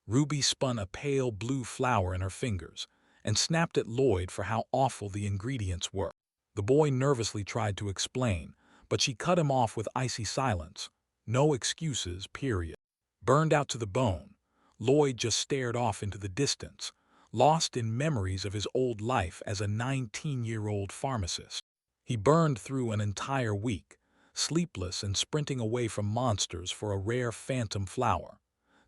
Ruby spun a pale blue flower in her fingers and snapped at Lloyd for how awful the ingredients were. The boy nervously tried to explain, but she cut him off with icy silence. No excuses, period. Burned out to the bone, Lloyd just stared off into the distance, lost in memories of his old life as a 19-year-old pharmacist. He burned through an entire week, sleepless and sprinting away from monsters for a rare phantom flower.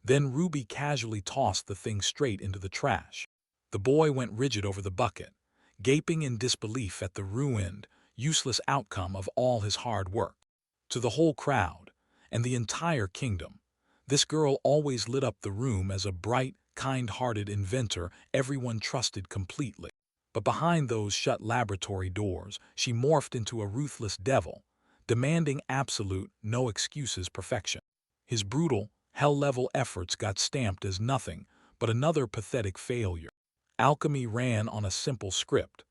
Then Ruby casually tossed the thing straight into the trash. The boy went rigid over the bucket, gaping in disbelief at the ruined, useless outcome of all his hard work. To the whole crowd, and the entire kingdom, this girl always lit up the room as a bright, kind-hearted inventor everyone trusted completely. But behind those shut laboratory doors, she morphed into a ruthless devil, demanding absolute, no excuses perfection. His brutal, hell-level efforts got stamped as nothing but another pathetic failure. Alchemy ran on a simple script.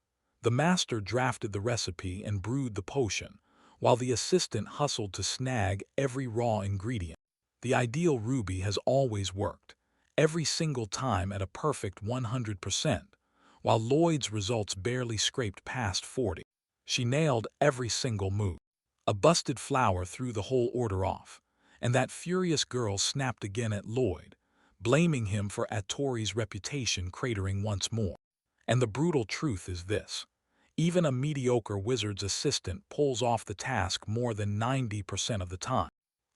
The master drafted the recipe and brewed the potion, while the assistant hustled to snag every raw ingredient. The ideal Ruby has always worked, every single time at a perfect 100%, while Lloyd's results barely scraped past 40. She nailed every single move. A busted flower threw the whole order off, and that furious girl snapped again at Lloyd, blaming him for Atori's reputation cratering once more. And the brutal truth is this: even a mediocre wizard's assistant pulls off the task more than 90% of the time.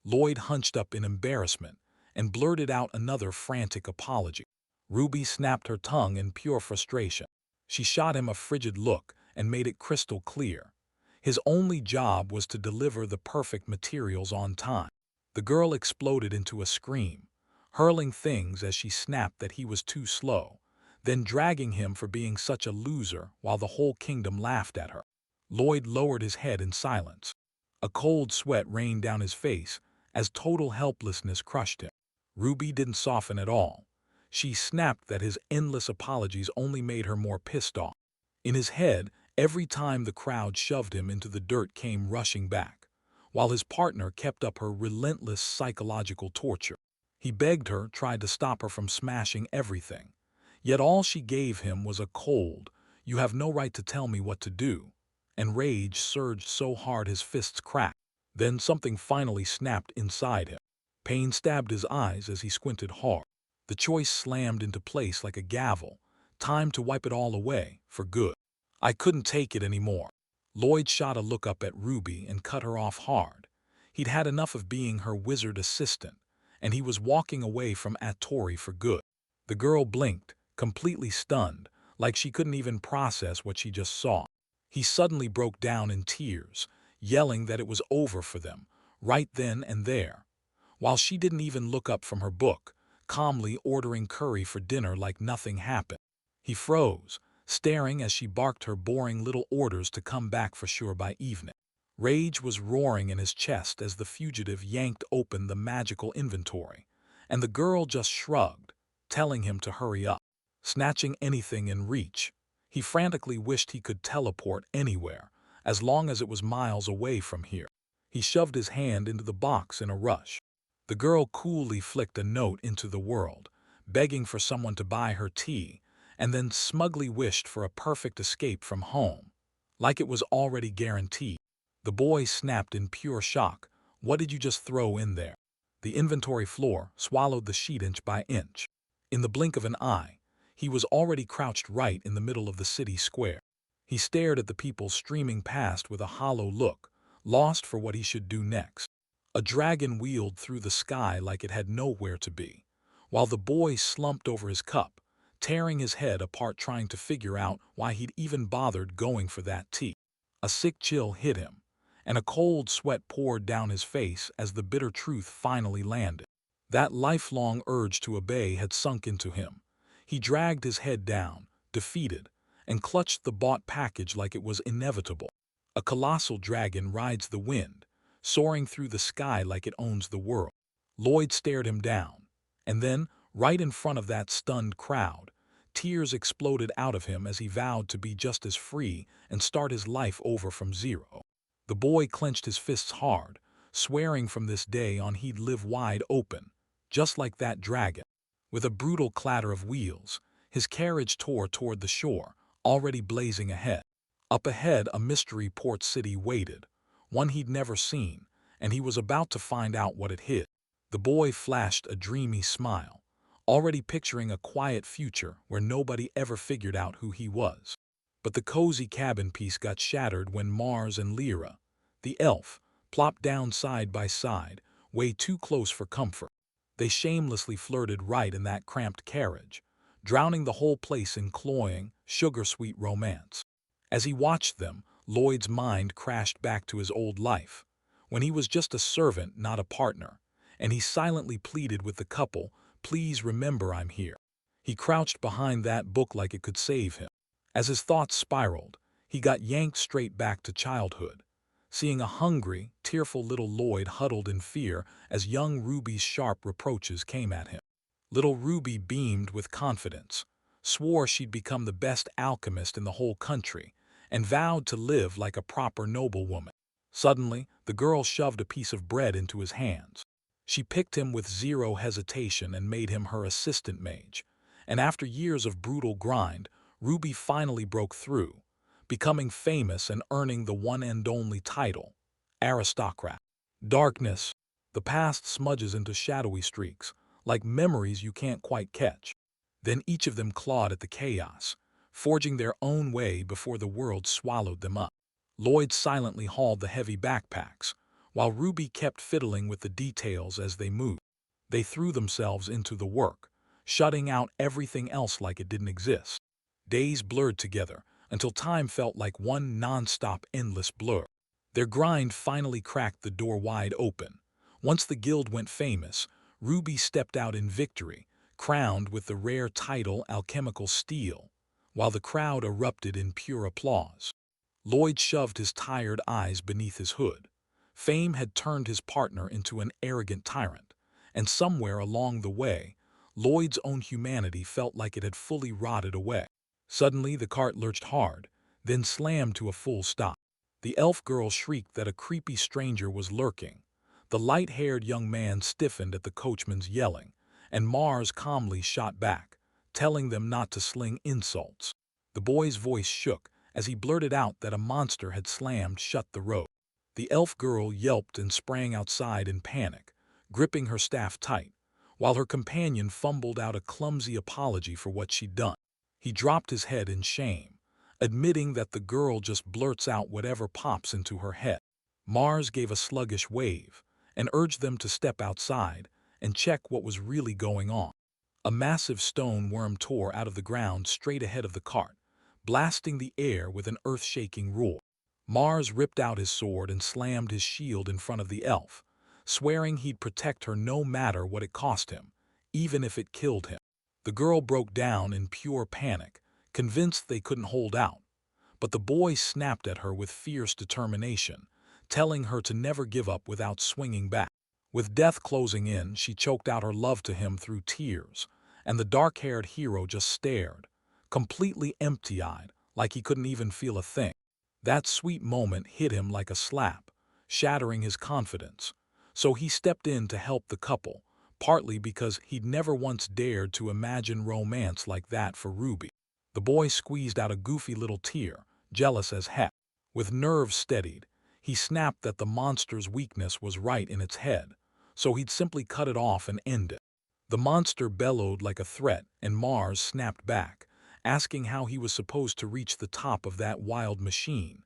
Lloyd hunched up in embarrassment and blurted out another frantic apology. Ruby snapped her tongue in pure frustration. She shot him a frigid look and made it crystal clear. His only job was to deliver the perfect materials on time. The girl exploded into a scream, hurling things as she snapped that he was too slow, then dragging him for being such a loser while the whole kingdom laughed at her. Lloyd lowered his head in silence. A cold sweat rained down his face as total helplessness crushed him. Ruby didn't soften at all. She snapped that his endless apologies only made her more pissed off. In his head, every time the crowd shoved him into the dirt came rushing back, while his partner kept up her relentless psychological torture. He begged her, tried to stop her from smashing everything. Yet all she gave him was a cold, "You have no right to tell me what to do," and rage surged so hard his fists cracked. Then something finally snapped inside him. Pain stabbed his eyes as he squinted hard. The choice slammed into place like a gavel. Time to wipe it all away, for good. I couldn't take it anymore. Lloyd shot a look up at Ruby and cut her off hard. He'd had enough of being her wizard assistant, and he was walking away from Atori for good. The girl blinked, completely stunned, like she couldn't even process what she just saw. He suddenly broke down in tears, yelling that it was over for them, right then and there, while she didn't even look up from her book, calmly ordering curry for dinner like nothing happened. He froze, staring as she barked her boring little orders to come back for sure by evening. Rage was roaring in his chest as the fugitive yanked open the magical inventory, and the girl just shrugged, telling him to hurry up. Snatching anything in reach, he frantically wished he could teleport anywhere, as long as it was miles away from here. He shoved his hand into the box in a rush. The girl coolly flicked a note into the world, begging for someone to buy her tea, and then smugly wished for a perfect escape from home, like it was already guaranteed. The boy snapped in pure shock. What did you just throw in there? The inventory floor swallowed the sheet inch by inch. In the blink of an eye, he was already crouched right in the middle of the city square. He stared at the people streaming past with a hollow look, lost for what he should do next. A dragon wheeled through the sky like it had nowhere to be, while the boy slumped over his cup, tearing his head apart trying to figure out why he'd even bothered going for that tea. A sick chill hit him, and a cold sweat poured down his face as the bitter truth finally landed. That lifelong urge to obey had sunk into him. He dragged his head down, defeated, and clutched the bought package like it was inevitable. A colossal dragon rides the wind, soaring through the sky like it owns the world. Lloyd stared him down, and then, right in front of that stunned crowd, tears exploded out of him as he vowed to be just as free and start his life over from zero. The boy clenched his fists hard, swearing from this day on he'd live wide open, just like that dragon. With a brutal clatter of wheels, his carriage tore toward the shore, already blazing ahead. Up ahead, a mystery port city waited, one he'd never seen, and he was about to find out what it hid. The boy flashed a dreamy smile, already picturing a quiet future where nobody ever figured out who he was. But the cozy cabin piece got shattered when Mars and Lyra, the elf, plopped down side by side, way too close for comfort. They shamelessly flirted right in that cramped carriage, drowning the whole place in cloying, sugar-sweet romance. As he watched them, Lloyd's mind crashed back to his old life, when he was just a servant, not a partner, and he silently pleaded with the couple, "Please remember I'm here." He crouched behind that book like it could save him. As his thoughts spiraled, he got yanked straight back to childhood, seeing a hungry, tearful little Lloyd huddled in fear as young Ruby's sharp reproaches came at him. Little Ruby beamed with confidence, swore she'd become the best alchemist in the whole country, and vowed to live like a proper noblewoman. Suddenly, the girl shoved a piece of bread into his hands. She picked him with zero hesitation and made him her assistant mage. And after years of brutal grind, Ruby finally broke through, becoming famous and earning the one and only title, aristocrat. Darkness. The past smudges into shadowy streaks, like memories you can't quite catch. Then each of them clawed at the chaos, forging their own way before the world swallowed them up. Lloyd silently hauled the heavy backpacks, while Ruby kept fiddling with the details as they moved. They threw themselves into the work, shutting out everything else like it didn't exist. Days blurred together until time felt like one non-stop endless blur. Their grind finally cracked the door wide open. Once the guild went famous, Ruby stepped out in victory, crowned with the rare title Alchemical Steel, while the crowd erupted in pure applause. Lloyd shoved his tired eyes beneath his hood. Fame had turned his partner into an arrogant tyrant, and somewhere along the way, Lloyd's own humanity felt like it had fully rotted away. Suddenly, the cart lurched hard, then slammed to a full stop. The elf girl shrieked that a creepy stranger was lurking. The light-haired young man stiffened at the coachman's yelling, and Mars calmly shot back, telling them not to sling insults. The boy's voice shook as he blurted out that a monster had slammed shut the road. The elf girl yelped and sprang outside in panic, gripping her staff tight, while her companion fumbled out a clumsy apology for what she'd done. He dropped his head in shame, admitting that the girl just blurts out whatever pops into her head. Mars gave a sluggish wave and urged them to step outside and check what was really going on. A massive stone worm tore out of the ground straight ahead of the cart, blasting the air with an earth-shaking roar. Mars ripped out his sword and slammed his shield in front of the elf, swearing he'd protect her no matter what it cost him, even if it killed him. The girl broke down in pure panic, convinced they couldn't hold out. But the boy snapped at her with fierce determination, telling her to never give up without swinging back. With death closing in, she choked out her love to him through tears, and the dark-haired hero just stared, completely empty-eyed, like he couldn't even feel a thing. That sweet moment hit him like a slap, shattering his confidence. So he stepped in to help the couple, partly because he'd never once dared to imagine romance like that for Ruby. The boy squeezed out a goofy little tear, jealous as heck. With nerves steadied, he snapped that the monster's weakness was right in its head, so he'd simply cut it off and end it. The monster bellowed like a threat, and Mars snapped back, asking how he was supposed to reach the top of that wild machine.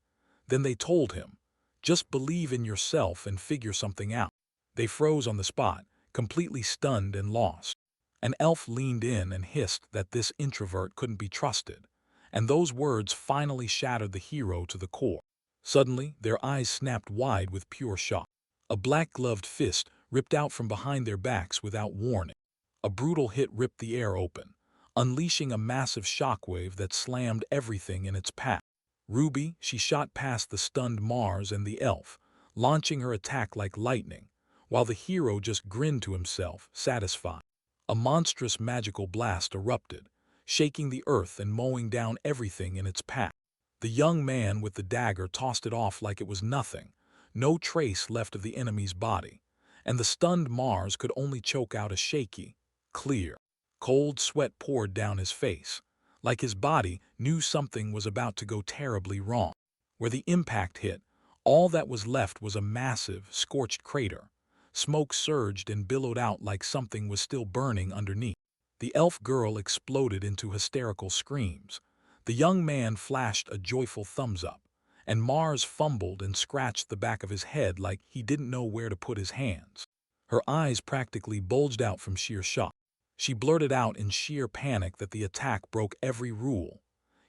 Then they told him, "Just believe in yourself and figure something out." They froze on the spot, completely stunned and lost. An elf leaned in and hissed that this introvert couldn't be trusted, and those words finally shattered the hero to the core. Suddenly, their eyes snapped wide with pure shock. A black-gloved fist ripped out from behind their backs without warning. A brutal hit ripped the air open, unleashing a massive shockwave that slammed everything in its path. Ruby, she shot past the stunned Mars and the elf, launching her attack like lightning, while the hero just grinned to himself, satisfied. A monstrous magical blast erupted, shaking the earth and mowing down everything in its path. The young man with the dagger tossed it off like it was nothing, no trace left of the enemy's body, and the stunned Mars could only choke out a shaky, clear Cold sweat poured down his face, like his body knew something was about to go terribly wrong. Where the impact hit, all that was left was a massive, scorched crater. Smoke surged and billowed out like something was still burning underneath. The elf girl exploded into hysterical screams. The young man flashed a joyful thumbs up, and Mars fumbled and scratched the back of his head like he didn't know where to put his hands. Her eyes practically bulged out from sheer shock. She blurted out in sheer panic that the attack broke every rule.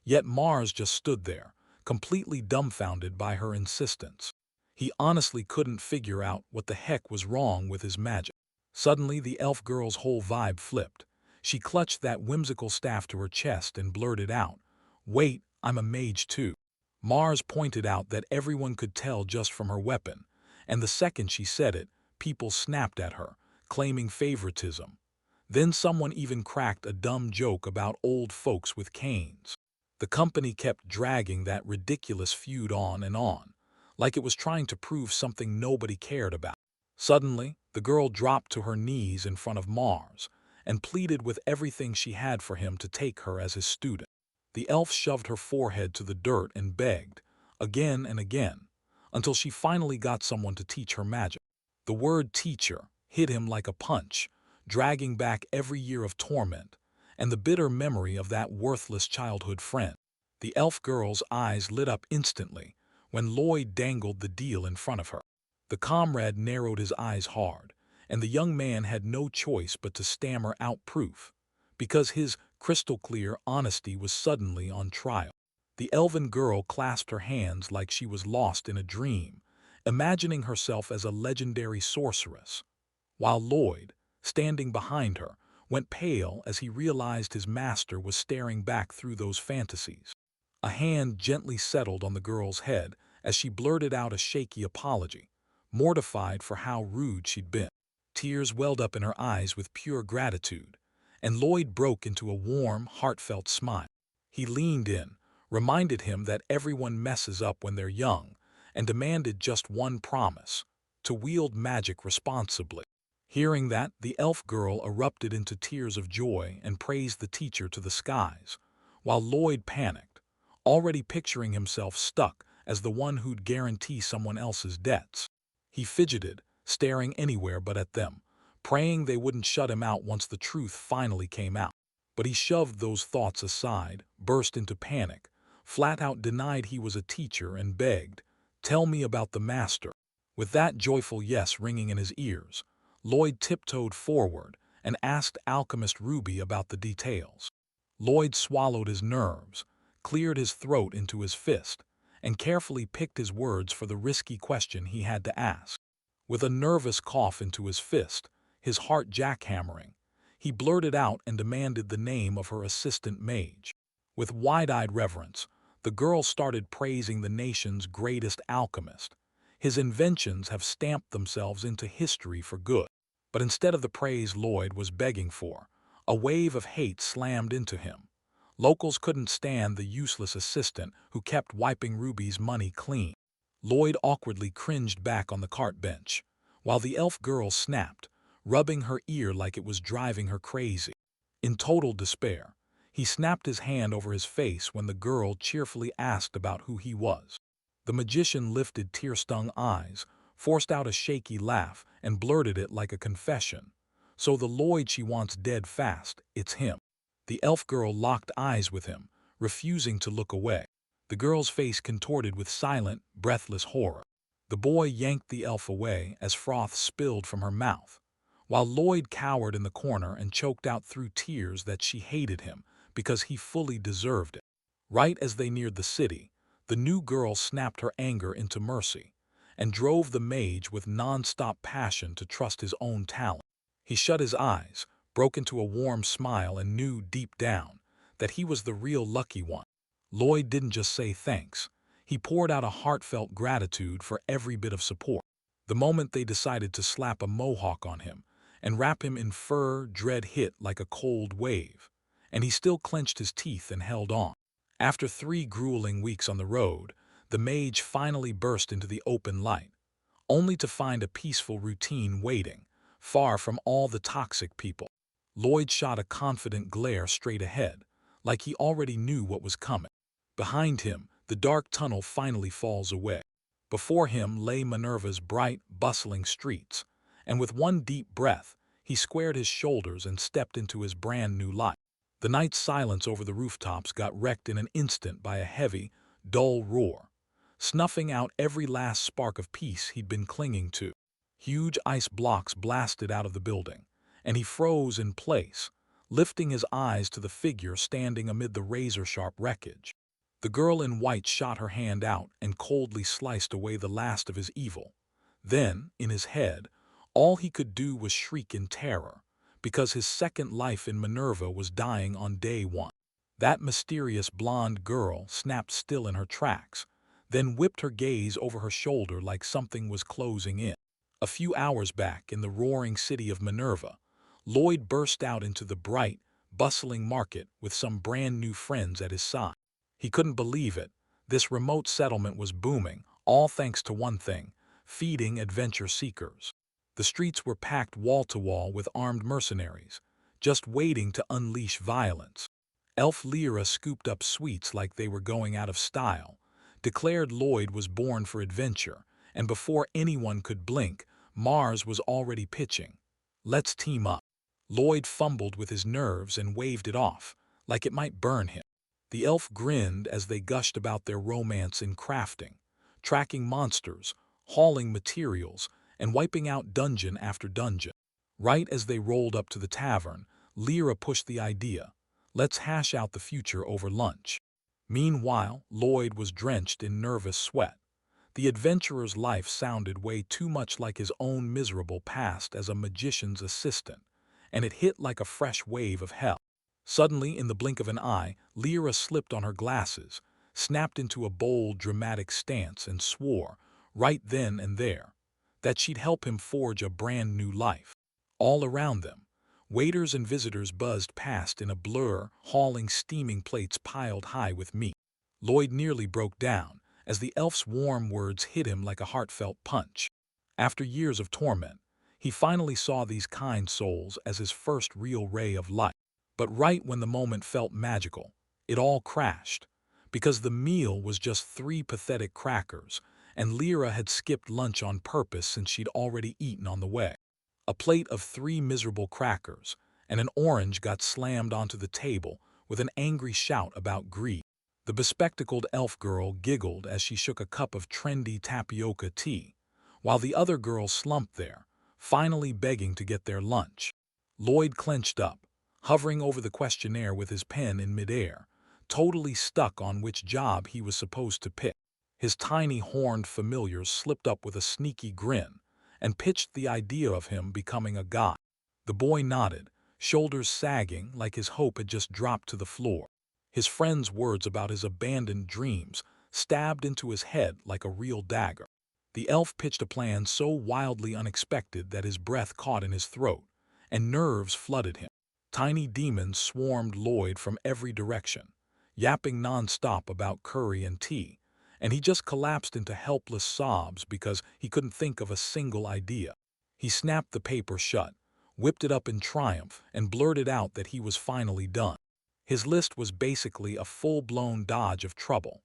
Yet Mars just stood there, completely dumbfounded by her insistence. He honestly couldn't figure out what the heck was wrong with his magic. Suddenly, the elf girl's whole vibe flipped. She clutched that whimsical staff to her chest and blurted out, "Wait, I'm a mage too." Mars pointed out that everyone could tell just from her weapon, and the second she said it, people snapped at her, claiming favoritism. Then someone even cracked a dumb joke about old folks with canes. The company kept dragging that ridiculous feud on, like it was trying to prove something nobody cared about. Suddenly, the girl dropped to her knees in front of Mars and pleaded with everything she had for him to take her as his student. The elf shoved her forehead to the dirt and begged, again and again, until she finally got someone to teach her magic. The word teacher hit him like a punch, dragging back every year of torment and the bitter memory of that worthless childhood friend. The elf girl's eyes lit up instantly when Lloyd dangled the deal in front of her. The comrade narrowed his eyes hard, and the young man had no choice but to stammer out proof, because his crystal-clear honesty was suddenly on trial. The elven girl clasped her hands like she was lost in a dream, imagining herself as a legendary sorceress, while Lloyd, standing behind her, went pale as he realized his master was staring back through those fantasies. A hand gently settled on the girl's head as she blurted out a shaky apology, mortified for how rude she'd been. Tears welled up in her eyes with pure gratitude, and Lloyd broke into a warm, heartfelt smile. He leaned in, reminded him that everyone messes up when they're young, and demanded just one promise: to wield magic responsibly. Hearing that, the elf girl erupted into tears of joy and praised the teacher to the skies, while Lloyd panicked, already picturing himself stuck as the one who'd guarantee someone else's debts. He fidgeted, staring anywhere but at them, praying they wouldn't shut him out once the truth finally came out. But he shoved those thoughts aside, burst into panic, flat out denied he was a teacher and begged, "Tell me about the master." With that joyful yes ringing in his ears, Lloyd tiptoed forward and asked Alchemist Ruby about the details. Lloyd swallowed his nerves, cleared his throat into his fist, and carefully picked his words for the risky question he had to ask. With a nervous cough into his fist, his heart jackhammering, he blurted out and demanded the name of her assistant mage. With wide-eyed reverence, the girl started praising the nation's greatest alchemist. His inventions have stamped themselves into history for good. But instead of the praise Lloyd was begging for, a wave of hate slammed into him. Locals couldn't stand the useless assistant who kept wiping Ruby's money clean. Lloyd awkwardly cringed back on the cart bench, while the elf girl snapped, rubbing her ear like it was driving her crazy. In total despair, he snapped his hand over his face when the girl cheerfully asked about who he was. The magician lifted tear-stung eyes, forced out a shaky laugh, and blurted it like a confession. "So the Lloyd she wants dead fast, it's him." The elf girl locked eyes with him, refusing to look away. The girl's face contorted with silent, breathless horror. The boy yanked the elf away as froth spilled from her mouth, while Lloyd cowered in the corner and choked out through tears that she hated him because he fully deserved it. Right as they neared the city, the new girl snapped her anger into mercy and drove the mage with non-stop passion to trust his own talent. He shut his eyes, broke into a warm smile, and knew deep down that he was the real lucky one. Lloyd didn't just say thanks. He poured out a heartfelt gratitude for every bit of support. The moment they decided to slap a mohawk on him and wrap him in fur, dread hit like a cold wave, and he still clenched his teeth and held on. After 3 grueling weeks on the road, the mage finally burst into the open light, only to find a peaceful routine waiting, far from all the toxic people. Lloyd shot a confident glare straight ahead, like he already knew what was coming. Behind him, the dark tunnel finally falls away. Before him lay Minerva's bright, bustling streets, and with one deep breath, he squared his shoulders and stepped into his brand new life. The night's silence over the rooftops got wrecked in an instant by a heavy, dull roar, snuffing out every last spark of peace he'd been clinging to. Huge ice blocks blasted out of the building, and he froze in place, lifting his eyes to the figure standing amid the razor-sharp wreckage. The girl in white shot her hand out and coldly sliced away the last of his evil. Then, in his head, all he could do was shriek in terror, because his second life in Minerva was dying on day one. That mysterious blonde girl snapped still in her tracks, then whipped her gaze over her shoulder like something was closing in. A few hours back, in the roaring city of Minerva, Lloyd burst out into the bright, bustling market with some brand new friends at his side. He couldn't believe it. This remote settlement was booming, all thanks to one thing: feeding adventure seekers. The streets were packed wall to wall with armed mercenaries, just waiting to unleash violence. Elf Lyra scooped up sweets like they were going out of style, declared Lloyd was born for adventure, and before anyone could blink, Mars was already pitching. "Let's team up." Lloyd fumbled with his nerves and waved it off, like it might burn him. The elf grinned as they gushed about their romance in crafting, tracking monsters, hauling materials, and wiping out dungeon after dungeon. Right as they rolled up to the tavern, Lyra pushed the idea: "Let's hash out the future over lunch." Meanwhile, Lloyd was drenched in nervous sweat. The adventurer's life sounded way too much like his own miserable past as a magician's assistant, and it hit like a fresh wave of hell. Suddenly, in the blink of an eye, Lyra slipped on her glasses, snapped into a bold, dramatic stance, and swore, right then and there, that she'd help him forge a brand new life. All around them, waiters and visitors buzzed past in a blur, hauling steaming plates piled high with meat. Lloyd nearly broke down as the elf's warm words hit him like a heartfelt punch. After years of torment, he finally saw these kind souls as his first real ray of light. But right when the moment felt magical, it all crashed, because the meal was just 3 pathetic crackers, and Lyra had skipped lunch on purpose since she'd already eaten on the way. A plate of 3 miserable crackers, and an orange got slammed onto the table with an angry shout about greed. The bespectacled elf girl giggled as she shook a cup of trendy tapioca tea, while the other girls slumped there, finally begging to get their lunch. Lloyd clenched up, hovering over the questionnaire with his pen in midair, totally stuck on which job he was supposed to pick. His tiny horned familiars slipped up with a sneaky grin and pitched the idea of him becoming a god. The boy nodded, shoulders sagging like his hope had just dropped to the floor. His friend's words about his abandoned dreams stabbed into his head like a real dagger. The elf pitched a plan so wildly unexpected that his breath caught in his throat, and nerves flooded him. Tiny demons swarmed Lloyd from every direction, yapping nonstop about curry and tea, and he just collapsed into helpless sobs because he couldn't think of a single idea. He snapped the paper shut, whipped it up in triumph, and blurted out that he was finally done. His list was basically a full-blown dodge of trouble.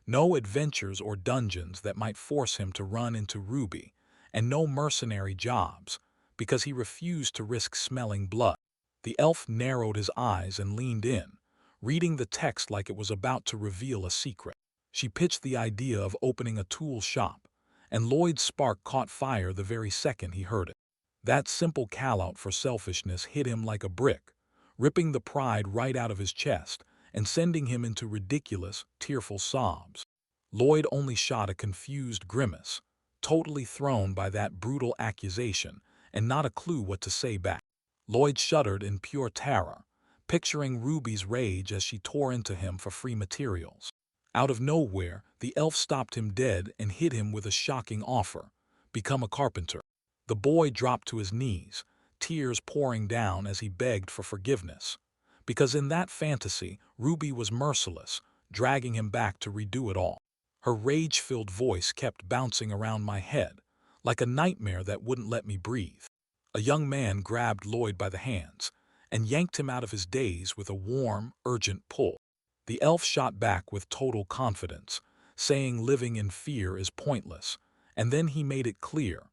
No adventures or dungeons that might force him to run into Ruby, and no mercenary jobs, because he refused to risk smelling blood. The elf narrowed his eyes and leaned in, reading the text like it was about to reveal a secret. She pitched the idea of opening a tool shop, and Lloyd's spark caught fire the very second he heard it. That simple call-out for selfishness hit him like a brick, ripping the pride right out of his chest and sending him into ridiculous, tearful sobs. Lloyd only shot a confused grimace, totally thrown by that brutal accusation and not a clue what to say back. Lloyd shuddered in pure terror, picturing Ruby's rage as she tore into him for free materials. Out of nowhere, the elf stopped him dead and hit him with a shocking offer: become a carpenter. The boy dropped to his knees, tears pouring down as he begged for forgiveness. Because in that fantasy, Ruby was merciless, dragging him back to redo it all. Her rage-filled voice kept bouncing around my head, like a nightmare that wouldn't let me breathe. A young man grabbed Lloyd by the hands, and yanked him out of his daze with a warm, urgent pull. The elf shot back with total confidence, saying living in fear is pointless, and then he made it clear.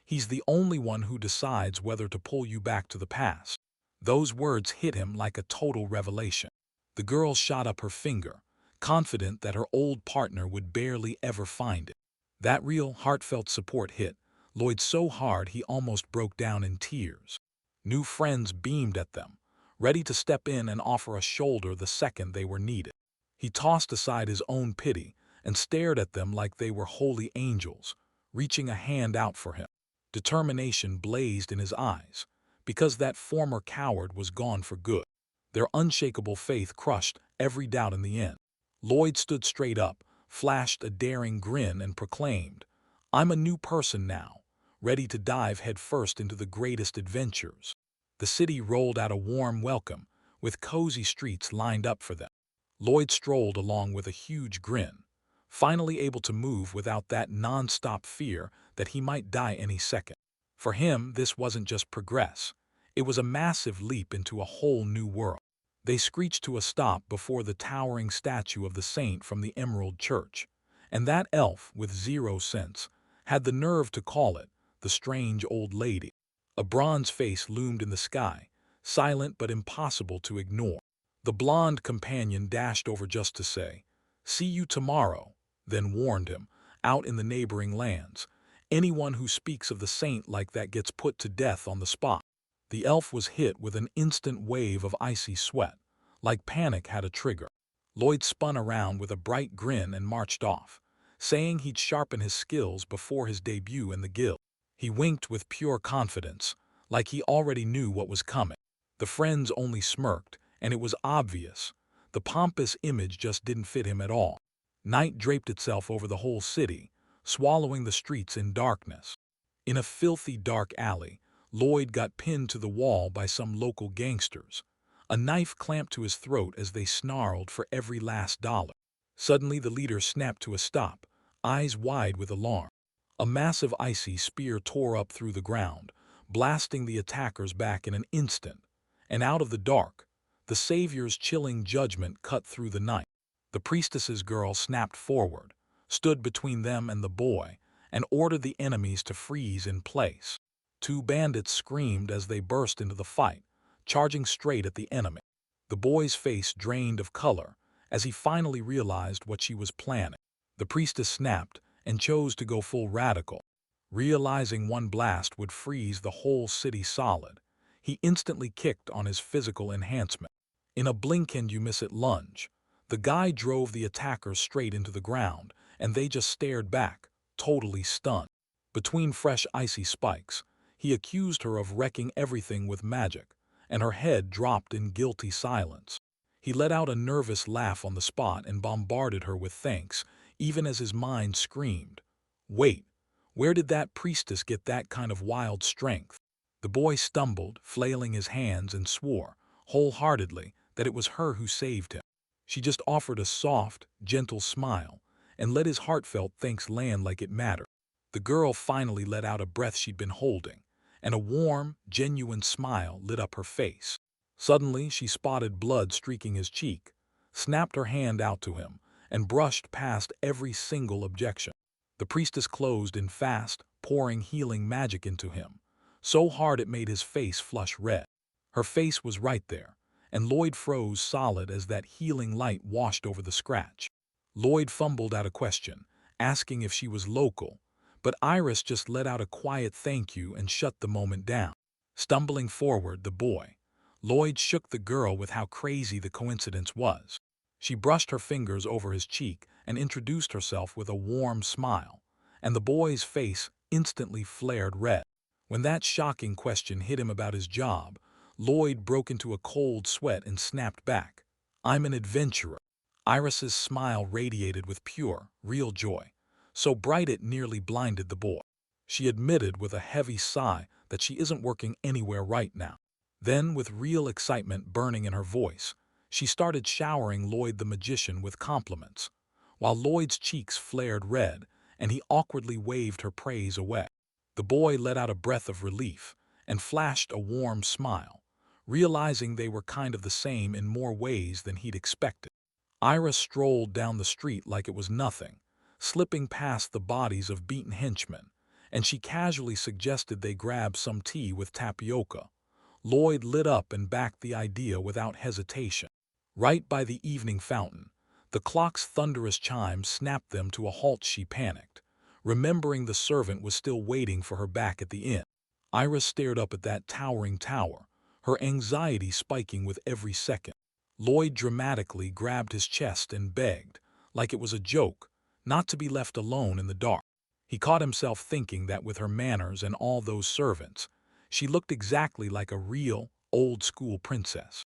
He's the only one who decides whether to pull you back to the past. Those words hit him like a total revelation. The girl shot up her finger, confident that her old partner would barely ever find it. That real, heartfelt support hit Lloyd so hard he almost broke down in tears. New friends beamed at them, ready to step in and offer a shoulder the second they were needed. He tossed aside his own pity and stared at them like they were holy angels, reaching a hand out for him. Determination blazed in his eyes, because that former coward was gone for good. Their unshakable faith crushed every doubt in the end. Lloyd stood straight up, flashed a daring grin, and proclaimed, "I'm a new person now, ready to dive headfirst into the greatest adventures." The city rolled out a warm welcome, with cozy streets lined up for them. Lloyd strolled along with a huge grin, finally able to move without that non-stop fear that he might die any second. For him, this wasn't just progress. It was a massive leap into a whole new world. They screeched to a stop before the towering statue of the saint from the Emerald Church, and that elf, with 0 sense, had the nerve to call it the strange old lady. A bronze face loomed in the sky, silent but impossible to ignore. The blonde companion dashed over just to say, "See you tomorrow," then warned him, "Out in the neighboring lands, anyone who speaks of the saint like that gets put to death on the spot." The elf was hit with an instant wave of icy sweat, like panic had a trigger. Lloyd spun around with a bright grin and marched off, saying he'd sharpen his skills before his debut in the guild. He winked with pure confidence, like he already knew what was coming. The friends only smirked, and it was obvious. The pompous image just didn't fit him at all. Night draped itself over the whole city, swallowing the streets in darkness. In a filthy dark alley, Lloyd got pinned to the wall by some local gangsters, a knife clamped to his throat as they snarled for every last dollar. Suddenly the leader snapped to a stop, eyes wide with alarm. A massive icy spear tore up through the ground, blasting the attackers back in an instant. And out of the dark, the Savior's chilling judgment cut through the night. The priestess's girl snapped forward, stood between them and the boy, and ordered the enemies to freeze in place. Two bandits screamed as they burst into the fight, charging straight at the enemy. The boy's face drained of color as he finally realized what she was planning. The priestess snapped and chose to go full radical. Realizing one blast would freeze the whole city solid, he instantly kicked on his physical enhancement. In a blink-and-you-miss-it lunge, the guy drove the attackers straight into the ground, and they just stared back, totally stunned. Between fresh icy spikes, he accused her of wrecking everything with magic, and her head dropped in guilty silence. He let out a nervous laugh on the spot and bombarded her with thanks, even as his mind screamed, "Wait, where did that priestess get that kind of wild strength?" The boy stumbled, flailing his hands, and swore, wholeheartedly, that it was her who saved him. She just offered a soft, gentle smile, and let his heartfelt thanks land like it mattered. The girl finally let out a breath she'd been holding, and a warm, genuine smile lit up her face. Suddenly, she spotted blood streaking his cheek, snapped her hand out to him, and brushed past every single objection. The priestess closed in fast, pouring healing magic into him, so hard it made his face flush red. Her face was right there, and Lloyd froze solid as that healing light washed over the scratch. Lloyd fumbled out a question, asking if she was local, but Iris just let out a quiet thank you and shut the moment down. Stumbling forward, Lloyd shook the girl with how crazy the coincidence was. She brushed her fingers over his cheek and introduced herself with a warm smile, and the boy's face instantly flared red. When that shocking question hit him about his job, Lloyd broke into a cold sweat and snapped back, "I'm an adventurer." Iris's smile radiated with pure, real joy, so bright it nearly blinded the boy. She admitted with a heavy sigh that she isn't working anywhere right now. Then, with real excitement burning in her voice, she started showering Lloyd the magician with compliments, while Lloyd's cheeks flared red and he awkwardly waved her praise away. The boy let out a breath of relief and flashed a warm smile, realizing they were kind of the same in more ways than he'd expected. Ira strolled down the street like it was nothing, slipping past the bodies of beaten henchmen, and she casually suggested they grab some tea with tapioca. Lloyd lit up and backed the idea without hesitation. Right by the evening fountain, the clock's thunderous chimes snapped them to a halt. She panicked, remembering the servant was still waiting for her back at the inn. Iris stared up at that towering tower, her anxiety spiking with every second. Lloyd dramatically grabbed his chest and begged, like it was a joke, not to be left alone in the dark. He caught himself thinking that with her manners and all those servants, she looked exactly like a real, old-school princess.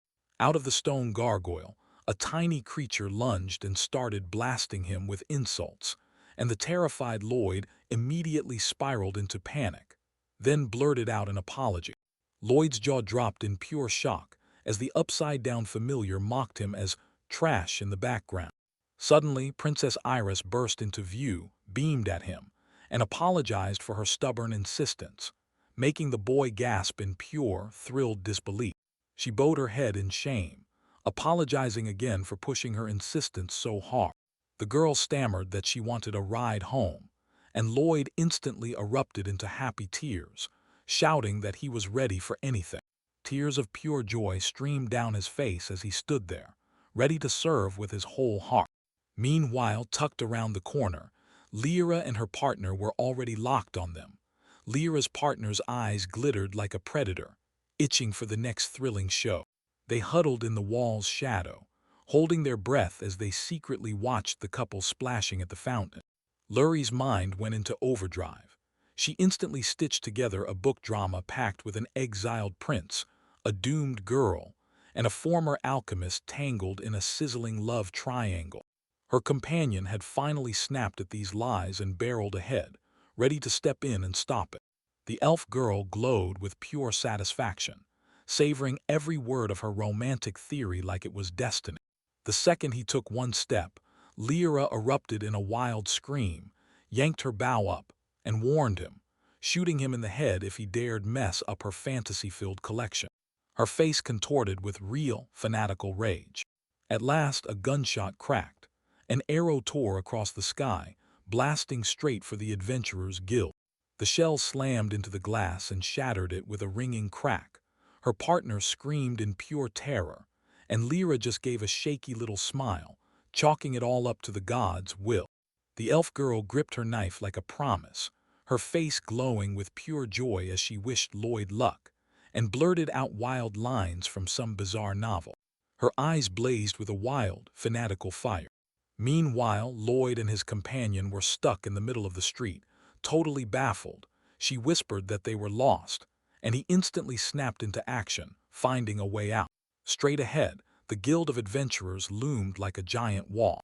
Out of the stone gargoyle, a tiny creature lunged and started blasting him with insults, and the terrified Lloyd immediately spiraled into panic, then blurted out an apology. Lloyd's jaw dropped in pure shock as the upside-down familiar mocked him as trash in the background. Suddenly, Princess Iris burst into view, beamed at him, and apologized for her stubborn insistence, making the boy gasp in pure, thrilled disbelief. She bowed her head in shame, apologizing again for pushing her insistence so hard. The girl stammered that she wanted a ride home, and Lloyd instantly erupted into happy tears, shouting that he was ready for anything. Tears of pure joy streamed down his face as he stood there, ready to serve with his whole heart. Meanwhile, tucked around the corner, Lyra and her partner were already locked on them. Lyra's partner's eyes glittered like a predator, itching for the next thrilling show. They huddled in the wall's shadow, holding their breath as they secretly watched the couple splashing at the fountain. Luri's mind went into overdrive. She instantly stitched together a book drama packed with an exiled prince, a doomed girl, and a former alchemist tangled in a sizzling love triangle. Her companion had finally snapped at these lies and barreled ahead, ready to step in and stop it. The elf girl glowed with pure satisfaction, savoring every word of her romantic theory like it was destiny. The second he took one step, Lyra erupted in a wild scream, yanked her bow up, and warned him, shooting him in the head if he dared mess up her fantasy-filled collection. Her face contorted with real, fanatical rage. At last, a gunshot cracked. An arrow tore across the sky, blasting straight for the adventurer's guild. The shell slammed into the glass and shattered it with a ringing crack. Her partner screamed in pure terror, and Lyra just gave a shaky little smile, chalking it all up to the gods' will. The elf girl gripped her knife like a promise, her face glowing with pure joy as she wished Lloyd luck, and blurted out wild lines from some bizarre novel. Her eyes blazed with a wild, fanatical fire. Meanwhile, Lloyd and his companion were stuck in the middle of the street, totally baffled. She whispered that they were lost, and he instantly snapped into action, finding a way out. Straight ahead, the Guild of Adventurers loomed like a giant wall.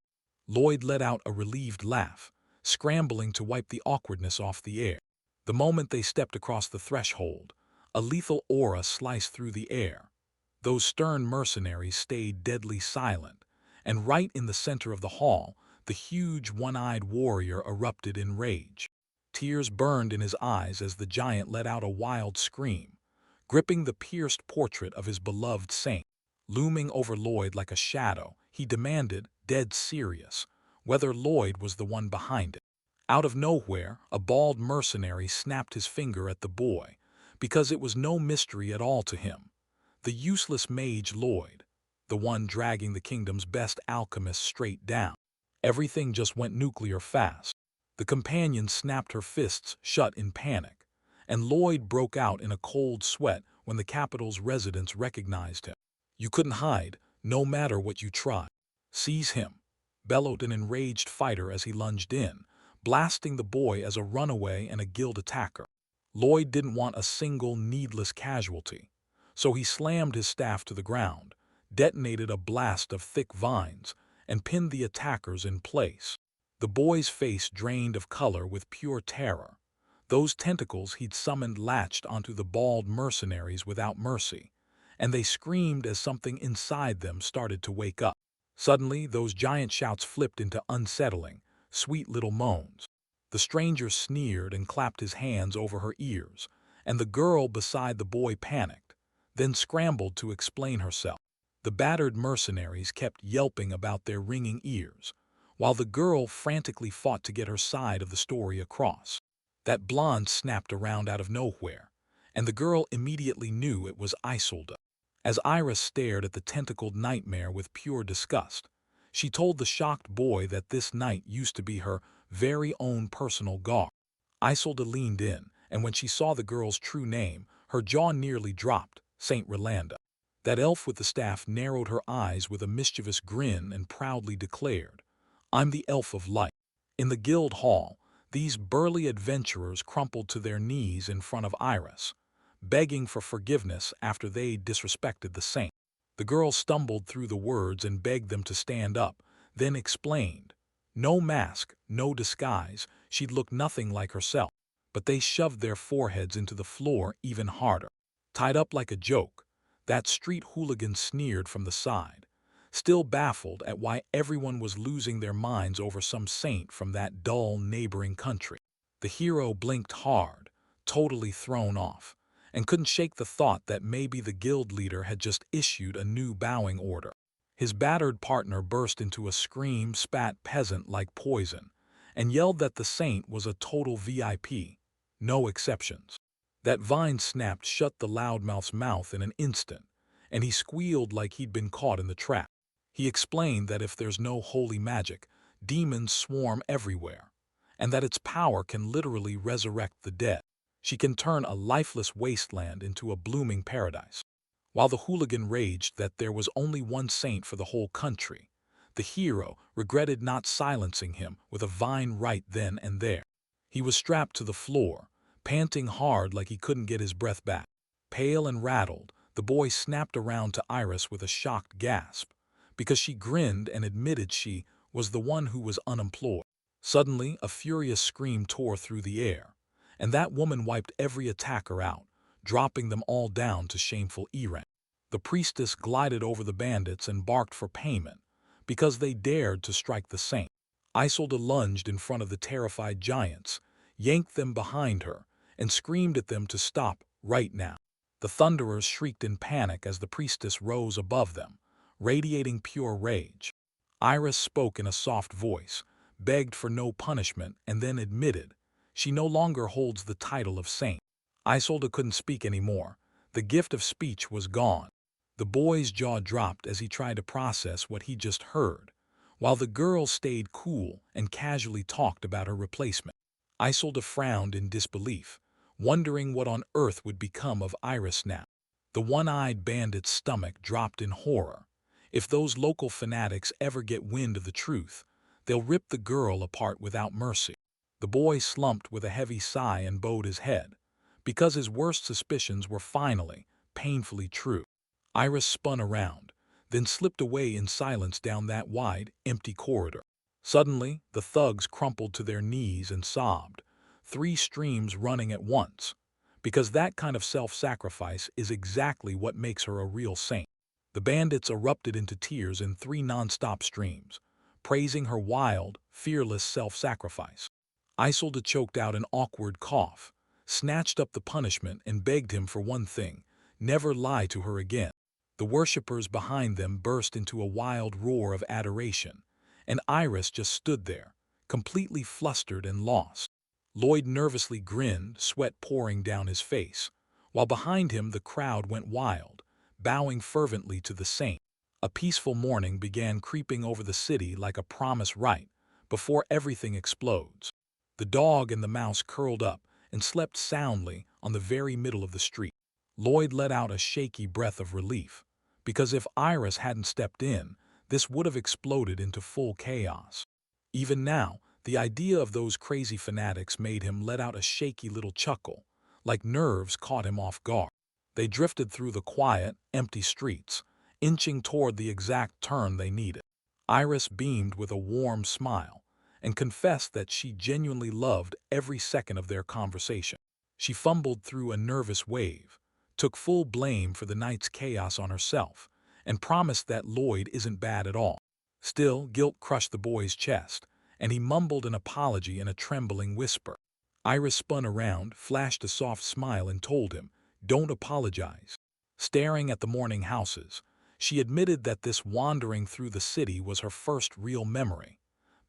Lloyd let out a relieved laugh, scrambling to wipe the awkwardness off the air. The moment they stepped across the threshold, a lethal aura sliced through the air. Those stern mercenaries stayed deadly silent, and right in the center of the hall, the huge one-eyed warrior erupted in rage. Tears burned in his eyes as the giant let out a wild scream, gripping the pierced portrait of his beloved saint. Looming over Lloyd like a shadow, he demanded, dead serious, whether Lloyd was the one behind it. Out of nowhere, a bald mercenary snapped his finger at the boy, because it was no mystery at all to him. The useless mage Lloyd, the one dragging the kingdom's best alchemist straight down. Everything just went nuclear fast. The companion snapped her fists shut in panic, and Lloyd broke out in a cold sweat when the capital's residents recognized him. You couldn't hide, no matter what you tried. Seize him, bellowed an enraged fighter as he lunged in, blasting the boy as a runaway and a guild attacker. Lloyd didn't want a single needless casualty, so he slammed his staff to the ground, detonated a blast of thick vines, and pinned the attackers in place. The boy's face drained of color with pure terror. Those tentacles he'd summoned latched onto the bald mercenaries without mercy, and they screamed as something inside them started to wake up. Suddenly, those giant shouts flipped into unsettling, sweet little moans. The stranger sneered and clapped his hands over her ears, and the girl beside the boy panicked. then scrambled to explain herself. The battered mercenaries kept yelping about their ringing ears, while the girl frantically fought to get her side of the story across. That blonde snapped around out of nowhere, and the girl immediately knew it was Isolde. As Iris stared at the tentacled nightmare with pure disgust, she told the shocked boy that this knight used to be her very own personal guard. Isolde leaned in, and when she saw the girl's true name, her jaw nearly dropped, Saint Rolanda. That elf with the staff narrowed her eyes with a mischievous grin and proudly declared, "I'm the Elf of Light." In the guild hall, these burly adventurers crumpled to their knees in front of Iris, begging for forgiveness after they disrespected the saint. The girl stumbled through the words and begged them to stand up, then explained, no mask, no disguise, she'd look nothing like herself. But they shoved their foreheads into the floor even harder. Tied up like a joke, that street hooligan sneered from the side, still baffled at why everyone was losing their minds over some saint from that dull neighboring country. The hero blinked hard, totally thrown off, and couldn't shake the thought that maybe the guild leader had just issued a new bowing order. His battered partner burst into a scream, spat peasant like poison, and yelled that the saint was a total VIP, no exceptions. That vine snapped shut the loudmouth's mouth in an instant, and he squealed like he'd been caught in the trap. He explained that if there's no holy magic, demons swarm everywhere, and that its power can literally resurrect the dead. She can turn a lifeless wasteland into a blooming paradise. While the hooligan raged that there was only one saint for the whole country, the hero regretted not silencing him with a vine right then and there. He was strapped to the floor, panting hard like he couldn't get his breath back. Pale and rattled, the boy snapped around to Iris with a shocked gasp, because she grinned and admitted she was the one who was unemployed. Suddenly, a furious scream tore through the air, and that woman wiped every attacker out, dropping them all down to shameful errand. The priestess glided over the bandits and barked for payment, because they dared to strike the saint. Isolde lunged in front of the terrified giants, yanked them behind her, and screamed at them to stop right now. The thunderers shrieked in panic as the priestess rose above them, radiating pure rage. Iris spoke in a soft voice, begged for no punishment, and then admitted she no longer holds the title of saint. Isolde couldn't speak anymore. The gift of speech was gone. The boy's jaw dropped as he tried to process what he just heard, while the girl stayed cool and casually talked about her replacement. Isolde frowned in disbelief, wondering what on earth would become of Iris now. The one-eyed bandit's stomach dropped in horror. If those local fanatics ever get wind of the truth, they'll rip the girl apart without mercy. The boy slumped with a heavy sigh and bowed his head, because his worst suspicions were finally, painfully true. Iris spun around, then slipped away in silence down that wide, empty corridor. Suddenly, the thugs crumpled to their knees and sobbed, 3 streams running at once, because that kind of self-sacrifice is exactly what makes her a real saint. The bandits erupted into tears in 3 non-stop streams, praising her wild, fearless self-sacrifice. Isolde choked out an awkward cough, snatched up the punishment, and begged him for one thing: never lie to her again. The worshippers behind them burst into a wild roar of adoration, and Iris just stood there, completely flustered and lost. Lloyd nervously grinned, sweat pouring down his face, while behind him the crowd went wild, bowing fervently to the saint. A peaceful morning began creeping over the city like a promised rite, before everything explodes. The dog and the mouse curled up and slept soundly on the very middle of the street. Lloyd let out a shaky breath of relief, because if Iris hadn't stepped in, this would have exploded into full chaos. Even now, the idea of those crazy fanatics made him let out a shaky little chuckle, like nerves caught him off guard. They drifted through the quiet, empty streets, inching toward the exact turn they needed. Iris beamed with a warm smile and confessed that she genuinely loved every second of their conversation. She fumbled through a nervous wave, took full blame for the night's chaos on herself, and promised that Lloyd isn't bad at all. Still, guilt crushed the boy's chest, and he mumbled an apology in a trembling whisper. Iris spun around, flashed a soft smile, and told him, "Don't apologize. Staring at the morning houses, she admitted that this wandering through the city was her first real memory,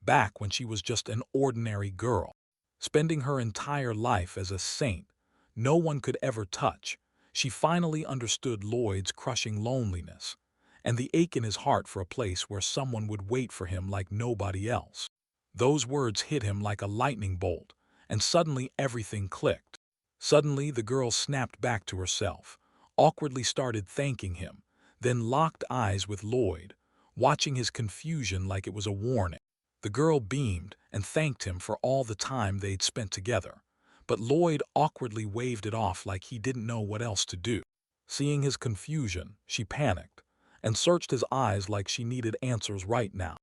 back when she was just an ordinary girl. Spending her entire life as a saint no one could ever touch, she finally understood Lloyd's crushing loneliness and the ache in his heart for a place where someone would wait for him like nobody else. Those words hit him like a lightning bolt, and suddenly everything clicked. Suddenly the girl snapped back to herself, awkwardly started thanking him, then locked eyes with Lloyd, watching his confusion like it was a warning. The girl beamed and thanked him for all the time they'd spent together, but Lloyd awkwardly waved it off like he didn't know what else to do. Seeing his confusion, she panicked and searched his eyes like she needed answers right now.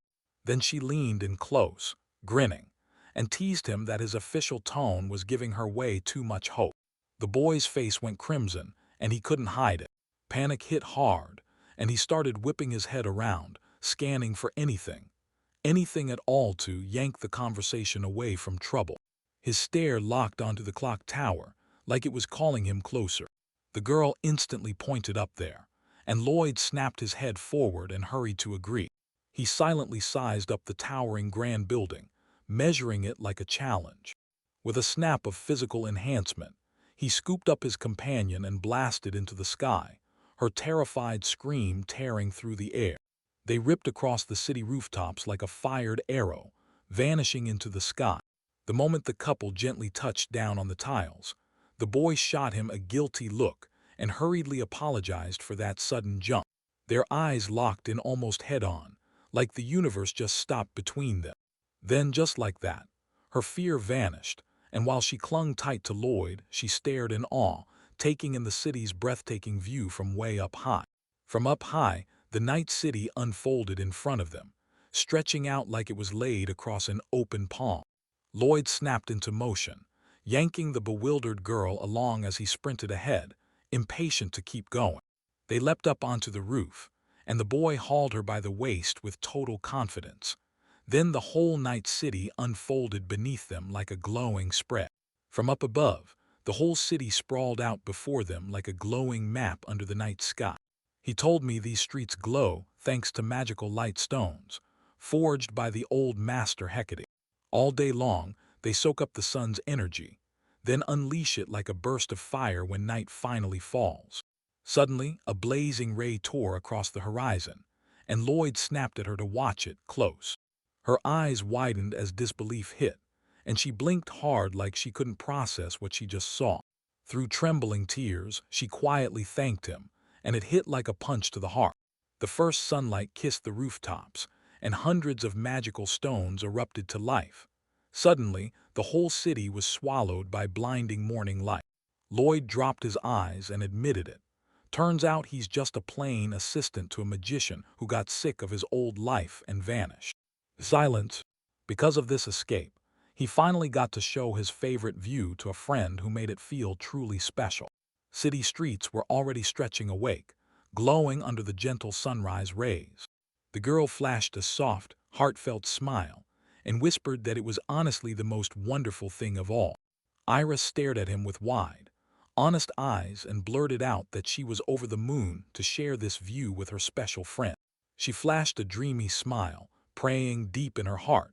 Then she leaned in close, grinning, and teased him that his official tone was giving her way too much hope. The boy's face went crimson, and he couldn't hide it. Panic hit hard, and he started whipping his head around, scanning for anything at all to yank the conversation away from trouble. His stare locked onto the clock tower, like it was calling him closer. The girl instantly pointed up there, and Lloyd snapped his head forward and hurried to agree. He silently sized up the towering grand building, measuring it like a challenge. With a snap of physical enhancement, he scooped up his companion and blasted into the sky, her terrified scream tearing through the air. They ripped across the city rooftops like a fired arrow, vanishing into the sky. The moment the couple gently touched down on the tiles, the boy shot him a guilty look and hurriedly apologized for that sudden jump. Their eyes locked in almost head-on, like the universe just stopped between them. Then, just like that, her fear vanished, and while she clung tight to Lloyd, she stared in awe, taking in the city's breathtaking view from way up high. From up high, the night city unfolded in front of them, stretching out like it was laid across an open palm. Lloyd snapped into motion, yanking the bewildered girl along as he sprinted ahead, impatient to keep going. They leapt up onto the roof, and the boy hauled her by the waist with total confidence. Then the whole night city unfolded beneath them like a glowing spread. From up above, the whole city sprawled out before them like a glowing map under the night sky. He told me these streets glow thanks to magical light stones, forged by the old master Hecate. All day long, they soak up the sun's energy, then unleash it like a burst of fire when night finally falls. Suddenly, a blazing ray tore across the horizon, and Lloyd snapped at her to watch it close. Her eyes widened as disbelief hit, and she blinked hard like she couldn't process what she just saw. Through trembling tears, she quietly thanked him, and it hit like a punch to the heart. The first sunlight kissed the rooftops, and hundreds of magical stones erupted to life. Suddenly, the whole city was swallowed by blinding morning light. Lloyd dropped his eyes and admitted it. Turns out he's just a plain assistant to a magician who got sick of his old life and vanished. Silence. Because of this escape, he finally got to show his favorite view to a friend who made it feel truly special. City streets were already stretching awake, glowing under the gentle sunrise rays. The girl flashed a soft, heartfelt smile and whispered that it was honestly the most wonderful thing of all. Iris stared at him with wide, honest eyes and blurted out that she was over the moon to share this view with her special friend. She flashed a dreamy smile, praying deep in her heart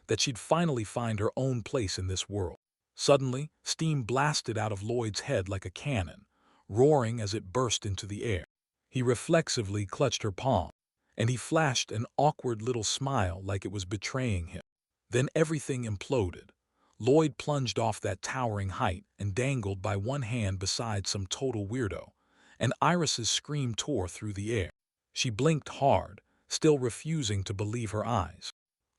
that she'd finally find her own place in this world. Suddenly, steam blasted out of Lloyd's head like a cannon, roaring as it burst into the air. He reflexively clutched her palm, and he flashed an awkward little smile like it was betraying him. Then everything imploded. Lloyd plunged off that towering height and dangled by one hand beside some total weirdo, and Iris's scream tore through the air. She blinked hard, still refusing to believe her eyes.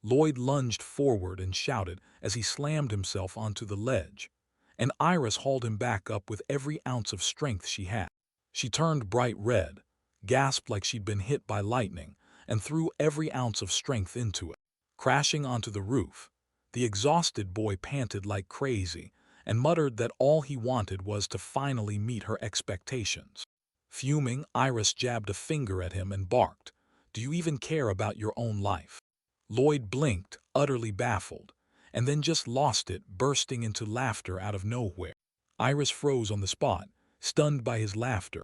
Lloyd lunged forward and shouted as he slammed himself onto the ledge, and Iris hauled him back up with every ounce of strength she had. She turned bright red, gasped like she'd been hit by lightning, and threw every ounce of strength into it. Crashing onto the roof, the exhausted boy panted like crazy and muttered that all he wanted was to finally meet her expectations. Fuming, Iris jabbed a finger at him and barked, "Do you even care about your own life?" Lloyd blinked, utterly baffled, and then just lost it, bursting into laughter out of nowhere. Iris froze on the spot, stunned by his laughter.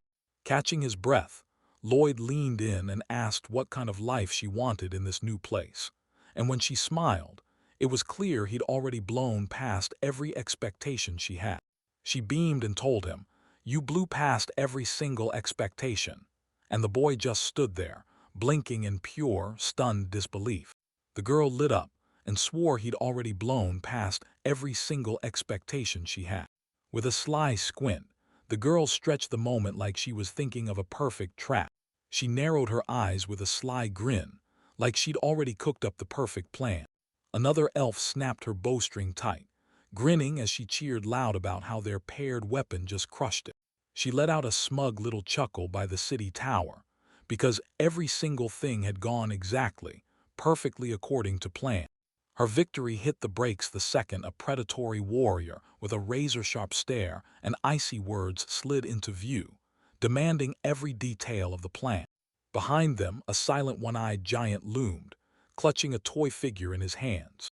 Catching his breath, Lloyd leaned in and asked what kind of life she wanted in this new place. And when she smiled, it was clear he'd already blown past every expectation she had. She beamed and told him, "You blew past every single expectation." And the boy just stood there, blinking in pure, stunned disbelief. The girl lit up and swore he'd already blown past every single expectation she had. With a sly squint, the girl stretched the moment like she was thinking of a perfect trap. She narrowed her eyes with a sly grin, like she'd already cooked up the perfect plan. Another elf snapped her bowstring tight, grinning as she cheered loud about how their paired weapon just crushed it. She let out a smug little chuckle by the city tower, because every single thing had gone exactly, perfectly according to plan. Her victory hit the brakes the second a predatory warrior with a razor-sharp stare and icy words slid into view, demanding every detail of the plan. Behind them, a silent one-eyed giant loomed, clutching a toy figure in his hands.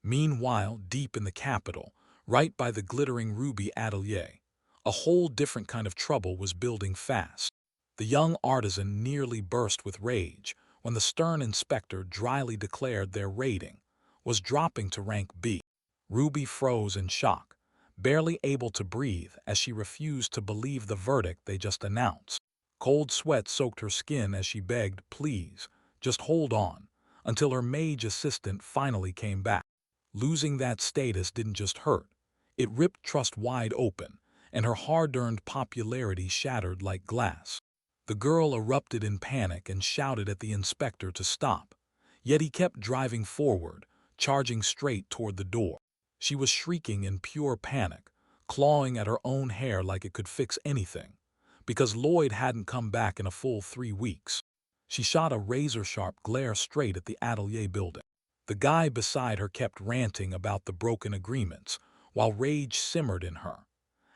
Meanwhile, deep in the capital, right by the glittering ruby atelier, a whole different kind of trouble was building fast. The young artisan nearly burst with rage when the stern inspector dryly declared their rating was dropping to rank B. Ruby froze in shock, barely able to breathe as she refused to believe the verdict they just announced. Cold sweat soaked her skin as she begged, "Please, just hold on," until her mage assistant finally came back. Losing that status didn't just hurt, it ripped trust wide open, and her hard-earned popularity shattered like glass. The girl erupted in panic and shouted at the inspector to stop, yet he kept driving forward, charging straight toward the door. She was shrieking in pure panic, clawing at her own hair like it could fix anything, because Lloyd hadn't come back in a full 3 weeks. She shot a razor-sharp glare straight at the atelier building. The guy beside her kept ranting about the broken agreements, while rage simmered in her.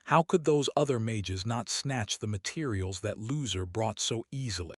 How could those other mages not snatch the materials that loser brought so easily?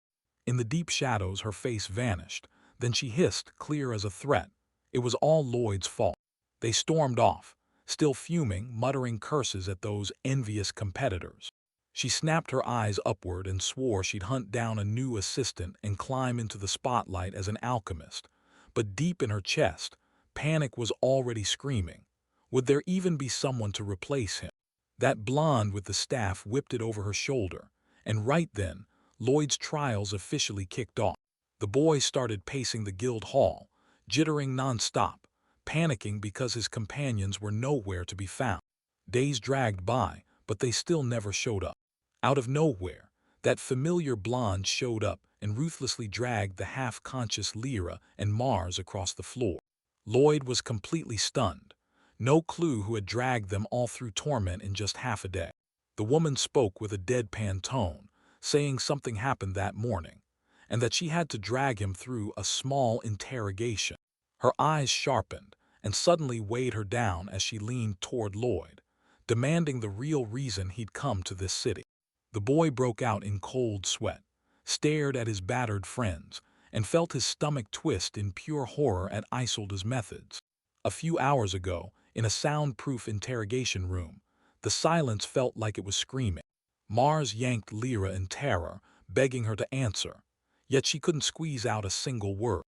In the deep shadows her face vanished, then she hissed, clear as a threat. It was all Lloyd's fault. They stormed off, still fuming, muttering curses at those envious competitors. She snapped her eyes upward and swore she'd hunt down a new assistant and climb into the spotlight as an alchemist. But deep in her chest, panic was already screaming. Would there even be someone to replace him? That blonde with the staff whipped it over her shoulder, and right then, Lloyd's trials officially kicked off. The boy started pacing the guild hall, jittering nonstop, panicking because his companions were nowhere to be found. Days dragged by, but they still never showed up. Out of nowhere, that familiar blonde showed up and ruthlessly dragged the half-conscious Lyra and Mars across the floor. Lloyd was completely stunned. No clue who had dragged them all through torment in just half a day. The woman spoke with a deadpan tone, saying something happened that morning, and that she had to drag him through a small interrogation. Her eyes sharpened and suddenly weighed her down as she leaned toward Lloyd, demanding the real reason he'd come to this city. The boy broke out in cold sweat, stared at his battered friends, and felt his stomach twist in pure horror at Isolde's methods. A few hours ago, in a soundproof interrogation room, the silence felt like it was screaming. Mars yanked Lyra in terror, begging her to answer, yet she couldn't squeeze out a single word.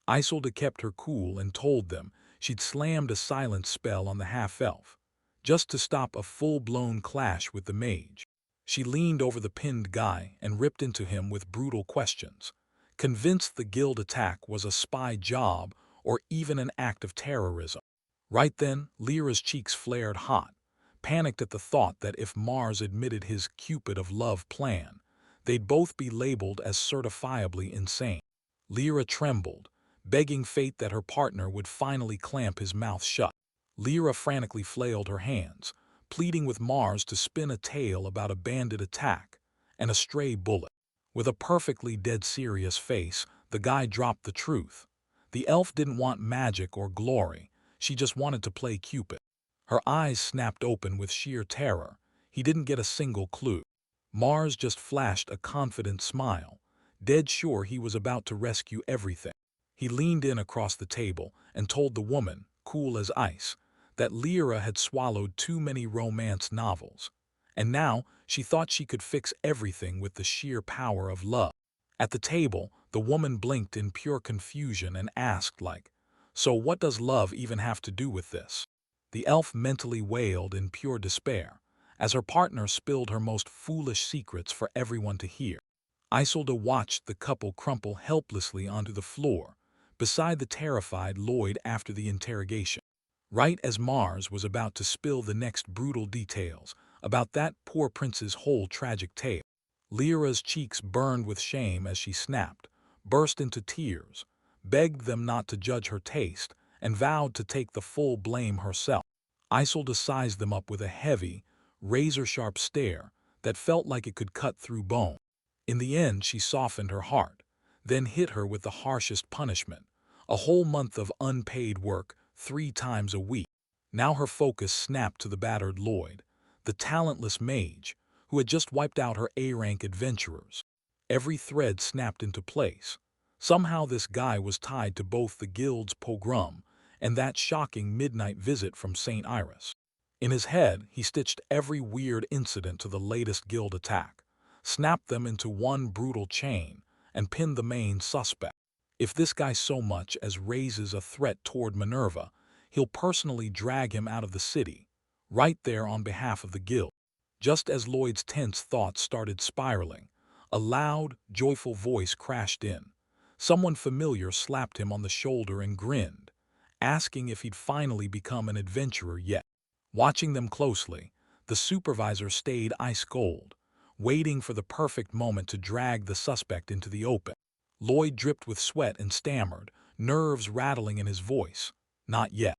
Isolde kept her cool and told them she'd slammed a silence spell on the half-elf, just to stop a full-blown clash with the mage. She leaned over the pinned guy and ripped into him with brutal questions, convinced the guild attack was a spy job or even an act of terrorism. Right then, Lyra's cheeks flared hot, panicked at the thought that if Mars admitted his Cupid of love plan, they'd both be labeled as certifiably insane. Lyra trembled, begging fate that her partner would finally clamp his mouth shut. Lyra frantically flailed her hands, pleading with Mars to spin a tale about a bandit attack and a stray bullet. With a perfectly dead-serious face, the guy dropped the truth. The elf didn't want magic or glory, she just wanted to play Cupid. Her eyes snapped open with sheer terror. He didn't get a single clue. Mars just flashed a confident smile, dead sure he was about to rescue everything. He leaned in across the table and told the woman, cool as ice, that Lyra had swallowed too many romance novels, and now She thought she could fix everything with the sheer power of love. At the table, the woman blinked in pure confusion and asked, "So what does love even have to do with this?" The elf mentally wailed in pure despair, as her partner spilled her most foolish secrets for everyone to hear. Isolde watched the couple crumple helplessly onto the floor, beside the terrified Lloyd after the interrogation. Right as Mars was about to spill the next brutal details about that poor prince's whole tragic tale, Lyra's cheeks burned with shame as she snapped, burst into tears, begged them not to judge her taste, and vowed to take the full blame herself. Isolde sized them up with a heavy, razor-sharp stare that felt like it could cut through bone. In the end, she softened her heart, then hit her with the harshest punishment, a whole month of unpaid work 3 times a week. Now her focus snapped to the battered Lloyd, the talentless mage, who had just wiped out her A-rank adventurers. Every thread snapped into place. Somehow this guy was tied to both the guild's pogrom and that shocking midnight visit from St. Iris. In his head, he stitched every weird incident to the latest guild attack, snapped them into one brutal chain, and pinned the main suspect. If this guy so much as raises a threat toward Minerva, he'll personally drag him out of the city, right there on behalf of the guild. Just as Lloyd's tense thoughts started spiraling, a loud, joyful voice crashed in. Someone familiar slapped him on the shoulder and grinned, asking if he'd finally become an adventurer yet. Watching them closely, the supervisor stayed ice-cold, waiting for the perfect moment to drag the suspect into the open. Lloyd dripped with sweat and stammered, nerves rattling in his voice. Not yet.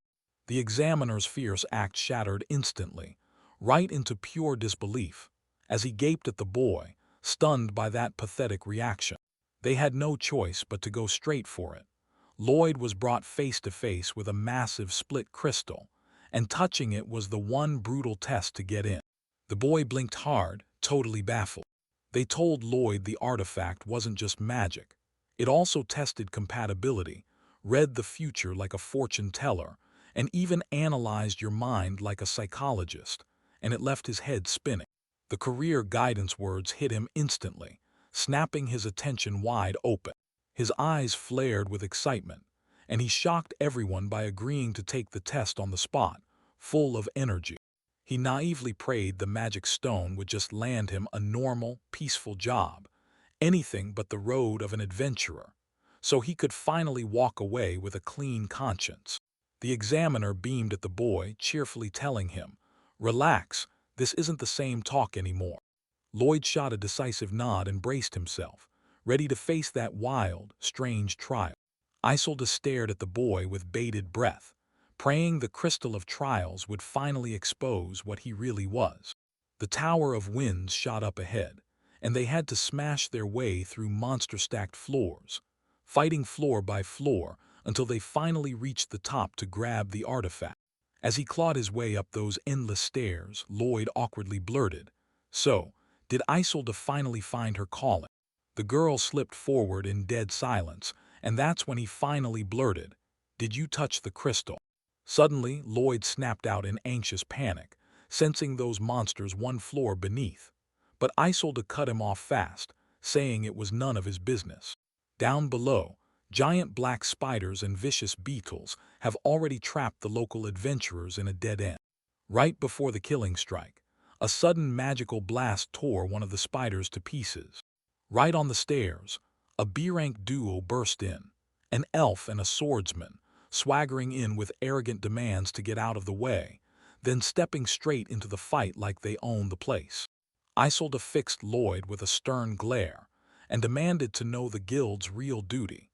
The examiner's fierce act shattered instantly, right into pure disbelief, as he gaped at the boy, stunned by that pathetic reaction. They had no choice but to go straight for it. Lloyd was brought face to face with a massive split crystal, and touching it was the one brutal test to get in. The boy blinked hard, totally baffled. They told Lloyd the artifact wasn't just magic. It also tested compatibility, read the future like a fortune teller, and even analyzed your mind like a psychologist, and it left his head spinning. The career guidance words hit him instantly, snapping his attention wide open. His eyes flared with excitement, and he shocked everyone by agreeing to take the test on the spot, full of energy. He naively prayed the magic stone would just land him a normal, peaceful job, anything but the road of an adventurer, so he could finally walk away with a clean conscience. The examiner beamed at the boy, cheerfully telling him, "Relax, this isn't the same talk anymore." Lloyd shot a decisive nod and braced himself, ready to face that wild, strange trial. Isolde stared at the boy with bated breath, praying the crystal of trials would finally expose what he really was. The Tower of Winds shot up ahead, and they had to smash their way through monster-stacked floors, fighting floor by floor until they finally reached the top to grab the artifact. As he clawed his way up those endless stairs, Lloyd awkwardly blurted, "So, did Isolde finally find her calling?" The girl slipped forward in dead silence, and that's when he finally blurted, "Did you touch the crystal?" Suddenly, Lloyd snapped out in anxious panic, sensing those monsters one floor beneath. But Isolde cut him off fast, saying it was none of his business. Down below, giant black spiders and vicious beetles have already trapped the local adventurers in a dead end. Right before the killing strike, a sudden magical blast tore one of the spiders to pieces. Right on the stairs, a B-rank duo burst in, an elf and a swordsman, swaggering in with arrogant demands to get out of the way, then stepping straight into the fight like they owned the place. Isolde fixed Lloyd with a stern glare and demanded to know the guild's real duty.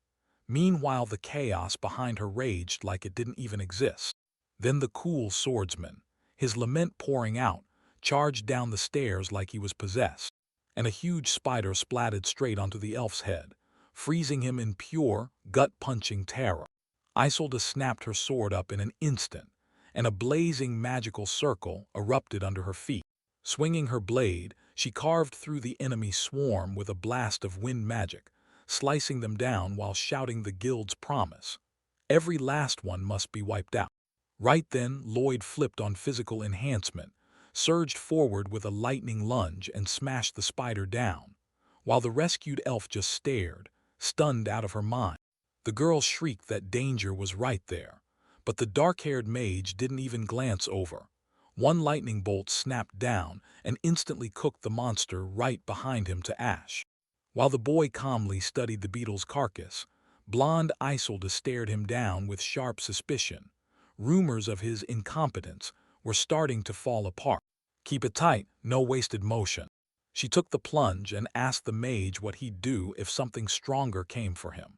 Meanwhile, the chaos behind her raged like it didn't even exist. Then the cool swordsman, his lament pouring out, charged down the stairs like he was possessed, and a huge spider splatted straight onto the elf's head, freezing him in pure, gut-punching terror. Isolde snapped her sword up in an instant, and a blazing magical circle erupted under her feet. Swinging her blade, she carved through the enemy swarm with a blast of wind magic, slicing them down while shouting the guild's promise. Every last one must be wiped out. Right then, Lloyd flipped on physical enhancement, surged forward with a lightning lunge and smashed the spider down, while the rescued elf just stared, stunned out of her mind. The girl shrieked that danger was right there, but the dark-haired mage didn't even glance over. One lightning bolt snapped down and instantly cooked the monster right behind him to ash. While the boy calmly studied the beetle's carcass, blonde Isolde stared him down with sharp suspicion. Rumors of his incompetence were starting to fall apart. Keep it tight, no wasted motion. She took the plunge and asked the mage what he'd do if something stronger came for him.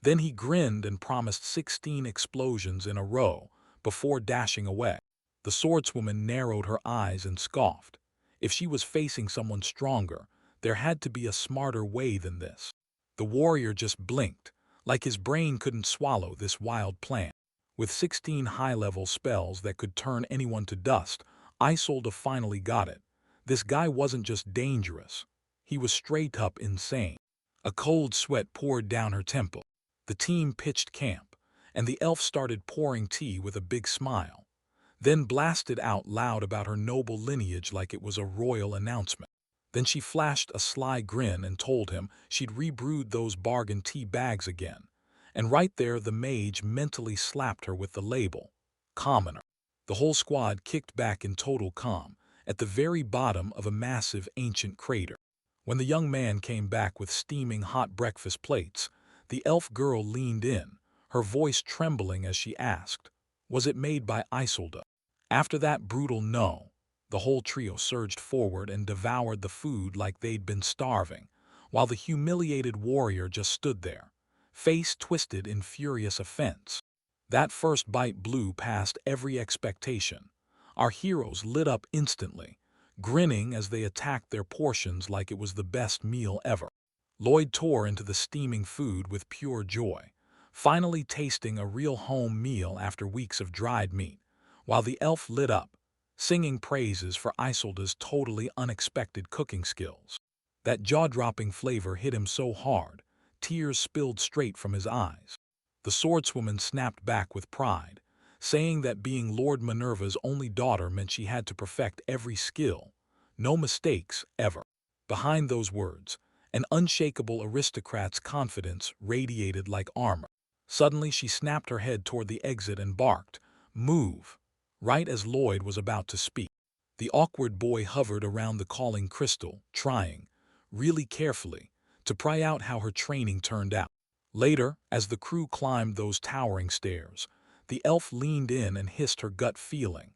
Then he grinned and promised 16 explosions in a row before dashing away. The swordswoman narrowed her eyes and scoffed. If she was facing someone stronger, there had to be a smarter way than this. The warrior just blinked, like his brain couldn't swallow this wild plan. With 16 high-level spells that could turn anyone to dust, Isolde finally got it. This guy wasn't just dangerous. He was straight-up insane. A cold sweat poured down her temple. The team pitched camp, and the elf started pouring tea with a big smile, then blasted out loud about her noble lineage like it was a royal announcement. Then she flashed a sly grin and told him she'd rebrewed those bargain tea bags again, and right there the mage mentally slapped her with the label, commoner. The whole squad kicked back in total calm, at the very bottom of a massive ancient crater. When the young man came back with steaming hot breakfast plates, the elf girl leaned in, her voice trembling as she asked, "Was it made by Isolde?" After that brutal no, the whole trio surged forward and devoured the food like they'd been starving, while the humiliated warrior just stood there, face twisted in furious offense. That first bite blew past every expectation. Our heroes lit up instantly, grinning as they attacked their portions like it was the best meal ever. Lloyd tore into the steaming food with pure joy, finally tasting a real home meal after weeks of dried meat, while the elf lit up, singing praises for Isolde's totally unexpected cooking skills. That jaw-dropping flavor hit him so hard, tears spilled straight from his eyes. The swordswoman snapped back with pride, saying that being Lord Minerva's only daughter meant she had to perfect every skill, no mistakes, ever. Behind those words, an unshakable aristocrat's confidence radiated like armor. Suddenly she snapped her head toward the exit and barked, "Move!" right as Lloyd was about to speak. The awkward boy hovered around the calling crystal, trying, really carefully, to pry out how her training turned out. Later, as the crew climbed those towering stairs, the elf leaned in and hissed her gut feeling.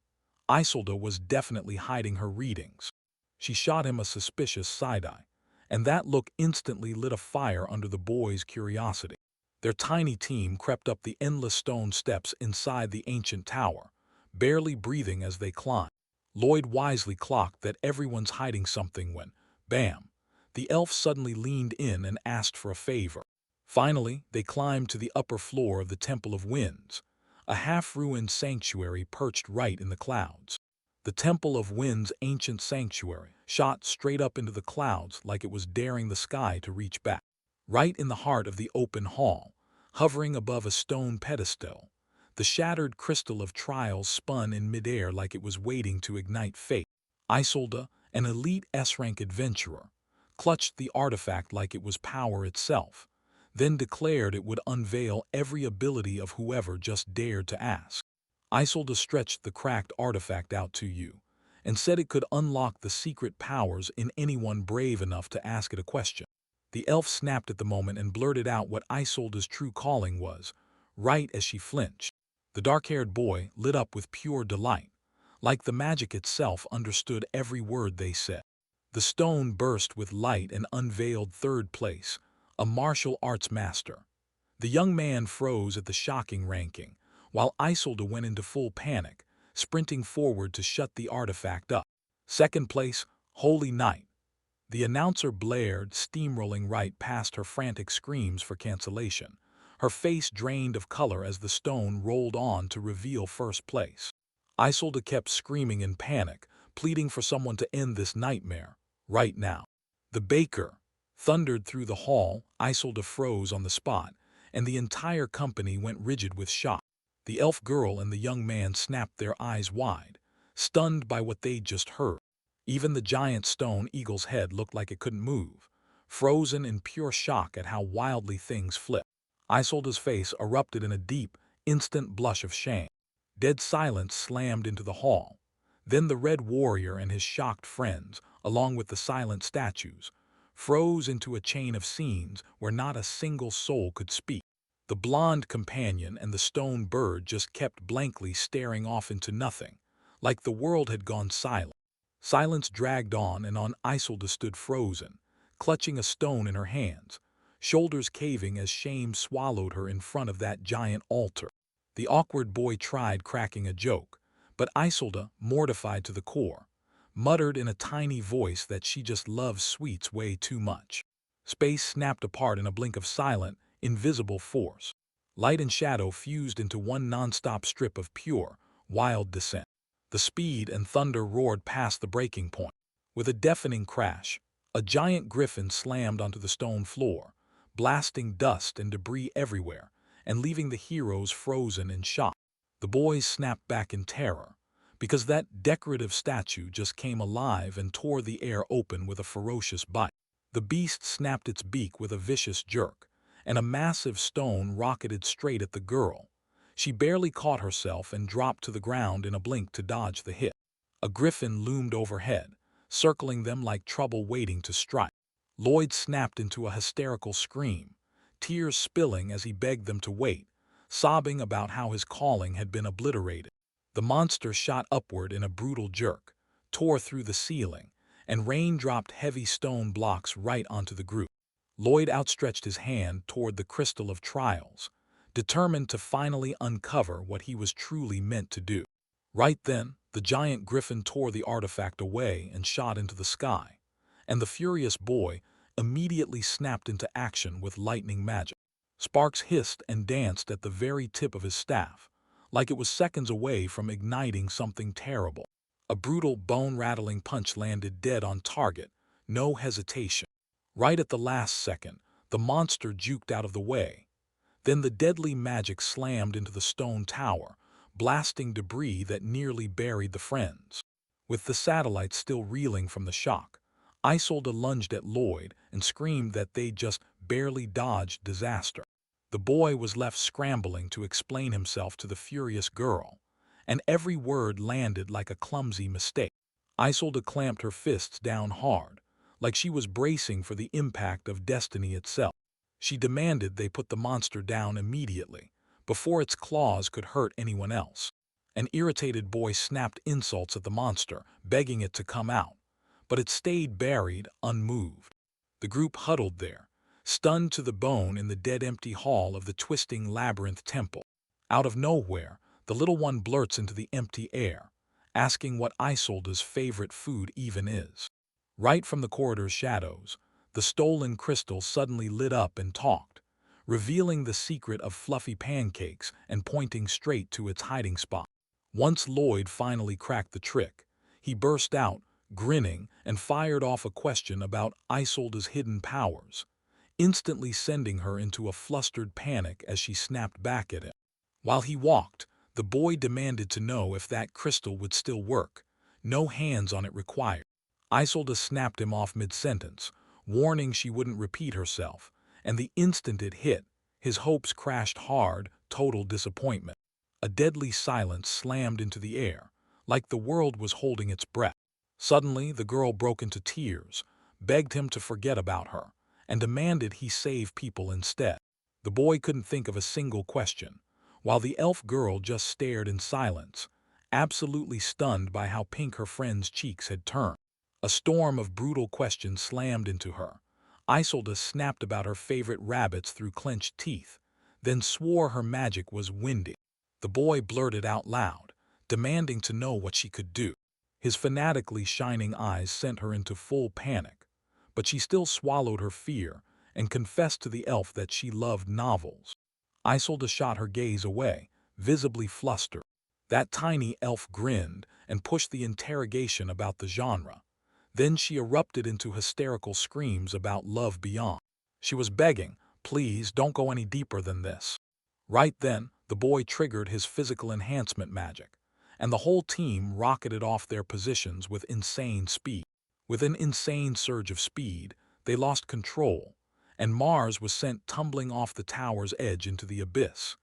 Isolde was definitely hiding her readings. She shot him a suspicious side-eye, and that look instantly lit a fire under the boys' curiosity. Their tiny team crept up the endless stone steps inside the ancient tower, barely breathing as they climbed. Lloyd wisely clocked that everyone's hiding something when, bam, the elf suddenly leaned in and asked for a favor. Finally, they climbed to the upper floor of the Temple of Winds, a half-ruined sanctuary perched right in the clouds. The Temple of Wind's ancient sanctuary shot straight up into the clouds like it was daring the sky to reach back. Right in the heart of the open hall, hovering above a stone pedestal, the shattered crystal of trials spun in midair like it was waiting to ignite fate. Isolde, an elite S-rank adventurer, clutched the artifact like it was power itself, then declared it would unveil every ability of whoever just dared to ask. Isolde stretched the cracked artifact out to you, and said it could unlock the secret powers in anyone brave enough to ask it a question. The elf snapped at the moment and blurted out what Isolde's true calling was, right as she flinched. The dark-haired boy lit up with pure delight, like the magic itself understood every word they said. The stone burst with light and unveiled third place, a martial arts master. The young man froze at the shocking ranking, while Isolde went into full panic, sprinting forward to shut the artifact up. Second place, Holy Knight. The announcer blared, steamrolling right past her frantic screams for cancellation, her face drained of color as the stone rolled on to reveal first place. Isolde kept screaming in panic, pleading for someone to end this nightmare, right now. The baker thundered through the hall. Isolde froze on the spot, and the entire company went rigid with shock. The elf girl and the young man snapped their eyes wide, stunned by what they'd just heard. Even the giant stone eagle's head looked like it couldn't move, frozen in pure shock at how wildly things flipped. Isolde's face erupted in a deep, instant blush of shame. Dead silence slammed into the hall. Then the Red Warrior and his shocked friends, along with the silent statues, froze into a chain of scenes where not a single soul could speak. The blonde companion and the stone bird just kept blankly staring off into nothing, like the world had gone silent. Silence dragged on, and Isolde stood frozen, clutching a stone in her hands, shoulders caving as shame swallowed her in front of that giant altar. The awkward boy tried cracking a joke, but Isolde, mortified to the core, muttered in a tiny voice that she just loves sweets way too much. Space snapped apart in a blink of silent, invisible force. Light and shadow fused into one non-stop strip of pure, wild descent. The speed and thunder roared past the breaking point. With a deafening crash, a giant griffin slammed onto the stone floor, blasting dust and debris everywhere, and leaving the heroes frozen in shock. The boys snapped back in terror, because that decorative statue just came alive and tore the air open with a ferocious bite. The beast snapped its beak with a vicious jerk, and a massive stone rocketed straight at the girl. She barely caught herself and dropped to the ground in a blink to dodge the hit. A griffin loomed overhead, circling them like trouble waiting to strike. Lloyd snapped into a hysterical scream, tears spilling as he begged them to wait, sobbing about how his calling had been obliterated. The monster shot upward in a brutal jerk, tore through the ceiling, and rain dropped heavy stone blocks right onto the group. Lloyd outstretched his hand toward the Crystal of Trials, determined to finally uncover what he was truly meant to do. Right then, the giant griffin tore the artifact away and shot into the sky, and the furious boy immediately snapped into action with lightning magic. Sparks hissed and danced at the very tip of his staff, like it was seconds away from igniting something terrible. A brutal, bone-rattling punch landed dead on target, no hesitation. Right at the last second, the monster juked out of the way. Then the deadly magic slammed into the stone tower, blasting debris that nearly buried the friends. With the satellites still reeling from the shock, Isolde lunged at Lloyd and screamed that they'd just barely dodged disaster. The boy was left scrambling to explain himself to the furious girl, and every word landed like a clumsy mistake. Isolde clamped her fists down hard, like she was bracing for the impact of destiny itself. She demanded they put the monster down immediately, before its claws could hurt anyone else. An irritated boy snapped insults at the monster, begging it to come out, but it stayed buried, unmoved. The group huddled there, stunned to the bone in the dead-empty hall of the twisting labyrinth temple. Out of nowhere, the little one blurts into the empty air, asking what Isolde's favorite food even is. Right from the corridor's shadows, the stolen crystal suddenly lit up and talked, revealing the secret of fluffy pancakes and pointing straight to its hiding spot. Once Lloyd finally cracked the trick, he burst out, grinning, and fired off a question about Isolde's hidden powers, instantly sending her into a flustered panic as she snapped back at him. While he walked, the boy demanded to know if that crystal would still work, no hands on it required. Isolde snapped him off mid-sentence, warning she wouldn't repeat herself, and the instant it hit, his hopes crashed hard, total disappointment. A deadly silence slammed into the air, like the world was holding its breath. Suddenly, the girl broke into tears, begged him to forget about her, and demanded he save people instead. The boy couldn't think of a single question, while the elf girl just stared in silence, absolutely stunned by how pink her friend's cheeks had turned. A storm of brutal questions slammed into her. Isolde snapped about her favorite rabbits through clenched teeth, then swore her magic was windy. The boy blurted out loud, demanding to know what she could do. His fanatically shining eyes sent her into full panic, but she still swallowed her fear and confessed to the elf that she loved novels. Isolde shot her gaze away, visibly flustered. That tiny elf grinned and pushed the interrogation about the genre. Then she erupted into hysterical screams about love beyond. She was begging, "Please don't go any deeper than this." Right then, the boy triggered his physical enhancement magic, and the whole team rocketed off their positions with insane speed. With an insane surge of speed, they lost control, and Mars was sent tumbling off the tower's edge into the abyss,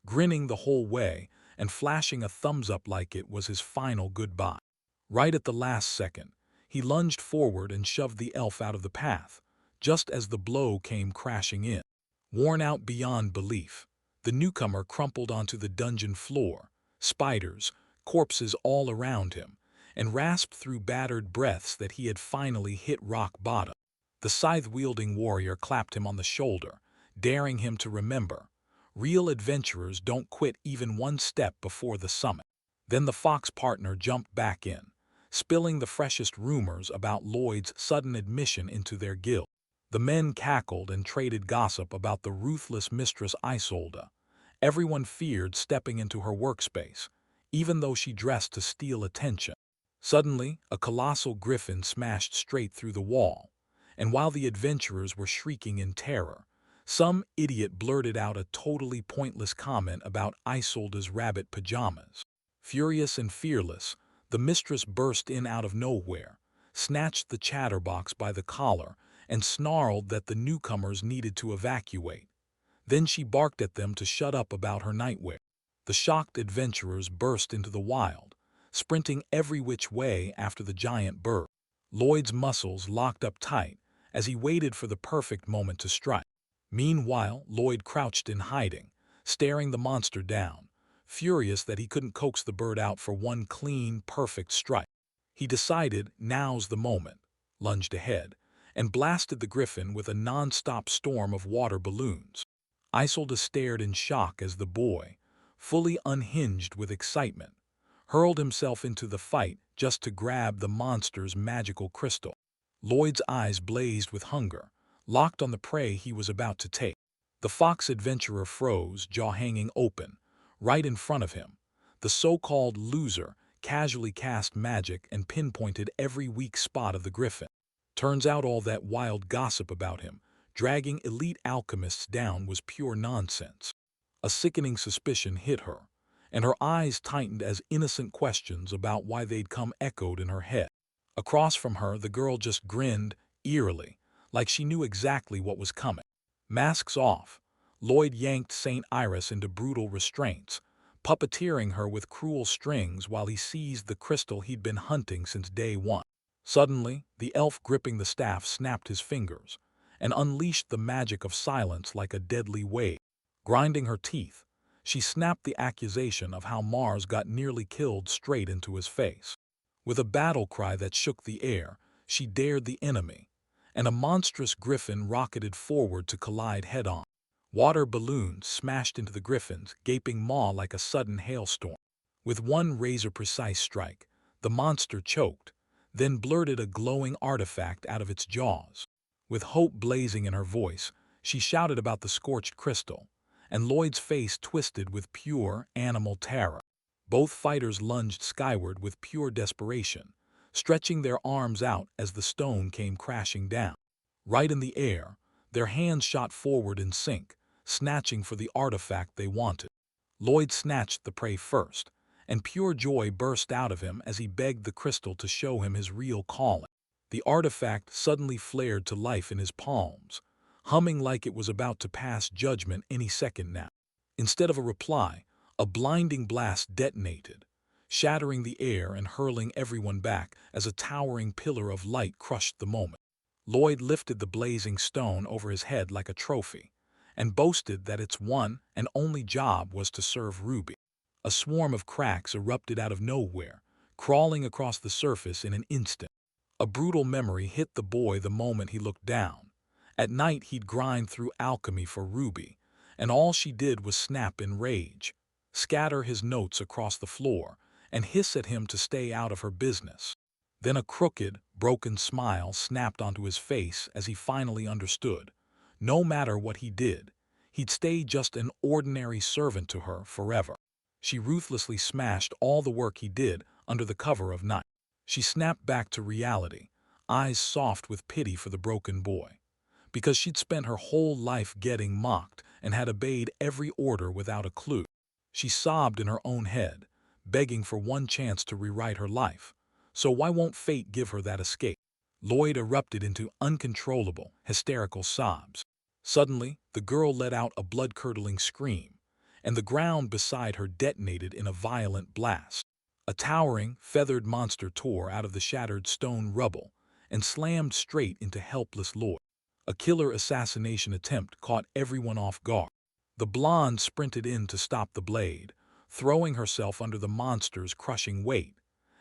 grinning the whole way and flashing a thumbs up like it was his final goodbye. Right at the last second, he lunged forward and shoved the elf out of the path, just as the blow came crashing in. Worn out beyond belief, the newcomer crumpled onto the dungeon floor, spiders, corpses all around him, and rasped through battered breaths that he had finally hit rock bottom. The scythe-wielding warrior clapped him on the shoulder, daring him to remember, real adventurers don't quit even one step before the summit. Then the fox partner jumped back in, spilling the freshest rumors about Lloyd's sudden admission into their guild. The men cackled and traded gossip about the ruthless Mistress Isolde. Everyone feared stepping into her workspace, even though she dressed to steal attention. Suddenly, a colossal griffin smashed straight through the wall, and while the adventurers were shrieking in terror, some idiot blurted out a totally pointless comment about Isolde's rabbit pajamas. Furious and fearless, the mistress burst in out of nowhere, snatched the chatterbox by the collar, and snarled that the newcomers needed to evacuate. Then she barked at them to shut up about her nightwear. The shocked adventurers burst into the wild, sprinting every which way after the giant bird. Lloyd's muscles locked up tight as he waited for the perfect moment to strike. Meanwhile, Lloyd crouched in hiding, staring the monster down, furious that he couldn't coax the bird out for one clean, perfect strike. He decided, now's the moment, lunged ahead, and blasted the griffin with a non-stop storm of water balloons. Isolde stared in shock as the boy, fully unhinged with excitement, hurled himself into the fight just to grab the monster's magical crystal. Lloyd's eyes blazed with hunger, locked on the prey he was about to take. The fox adventurer froze, jaw hanging open, right in front of him. The so-called loser casually cast magic and pinpointed every weak spot of the griffin. Turns out all that wild gossip about him, dragging elite alchemists down, was pure nonsense. A sickening suspicion hit her, and her eyes tightened as innocent questions about why they'd come echoed in her head. Across from her, the girl just grinned, eerily, like she knew exactly what was coming. Masks off, Lloyd yanked St. Iris into brutal restraints, puppeteering her with cruel strings while he seized the crystal he'd been hunting since day one. Suddenly, the elf gripping the staff snapped his fingers and unleashed the magic of silence like a deadly wave. Grinding her teeth, she snapped the accusation of how Mars got nearly killed straight into his face. With a battle cry that shook the air, she dared the enemy, and a monstrous griffin rocketed forward to collide head-on. Water balloons smashed into the griffin's gaping maw like a sudden hailstorm. With one razor-precise strike, the monster choked, then blurted a glowing artifact out of its jaws. With hope blazing in her voice, she shouted about the scorched crystal, and Lloyd's face twisted with pure animal terror. Both fighters lunged skyward with pure desperation, stretching their arms out as the stone came crashing down. Right in the air, their hands shot forward in sync, snatching for the artifact they wanted. Lloyd snatched the prey first, and pure joy burst out of him as he begged the crystal to show him his real calling. The artifact suddenly flared to life in his palms, humming like it was about to pass judgment any second now. Instead of a reply, a blinding blast detonated, shattering the air and hurling everyone back as a towering pillar of light crushed the moment. Lloyd lifted the blazing stone over his head like a trophy, and boasted that its one and only job was to serve Ruby. A swarm of cracks erupted out of nowhere, crawling across the surface in an instant. A brutal memory hit the boy the moment he looked down. At night he'd grind through alchemy for Ruby, and all she did was snap in rage, scatter his notes across the floor, and hiss at him to stay out of her business. Then a crooked, broken smile snapped onto his face as he finally understood. No matter what he did, he'd stay just an ordinary servant to her forever. She ruthlessly smashed all the work he did under the cover of night. She snapped back to reality, eyes soft with pity for the broken boy, because she'd spent her whole life getting mocked and had obeyed every order without a clue. She sobbed in her own head, begging for one chance to rewrite her life. So why won't fate give her that escape? Lloyd erupted into uncontrollable, hysterical sobs. Suddenly, the girl let out a blood-curdling scream, and the ground beside her detonated in a violent blast. A towering, feathered monster tore out of the shattered stone rubble and slammed straight into helpless Lloyd. A killer assassination attempt caught everyone off guard. The blonde sprinted in to stop the blade, throwing herself under the monster's crushing weight,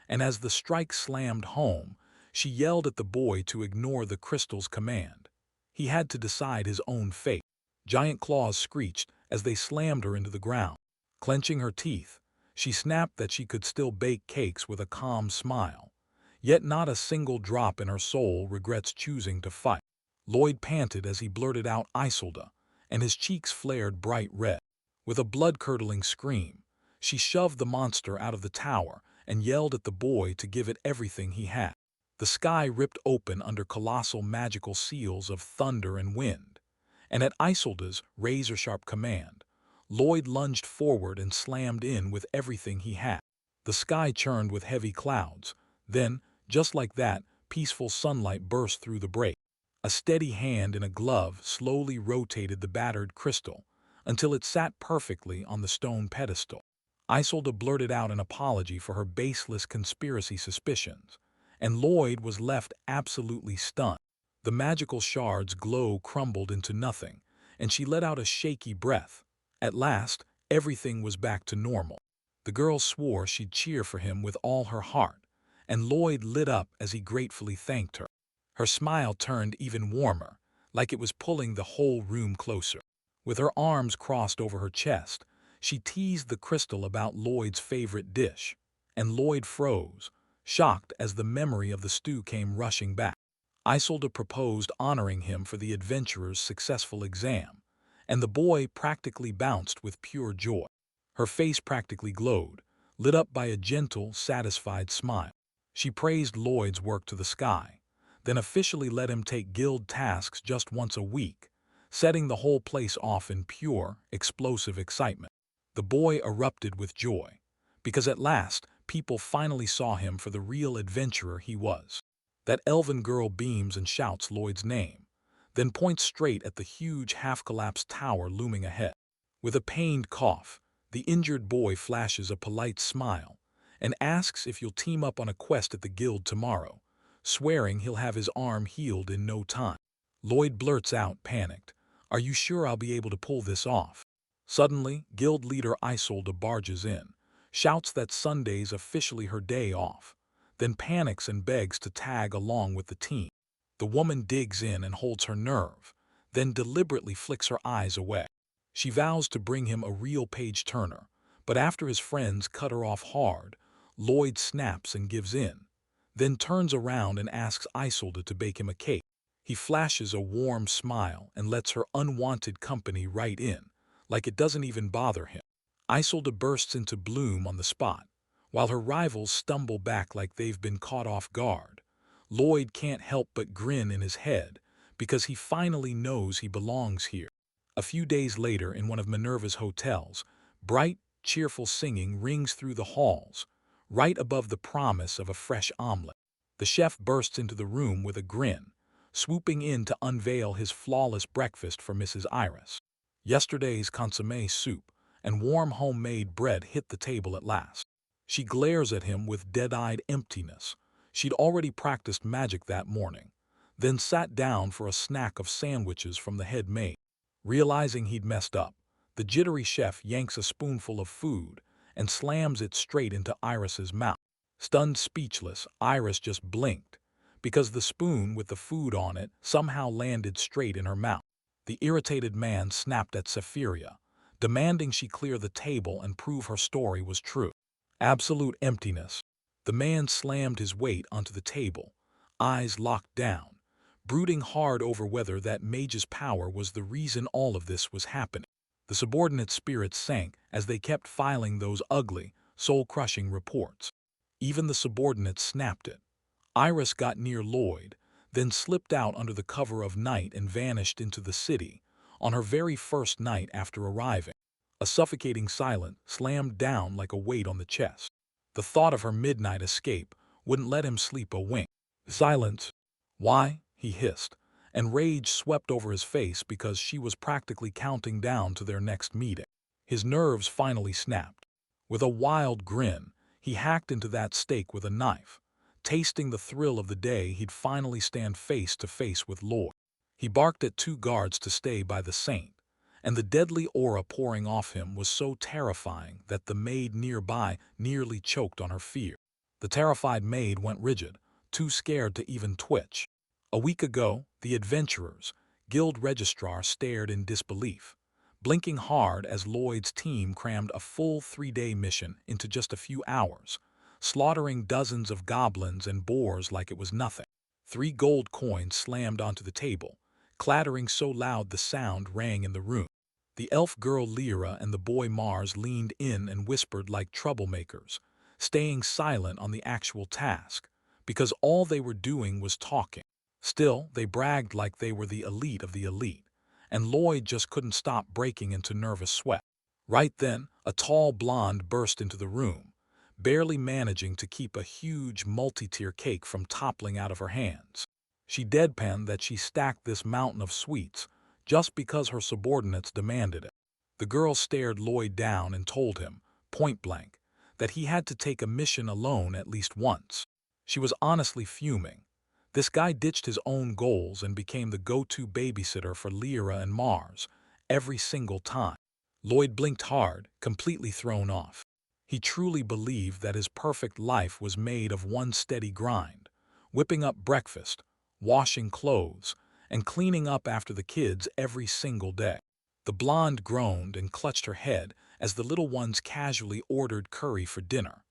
and as the strike slammed home, she yelled at the boy to ignore the crystal's command. He had to decide his own fate. Giant claws screeched as they slammed her into the ground. Clenching her teeth, she snapped that she could still bake cakes with a calm smile. Yet not a single drop in her soul regrets choosing to fight. Lloyd panted as he blurted out Isolde, and his cheeks flared bright red. With a blood-curdling scream, she shoved the monster out of the tower and yelled at the boy to give it everything he had. The sky ripped open under colossal magical seals of thunder and wind, and at Isolde's razor-sharp command, Lloyd lunged forward and slammed in with everything he had. The sky churned with heavy clouds. Then, just like that, peaceful sunlight burst through the break. A steady hand in a glove slowly rotated the battered crystal until it sat perfectly on the stone pedestal. Isolde blurted out an apology for her baseless conspiracy suspicions, and Lloyd was left absolutely stunned. The magical shard's glow crumbled into nothing, and she let out a shaky breath. At last, everything was back to normal. The girl swore she'd cheer for him with all her heart, and Lloyd lit up as he gratefully thanked her. Her smile turned even warmer, like it was pulling the whole room closer. With her arms crossed over her chest, she teased the crystal about Lloyd's favorite dish, and Lloyd froze, shocked as the memory of the stew came rushing back. Isolde proposed honoring him for the adventurer's successful exam, and the boy practically bounced with pure joy. Her face practically glowed, lit up by a gentle, satisfied smile. She praised Lloyd's work to the sky, then officially let him take guild tasks just once a week, setting the whole place off in pure, explosive excitement. The boy erupted with joy, because at last people finally saw him for the real adventurer he was. That elven girl beams and shouts Lloyd's name, then points straight at the huge half-collapsed tower looming ahead. With a pained cough, the injured boy flashes a polite smile and asks if you'll team up on a quest at the guild tomorrow, swearing he'll have his arm healed in no time. Lloyd blurts out, panicked, "Are you sure I'll be able to pull this off?" Suddenly, guild leader Isolde barges in, shouts that Sunday's officially her day off, then panics and begs to tag along with the team. The woman digs in and holds her nerve, then deliberately flicks her eyes away. She vows to bring him a real page-turner, but after his friends cut her off hard, Lloyd snaps and gives in, then turns around and asks Isolde to bake him a cake. He flashes a warm smile and lets her unwanted company right in, like it doesn't even bother him. Isolde bursts into bloom on the spot, while her rivals stumble back like they've been caught off guard. Lloyd can't help but grin in his head, because he finally knows he belongs here. A few days later, in one of Minerva's hotels, bright, cheerful singing rings through the halls, right above the promise of a fresh omelet. The chef bursts into the room with a grin, swooping in to unveil his flawless breakfast for Mrs. Iris. Yesterday's consommé soup and warm homemade bread hit the table at last. She glares at him with dead-eyed emptiness. She'd already practiced magic that morning, then sat down for a snack of sandwiches from the head maid. Realizing he'd messed up, the jittery chef yanks a spoonful of food and slams it straight into Iris's mouth. Stunned speechless, Iris just blinked, because the spoon with the food on it somehow landed straight in her mouth. The irritated man snapped at Sapphira, demanding she clear the table and prove her story was true. Absolute emptiness. The man slammed his weight onto the table, eyes locked down, brooding hard over whether that mage's power was the reason all of this was happening. The subordinate spirits sank as they kept filing those ugly, soul-crushing reports. Even the subordinates snapped it. Iris got near Lloyd, then slipped out under the cover of night and vanished into the city on her very first night after arriving. A suffocating silence slammed down like a weight on the chest. The thought of her midnight escape wouldn't let him sleep a wink. Silence. Why? He hissed, and rage swept over his face because she was practically counting down to their next meeting. His nerves finally snapped. With a wild grin, he hacked into that steak with a knife, tasting the thrill of the day he'd finally stand face to face with Lloyd. He barked at 2 guards to stay by the saint, and the deadly aura pouring off him was so terrifying that the maid nearby nearly choked on her fear. The terrified maid went rigid, too scared to even twitch. A week ago, the adventurers, guild registrar stared in disbelief, blinking hard as Lloyd's team crammed a full 3-day mission into just a few hours, slaughtering dozens of goblins and boars like it was nothing. 3 gold coins slammed onto the table, clattering so loud the sound rang in the room. The elf girl Lyra and the boy Mars leaned in and whispered like troublemakers, staying silent on the actual task, because all they were doing was talking. Still, they bragged like they were the elite of the elite, and Lloyd just couldn't stop breaking into nervous sweat. Right then, a tall blonde burst into the room, barely managing to keep a huge multi-tier cake from toppling out of her hands. She deadpanned that she stacked this mountain of sweets just because her subordinates demanded it. The girl stared Lloyd down and told him, point blank, that he had to take a mission alone at least once. She was honestly fuming. This guy ditched his own goals and became the go-to babysitter for Lyra and Mars every single time. Lloyd blinked hard, completely thrown off. He truly believed that his perfect life was made of one steady grind, whipping up breakfast, washing clothes, and cleaning up after the kids every single day. The blonde groaned and clutched her head as the little ones casually ordered curry for dinner,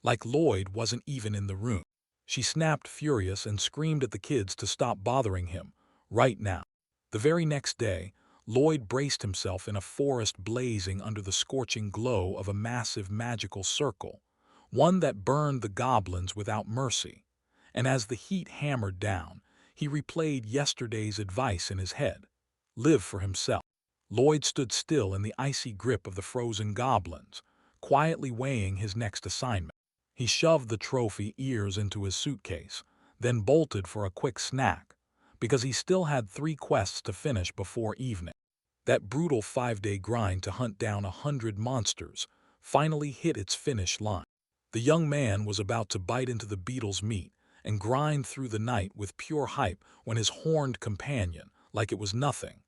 like Lloyd wasn't even in the room. She snapped furious and screamed at the kids to stop bothering him, right now. The very next day, Lloyd braced himself in a forest blazing under the scorching glow of a massive magical circle, one that burned the goblins without mercy. And as the heat hammered down, he replayed yesterday's advice in his head. Live for himself. Lloyd stood still in the icy grip of the frozen goblins, quietly weighing his next assignment. He shoved the trophy ears into his suitcase, then bolted for a quick snack, because he still had 3 quests to finish before evening. That brutal 5-day grind to hunt down 100 monsters finally hit its finish line. The young man was about to bite into the beetle's meat and grind through the night with pure hype when his horned companion, like it was nothing,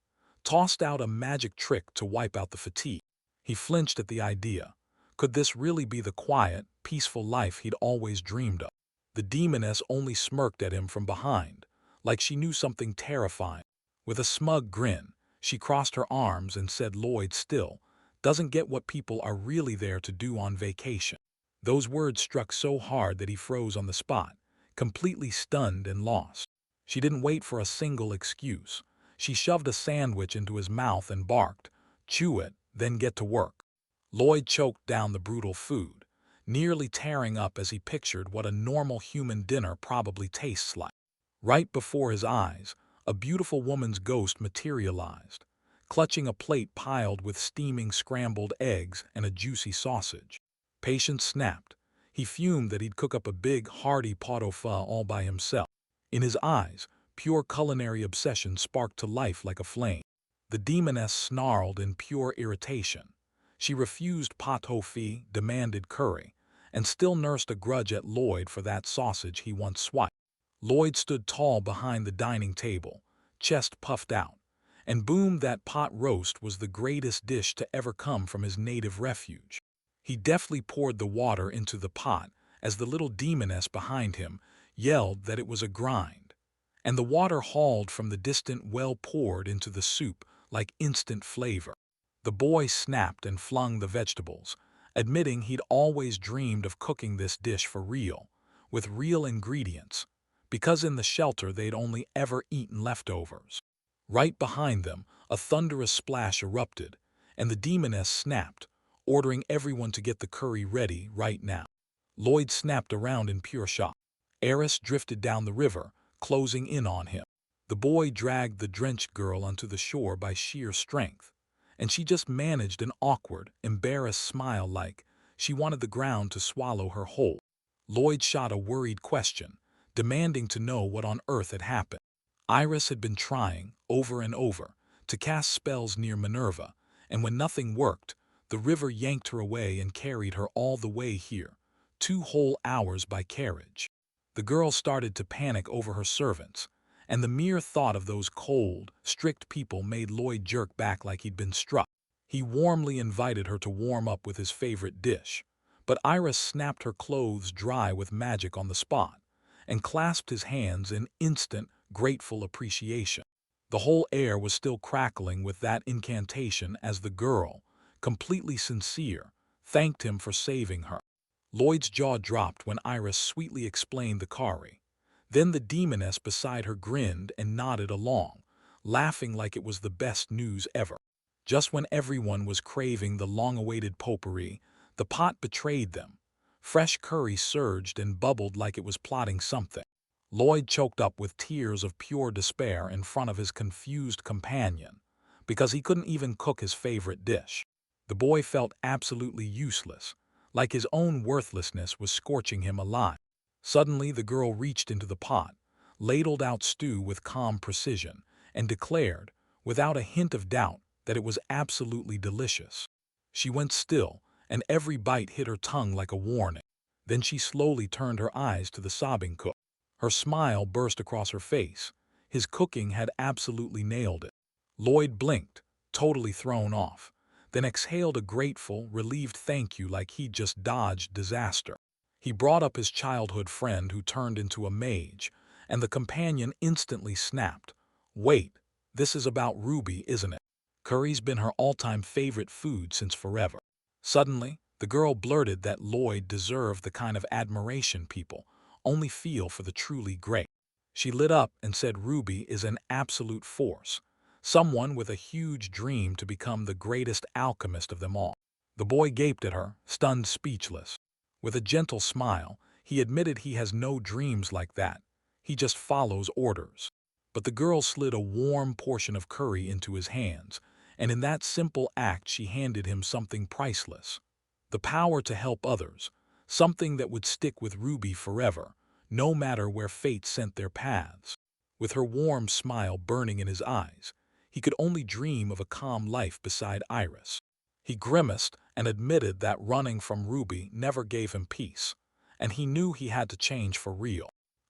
tossed out a magic trick to wipe out the fatigue. He flinched at the idea. Could this really be the quiet, peaceful life he'd always dreamed of? The demoness only smirked at him from behind, like she knew something terrifying. With a smug grin, she crossed her arms and said Lloyd still doesn't get what people are really there to do on vacation. Those words struck so hard that he froze on the spot, completely stunned and lost. She didn't wait for a single excuse. She shoved a sandwich into his mouth and barked, "Chew it, then get to work." Lloyd choked down the brutal food, nearly tearing up as he pictured what a normal human dinner probably tastes like. Right before his eyes, a beautiful woman's ghost materialized, clutching a plate piled with steaming scrambled eggs and a juicy sausage. Patience snapped. He fumed that he'd cook up a big, hearty pot au feu all by himself. In his eyes, pure culinary obsession sparked to life like a flame. The demoness snarled in pure irritation. She refused pot au feu, demanded curry, and still nursed a grudge at Lloyd for that sausage he once swiped. Lloyd stood tall behind the dining table, chest puffed out, and boomed that pot roast was the greatest dish to ever come from his native refuge. He deftly poured the water into the pot as the little demoness behind him yelled that it was a grind, and the water hauled from the distant well poured into the soup like instant flavor. The boy snapped and flung the vegetables, admitting he'd always dreamed of cooking this dish for real, with real ingredients, because in the shelter they'd only ever eaten leftovers. Right behind them, a thunderous splash erupted, and the demoness snapped, ordering everyone to get the curry ready right now. Lloyd snapped around in pure shock. Eris drifted down the river, closing in on him. The boy dragged the drenched girl onto the shore by sheer strength, and she just managed an awkward, embarrassed smile like, She wanted the ground to swallow her whole. Lloyd shot a worried question, demanding to know what on earth had happened. Iris had been trying, over and over, to cast spells near Minerva, and when nothing worked, the river yanked her away and carried her all the way here, 2 whole hours by carriage. The girl started to panic over her servants, and the mere thought of those cold, strict people made Lloyd jerk back like he'd been struck. He warmly invited her to warm up with his favorite dish, but Iris snapped her clothes dry with magic on the spot, and clasped his hands in instant, grateful appreciation. The whole air was still crackling with that incantation as the girl, completely sincere, thanked him for saving her. Lloyd's jaw dropped when Iris sweetly explained the Kari. Then the demoness beside her grinned and nodded along, laughing like it was the best news ever. Just when everyone was craving the long-awaited potpourri, the pot betrayed them. Fresh curry surged and bubbled like it was plotting something. Lloyd choked up with tears of pure despair in front of his confused companion, because he couldn't even cook his favorite dish. The boy felt absolutely useless, like his own worthlessness was scorching him alive. Suddenly the girl reached into the pot, ladled out stew with calm precision, and declared, without a hint of doubt, that it was absolutely delicious. She went still, and every bite hit her tongue like a warning. Then she slowly turned her eyes to the sobbing cook. Her smile burst across her face. His cooking had absolutely nailed it. Lloyd blinked, totally thrown off, then exhaled a grateful, relieved thank you like he'd just dodged disaster. He brought up his childhood friend who turned into a mage, and the companion instantly snapped. "Wait, this is about Ruby, isn't it? Curry's been her all-time favorite food since forever." Suddenly, the girl blurted that Lloyd deserved the kind of admiration people only feel for the truly great. She lit up and said Ruby is an absolute force, someone with a huge dream to become the greatest alchemist of them all. The boy gaped at her, stunned speechless. With a gentle smile, he admitted he has no dreams like that. He just follows orders. But the girl slid a warm portion of curry into his hands, and in that simple act she handed him something priceless. The power to help others, something that would stick with Ruby forever, no matter where fate sent their paths. With her warm smile burning in his eyes, he could only dream of a calm life beside Iris. He grimaced and admitted that running from Ruby never gave him peace, and he knew he had to change for real.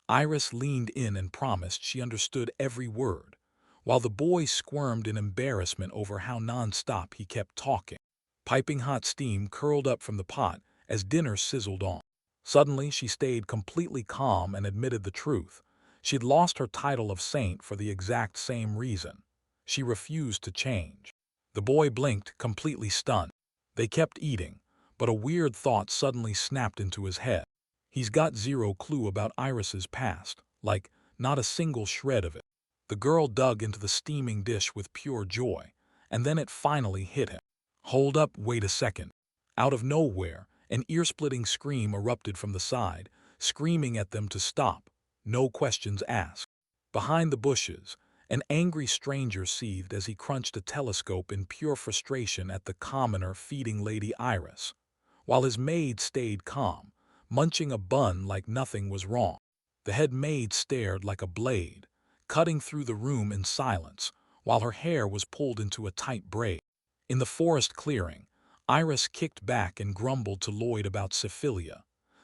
Iris leaned in and promised she understood every word, while the boy squirmed in embarrassment over how non-stop he kept talking. Piping hot steam curled up from the pot as dinner sizzled on. Suddenly she stayed completely calm and admitted the truth. She'd lost her title of saint for the exact same reason. She refused to change. The boy blinked, completely stunned. They kept eating, but a weird thought suddenly snapped into his head. He's got zero clue about Iris's past, like, not a single shred of it. The girl dug into the steaming dish with pure joy, and then it finally hit him. "Hold up, wait a second." Out of nowhere, an ear-splitting scream erupted from the side, screaming at them to stop, no questions asked. Behind the bushes, an angry stranger seethed as he crunched a telescope in pure frustration at the commoner feeding Lady Iris, while his maid stayed calm, munching a bun like nothing was wrong. The head maid stared like a blade, cutting through the room in silence, while her hair was pulled into a tight braid. In the forest clearing, Iris kicked back and grumbled to Lloyd about Cephilia,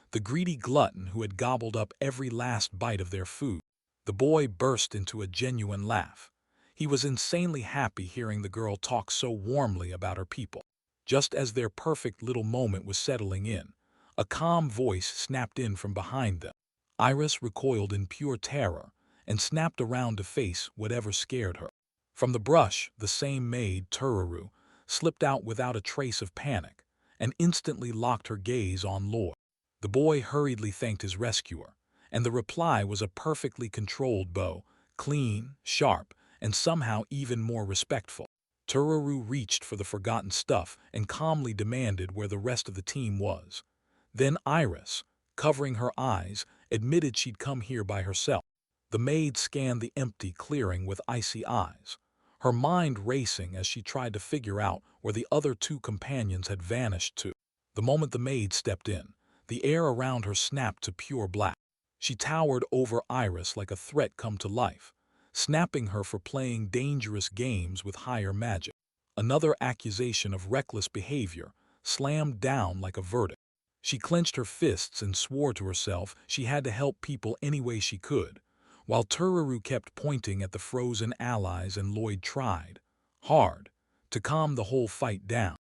the greedy glutton who had gobbled up every last bite of their food. The boy burst into a genuine laugh. He was insanely happy hearing the girl talk so warmly about her people. Just as their perfect little moment was settling in, a calm voice snapped in from behind them. Iris recoiled in pure terror and snapped around to face whatever scared her. From the brush, the same maid, Tururu, slipped out without a trace of panic and instantly locked her gaze on Lloyd. The boy hurriedly thanked his rescuer, and the reply was a perfectly controlled bow, clean, sharp, and somehow even more respectful. Tururu reached for the forgotten stuff and calmly demanded where the rest of the team was. Then Iris, covering her eyes, admitted she'd come here by herself. The maid scanned the empty clearing with icy eyes, her mind racing as she tried to figure out where the other 2 companions had vanished to. The moment the maid stepped in, the air around her snapped to pure black. She towered over Iris like a threat come to life, snapping her for playing dangerous games with higher magic. Another accusation of reckless behavior slammed down like a verdict. She clenched her fists and swore to herself she had to help people any way she could, while Tururu kept pointing at the frozen allies and Lloyd tried, hard, to calm the whole fight down.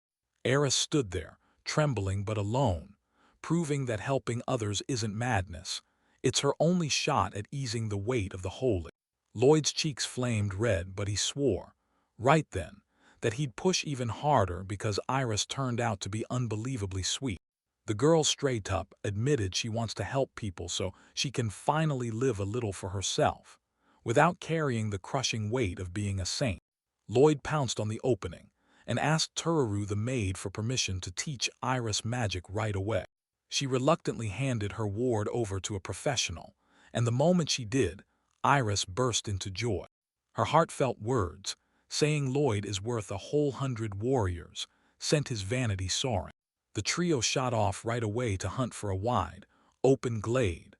Eris stood there, trembling but alone, proving that helping others isn't madness. It's her only shot at easing the weight of the holy. Lloyd's cheeks flamed red, but he swore, right then, that he'd push even harder because Iris turned out to be unbelievably sweet. The girl straight up admitted she wants to help people so she can finally live a little for herself, without carrying the crushing weight of being a saint. Lloyd pounced on the opening and asked Tururu the maid for permission to teach Iris magic right away. She reluctantly handed her ward over to a professional, and the moment she did, Iris burst into joy. Her heartfelt words, saying Lloyd is worth 100 warriors, sent his vanity soaring. The trio shot off right away to hunt for a wide, open glade,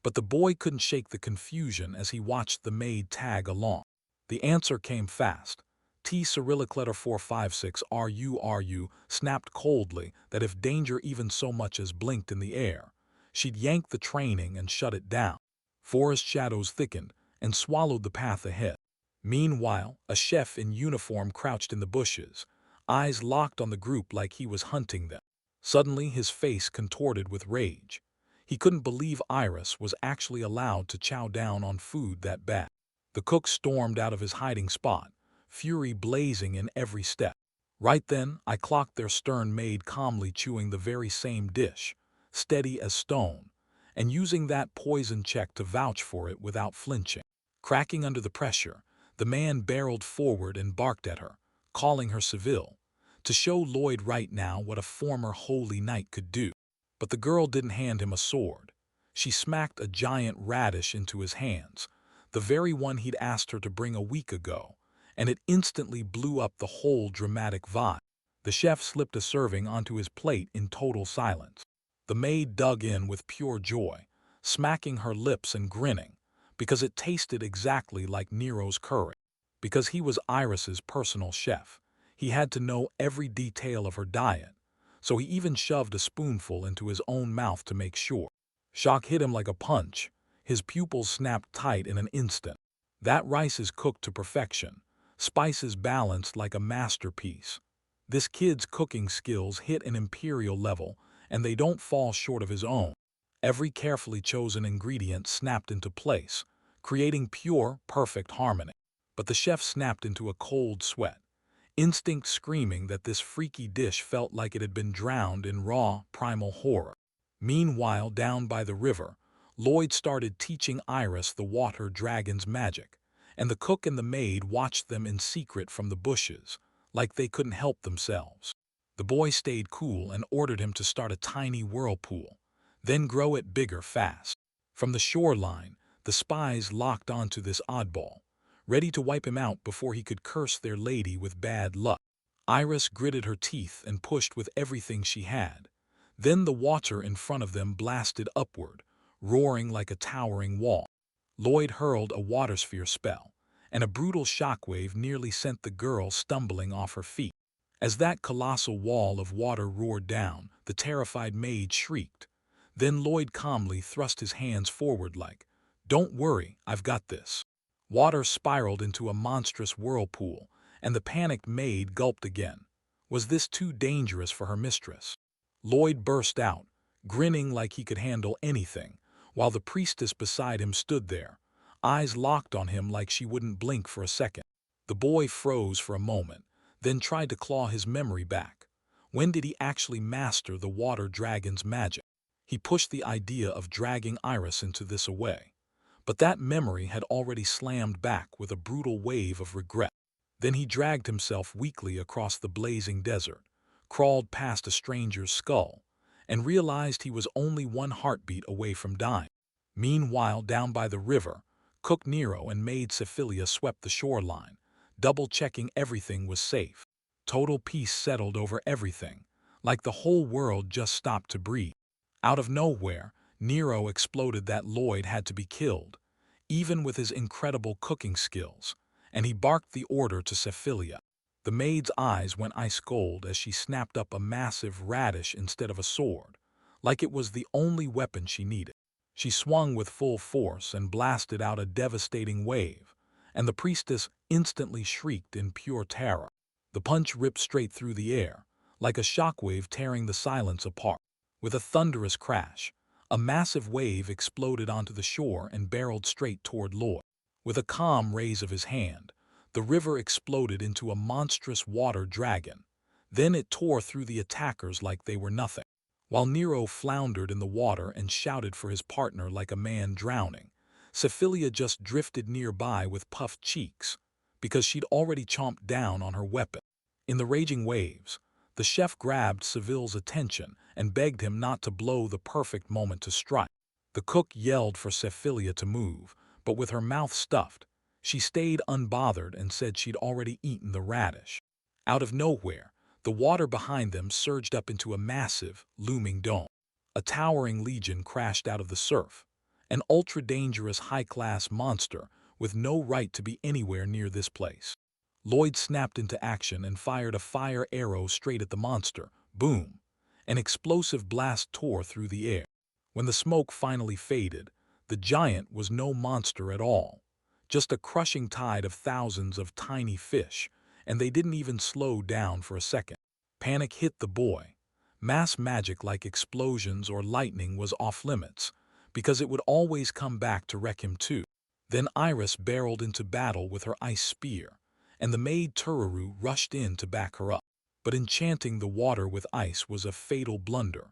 but the boy couldn't shake the confusion as he watched the maid tag along. The answer came fast. T Cyrillic letter 456 RU snapped coldly that if danger even so much as blinked in the air, she'd yank the training and shut it down. Forest shadows thickened and swallowed the path ahead. Meanwhile, a chef in uniform crouched in the bushes, eyes locked on the group like he was hunting them. Suddenly, his face contorted with rage. He couldn't believe Iris was actually allowed to chow down on food that bad. The cook stormed out of his hiding spot, fury blazing in every step. Right then, I clocked their stern maid calmly chewing the very same dish, steady as stone, and using that poison check to vouch for it without flinching. Cracking under the pressure, the man barreled forward and barked at her, calling her Seville, to show Lloyd right now what a former holy knight could do. But the girl didn't hand him a sword. She smacked a giant radish into his hands, the very one he'd asked her to bring a week ago, and it instantly blew up the whole dramatic vibe. The chef slipped a serving onto his plate in total silence. The maid dug in with pure joy, smacking her lips and grinning, because it tasted exactly like Nero's curry. Because he was Iris's personal chef, he had to know every detail of her diet, so he even shoved a spoonful into his own mouth to make sure. Shock hit him like a punch. His pupils snapped tight in an instant. That rice is cooked to perfection, spices balanced like a masterpiece. This kid's cooking skills hit an imperial level, and they don't fall short of his own. Every carefully chosen ingredient snapped into place, creating pure, perfect harmony. But the chef snapped into a cold sweat, instinct screaming that this freaky dish felt like it had been drowned in raw, primal horror. Meanwhile, down by the river, Lloyd started teaching Iris the water dragon's magic, and the cook and the maid watched them in secret from the bushes, like they couldn't help themselves. The boy stayed cool and ordered him to start a tiny whirlpool, then grow it bigger fast. From the shoreline, the spies locked onto this oddball, ready to wipe him out before he could curse their lady with bad luck. Iris gritted her teeth and pushed with everything she had. Then the water in front of them blasted upward, roaring like a towering wall. Lloyd hurled a water sphere spell, and a brutal shockwave nearly sent the girl stumbling off her feet. As that colossal wall of water roared down, the terrified maid shrieked. Then Lloyd calmly thrust his hands forward like, "Don't worry, I've got this." Water spiraled into a monstrous whirlpool, and the panicked maid gulped again. Was this too dangerous for her mistress? Lloyd burst out, grinning like he could handle anything, while the priestess beside him stood there, eyes locked on him like she wouldn't blink for a second. The boy froze for a moment, then tried to claw his memory back. When did he actually master the water dragon's magic? He pushed the idea of dragging Iris into this away. But that memory had already slammed back with a brutal wave of regret. Then he dragged himself weakly across the blazing desert, crawled past a stranger's skull, and realized he was only one heartbeat away from dying. Meanwhile, down by the river, Cook Nero and maid Cephilia swept the shoreline, double-checking everything was safe. Total peace settled over everything, like the whole world just stopped to breathe. Out of nowhere, Nero exploded that Lloyd had to be killed, even with his incredible cooking skills, and he barked the order to Cephilia. The maid's eyes went ice cold as she snapped up a massive radish instead of a sword, like it was the only weapon she needed. She swung with full force and blasted out a devastating wave, and the priestess instantly shrieked in pure terror. The punch ripped straight through the air, like a shockwave tearing the silence apart. With a thunderous crash, a massive wave exploded onto the shore and barreled straight toward Lloyd. With a calm raise of his hand, the river exploded into a monstrous water dragon. Then it tore through the attackers like they were nothing. While Nero floundered in the water and shouted for his partner like a man drowning, Cephilia just drifted nearby with puffed cheeks, because she'd already chomped down on her weapon. In the raging waves, the chef grabbed Seville's attention and begged him not to blow the perfect moment to strike. The cook yelled for Cephilia to move, but with her mouth stuffed, she stayed unbothered and said she'd already eaten the radish. Out of nowhere, the water behind them surged up into a massive, looming dome. A towering legion crashed out of the surf, an ultra-dangerous high-class monster with no right to be anywhere near this place. Lloyd snapped into action and fired a fire arrow straight at the monster. Boom! An explosive blast tore through the air. When the smoke finally faded, the giant was no monster at all, just a crushing tide of thousands of tiny fish, and they didn't even slow down for a second. Panic hit the boy. Mass magic like explosions or lightning was off limits, because it would always come back to wreck him too. Then Iris barreled into battle with her ice spear, and the maid Tururu rushed in to back her up. But enchanting the water with ice was a fatal blunder.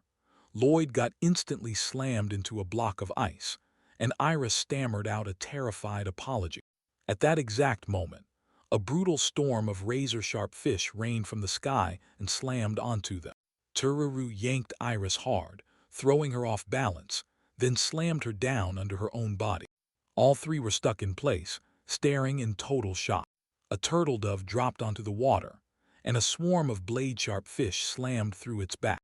Lloyd got instantly slammed into a block of ice, and Iris stammered out a terrified apology. At that exact moment, a brutal storm of razor-sharp fish rained from the sky and slammed onto them. Tururu yanked Iris hard, throwing her off balance, then slammed her down under her own body. All three were stuck in place, staring in total shock. A turtle dove dropped onto the water, and a swarm of blade-sharp fish slammed through its back.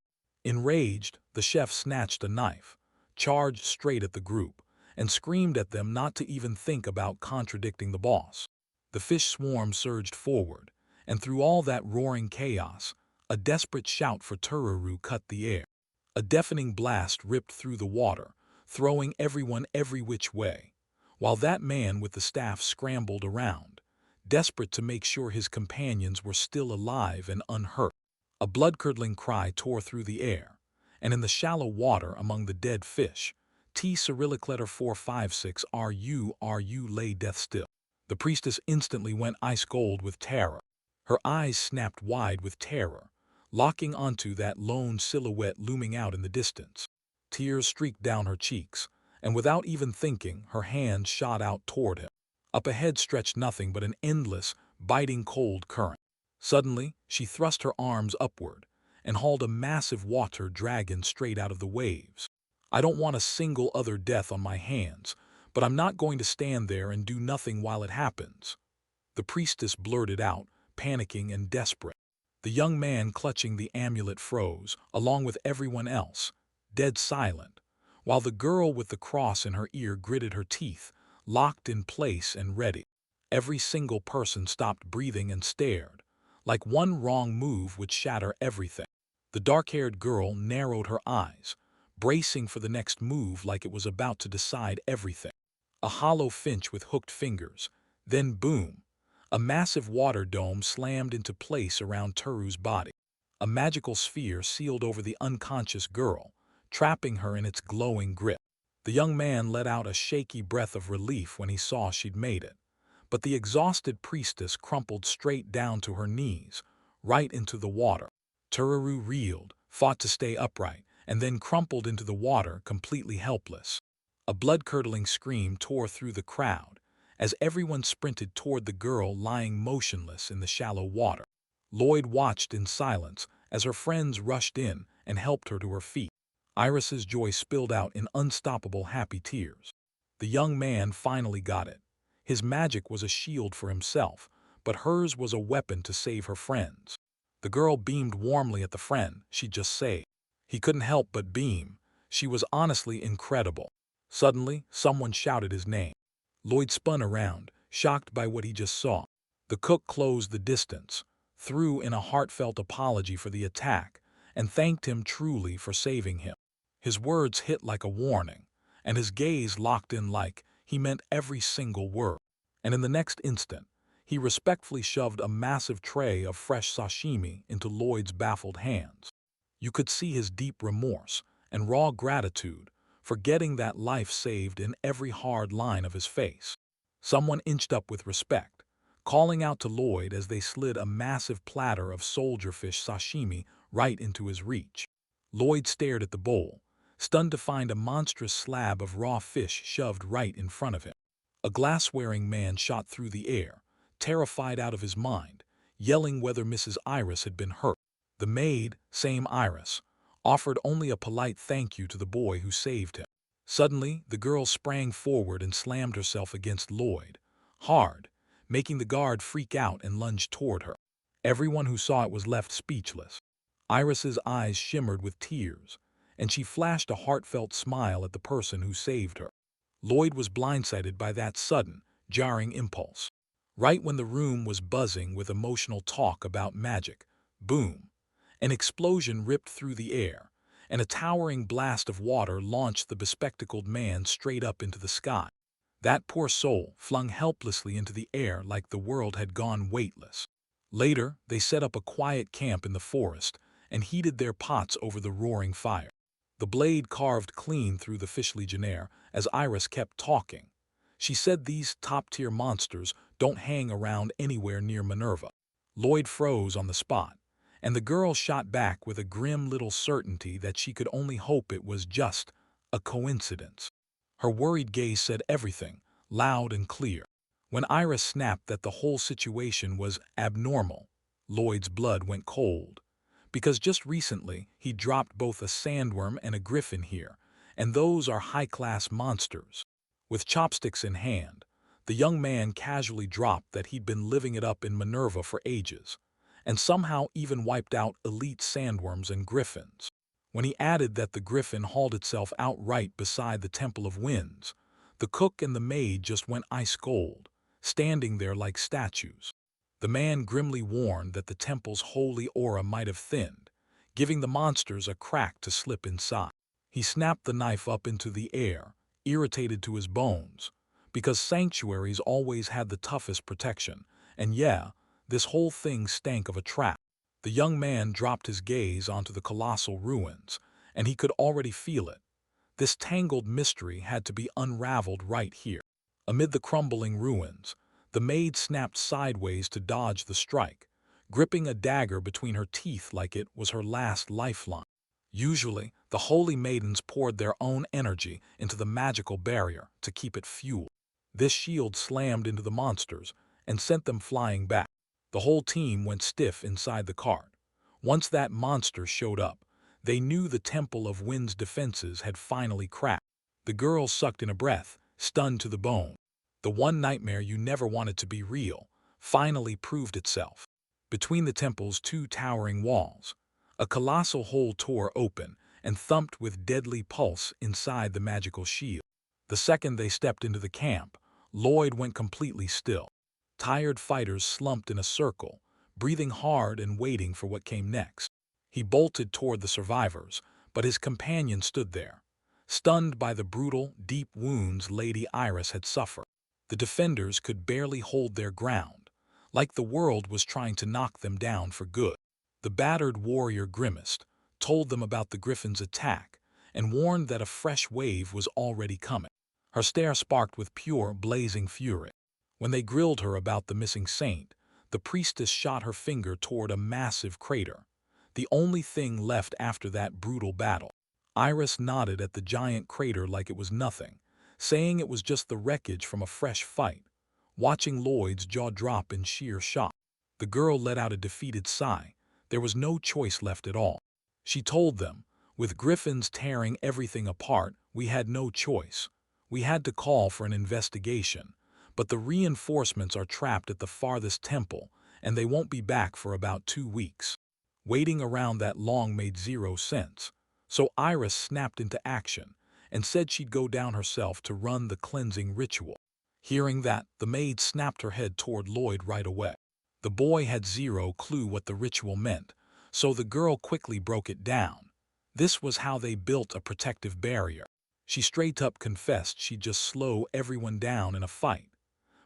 Enraged, the chef snatched a knife, charged straight at the group, and screamed at them not to even think about contradicting the boss. The fish swarm surged forward, and through all that roaring chaos, a desperate shout for Tururu cut the air. A deafening blast ripped through the water, throwing everyone every which way, while that man with the staff scrambled around, desperate to make sure his companions were still alive and unhurt. A blood-curdling cry tore through the air, and in the shallow water among the dead fish, T Cyrillic letter 456 RU lay death still. The priestess instantly went ice cold with terror. Her eyes snapped wide with terror, locking onto that lone silhouette looming out in the distance. Tears streaked down her cheeks, and without even thinking, her hand shot out toward him. Up ahead stretched nothing but an endless, biting cold current. Suddenly, she thrust her arms upward and hauled a massive water dragon straight out of the waves. I don't want a single other death on my hands, but I'm not going to stand there and do nothing while it happens. The priestess blurted out, panicking and desperate. The young man clutching the amulet froze, along with everyone else, dead silent, while the girl with the cross in her ear gritted her teeth, locked in place and ready. Every single person stopped breathing and stared, like one wrong move would shatter everything. The dark-haired girl narrowed her eyes, bracing for the next move like it was about to decide everything. A hollow finch with hooked fingers, then boom, a massive water dome slammed into place around Turu's body. A magical sphere sealed over the unconscious girl, trapping her in its glowing grip. The young man let out a shaky breath of relief when he saw she'd made it, but the exhausted priestess crumpled straight down to her knees, right into the water. Tururu reeled, fought to stay upright, and then crumpled into the water, completely helpless. A blood-curdling scream tore through the crowd as everyone sprinted toward the girl lying motionless in the shallow water. Lloyd watched in silence as her friends rushed in and helped her to her feet. Iris's joy spilled out in unstoppable happy tears. The young man finally got it. His magic was a shield for himself, but hers was a weapon to save her friends. The girl beamed warmly at the friend she'd just saved. He couldn't help but beam. She was honestly incredible. Suddenly, someone shouted his name. Lloyd spun around, shocked by what he just saw. The cook closed the distance, threw in a heartfelt apology for the attack, and thanked him truly for saving him. His words hit like a warning, and his gaze locked in like he meant every single word. And in the next instant, he respectfully shoved a massive tray of fresh sashimi into Lloyd's baffled hands. You could see his deep remorse and raw gratitude for getting that life saved in every hard line of his face. Someone inched up with respect, calling out to Lloyd as they slid a massive platter of soldierfish sashimi right into his reach. Lloyd stared at the bowl, stunned to find a monstrous slab of raw fish shoved right in front of him. A glass-wearing man shot through the air, terrified out of his mind, yelling whether Mrs. Iris had been hurt. The maid, same Iris, offered only a polite thank you to the boy who saved him. Suddenly, the girl sprang forward and slammed herself against Lloyd, hard, making the guard freak out and lunge toward her. Everyone who saw it was left speechless. Iris's eyes shimmered with tears, and she flashed a heartfelt smile at the person who saved her. Lloyd was blindsided by that sudden, jarring impulse. Right when the room was buzzing with emotional talk about magic, boom, an explosion ripped through the air, and a towering blast of water launched the bespectacled man straight up into the sky. That poor soul flung helplessly into the air like the world had gone weightless. Later, they set up a quiet camp in the forest and heated their pots over the roaring fire. The blade carved clean through the fish legionnaire as Iris kept talking. She said these top-tier monsters don't hang around anywhere near Minerva. Lloyd froze on the spot, and the girl shot back with a grim little certainty that she could only hope it was just a coincidence. Her worried gaze said everything, loud and clear. When Iris snapped that the whole situation was abnormal, Lloyd's blood went cold. Because just recently he dropped both a sandworm and a griffin here, and those are high-class monsters. With chopsticks in hand, the young man casually dropped that he'd been living it up in Minerva for ages, and somehow even wiped out elite sandworms and griffins. When he added that the griffin hauled itself out right beside the Temple of Winds, the cook and the maid just went ice cold, standing there like statues. The man grimly warned that the temple's holy aura might have thinned, giving the monsters a crack to slip inside. He snapped the knife up into the air, irritated to his bones, because sanctuaries always had the toughest protection, and yeah, this whole thing stank of a trap. The young man dropped his gaze onto the colossal ruins, and he could already feel it. This tangled mystery had to be unraveled right here. Amid the crumbling ruins, the maid snapped sideways to dodge the strike, gripping a dagger between her teeth like it was her last lifeline. Usually, the holy maidens poured their own energy into the magical barrier to keep it fueled. This shield slammed into the monsters and sent them flying back. The whole team went stiff inside the cart. Once that monster showed up, they knew the Temple of Wind's defenses had finally cracked. The girl sucked in a breath, stunned to the bone. The one nightmare you never wanted to be real finally proved itself. Between the temple's two towering walls, a colossal hole tore open and thumped with deadly pulse inside the magical shield. The second they stepped into the camp, Lloyd went completely still. Tired fighters slumped in a circle, breathing hard and waiting for what came next. He bolted toward the survivors, but his companion stood there, stunned by the brutal, deep wounds Lady Iris had suffered. The defenders could barely hold their ground, like the world was trying to knock them down for good. The battered warrior grimaced, told them about the griffin's attack, and warned that a fresh wave was already coming. Her stare sparked with pure, blazing fury. When they grilled her about the missing saint, the priestess shot her finger toward a massive crater, the only thing left after that brutal battle. Iris nodded at the giant crater like it was nothing, saying it was just the wreckage from a fresh fight, watching Lloyd's jaw drop in sheer shock. The girl let out a defeated sigh. There was no choice left at all. She told them, with griffins tearing everything apart, we had no choice. We had to call for an investigation, but the reinforcements are trapped at the farthest temple, and they won't be back for about 2 weeks. Waiting around that long made zero sense, so Iris snapped into action and said she'd go down herself to run the cleansing ritual. Hearing that, the maid snapped her head toward Lloyd right away. The boy had zero clue what the ritual meant, so the girl quickly broke it down. This was how they built a protective barrier. She straight up confessed she'd just slow everyone down in a fight.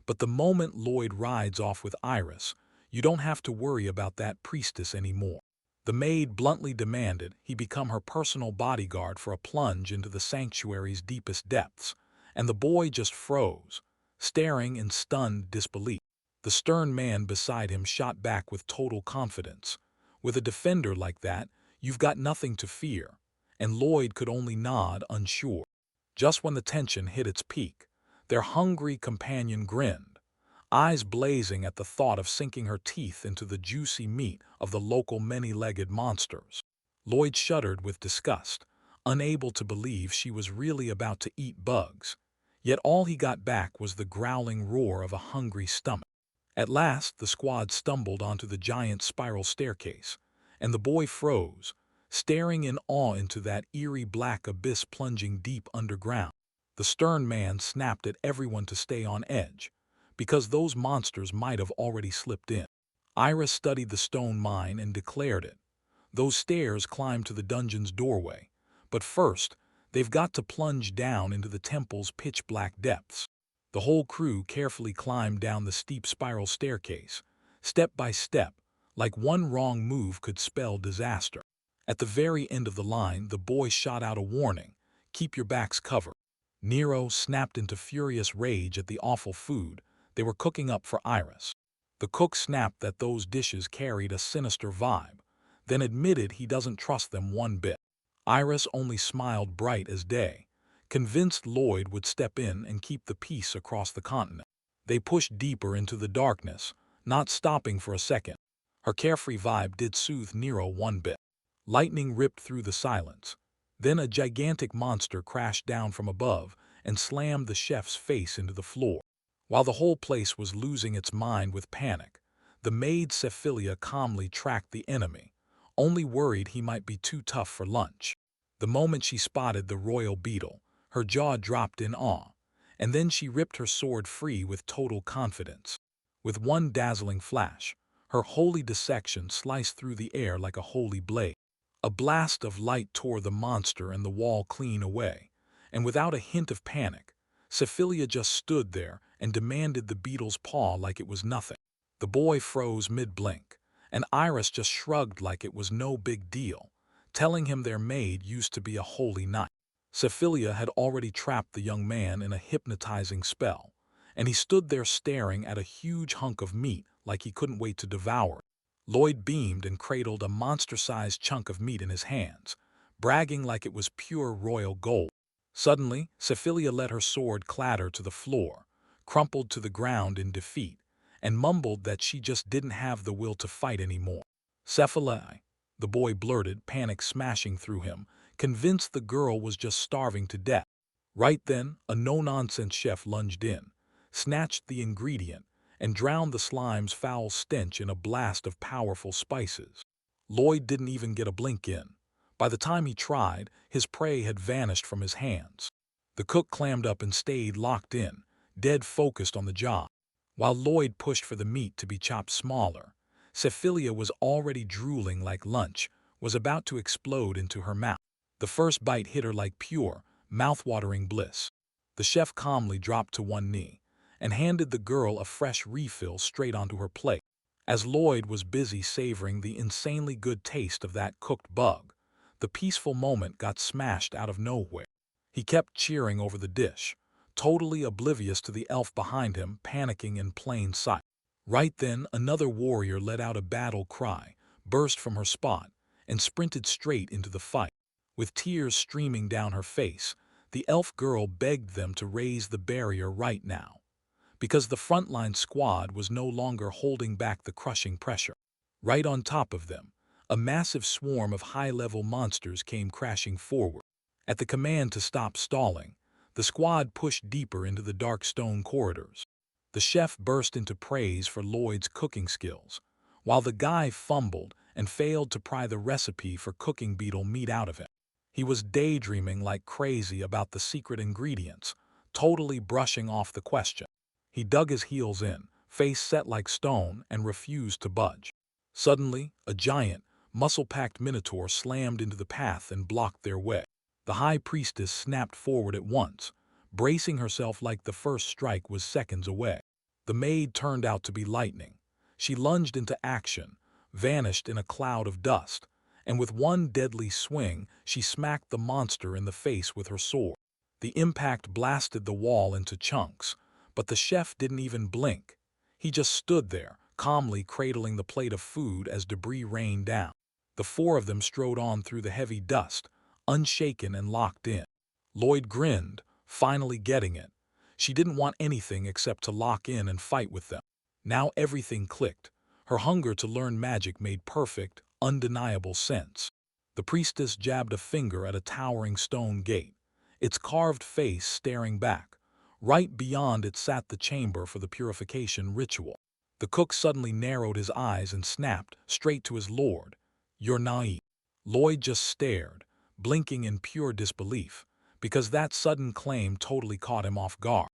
But the moment Lloyd rides off with Iris, you don't have to worry about that priestess anymore. The maid bluntly demanded he become her personal bodyguard for a plunge into the sanctuary's deepest depths, and the boy just froze, staring in stunned disbelief. The stern man beside him shot back with total confidence. With a defender like that, you've got nothing to fear, and Lloyd could only nod, unsure. Just when the tension hit its peak, their hungry companion grinned, eyes blazing at the thought of sinking her teeth into the juicy meat of the local many-legged monsters. Lloyd shuddered with disgust, unable to believe she was really about to eat bugs. Yet all he got back was the growling roar of a hungry stomach. At last, the squad stumbled onto the giant spiral staircase, and the boy froze, staring in awe into that eerie black abyss plunging deep underground. The stern man snapped at everyone to stay on edge, because those monsters might have already slipped in. Iris studied the stone mine and declared it. Those stairs climb to the dungeon's doorway, but first, they've got to plunge down into the temple's pitch-black depths. The whole crew carefully climbed down the steep spiral staircase, step by step, like one wrong move could spell disaster. At the very end of the line, the boy shot out a warning, "Keep your backs covered." Nero snapped into furious rage at the awful food they were cooking up for Iris. The cook snapped that those dishes carried a sinister vibe, then admitted he doesn't trust them one bit. Iris only smiled bright as day, convinced Lloyd would step in and keep the peace across the continent. They pushed deeper into the darkness, not stopping for a second. Her carefree vibe did soothe Nero one bit. Lightning ripped through the silence. Then a gigantic monster crashed down from above and slammed the chef's face into the floor. While the whole place was losing its mind with panic, the maid Cephilia calmly tracked the enemy, only worried he might be too tough for lunch. The moment she spotted the royal beetle, her jaw dropped in awe, and then she ripped her sword free with total confidence. With one dazzling flash, her holy dissection sliced through the air like a holy blade. A blast of light tore the monster and the wall clean away, and without a hint of panic, Cephilia just stood there and demanded the beetle's paw like it was nothing. The boy froze mid-blink, and Iris just shrugged like it was no big deal, telling him their maid used to be a holy knight. Cephilia had already trapped the young man in a hypnotizing spell, and he stood there staring at a huge hunk of meat like he couldn't wait to devour it. Lloyd beamed and cradled a monster-sized chunk of meat in his hands, bragging like it was pure royal gold. Suddenly, Cephilia let her sword clatter to the floor, crumpled to the ground in defeat, and mumbled that she just didn't have the will to fight anymore. "Cephilia," the boy blurted, panic smashing through him, convinced the girl was just starving to death. Right then, a no-nonsense chef lunged in, snatched the ingredient, and drowned the slime's foul stench in a blast of powerful spices. Lloyd didn't even get a blink in. By the time he tried, his prey had vanished from his hands. The cook clammed up and stayed locked in, dead focused on the job. While Lloyd pushed for the meat to be chopped smaller, Cephilia was already drooling like lunch was about to explode into her mouth. The first bite hit her like pure, mouth-watering bliss. The chef calmly dropped to one knee and handed the girl a fresh refill straight onto her plate. As Lloyd was busy savoring the insanely good taste of that cooked bug, the peaceful moment got smashed out of nowhere. He kept cheering over the dish, totally oblivious to the elf behind him panicking in plain sight. Right then, another warrior let out a battle cry, burst from her spot, and sprinted straight into the fight. With tears streaming down her face, the elf girl begged them to raise the barrier right now, because the frontline squad was no longer holding back the crushing pressure. Right on top of them, a massive swarm of high-level monsters came crashing forward. At the command to stop stalling, the squad pushed deeper into the dark stone corridors. The chef burst into praise for Lloyd's cooking skills, while the guy fumbled and failed to pry the recipe for cooking beetle meat out of him. He was daydreaming like crazy about the secret ingredients, totally brushing off the question. He dug his heels in, face set like stone, and refused to budge. Suddenly, a giant, muscle-packed minotaur slammed into the path and blocked their way. The high priestess snapped forward at once, bracing herself like the first strike was seconds away. The maid turned out to be lightning. She lunged into action, vanished in a cloud of dust, and with one deadly swing, she smacked the monster in the face with her sword. The impact blasted the wall into chunks, but the chef didn't even blink. He just stood there, calmly cradling the plate of food as debris rained down. The four of them strode on through the heavy dust, unshaken and locked in. Lloyd grinned, finally getting it. She didn't want anything except to lock in and fight with them. Now everything clicked. Her hunger to learn magic made perfect, undeniable sense. The priestess jabbed a finger at a towering stone gate, its carved face staring back. Right beyond it sat the chamber for the purification ritual. The cook suddenly narrowed his eyes and snapped, straight to his lord, "You're naive." Lloyd just stared, blinking in pure disbelief, because that sudden claim totally caught him off guard.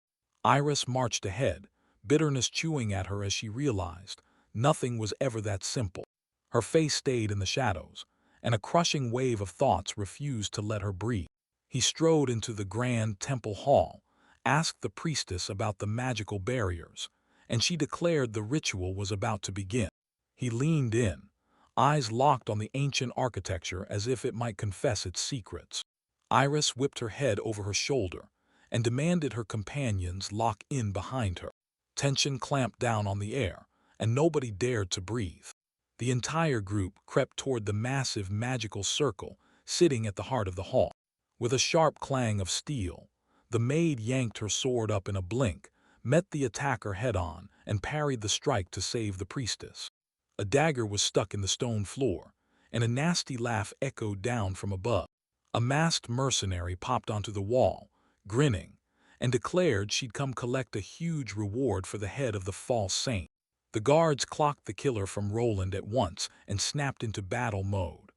Iris marched ahead, bitterness chewing at her as she realized nothing was ever that simple. Her face stayed in the shadows, and a crushing wave of thoughts refused to let her breathe. He strode into the grand temple hall, asked the priestess about the magical barriers, and she declared the ritual was about to begin. He leaned in, eyes locked on the ancient architecture as if it might confess its secrets. Iris whipped her head over her shoulder and demanded her companions lock in behind her. Tension clamped down on the air, and nobody dared to breathe. The entire group crept toward the massive magical circle sitting at the heart of the hall. With a sharp clang of steel, the maid yanked her sword up in a blink, met the attacker head-on, and parried the strike to save the priestess. A dagger was stuck in the stone floor, and a nasty laugh echoed down from above. A masked mercenary popped onto the wall, grinning, and declared she'd come collect a huge reward for the head of the false saint. The guards clocked the killer from Roland at once and snapped into battle mode,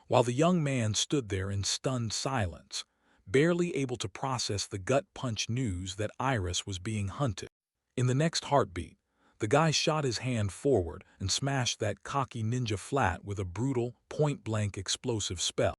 while the young man stood there in stunned silence, barely able to process the gut-punch news that Iris was being hunted. In the next heartbeat, the guy shot his hand forward and smashed that cocky ninja flat with a brutal, point-blank explosive spell.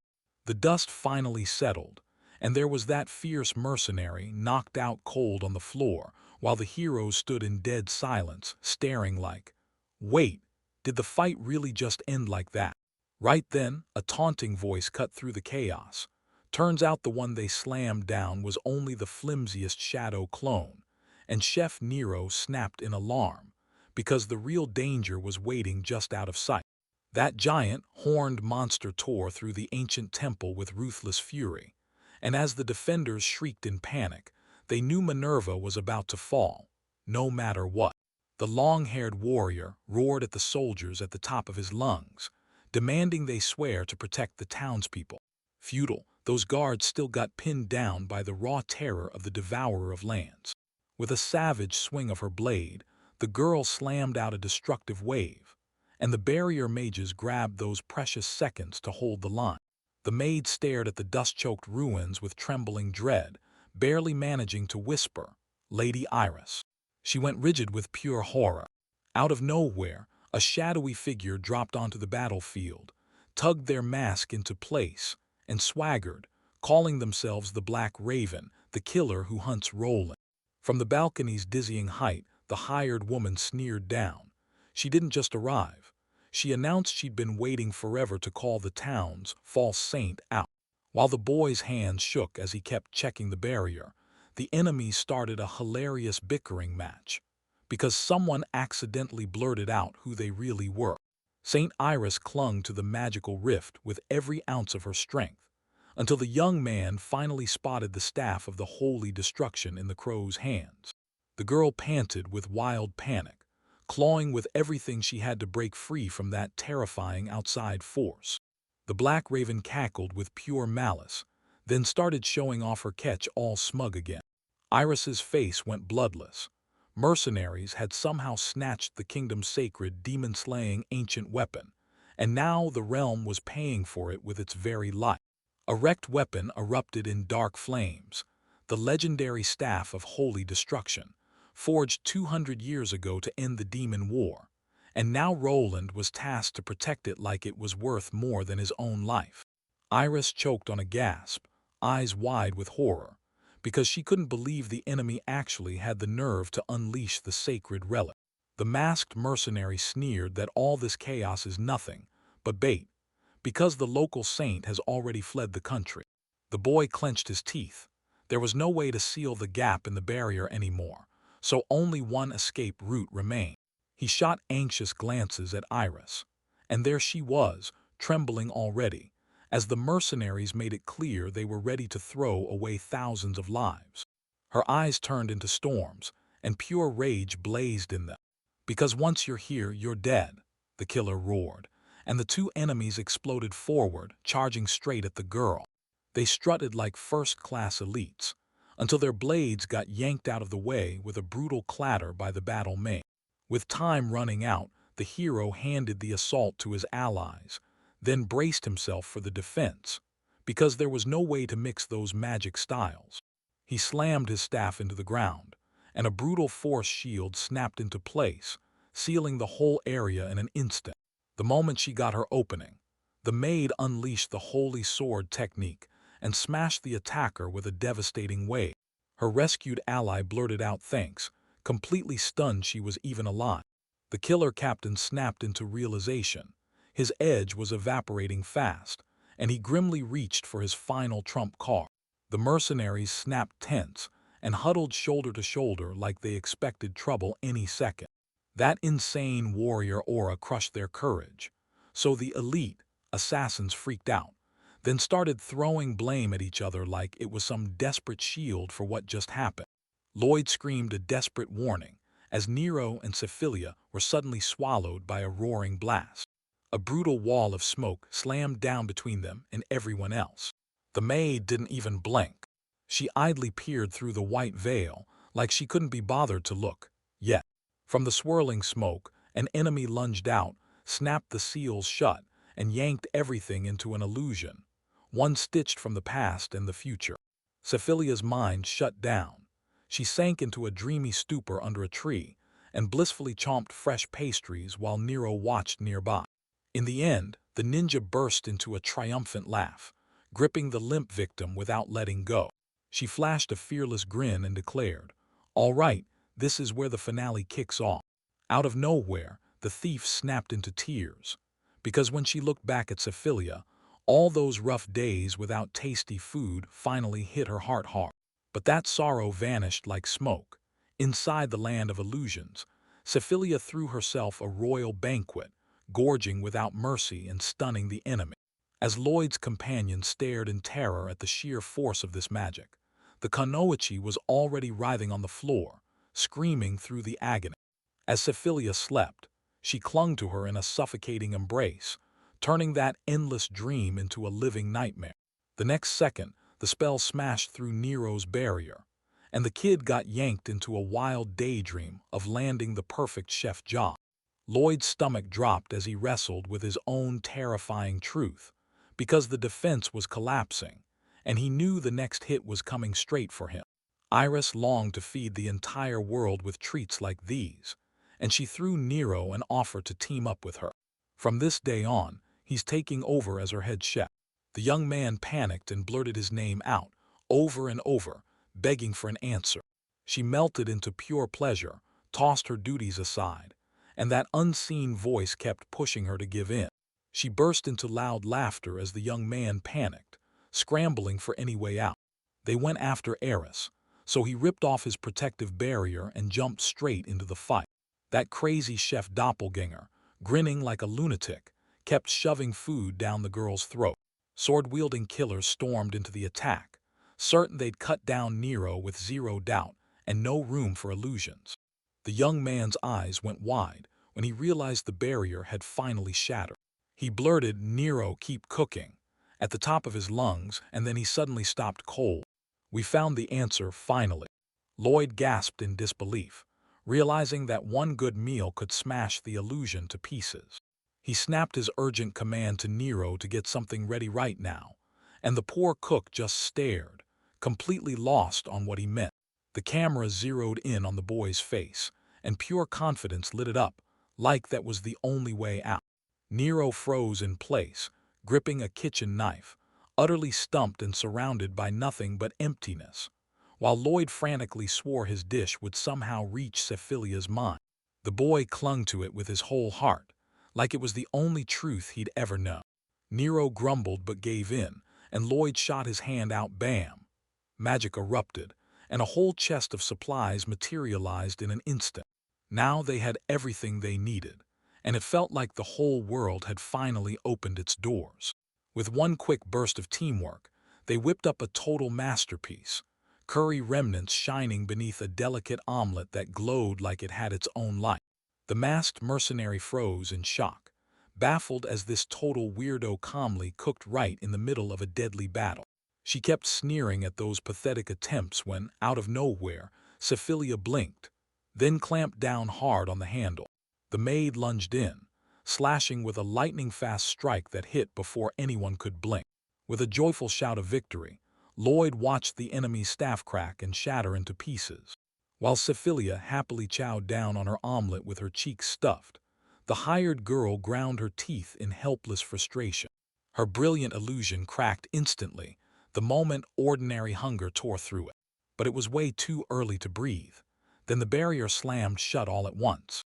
The dust finally settled, and there was that fierce mercenary knocked out cold on the floor, while the heroes stood in dead silence, staring like, "Wait, did the fight really just end like that?" Right then, a taunting voice cut through the chaos. Turns out the one they slammed down was only the flimsiest shadow clone, and Chef Nero snapped in alarm, because the real danger was waiting just out of sight. That giant, horned monster tore through the ancient temple with ruthless fury, and as the defenders shrieked in panic, they knew Minerva was about to fall, no matter what. The long-haired warrior roared at the soldiers at the top of his lungs, demanding they swear to protect the townspeople. Futile, those guards still got pinned down by the raw terror of the devourer of lands. With a savage swing of her blade, the girl slammed out a destructive wave, and the barrier mages grabbed those precious seconds to hold the line. The maid stared at the dust-choked ruins with trembling dread, barely managing to whisper, "Lady Iris." She went rigid with pure horror. Out of nowhere, a shadowy figure dropped onto the battlefield, tugged their mask into place, and swaggered, calling themselves the Black Raven, the killer who hunts Roland. From the balcony's dizzying height, the hired woman sneered down. She didn't just arrive. She announced she'd been waiting forever to call the town's false saint out. While the boy's hands shook as he kept checking the barrier, the enemy started a hilarious bickering match, because someone accidentally blurted out who they really were. Saint Iris clung to the magical rift with every ounce of her strength, until the young man finally spotted the staff of the holy destruction in the crow's hands. The girl panted with wild panic, clawing with everything she had to break free from that terrifying outside force. The Black Raven cackled with pure malice, then started showing off her catch all smug again. Iris's face went bloodless. Mercenaries had somehow snatched the kingdom's sacred demon-slaying ancient weapon, and now the realm was paying for it with its very life. A wrecked weapon erupted in dark flames, the legendary staff of holy destruction, forged 200 years ago to end the demon war, and now Roland was tasked to protect it like it was worth more than his own life. Iris choked on a gasp, eyes wide with horror, because she couldn't believe the enemy actually had the nerve to unleash the sacred relic. The masked mercenary sneered that all this chaos is nothing but bait, because the local saint has already fled the country. The boy clenched his teeth. There was no way to seal the gap in the barrier anymore, so only one escape route remained. He shot anxious glances at Iris, and there she was, trembling already, as the mercenaries made it clear they were ready to throw away thousands of lives. Her eyes turned into storms, and pure rage blazed in them. "Because once you're here, you're dead," the killer roared, and the two enemies exploded forward, charging straight at the girl. They strutted like first-class elites, until their blades got yanked out of the way with a brutal clatter by the battle mage. With time running out, the hero handed the assault to his allies, then braced himself for the defense, because there was no way to mix those magic styles. He slammed his staff into the ground, and a brutal force shield snapped into place, sealing the whole area in an instant. The moment she got her opening, the maid unleashed the holy sword technique and smashed the attacker with a devastating wave. Her rescued ally blurted out thanks, completely stunned she was even alive. The killer captain snapped into realization. His edge was evaporating fast, and he grimly reached for his final trump card. The mercenaries snapped tense and huddled shoulder to shoulder like they expected trouble any second. That insane warrior aura crushed their courage, so the elite assassins freaked out, then started throwing blame at each other like it was some desperate shield for what just happened. Lloyd screamed a desperate warning as Nero and Cephilia were suddenly swallowed by a roaring blast. A brutal wall of smoke slammed down between them and everyone else. The maid didn't even blink. She idly peered through the white veil like she couldn't be bothered to look yet. From the swirling smoke, an enemy lunged out, snapped the seals shut, and yanked everything into an illusion, one stitched from the past and the future. Cephilia's mind shut down. She sank into a dreamy stupor under a tree and blissfully chomped fresh pastries while Nero watched nearby. In the end, the ninja burst into a triumphant laugh, gripping the limp victim without letting go. She flashed a fearless grin and declared, "All right, this is where the finale kicks off." Out of nowhere, the thief snapped into tears, because when she looked back at Cephilia, all those rough days without tasty food finally hit her heart hard. But that sorrow vanished like smoke. Inside the land of illusions, Cephilia threw herself a royal banquet, gorging without mercy and stunning the enemy. As Lloyd's companion stared in terror at the sheer force of this magic, the Kunoichi was already writhing on the floor, screaming through the agony. As Cephilia slept, she clung to her in a suffocating embrace, turning that endless dream into a living nightmare. The next second, the spell smashed through Nero's barrier, and the kid got yanked into a wild daydream of landing the perfect chef job. Lloyd's stomach dropped as he wrestled with his own terrifying truth, because the defense was collapsing, and he knew the next hit was coming straight for him. Iris longed to feed the entire world with treats like these, and she threw Nero an offer to team up with her. From this day on, he's taking over as her head chef. The young man panicked and blurted his name out, over and over, begging for an answer. She melted into pure pleasure, tossed her duties aside, and that unseen voice kept pushing her to give in. She burst into loud laughter as the young man panicked, scrambling for any way out. They went after Eris, so he ripped off his protective barrier and jumped straight into the fight. That crazy chef doppelganger, grinning like a lunatic, kept shoving food down the girl's throat. Sword-wielding killers stormed into the attack, certain they'd cut down Nero with zero doubt and no room for illusions. The young man's eyes went wide when he realized the barrier had finally shattered. He blurted, "Nero, keep cooking," at the top of his lungs, and then he suddenly stopped cold. "We found the answer, finally." Lloyd gasped in disbelief, realizing that one good meal could smash the illusion to pieces. He snapped his urgent command to Nero to get something ready right now, and the poor cook just stared, completely lost on what he meant. The camera zeroed in on the boy's face, and pure confidence lit it up, like that was the only way out. Nero froze in place, gripping a kitchen knife, utterly stumped and surrounded by nothing but emptiness, while Lloyd frantically swore his dish would somehow reach Cephalia's mind. The boy clung to it with his whole heart, like it was the only truth he'd ever known. Nero grumbled but gave in, and Lloyd shot his hand out. Bam! Magic erupted, and a whole chest of supplies materialized in an instant. Now they had everything they needed, and it felt like the whole world had finally opened its doors. With one quick burst of teamwork, they whipped up a total masterpiece, curry remnants shining beneath a delicate omelet that glowed like it had its own light. The masked mercenary froze in shock, baffled as this total weirdo calmly cooked right in the middle of a deadly battle. She kept sneering at those pathetic attempts when, out of nowhere, Cephalia blinked, then clamped down hard on the handle. The maid lunged in, slashing with a lightning-fast strike that hit before anyone could blink. With a joyful shout of victory, Lloyd watched the enemy's staff crack and shatter into pieces. While Cephalia happily chowed down on her omelet with her cheeks stuffed, the hired girl ground her teeth in helpless frustration. Her brilliant illusion cracked instantly, the moment ordinary hunger tore through it. But it was way too early to breathe. Then the barrier slammed shut all at once.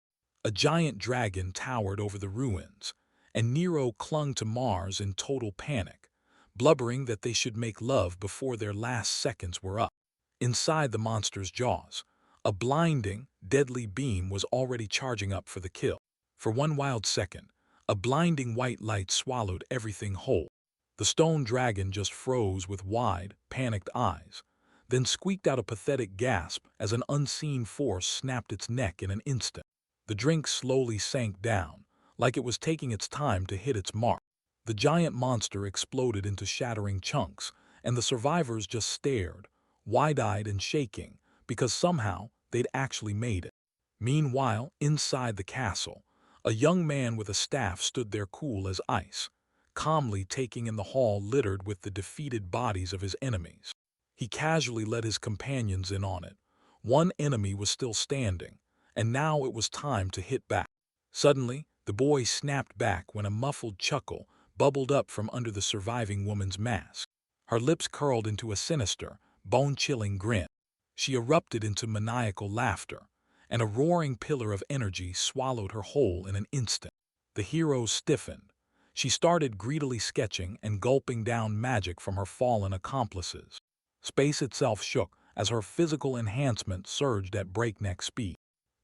A giant dragon towered over the ruins, and Nero clung to Mars in total panic, blubbering that they should make love before their last seconds were up. Inside the monster's jaws, a blinding, deadly beam was already charging up for the kill. For one wild second, a blinding white light swallowed everything whole. The stone dragon just froze with wide, panicked eyes, then squeaked out a pathetic gasp as an unseen force snapped its neck in an instant. The drink slowly sank down, like it was taking its time to hit its mark. The giant monster exploded into shattering chunks, and the survivors just stared, wide-eyed and shaking, because somehow they'd actually made it. Meanwhile, inside the castle, a young man with a staff stood there cool as ice, calmly taking in the hall littered with the defeated bodies of his enemies. He casually let his companions in on it. One enemy was still standing, and now it was time to hit back. Suddenly, the boy snapped back when a muffled chuckle bubbled up from under the surviving woman's mask. Her lips curled into a sinister, bone-chilling grin. She erupted into maniacal laughter, and a roaring pillar of energy swallowed her whole in an instant. The hero stiffened. She started greedily sketching and gulping down magic from her fallen accomplices. Space itself shook as her physical enhancement surged at breakneck speed.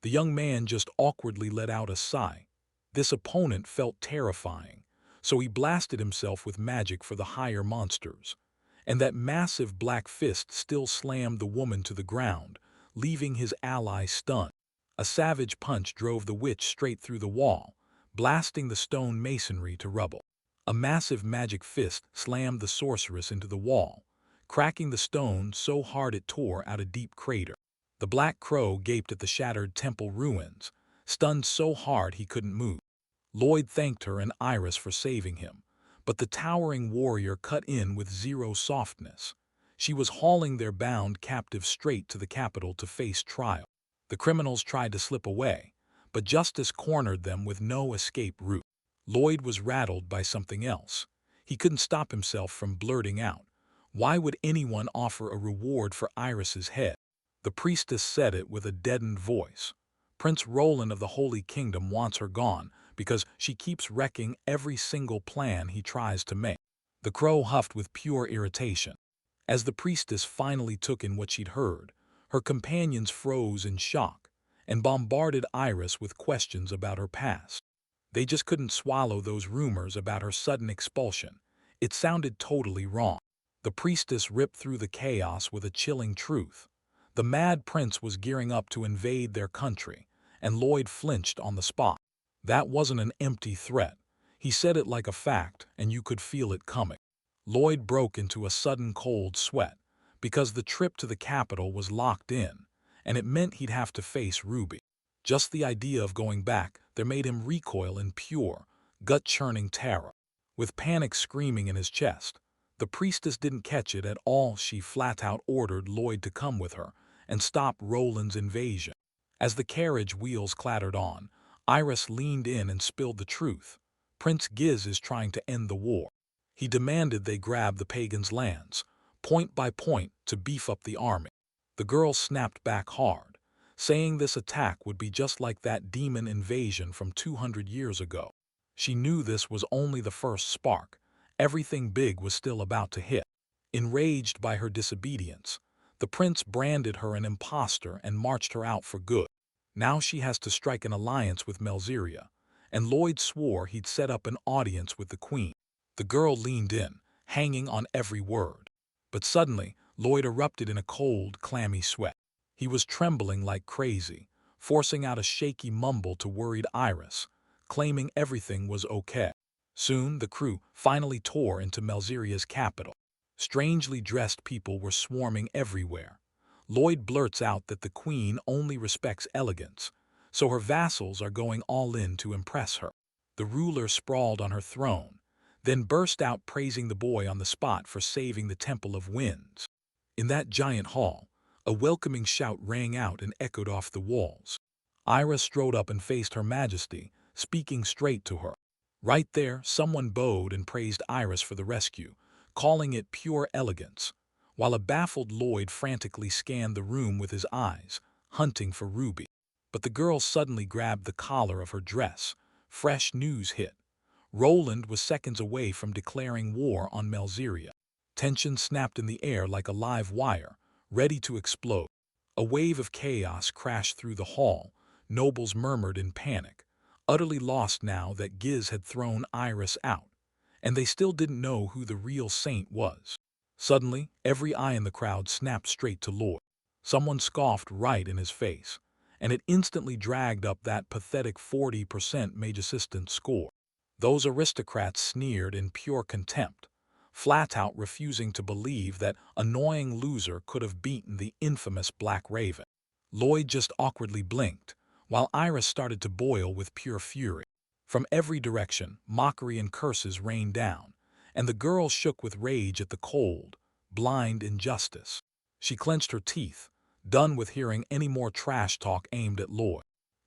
The young man just awkwardly let out a sigh. This opponent felt terrifying, so he blasted himself with magic for the higher monsters. And that massive black fist still slammed the woman to the ground, leaving his ally stunned. A savage punch drove the witch straight through the wall, blasting the stone masonry to rubble. A massive magic fist slammed the sorceress into the wall, cracking the stone so hard it tore out a deep crater. The black crow gaped at the shattered temple ruins, stunned so hard he couldn't move. Lloyd thanked her and Iris for saving him, but the towering warrior cut in with zero softness. She was hauling their bound captive straight to the capital to face trial. The criminals tried to slip away, but justice cornered them with no escape route. Lloyd was rattled by something else. He couldn't stop himself from blurting out, "Why would anyone offer a reward for Iris's head?" The priestess said it with a deadened voice. "Prince Roland of the Holy Kingdom wants her gone because she keeps wrecking every single plan he tries to make." The crow huffed with pure irritation. As the priestess finally took in what she'd heard, her companions froze in shock and bombarded Iris with questions about her past. They just couldn't swallow those rumors about her sudden expulsion. It sounded totally wrong. The priestess ripped through the chaos with a chilling truth. The Mad Prince was gearing up to invade their country, and Lloyd flinched on the spot. That wasn't an empty threat. He said it like a fact, and you could feel it coming. Lloyd broke into a sudden cold sweat, because the trip to the capital was locked in, and it meant he'd have to face Ruby. Just the idea of going back there made him recoil in pure, gut-churning terror. With panic screaming in his chest, the priestess didn't catch it at all. She flat-out ordered Lloyd to come with her and stop Roland's invasion. As the carriage wheels clattered on, Iris leaned in and spilled the truth. Prince Giz is trying to end the war. He demanded they grab the pagans' lands, point by point, to beef up the army. The girl snapped back hard, saying this attack would be just like that demon invasion from 200 years ago. She knew this was only the first spark. Everything big was still about to hit. Enraged by her disobedience, the prince branded her an imposter and marched her out for good. Now she has to strike an alliance with Melzeria, and Lloyd swore he'd set up an audience with the queen. The girl leaned in, hanging on every word. But suddenly, Lloyd erupted in a cold, clammy sweat. He was trembling like crazy, forcing out a shaky mumble to worried Iris, claiming everything was okay. Soon, the crew finally tore into Melzeria's capital. Strangely dressed people were swarming everywhere. Lloyd blurts out that the queen only respects elegance, so her vassals are going all in to impress her. The ruler sprawled on her throne, then burst out praising the boy on the spot for saving the Temple of Winds. In that giant hall, a welcoming shout rang out and echoed off the walls. Iris strode up and faced Her Majesty, speaking straight to her. Right there, someone bowed and praised Iris for the rescue, calling it pure elegance, while a baffled Lloyd frantically scanned the room with his eyes, hunting for Ruby. But the girl suddenly grabbed the collar of her dress. Fresh news hit. Roland was seconds away from declaring war on Melzeria. Tension snapped in the air like a live wire, ready to explode. A wave of chaos crashed through the hall. Nobles murmured in panic, utterly lost now that Giz had thrown Iris out, and they still didn't know who the real saint was. Suddenly, every eye in the crowd snapped straight to Lloyd. Someone scoffed right in his face, and it instantly dragged up that pathetic 40% Mage'S score. Those aristocrats sneered in pure contempt, flat-out refusing to believe that annoying loser could have beaten the infamous Black Raven. Lloyd just awkwardly blinked, while Iris started to boil with pure fury. From every direction, mockery and curses rained down, and the girl shook with rage at the cold, blind injustice. She clenched her teeth, done with hearing any more trash talk aimed at Lloyd.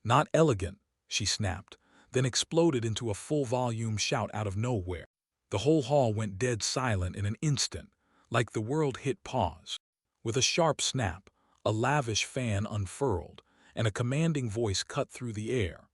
"Not elegant," she snapped, then exploded into a full-volume shout out of nowhere. The whole hall went dead silent in an instant, like the world hit pause. With a sharp snap, a lavish fan unfurled, and a commanding voice cut through the air.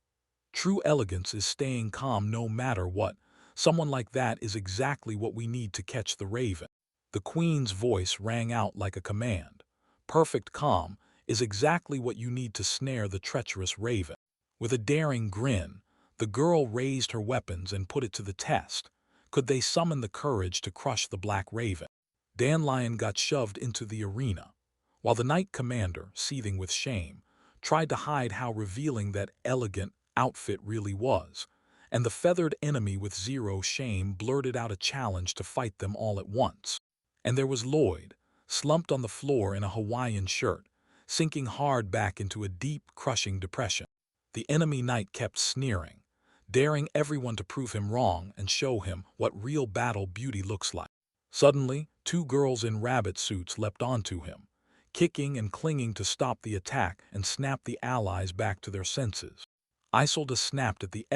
"True elegance is staying calm no matter what. Someone like that is exactly what we need to catch the Raven." The Queen's voice rang out like a command. "Perfect calm is exactly what you need to snare the treacherous Raven." With a daring grin, the girl raised her weapons and put it to the test. Could they summon the courage to crush the Black Raven? Dandelion got shoved into the arena, while the Knight Commander, seething with shame, tried to hide how revealing that elegant outfit really was, and the feathered enemy with zero shame blurted out a challenge to fight them all at once. And there was Lloyd, slumped on the floor in a Hawaiian shirt, sinking hard back into a deep, crushing depression. The enemy knight kept sneering, daring everyone to prove him wrong and show him what real battle beauty looks like. Suddenly, two girls in rabbit suits leapt onto him, kicking and clinging to stop the attack and snap the allies back to their senses. Isolde snapped at the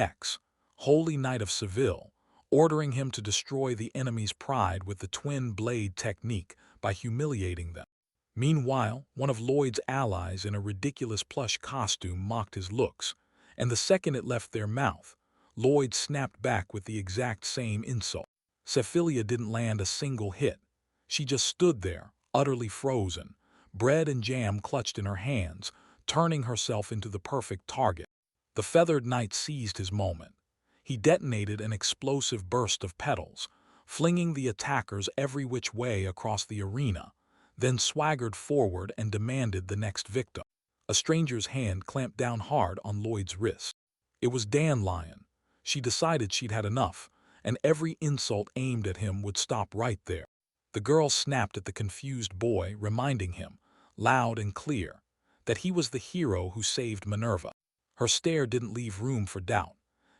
Holy Knight of Seville, ordering him to destroy the enemy's pride with the twin blade technique by humiliating them. Meanwhile, one of Lloyd's allies in a ridiculous plush costume mocked his looks, and the second it left their mouth, Lloyd snapped back with the exact same insult. Cecilia didn't land a single hit. She just stood there, utterly frozen, bread and jam clutched in her hands, turning herself into the perfect target. The feathered knight seized his moment. He detonated an explosive burst of petals, flinging the attackers every which way across the arena, then swaggered forward and demanded the next victim. A stranger's hand clamped down hard on Lloyd's wrist. It was Dandelion. She decided she'd had enough, and every insult aimed at him would stop right there. The girl snapped at the confused boy, reminding him, loud and clear, that he was the hero who saved Minerva. Her stare didn't leave room for doubt.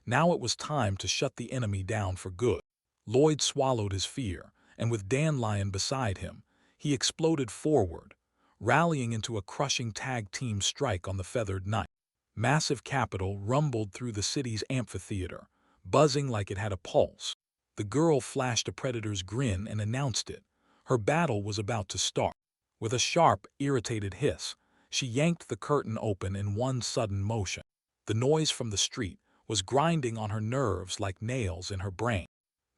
Now it was time to shut the enemy down for good. Lloyd swallowed his fear, and with Dandelion beside him, he exploded forward, rallying into a crushing tag-team strike on the feathered knight. Massive capital rumbled through the city's amphitheater, buzzing like it had a pulse. The girl flashed a predator's grin and announced it. Her battle was about to start. With a sharp, irritated hiss, she yanked the curtain open in one sudden motion. The noise from the street was grinding on her nerves like nails in her brain.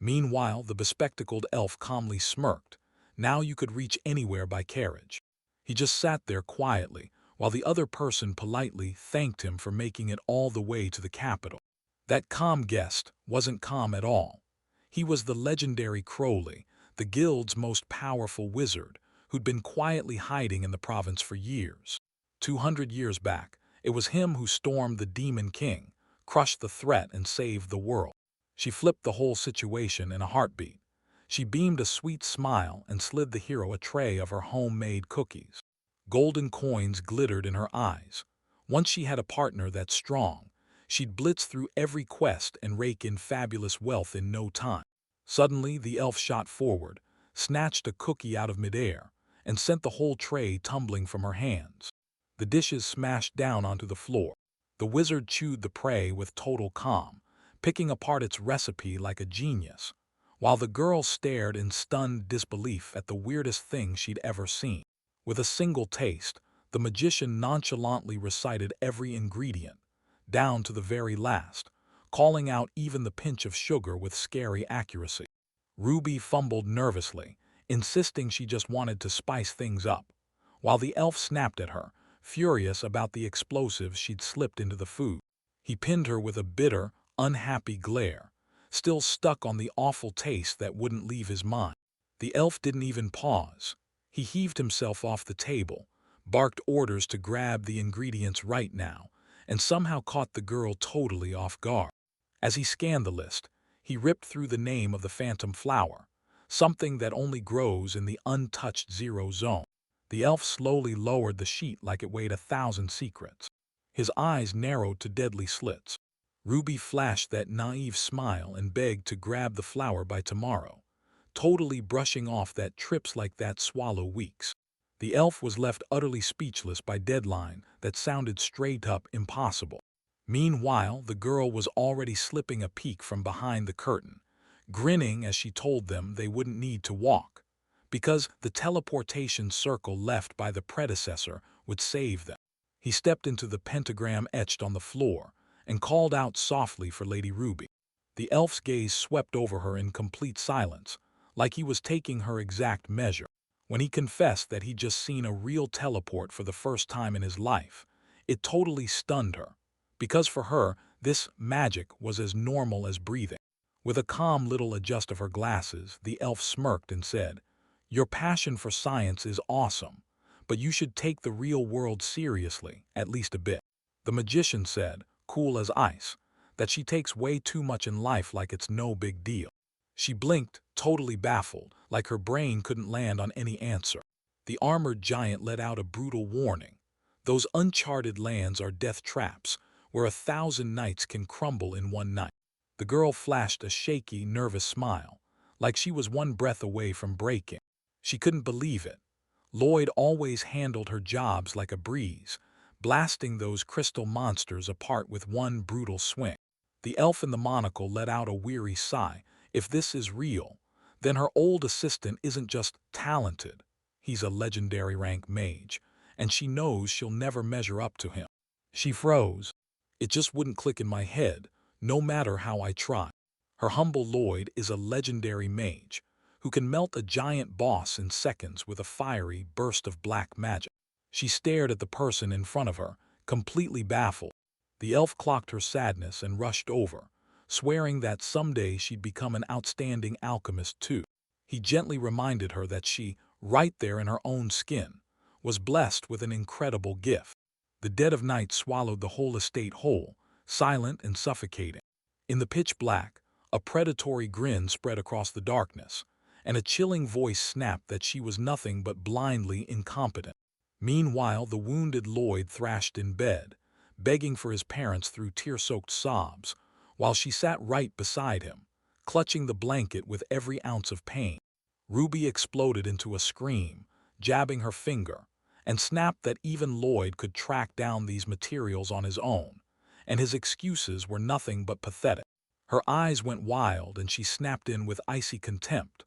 Meanwhile, the bespectacled elf calmly smirked. Now you could reach anywhere by carriage. He just sat there quietly, while the other person politely thanked him for making it all the way to the capital. That calm guest wasn't calm at all. He was the legendary Crowley, the guild's most powerful wizard, who'd been quietly hiding in the province for years. 200 years back, it was him who stormed the Demon King, crushed the threat, and saved the world. She flipped the whole situation in a heartbeat. She beamed a sweet smile and slid the hero a tray of her homemade cookies. Golden coins glittered in her eyes. Once she had a partner that strong, she'd blitz through every quest and rake in fabulous wealth in no time. Suddenly, the elf shot forward, snatched a cookie out of midair, and sent the whole tray tumbling from her hands. The dishes smashed down onto the floor. The wizard chewed the prey with total calm, picking apart its recipe like a genius, while the girl stared in stunned disbelief at the weirdest thing she'd ever seen. With a single taste, the magician nonchalantly recited every ingredient, down to the very last, calling out even the pinch of sugar with scary accuracy. Ruby fumbled nervously, insisting she just wanted to spice things up, while the elf snapped at her, furious about the explosives she'd slipped into the food. He pinned her with a bitter, unhappy glare, still stuck on the awful taste that wouldn't leave his mind. The elf didn't even pause. He heaved himself off the table, barked orders to grab the ingredients right now, and somehow caught the girl totally off guard. As he scanned the list, he ripped through the name of the phantom flower, something that only grows in the untouched zero zone. The elf slowly lowered the sheet like it weighed 1,000 secrets. His eyes narrowed to deadly slits. Ruby flashed that naive smile and begged to grab the flower by tomorrow, totally brushing off that trips like that swallow weeks. The elf was left utterly speechless by deadline that sounded straight up impossible. Meanwhile, the girl was already slipping a peek from behind the curtain, grinning as she told them they wouldn't need to walk, because the teleportation circle left by the predecessor would save them. He stepped into the pentagram etched on the floor and called out softly for Lady Ruby. The elf's gaze swept over her in complete silence, like he was taking her exact measure. When he confessed that he'd just seen a real teleport for the first time in his life, it totally stunned her, because for her, this magic was as normal as breathing. With a calm little adjust of her glasses, the elf smirked and said, "Your passion for science is awesome, but you should take the real world seriously, at least a bit." The magician said, cool as ice, that she takes way too much in life like it's no big deal. She blinked, totally baffled, like her brain couldn't land on any answer. The armored giant let out a brutal warning. Those uncharted lands are death traps, where 1,000 nights can crumble in one night. The girl flashed a shaky, nervous smile, like she was one breath away from breaking. She couldn't believe it. Lloyd always handled her jobs like a breeze, blasting those crystal monsters apart with one brutal swing. The elf in the monocle let out a weary sigh. If this is real, then her old assistant isn't just talented. He's a legendary rank mage, and she knows she'll never measure up to him. She froze. It just wouldn't click in my head, no matter how I try. Her humble Lloyd is a legendary mage, who can melt a giant boss in seconds with a fiery burst of black magic. She stared at the person in front of her, completely baffled. The elf clocked her sadness and rushed over, swearing that someday she'd become an outstanding alchemist too. He gently reminded her that she, right there in her own skin, was blessed with an incredible gift. The dead of night swallowed the whole estate whole, silent and suffocating. In the pitch black, a predatory grin spread across the darkness, and a chilling voice snapped that she was nothing but blindly incompetent. Meanwhile, the wounded Lloyd thrashed in bed, begging for his parents through tear-soaked sobs, while she sat right beside him, clutching the blanket with every ounce of pain. Ruby exploded into a scream, jabbing her finger, and snapped that even Lloyd could track down these materials on his own, and his excuses were nothing but pathetic. Her eyes went wild and she snapped in with icy contempt.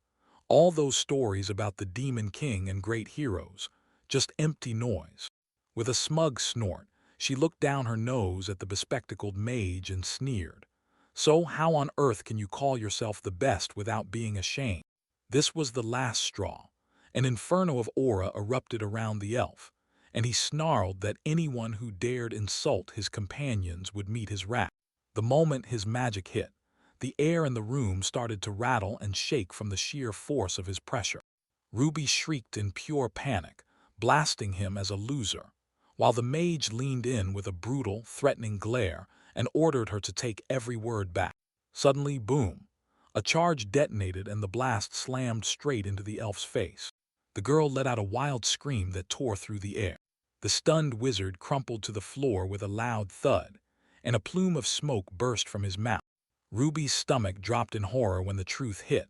All those stories about the Demon King and great heroes, just empty noise. With a smug snort, she looked down her nose at the bespectacled mage and sneered. So how on earth can you call yourself the best without being ashamed? This was the last straw. An inferno of aura erupted around the elf, and he snarled that anyone who dared insult his companions would meet his wrath. The moment his magic hit, the air in the room started to rattle and shake from the sheer force of his pressure. Ruby shrieked in pure panic, blasting him as a loser, while the mage leaned in with a brutal, threatening glare and ordered her to take every word back. Suddenly, boom! A charge detonated and the blast slammed straight into the elf's face. The girl let out a wild scream that tore through the air. The stunned wizard crumpled to the floor with a loud thud, and a plume of smoke burst from his mouth. Ruby's stomach dropped in horror when the truth hit.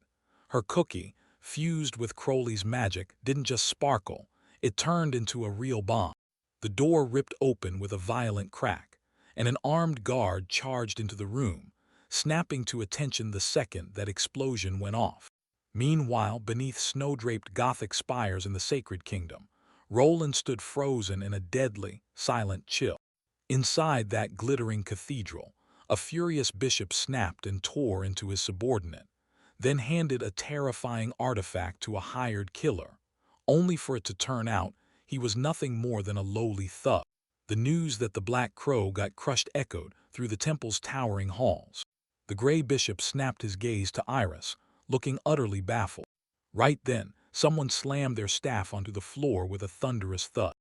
Her cookie, fused with Crowley's magic, didn't just sparkle, it turned into a real bomb. The door ripped open with a violent crack, and an armed guard charged into the room, snapping to attention the second that explosion went off. Meanwhile, beneath snow-draped Gothic spires in the Sacred Kingdom, Roland stood frozen in a deadly, silent chill. Inside that glittering cathedral, a furious bishop snapped and tore into his subordinate, then handed a terrifying artifact to a hired killer, only for it to turn out he was nothing more than a lowly thug. The news that the Black Crow got crushed echoed through the temple's towering halls. The gray bishop snapped his gaze to Iris, looking utterly baffled. Right then, someone slammed their staff onto the floor with a thunderous thud.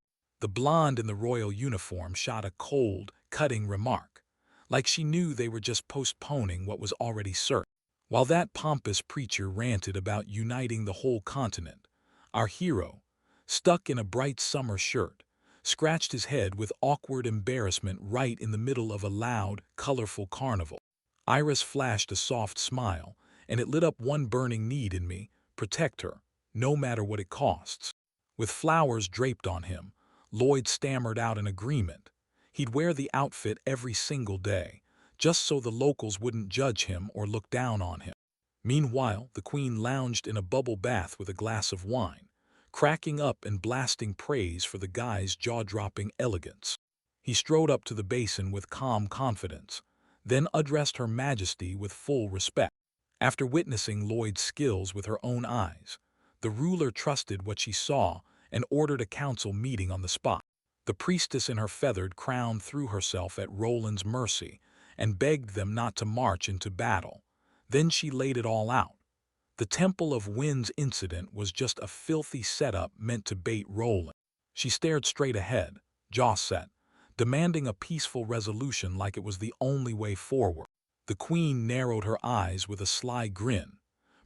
The blonde in the royal uniform shot a cold, cutting remark, like she knew they were just postponing what was already certain. While that pompous preacher ranted about uniting the whole continent, our hero, stuck in a bright summer shirt, scratched his head with awkward embarrassment right in the middle of a loud, colorful carnival. Iris flashed a soft smile, and it lit up one burning need in me: protect her, no matter what it costs. With flowers draped on him, Lloyd stammered out an agreement. He'd wear the outfit every single day, just so the locals wouldn't judge him or look down on him. Meanwhile, the queen lounged in a bubble bath with a glass of wine, cracking up and blasting praise for the guy's jaw-dropping elegance. He strode up to the basin with calm confidence, then addressed Her Majesty with full respect. After witnessing Lloyd's skills with her own eyes, the ruler trusted what she saw and ordered a council meeting on the spot. The priestess in her feathered crown threw herself at Roland's mercy and begged them not to march into battle. Then she laid it all out. The Temple of Winds incident was just a filthy setup meant to bait Roland. She stared straight ahead, jaw set, demanding a peaceful resolution like it was the only way forward. The queen narrowed her eyes with a sly grin.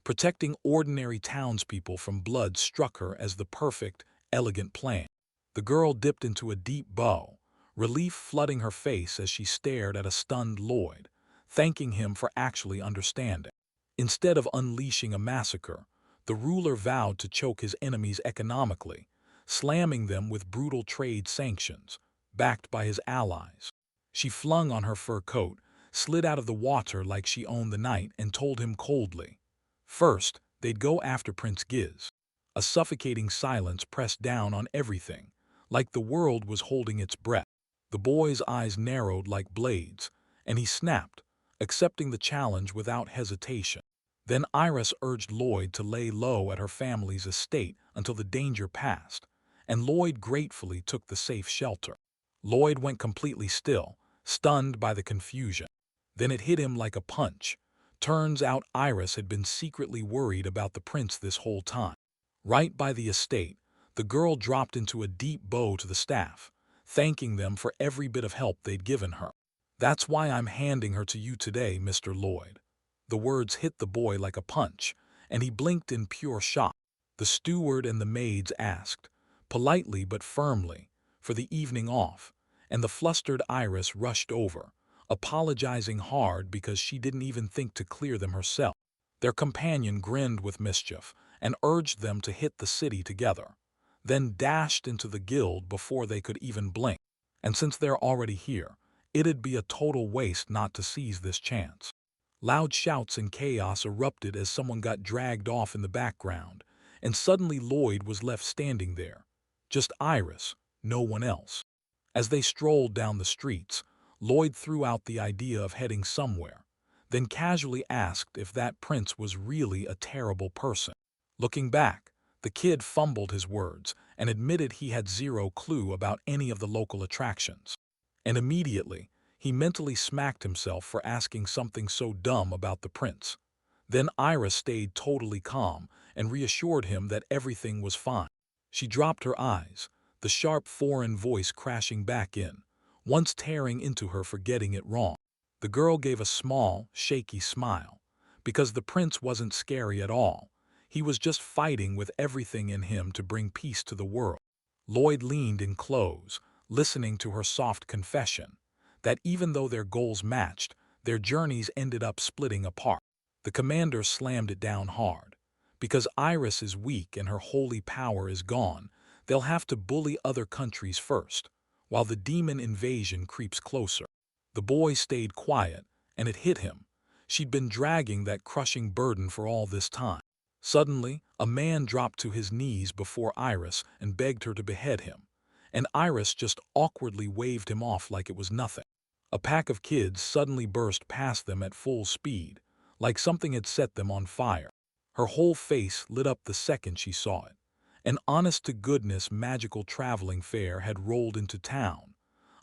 Protecting ordinary townspeople from blood struck her as the perfect, elegant plan. The girl dipped into a deep bow, relief flooding her face as she stared at a stunned Lloyd, thanking him for actually understanding. Instead of unleashing a massacre, the ruler vowed to choke his enemies economically, slamming them with brutal trade sanctions, backed by his allies. She flung on her fur coat, slid out of the water like she owned the night, and told him coldly. First, they'd go after Prince Giz. A suffocating silence pressed down on everything, like the world was holding its breath. The boy's eyes narrowed like blades, and he snapped, accepting the challenge without hesitation. Then Iris urged Lloyd to lay low at her family's estate until the danger passed, and Lloyd gratefully took the safe shelter. Lloyd went completely still, stunned by the confusion. Then it hit him like a punch. Turns out Iris had been secretly worried about the prince this whole time. Right by the estate, the girl dropped into a deep bow to the staff, thanking them for every bit of help they'd given her. That's why I'm handing her to you today, Mr. Lloyd. The words hit the boy like a punch, and he blinked in pure shock. The steward and the maids asked, politely but firmly, for the evening off, and the flustered Iris rushed over, apologizing hard because she didn't even think to clear them herself. Their companion grinned with mischief and urged them to hit the city together, then dashed into the guild before they could even blink. And since they're already here, it'd be a total waste not to seize this chance. Loud shouts and chaos erupted as someone got dragged off in the background, and suddenly Lloyd was left standing there. Just Iris, no one else. As they strolled down the streets, Lloyd threw out the idea of heading somewhere, then casually asked if that prince was really a terrible person. Looking back, the kid fumbled his words and admitted he had zero clue about any of the local attractions. And immediately, he mentally smacked himself for asking something so dumb about the prince. Then Iris stayed totally calm and reassured him that everything was fine. She dropped her eyes, the sharp foreign voice crashing back in, once tearing into her for getting it wrong. The girl gave a small, shaky smile, because the prince wasn't scary at all. He was just fighting with everything in him to bring peace to the world. Lloyd leaned in close, listening to her soft confession, that even though their goals matched, their journeys ended up splitting apart. The commander slammed it down hard. Because Iris is weak and her holy power is gone, they'll have to bully other countries first, while the demon invasion creeps closer. The boy stayed quiet, and it hit him. She'd been dragging that crushing burden for all this time. Suddenly, a man dropped to his knees before Iris and begged her to behead him, and Iris just awkwardly waved him off like it was nothing. A pack of kids suddenly burst past them at full speed, like something had set them on fire. Her whole face lit up the second she saw it. An honest-to-goodness magical traveling fair had rolled into town,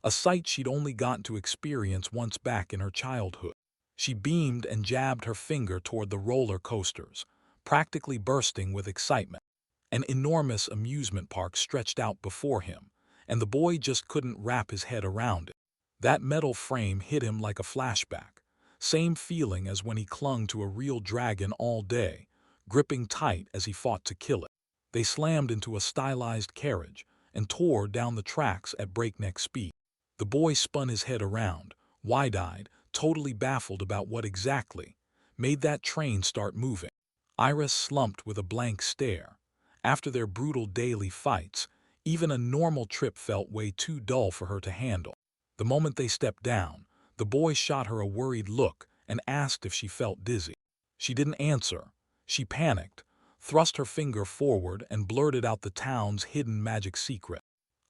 a sight she'd only gotten to experience once back in her childhood. She beamed and jabbed her finger toward the roller coasters, practically bursting with excitement. An enormous amusement park stretched out before him, and the boy just couldn't wrap his head around it. That metal frame hit him like a flashback, same feeling as when he clung to a real dragon all day, gripping tight as he fought to kill it. They slammed into a stylized carriage and tore down the tracks at breakneck speed. The boy spun his head around, wide-eyed, totally baffled about what exactly made that train start moving. Iris slumped with a blank stare. After their brutal daily fights, even a normal trip felt way too dull for her to handle. The moment they stepped down, the boy shot her a worried look and asked if she felt dizzy. She didn't answer. She panicked, thrust her finger forward and blurted out the town's hidden magic secret.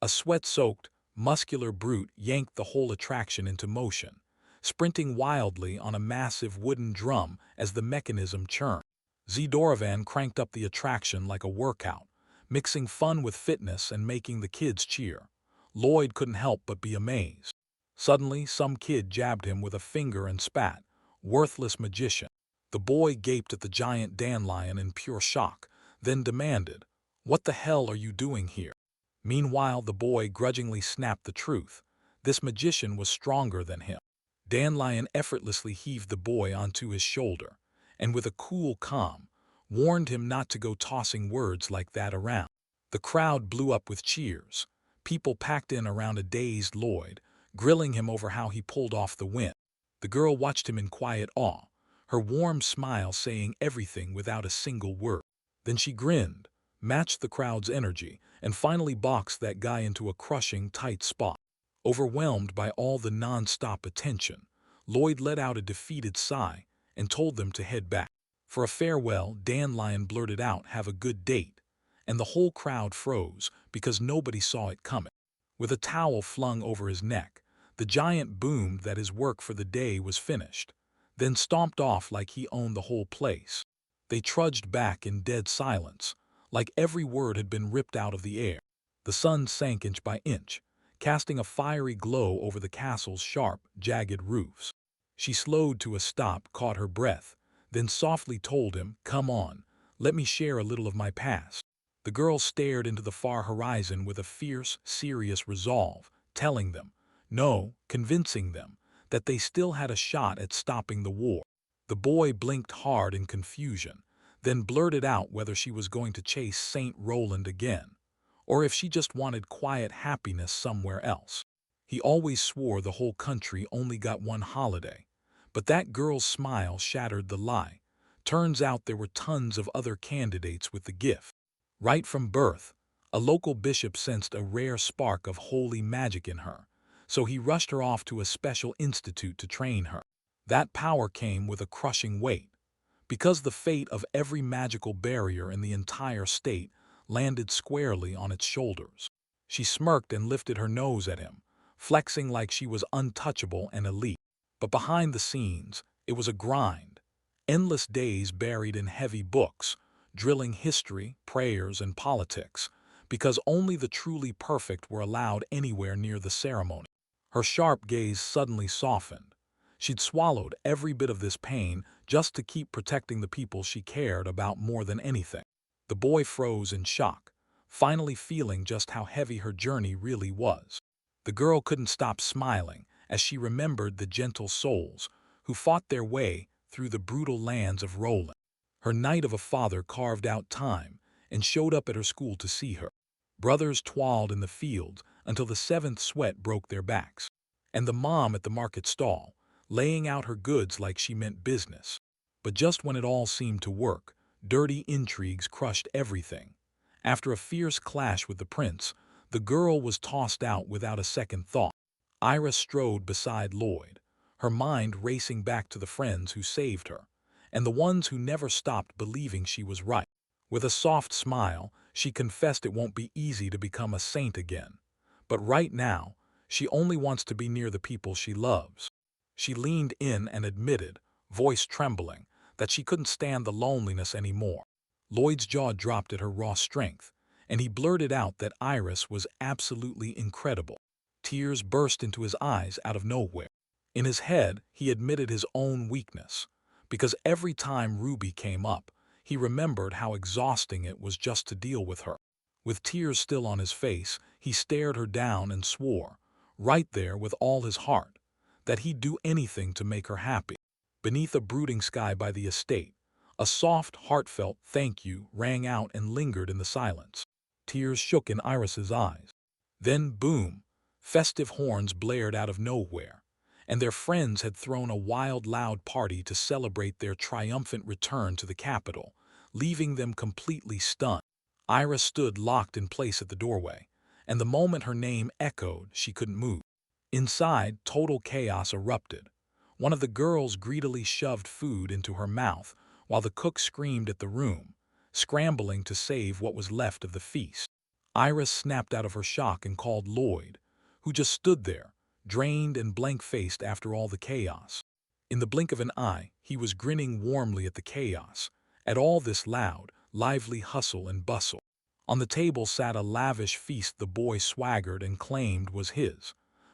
A sweat-soaked, muscular brute yanked the whole attraction into motion, sprinting wildly on a massive wooden drum as the mechanism churned. Zdoravan cranked up the attraction like a workout, mixing fun with fitness and making the kids cheer. Lloyd couldn't help but be amazed. Suddenly, some kid jabbed him with a finger and spat, "Worthless magician." The boy gaped at the giant dandelion in pure shock, then demanded, "What the hell are you doing here?" Meanwhile, the boy grudgingly snapped the truth. This magician was stronger than him. Dandelion effortlessly heaved the boy onto his shoulder, and with a cool calm, warned him not to go tossing words like that around. The crowd blew up with cheers. People packed in around a dazed Lloyd, grilling him over how he pulled off the win. The girl watched him in quiet awe, her warm smile saying everything without a single word. Then she grinned, matched the crowd's energy, and finally boxed that guy into a crushing, tight spot. Overwhelmed by all the non-stop attention, Lloyd let out a defeated sigh and told them to head back. For a farewell, Dandelion blurted out, "Have a good date," and the whole crowd froze because nobody saw it coming. With a towel flung over his neck, the giant boomed that his work for the day was finished, then stomped off like he owned the whole place. They trudged back in dead silence, like every word had been ripped out of the air. The sun sank inch by inch, casting a fiery glow over the castle's sharp, jagged roofs. She slowed to a stop, caught her breath, then softly told him, "Come on, let me share a little of my past." The girl stared into the far horizon with a fierce, serious resolve, telling them, no, convincing them, that they still had a shot at stopping the war. The boy blinked hard in confusion, then blurted out whether she was going to chase Saint Roland again, or if she just wanted quiet happiness somewhere else. He always swore the whole country only got one holiday. But that girl's smile shattered the lie. Turns out there were tons of other candidates with the gift. Right from birth, a local bishop sensed a rare spark of holy magic in her, so he rushed her off to a special institute to train her. That power came with a crushing weight, because the fate of every magical barrier in the entire state landed squarely on its shoulders. She smirked and lifted her nose at him, flexing like she was untouchable and elite. But behind the scenes, it was a grind. Endless days buried in heavy books, drilling history, prayers, and politics, because only the truly perfect were allowed anywhere near the ceremony. Her sharp gaze suddenly softened. She'd swallowed every bit of this pain just to keep protecting the people she cared about more than anything. The boy froze in shock, finally feeling just how heavy her journey really was. The girl couldn't stop smiling as she remembered the gentle souls who fought their way through the brutal lands of Roland. Her knight of a father carved out time and showed up at her school to see her. Brothers toiled in the fields until the seventh sweat broke their backs. And the mom at the market stall, laying out her goods like she meant business. But just when it all seemed to work, dirty intrigues crushed everything. After a fierce clash with the prince, the girl was tossed out without a second thought. Iris strode beside Lloyd, her mind racing back to the friends who saved her, and the ones who never stopped believing she was right. With a soft smile, she confessed it won't be easy to become a saint again. But right now, she only wants to be near the people she loves. She leaned in and admitted, voice trembling, that she couldn't stand the loneliness anymore. Lloyd's jaw dropped at her raw strength, and he blurted out that Iris was absolutely incredible. Tears burst into his eyes out of nowhere. In his head, he admitted his own weakness, because every time Ruby came up, he remembered how exhausting it was just to deal with her. With tears still on his face, he stared her down and swore, right there with all his heart, that he'd do anything to make her happy. Beneath a brooding sky by the estate, a soft, heartfelt thank you rang out and lingered in the silence. Tears shook in Iris's eyes. Then, boom, festive horns blared out of nowhere, and their friends had thrown a wild, loud party to celebrate their triumphant return to the capital, leaving them completely stunned. Iris stood locked in place at the doorway, and the moment her name echoed, she couldn't move. Inside, total chaos erupted. One of the girls greedily shoved food into her mouth, while the cook screamed at the room, scrambling to save what was left of the feast. Iris snapped out of her shock and called Lloyd, who just stood there, drained and blank-faced after all the chaos. In the blink of an eye, he was grinning warmly at the chaos, at all this loud, lively hustle and bustle. On the table sat a lavish feast the boy swaggered and claimed was his.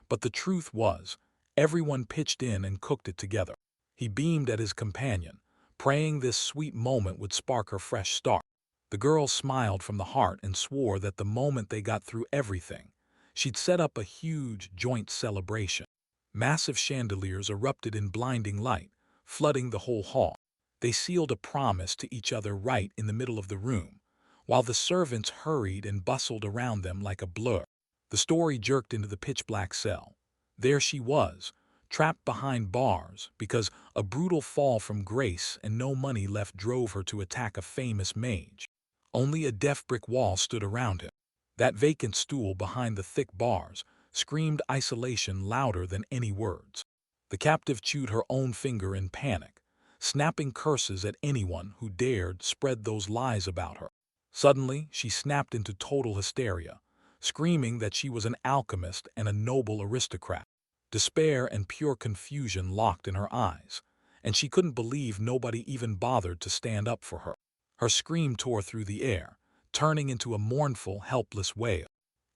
But the truth was, everyone pitched in and cooked it together. He beamed at his companion, praying this sweet moment would spark her fresh start. The girl smiled from the heart and swore that the moment they got through everything, she'd set up a huge joint celebration. Massive chandeliers erupted in blinding light, flooding the whole hall. They sealed a promise to each other right in the middle of the room, while the servants hurried and bustled around them like a blur. The story jerked into the pitch-black cell. There she was, trapped behind bars because a brutal fall from grace and no money left drove her to attack a famous mage. Only a deaf brick wall stood around him. That vacant stool behind the thick bars screamed isolation louder than any words. The captive chewed her own finger in panic, snapping curses at anyone who dared spread those lies about her. Suddenly, she snapped into total hysteria, screaming that she was an alchemist and a noble aristocrat. Despair and pure confusion locked in her eyes, and she couldn't believe nobody even bothered to stand up for her. Her scream tore through the air, turning into a mournful, helpless wail.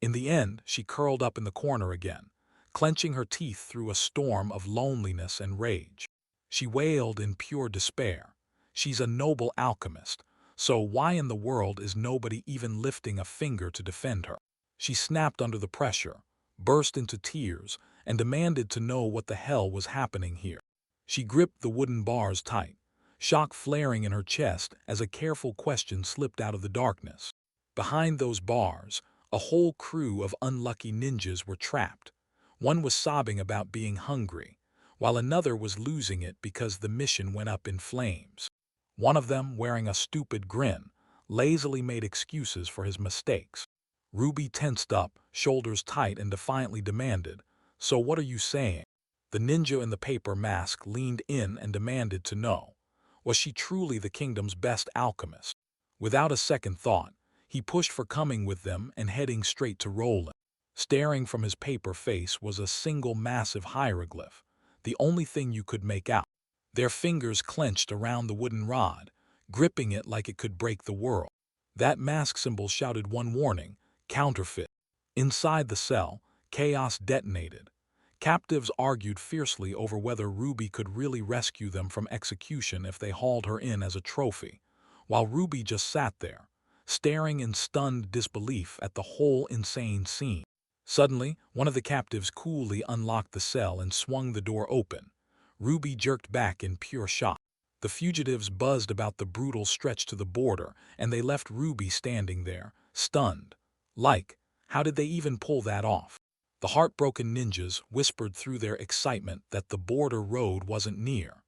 In the end, she curled up in the corner again, clenching her teeth through a storm of loneliness and rage. She wailed in pure despair. She's a noble alchemist, so why in the world is nobody even lifting a finger to defend her? She snapped under the pressure, burst into tears, and demanded to know what the hell was happening here. She gripped the wooden bars tight, shock flaring in her chest as a careful question slipped out of the darkness. Behind those bars, a whole crew of unlucky ninjas were trapped, One was sobbing about being hungry, while another was losing it because the mission went up in flames. One of them, wearing a stupid grin, lazily made excuses for his mistakes. Ruby tensed up, shoulders tight, and defiantly demanded, "So what are you saying?" The ninja in the paper mask leaned in and demanded to know, was she truly the kingdom's best alchemist? Without a second thought, he pushed for coming with them and heading straight to Roland. Staring from his paper face was a single massive hieroglyph, the only thing you could make out. Their fingers clenched around the wooden rod, gripping it like it could break the world. That mask symbol shouted one warning: counterfeit. Inside the cell, chaos detonated. Captives argued fiercely over whether Ruby could really rescue them from execution if they hauled her in as a trophy, while Ruby just sat there, staring in stunned disbelief at the whole insane scene. Suddenly, one of the captives coolly unlocked the cell and swung the door open. Ruby jerked back in pure shock. The fugitives buzzed about the brutal stretch to the border, and they left Ruby standing there, stunned. Like, how did they even pull that off? The heartbroken ninjas whispered through their excitement that the border road wasn't near.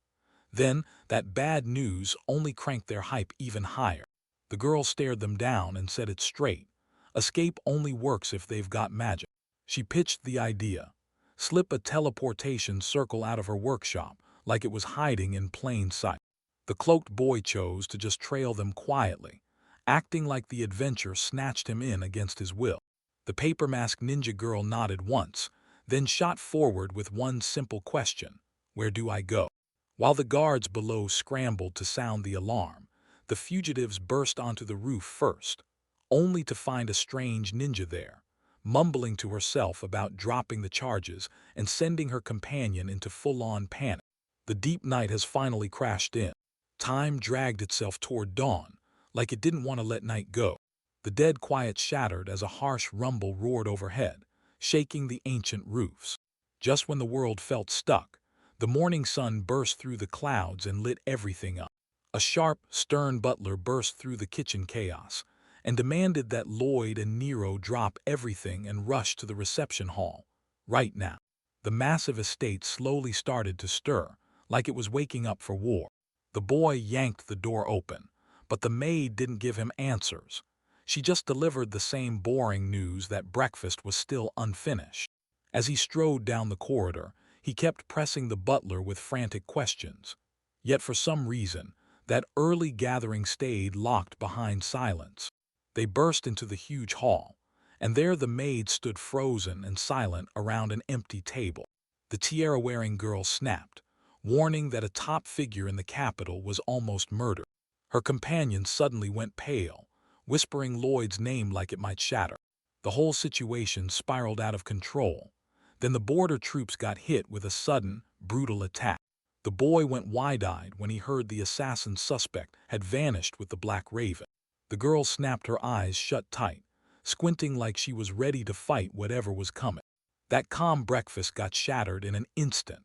Then, that bad news only cranked their hype even higher. The girl stared them down and said it straight. Escape only works if they've got magic. She pitched the idea. Slip a teleportation circle out of her workshop, like it was hiding in plain sight. The cloaked boy chose to just trail them quietly, acting like the adventure snatched him in against his will. The paper mask ninja girl nodded once, then shot forward with one simple question: where do I go? While the guards below scrambled to sound the alarm, the fugitives burst onto the roof first, only to find a strange ninja there, mumbling to herself about dropping the charges and sending her companion into full-on panic. The deep night has finally crashed in. Time dragged itself toward dawn, like it didn't want to let night go. The dead quiet shattered as a harsh rumble roared overhead, shaking the ancient roofs. Just when the world felt stuck, the morning sun burst through the clouds and lit everything up. A sharp, stern butler burst through the kitchen chaos and demanded that Lloyd and Nero drop everything and rush to the reception hall, right now. The massive estate slowly started to stir, like it was waking up for war. The boy yanked the door open, but the maid didn't give him answers. She just delivered the same boring news that breakfast was still unfinished. As he strode down the corridor, he kept pressing the butler with frantic questions. Yet for some reason, that early gathering stayed locked behind silence. They burst into the huge hall, and there the maid stood frozen and silent around an empty table. The tiara-wearing girl snapped, warning that a top figure in the capital was almost murdered. Her companion suddenly went pale, whispering Lloyd's name like it might shatter. The whole situation spiraled out of control. Then the border troops got hit with a sudden, brutal attack. The boy went wide-eyed when he heard the assassin suspect had vanished with the Black Raven. The girl snapped her eyes shut tight, squinting like she was ready to fight whatever was coming. That calm breakfast got shattered in an instant.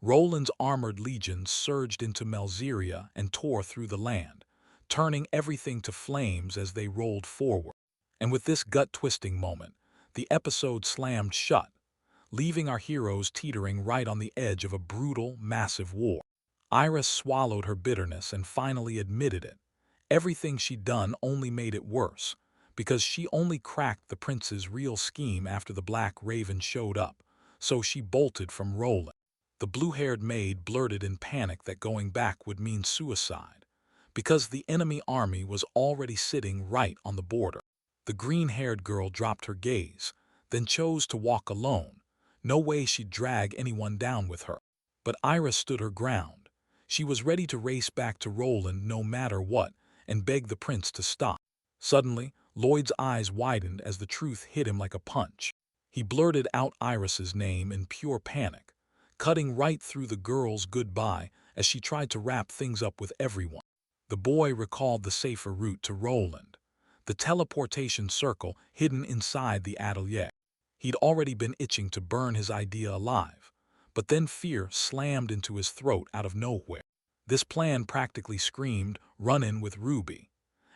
Roland's armored legions surged into Malzeria and tore through the land, turning everything to flames as they rolled forward. And with this gut-twisting moment, the episode slammed shut, leaving our heroes teetering right on the edge of a brutal, massive war. Iris swallowed her bitterness and finally admitted it. Everything she'd done only made it worse, because she only cracked the prince's real scheme after the Black Raven showed up, so she bolted from Roland. The blue-haired maid blurted in panic that going back would mean suicide, because the enemy army was already sitting right on the border. The green-haired girl dropped her gaze, then chose to walk alone. No way she'd drag anyone down with her. But Iris stood her ground. She was ready to race back to Roland no matter what and beg the prince to stop. Suddenly, Lloyd's eyes widened as the truth hit him like a punch. He blurted out Iris's name in pure panic, cutting right through the girl's goodbye as she tried to wrap things up with everyone. The boy recalled the safer route to Roland, the teleportation circle hidden inside the atelier. He'd already been itching to burn his idea alive, but then fear slammed into his throat out of nowhere. This plan practically screamed, "Run in with Ruby,"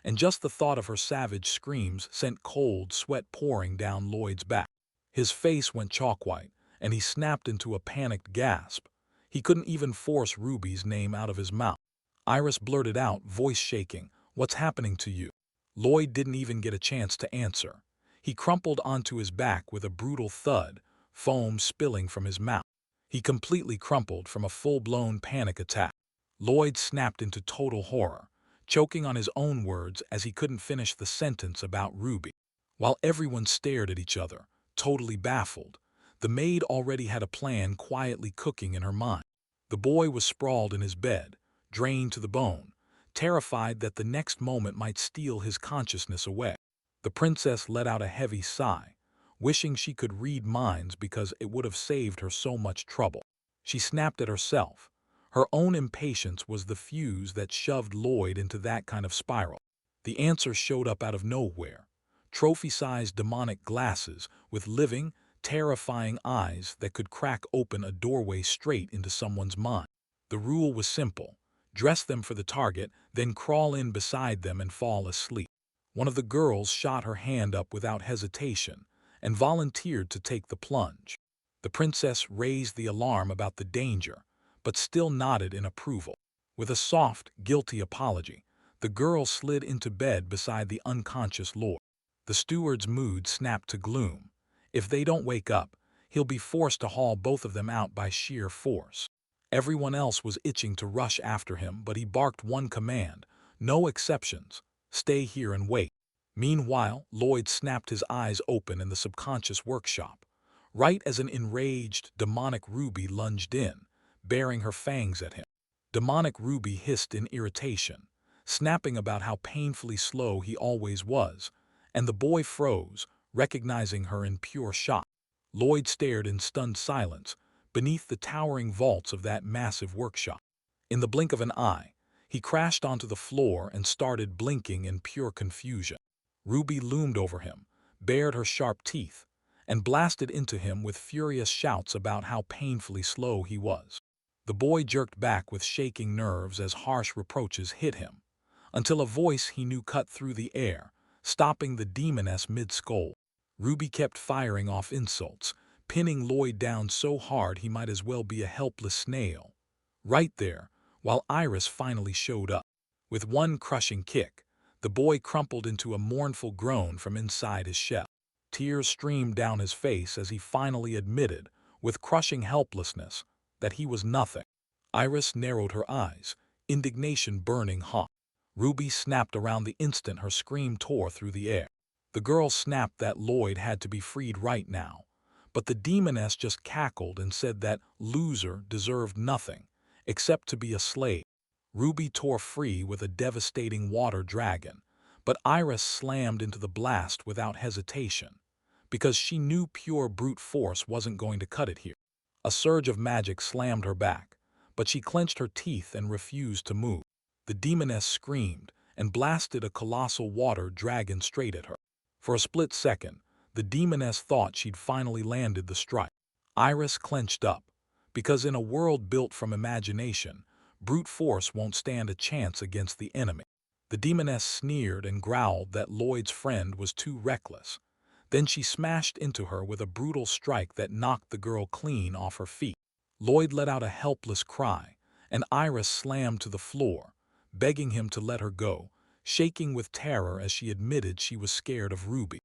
and just the thought of her savage screams sent cold sweat pouring down Lloyd's back. His face went chalk white, and he snapped into a panicked gasp. He couldn't even force Ruby's name out of his mouth. Iris blurted out, voice shaking, "What's happening to you?" Lloyd didn't even get a chance to answer. He crumpled onto his back with a brutal thud, foam spilling from his mouth. He completely crumpled from a full-blown panic attack. Lloyd snapped into total horror, choking on his own words as he couldn't finish the sentence about Ruby. While everyone stared at each other, totally baffled, the maid already had a plan quietly cooking in her mind. The boy was sprawled in his bed, drained to the bone, terrified that the next moment might steal his consciousness away. The princess let out a heavy sigh, wishing she could read minds because it would have saved her so much trouble. She snapped at herself. Her own impatience was the fuse that shoved Lloyd into that kind of spiral. The answer showed up out of nowhere. Trophy-sized demonic glasses with living, terrifying eyes that could crack open a doorway straight into someone's mind. The rule was simple. Dress them for the target, then crawl in beside them and fall asleep. One of the girls shot her hand up without hesitation and volunteered to take the plunge. The princess raised the alarm about the danger, but still nodded in approval. With a soft, guilty apology, the girl slid into bed beside the unconscious Lord. The steward's mood snapped to gloom. If they don't wake up, he'll be forced to haul both of them out by sheer force. Everyone else was itching to rush after him, but he barked one command: no exceptions. Stay here and wait. Meanwhile, Lloyd snapped his eyes open in the subconscious workshop, right as an enraged, demonic Ruby lunged in, baring her fangs at him. Demonic Ruby hissed in irritation, snapping about how painfully slow he always was, and the boy froze, recognizing her in pure shock. Lloyd stared in stunned silence beneath the towering vaults of that massive workshop. In the blink of an eye, he crashed onto the floor and started blinking in pure confusion. Ruby loomed over him, bared her sharp teeth, and blasted into him with furious shouts about how painfully slow he was. The boy jerked back with shaking nerves as harsh reproaches hit him, until a voice he knew cut through the air, stopping the demoness mid-scold. Ruby kept firing off insults, pinning Lloyd down so hard he might as well be a helpless snail. Right there, while Iris finally showed up. With one crushing kick, the boy crumpled into a mournful groan from inside his shell. Tears streamed down his face as he finally admitted, with crushing helplessness, that he was nothing. Iris narrowed her eyes, indignation burning hot. Ruby snapped around the instant her scream tore through the air. The girl snapped that Lloyd had to be freed right now, but the demoness just cackled and said that loser deserved nothing, except to be a slave. Ruby tore free with a devastating water dragon, but Iris slammed into the blast without hesitation, because she knew pure brute force wasn't going to cut it here. A surge of magic slammed her back, but she clenched her teeth and refused to move. The demoness screamed and blasted a colossal water dragon straight at her. For a split second, the demoness thought she'd finally landed the strike. Iris clenched up, because in a world built from imagination, brute force won't stand a chance against the enemy. The demoness sneered and growled that Lloyd's friend was too reckless. Then she smashed into her with a brutal strike that knocked the girl clean off her feet. Lloyd let out a helpless cry, and Iris slammed to the floor, begging him to let her go, shaking with terror as she admitted she was scared of Ruby.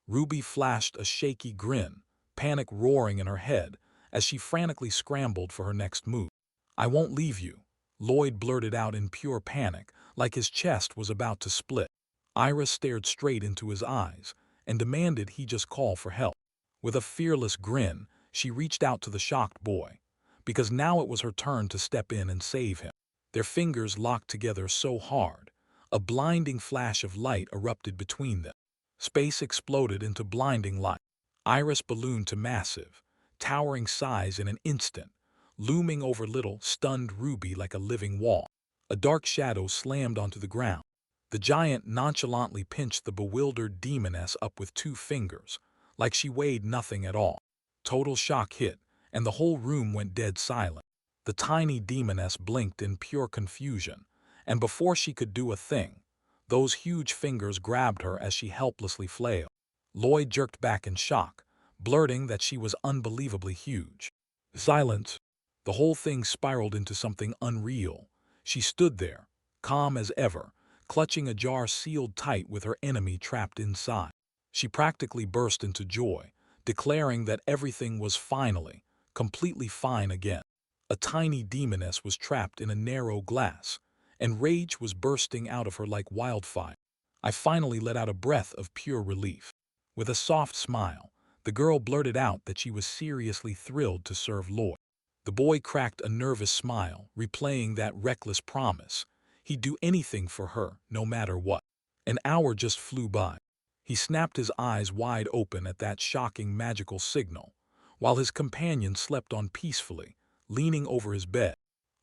Ruby flashed a shaky grin, panic roaring in her head as she frantically scrambled for her next move. "I won't leave you," Lloyd blurted out in pure panic, like his chest was about to split. Iris stared straight into his eyes and demanded he just call for help. With a fearless grin, she reached out to the shocked boy, because now it was her turn to step in and save him. Their fingers locked together so hard, a blinding flash of light erupted between them. Space exploded into blinding light. Iris ballooned to massive, towering size in an instant, looming over little, stunned Ruby like a living wall. A dark shadow slammed onto the ground. The giant nonchalantly pinched the bewildered demoness up with 2 fingers, like she weighed nothing at all. Total shock hit, and the whole room went dead silent. The tiny demoness blinked in pure confusion, and before she could do a thing, those huge fingers grabbed her as she helplessly flailed. Lloyd jerked back in shock, blurting that she was unbelievably huge. Silence. The whole thing spiraled into something unreal. She stood there, calm as ever, clutching a jar sealed tight with her enemy trapped inside. She practically burst into joy, declaring that everything was finally, completely fine again. A tiny demoness was trapped in a narrow glass, and rage was bursting out of her like wildfire. I finally let out a breath of pure relief. With a soft smile, the girl blurted out that she was seriously thrilled to serve Lloyd. The boy cracked a nervous smile, replaying that reckless promise. He'd do anything for her, no matter what. An hour just flew by. He snapped his eyes wide open at that shocking magical signal, while his companion slept on peacefully, leaning over his bed.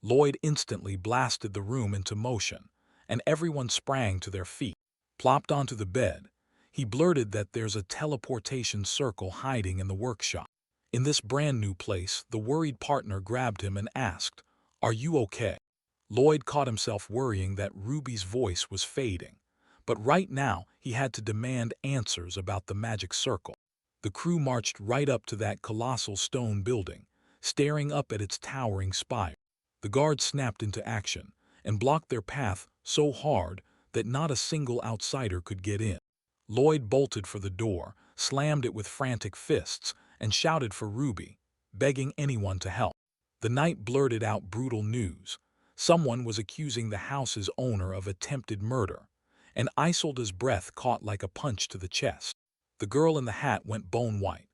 Lloyd instantly blasted the room into motion, and everyone sprang to their feet. Plopped onto the bed, he blurted that there's a teleportation circle hiding in the workshop. In this brand new place, the worried partner grabbed him and asked, "Are you okay?" Lloyd caught himself worrying that Ruby's voice was fading, but right now he had to demand answers about the magic circle. The crew marched right up to that colossal stone building, staring up at its towering spire. The guards snapped into action and blocked their path so hard that not a single outsider could get in. Lloyd bolted for the door, slammed it with frantic fists, and shouted for Ruby, begging anyone to help. The knight blurted out brutal news. Someone was accusing the house's owner of attempted murder, and Isolde's breath caught like a punch to the chest. The girl in the hat went bone white,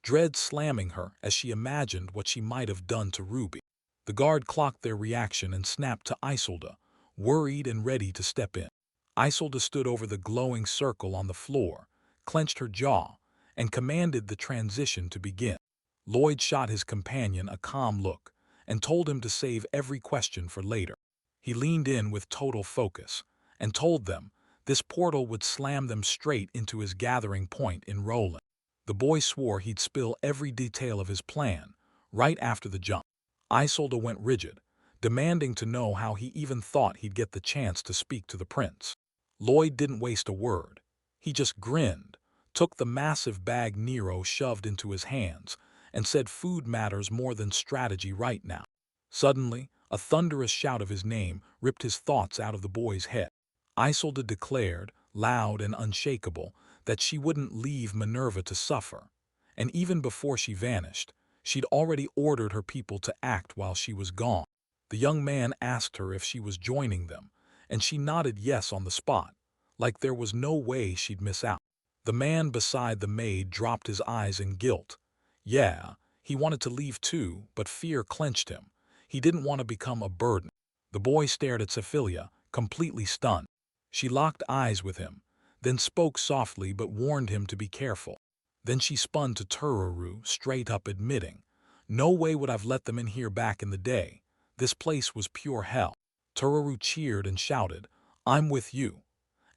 dread slamming her as she imagined what she might have done to Ruby. The guard clocked their reaction and snapped to Isolde, worried and ready to step in. Isolde stood over the glowing circle on the floor, clenched her jaw, and commanded the transition to begin. Lloyd shot his companion a calm look and told him to save every question for later. He leaned in with total focus and told them this portal would slam them straight into his gathering point in Roland. The boy swore he'd spill every detail of his plan right after the jump. Isolde went rigid, demanding to know how he even thought he'd get the chance to speak to the prince. Lloyd didn't waste a word. He just grinned, took the massive bag Nero shoved into his hands, and said food matters more than strategy right now. Suddenly, a thunderous shout of his name ripped his thoughts out of the boy's head. Isolde declared, loud and unshakable, that she wouldn't leave Minerva to suffer, and even before she vanished, she'd already ordered her people to act while she was gone. The young man asked her if she was joining them, and she nodded yes on the spot, like there was no way she'd miss out. The man beside the maid dropped his eyes in guilt. Yeah, he wanted to leave too, but fear clenched him. He didn't want to become a burden. The boy stared at Cecilia, completely stunned. She locked eyes with him, then spoke softly but warned him to be careful. Then she spun to Tururu, straight up admitting, "No way would I've let them in here back in the day. This place was pure hell." Tururu cheered and shouted, "I'm with you,"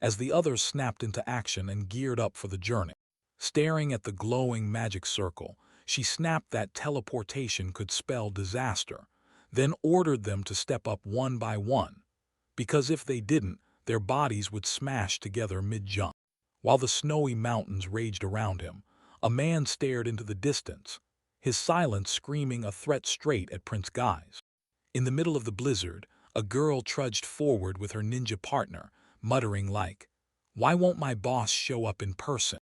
as the others snapped into action and geared up for the journey. Staring at the glowing magic circle, she snapped that teleportation could spell disaster, then ordered them to step up one by one, because if they didn't, their bodies would smash together mid-jump. While the snowy mountains raged around him, a man stared into the distance, his silence screaming a threat straight at Prince Guise. In the middle of the blizzard, a girl trudged forward with her ninja partner, muttering like, "Why won't my boss show up in person?"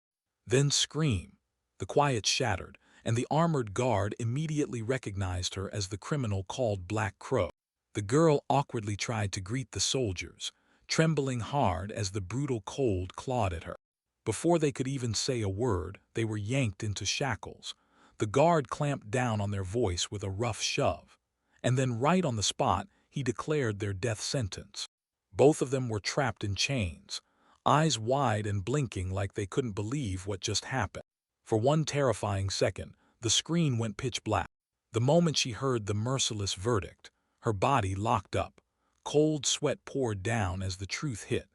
Then scream. The quiet shattered, and the armored guard immediately recognized her as the criminal called Black Crow. The girl awkwardly tried to greet the soldiers, trembling hard as the brutal cold clawed at her. Before they could even say a word, they were yanked into shackles. The guard clamped down on their voice with a rough shove, and then right on the spot, he declared their death sentence. Both of them were trapped in chains, eyes wide and blinking like they couldn't believe what just happened. For one terrifying second, the screen went pitch black. The moment she heard the merciless verdict, her body locked up. Cold sweat poured down as the truth hit.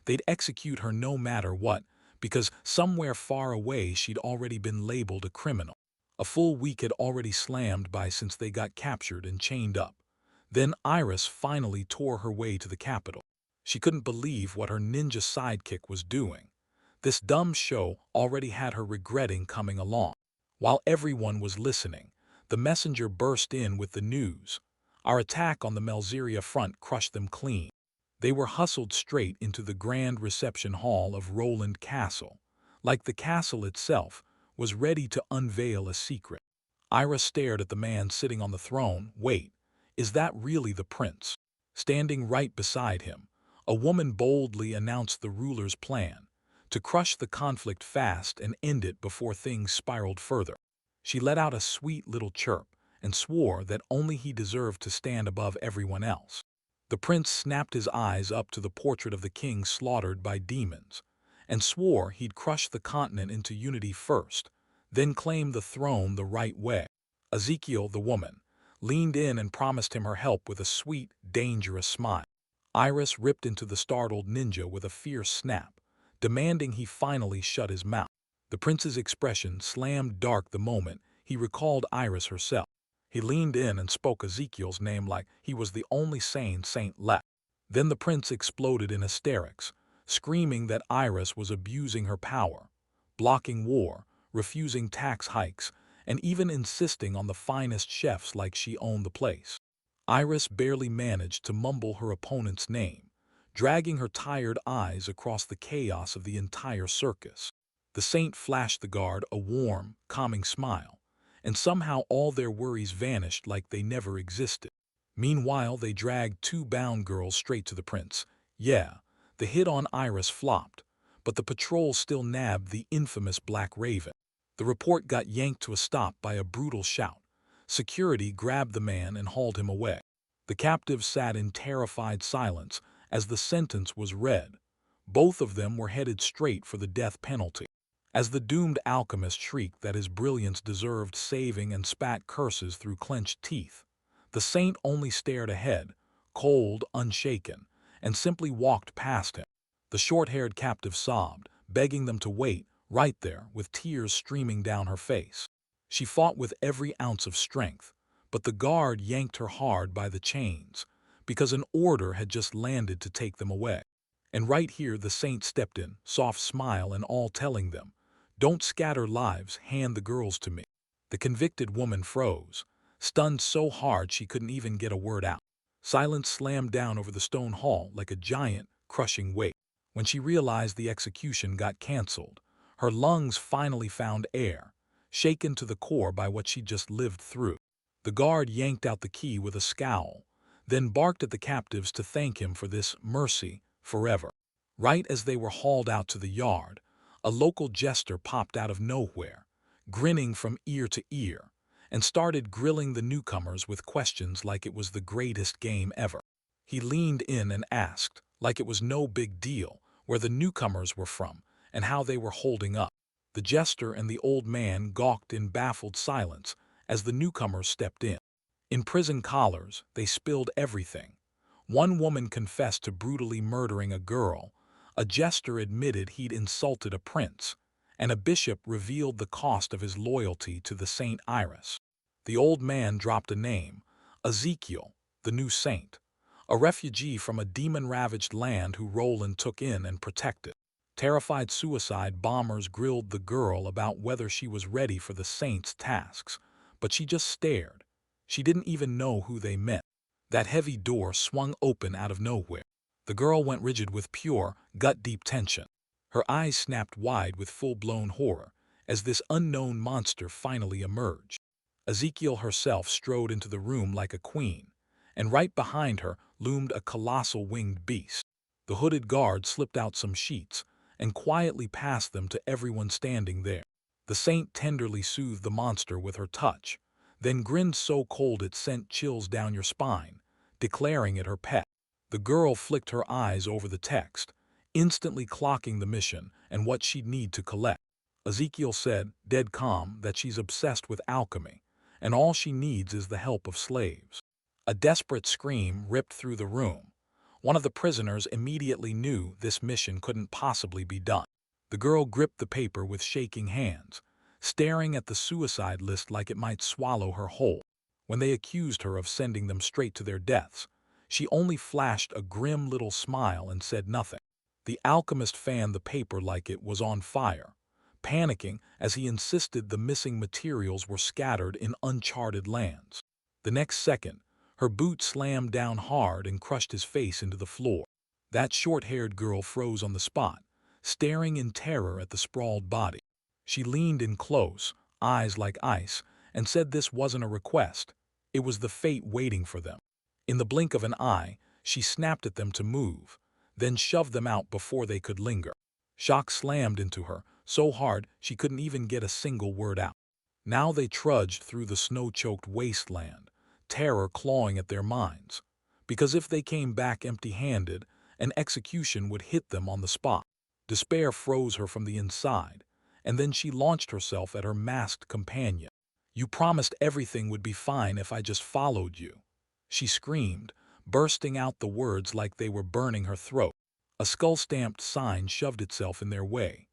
They'd execute her no matter what, because somewhere far away she'd already been labeled a criminal. A full week had already slammed by since they got captured and chained up. Then Iris finally tore her way to the capital. She couldn't believe what her ninja sidekick was doing. This dumb show already had her regretting coming along. While everyone was listening, the messenger burst in with the news. Our attack on the Melzeria front crushed them clean. They were hustled straight into the grand reception hall of Roland Castle. Like the castle itself, was ready to unveil a secret. Ira stared at the man sitting on the throne. Wait, is that really the prince? Standing right beside him, a woman boldly announced the ruler's plan to crush the conflict fast and end it before things spiraled further. She let out a sweet little chirp and swore that only he deserved to stand above everyone else. The prince snapped his eyes up to the portrait of the king slaughtered by demons and swore he'd crush the continent into unity first, then claim the throne the right way. Ezekiel, the woman, leaned in and promised him her help with a sweet, dangerous smile. Iris ripped into the startled ninja with a fierce snap, demanding he finally shut his mouth. The prince's expression slammed dark the moment he recalled Iris herself. He leaned in and spoke Ezekiel's name like he was the only sane saint left. Then the prince exploded in hysterics, screaming that Iris was abusing her power, blocking war, refusing tax hikes, and even insisting on the finest chefs like she owned the place. Iris barely managed to mumble her opponent's name, dragging her tired eyes across the chaos of the entire circus. The saint flashed the guard a warm, calming smile, and somehow all their worries vanished like they never existed. Meanwhile, they dragged two bound girls straight to the prince. Yeah, the hit on Iris flopped, but the patrol still nabbed the infamous Black Raven. The report got yanked to a stop by a brutal shout. Security grabbed the man and hauled him away. The captives sat in terrified silence as the sentence was read. Both of them were headed straight for the death penalty. As the doomed alchemist shrieked that his brilliance deserved saving and spat curses through clenched teeth, the saint only stared ahead, cold, unshaken, and simply walked past him. The short-haired captive sobbed, begging them to wait, right there, with tears streaming down her face. She fought with every ounce of strength, but the guard yanked her hard by the chains, because an order had just landed to take them away. And right here the saint stepped in, soft smile and all, telling them, "Don't scatter lives, hand the girls to me." The convicted woman froze, stunned so hard she couldn't even get a word out. Silence slammed down over the stone hall like a giant, crushing weight. When she realized the execution got canceled, her lungs finally found air, shaken to the core by what she'd just lived through. The guard yanked out the key with a scowl, then barked at the captives to thank him for this mercy forever. Right as they were hauled out to the yard, a local jester popped out of nowhere, grinning from ear to ear, and started grilling the newcomers with questions like it was the greatest game ever. He leaned in and asked, like it was no big deal, where the newcomers were from and how they were holding up. The jester and the old man gawked in baffled silence as the newcomers stepped in. In prison collars, they spilled everything. One woman confessed to brutally murdering a girl, a jester admitted he'd insulted a prince, and a bishop revealed the cost of his loyalty to the Saint Iris. The old man dropped a name, Ezekiel, the new saint, a refugee from a demon-ravaged land who Roland took in and protected. Terrified suicide bombers grilled the girl about whether she was ready for the saint's tasks, but she just stared. She didn't even know who they meant. That heavy door swung open out of nowhere. The girl went rigid with pure, gut-deep tension. Her eyes snapped wide with full-blown horror as this unknown monster finally emerged. Ezekiel herself strode into the room like a queen, and right behind her loomed a colossal winged beast. The hooded guard slipped out some sheets and quietly passed them to everyone standing there. The saint tenderly soothed the monster with her touch, then grinned so cold it sent chills down your spine, declaring it her pet. The girl flicked her eyes over the text, instantly clocking the mission and what she'd need to collect. Ezekiel said, dead calm, that she's obsessed with alchemy, and all she needs is the help of slaves. A desperate scream ripped through the room. One of the prisoners immediately knew this mission couldn't possibly be done. The girl gripped the paper with shaking hands, staring at the suicide list like it might swallow her whole. When they accused her of sending them straight to their deaths, she only flashed a grim little smile and said nothing. The alchemist fanned the paper like it was on fire, panicking as he insisted the missing materials were scattered in uncharted lands. The next second, her boot slammed down hard and crushed his face into the floor. That short-haired girl froze on the spot, staring in terror at the sprawled body. She leaned in close, eyes like ice, and said this wasn't a request. It was the fate waiting for them. In the blink of an eye, she snapped at them to move, then shoved them out before they could linger. Shock slammed into her, so hard she couldn't even get a single word out. Now they trudged through the snow-choked wasteland, terror clawing at their minds. Because if they came back empty-handed, an execution would hit them on the spot. Despair froze her from the inside, and then she launched herself at her masked companion. "You promised everything would be fine if I just followed you," she screamed, bursting out the words like they were burning her throat. A skull-stamped sign shoved itself in their way,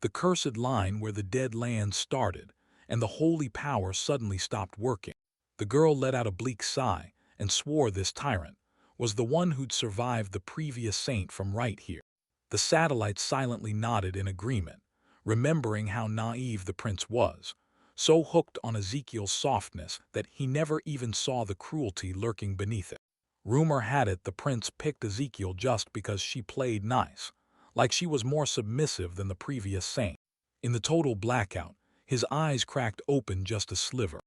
the cursed line where the dead land started, and the holy power suddenly stopped working. The girl let out a bleak sigh and swore this tyrant was the one who'd survived the previous saint from right here. The satellites silently nodded in agreement, remembering how naive the prince was, so hooked on Ezekiel's softness that he never even saw the cruelty lurking beneath it. Rumor had it the prince picked Ezekiel just because she played nice, like she was more submissive than the previous saint. In the total blackout, his eyes cracked open just a sliver.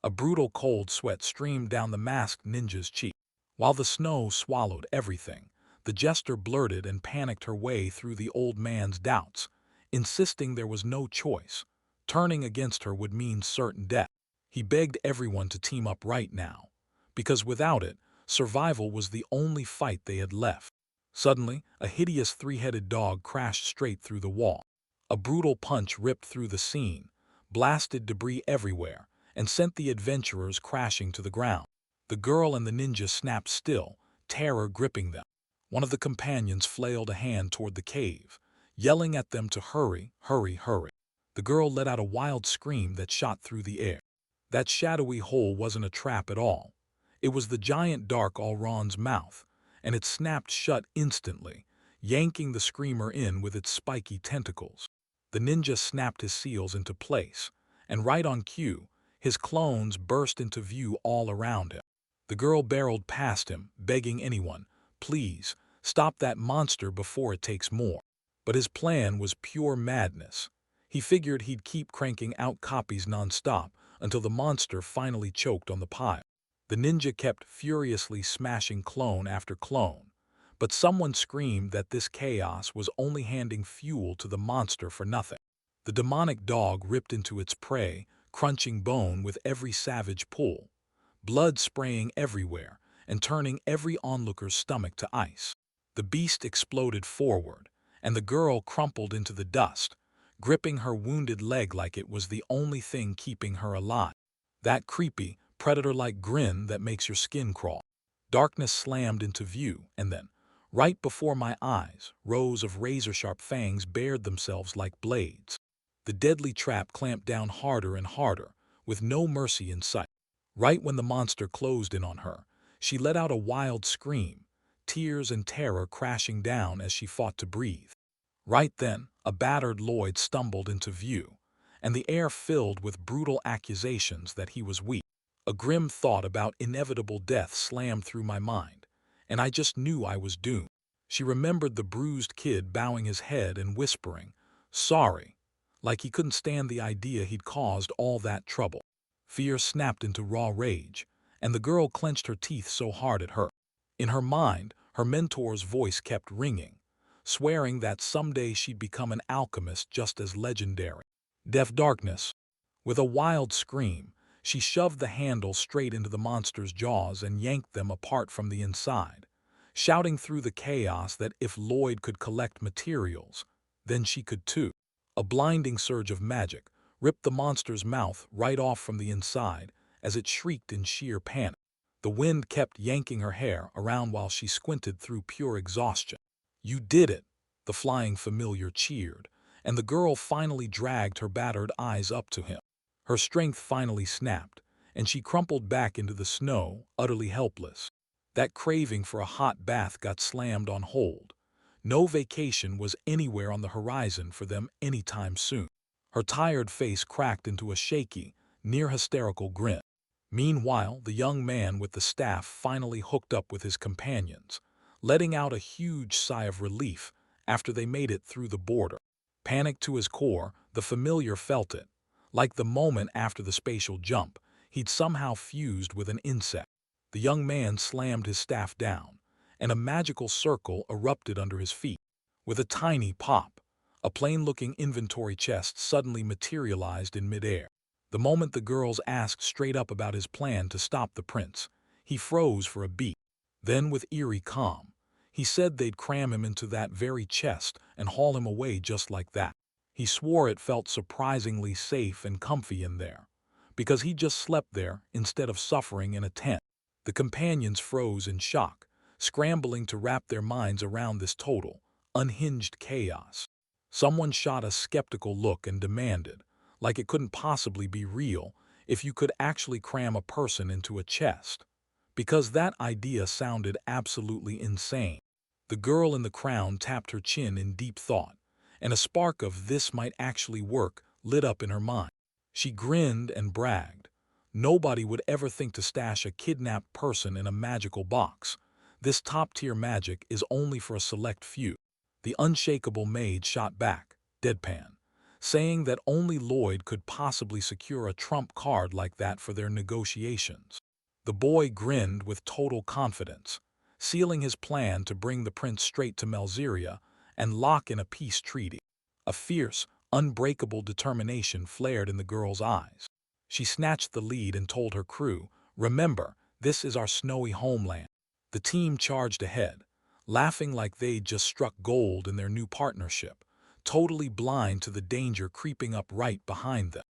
A brutal cold sweat streamed down the masked ninja's cheek. While the snow swallowed everything, the jester blurted and panicked her way through the old man's doubts, insisting there was no choice. Turning against her would mean certain death. He begged everyone to team up right now, because without it, survival was the only fight they had left. Suddenly, a hideous three-headed dog crashed straight through the wall. A brutal punch ripped through the scene, blasted debris everywhere, and sent the adventurers crashing to the ground. The girl and the ninja snapped still, terror gripping them. One of the companions flailed a hand toward the cave, yelling at them to hurry, hurry, hurry. The girl let out a wild scream that shot through the air. That shadowy hole wasn't a trap at all. It was the giant dark Alron's mouth, and it snapped shut instantly, yanking the screamer in with its spiky tentacles. The ninja snapped his seals into place, and right on cue, his clones burst into view all around him. The girl barreled past him, begging anyone, "Please, stop that monster before it takes more." But his plan was pure madness. He figured he'd keep cranking out copies non-stop until the monster finally choked on the pile. The ninja kept furiously smashing clone after clone, but someone screamed that this chaos was only handing fuel to the monster for nothing. The demonic dog ripped into its prey, crunching bone with every savage pull, blood spraying everywhere and turning every onlooker's stomach to ice. The beast exploded forward, and the girl crumpled into the dust, gripping her wounded leg like it was the only thing keeping her alive. That creepy, predator-like grin that makes your skin crawl. Darkness slammed into view, and then, right before my eyes, rows of razor-sharp fangs bared themselves like blades. The deadly trap clamped down harder and harder, with no mercy in sight. Right when the monster closed in on her, she let out a wild scream, tears and terror crashing down as she fought to breathe. Right then, a battered Lloyd stumbled into view, and the air filled with brutal accusations that he was weak. A grim thought about inevitable death slammed through my mind, and I just knew I was doomed. She remembered the bruised kid bowing his head and whispering, "Sorry," like he couldn't stand the idea he'd caused all that trouble. Fear snapped into raw rage, and the girl clenched her teeth so hard it hurt. In her mind, her mentor's voice kept ringing, swearing that someday she'd become an alchemist just as legendary. Deaf darkness. With a wild scream, she shoved the handle straight into the monster's jaws and yanked them apart from the inside, shouting through the chaos that if Lloyd could collect materials, then she could too. A blinding surge of magic ripped the monster's mouth right off from the inside as it shrieked in sheer panic. The wind kept yanking her hair around while she squinted through pure exhaustion. "You did it," the flying familiar cheered, and the girl finally dragged her battered eyes up to him. Her strength finally snapped, and she crumpled back into the snow, utterly helpless. That craving for a hot bath got slammed on hold. No vacation was anywhere on the horizon for them anytime soon. Her tired face cracked into a shaky, near-hysterical grin. Meanwhile, the young man with the staff finally hooked up with his companions, letting out a huge sigh of relief after they made it through the border. Panicked to his core, the familiar felt it. Like the moment after the spatial jump, he'd somehow fused with an insect. The young man slammed his staff down, and a magical circle erupted under his feet. With a tiny pop, a plain-looking inventory chest suddenly materialized in midair. The moment the girls asked straight up about his plan to stop the prince, he froze for a beat. Then, with eerie calm, he said they'd cram him into that very chest and haul him away just like that. He swore it felt surprisingly safe and comfy in there, because he just slept there instead of suffering in a tent. The companions froze in shock, scrambling to wrap their minds around this total, unhinged chaos. Someone shot a skeptical look and demanded, like it couldn't possibly be real if you could actually cram a person into a chest, because that idea sounded absolutely insane. The girl in the crown tapped her chin in deep thought, and a spark of "this might actually work" lit up in her mind. She grinned and bragged. Nobody would ever think to stash a kidnapped person in a magical box. This top-tier magic is only for a select few. The unshakable maid shot back, deadpan, saying that only Lloyd could possibly secure a trump card like that for their negotiations. The boy grinned with total confidence, sealing his plan to bring the prince straight to Melzeria and lock in a peace treaty. A fierce, unbreakable determination flared in the girl's eyes. She snatched the lead and told her crew, "Remember, this is our snowy homeland." The team charged ahead, laughing like they'd just struck gold in their new partnership, totally blind to the danger creeping up right behind them.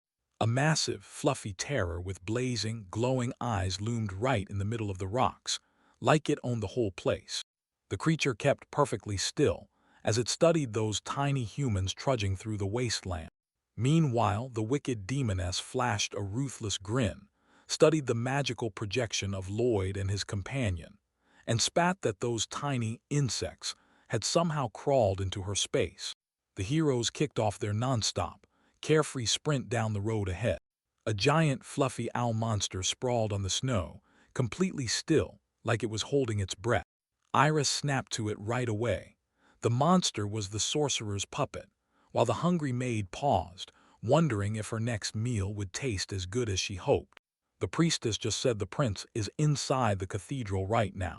A massive, fluffy terror with blazing, glowing eyes loomed right in the middle of the rocks, like it owned the whole place. The creature kept perfectly still as it studied those tiny humans trudging through the wasteland. Meanwhile, the wicked demoness flashed a ruthless grin, studied the magical projection of Lloyd and his companion, and spat that those tiny insects had somehow crawled into her space. The heroes kicked off their nonstop, carefree sprint down the road ahead. A giant, fluffy owl monster sprawled on the snow, completely still, like it was holding its breath. Iris snapped to it right away. The monster was the sorcerer's puppet, while the hungry maid paused, wondering if her next meal would taste as good as she hoped. The priestess just said the prince is inside the cathedral right now.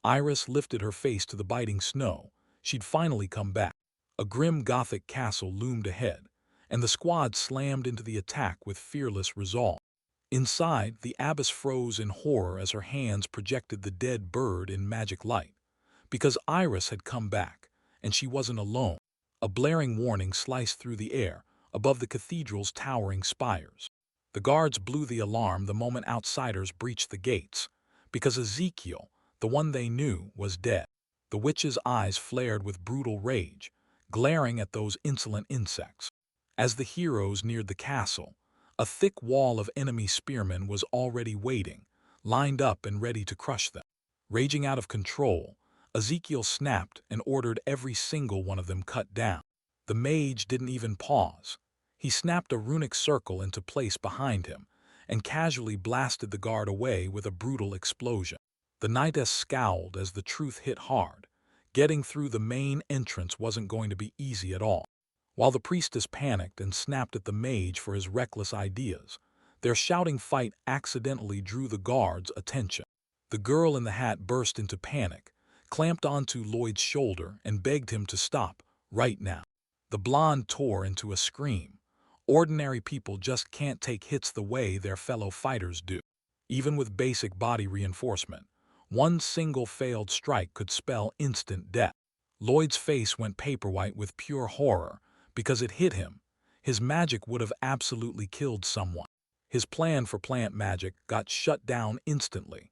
Iris lifted her face to the biting snow. She'd finally come back. A grim Gothic castle loomed ahead, and the squad slammed into the attack with fearless resolve. Inside, the abbess froze in horror as her hands projected the dead bird in magic light. Because Iris had come back, and she wasn't alone. A blaring warning sliced through the air, above the cathedral's towering spires. The guards blew the alarm the moment outsiders breached the gates, because Ezekiel, the one they knew, was dead. The witch's eyes flared with brutal rage, glaring at those insolent insects. As the heroes neared the castle, a thick wall of enemy spearmen was already waiting, lined up and ready to crush them. Raging out of control, Ezekiel snapped and ordered every single one of them cut down. The mage didn't even pause. He snapped a runic circle into place behind him and casually blasted the guard away with a brutal explosion. The knightess scowled as the truth hit hard. Getting through the main entrance wasn't going to be easy at all. While the priestess panicked and snapped at the mage for his reckless ideas, their shouting fight accidentally drew the guards' attention. The girl in the hat burst into panic, clamped onto Lloyd's shoulder and begged him to stop, right now. The blonde tore into a scream. Ordinary people just can't take hits the way their fellow fighters do. Even with basic body reinforcement, one single failed strike could spell instant death. Lloyd's face went paperwhite with pure horror, because it hit him. His magic would have absolutely killed someone. His plan for plant magic got shut down instantly.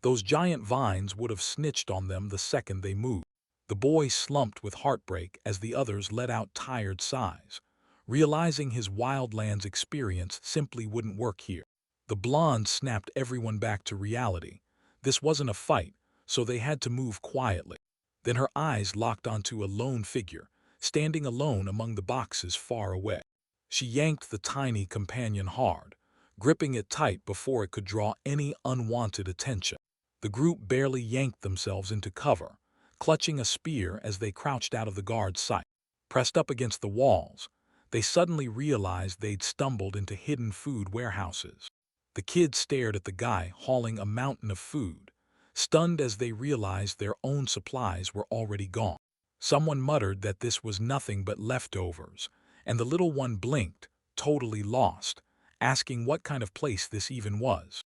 Those giant vines would have snitched on them the second they moved. The boy slumped with heartbreak as the others let out tired sighs, realizing his wildlands experience simply wouldn't work here. The blonde snapped everyone back to reality. This wasn't a fight, so they had to move quietly. Then her eyes locked onto a lone figure, standing alone among the boxes far away. She yanked the tiny companion hard, gripping it tight before it could draw any unwanted attention. The group barely yanked themselves into cover, clutching a spear as they crouched out of the guard's sight. Pressed up against the walls, they suddenly realized they'd stumbled into hidden food warehouses. The kids stared at the guy hauling a mountain of food, stunned as they realized their own supplies were already gone. Someone muttered that this was nothing but leftovers, and the little one blinked, totally lost, asking what kind of place this even was.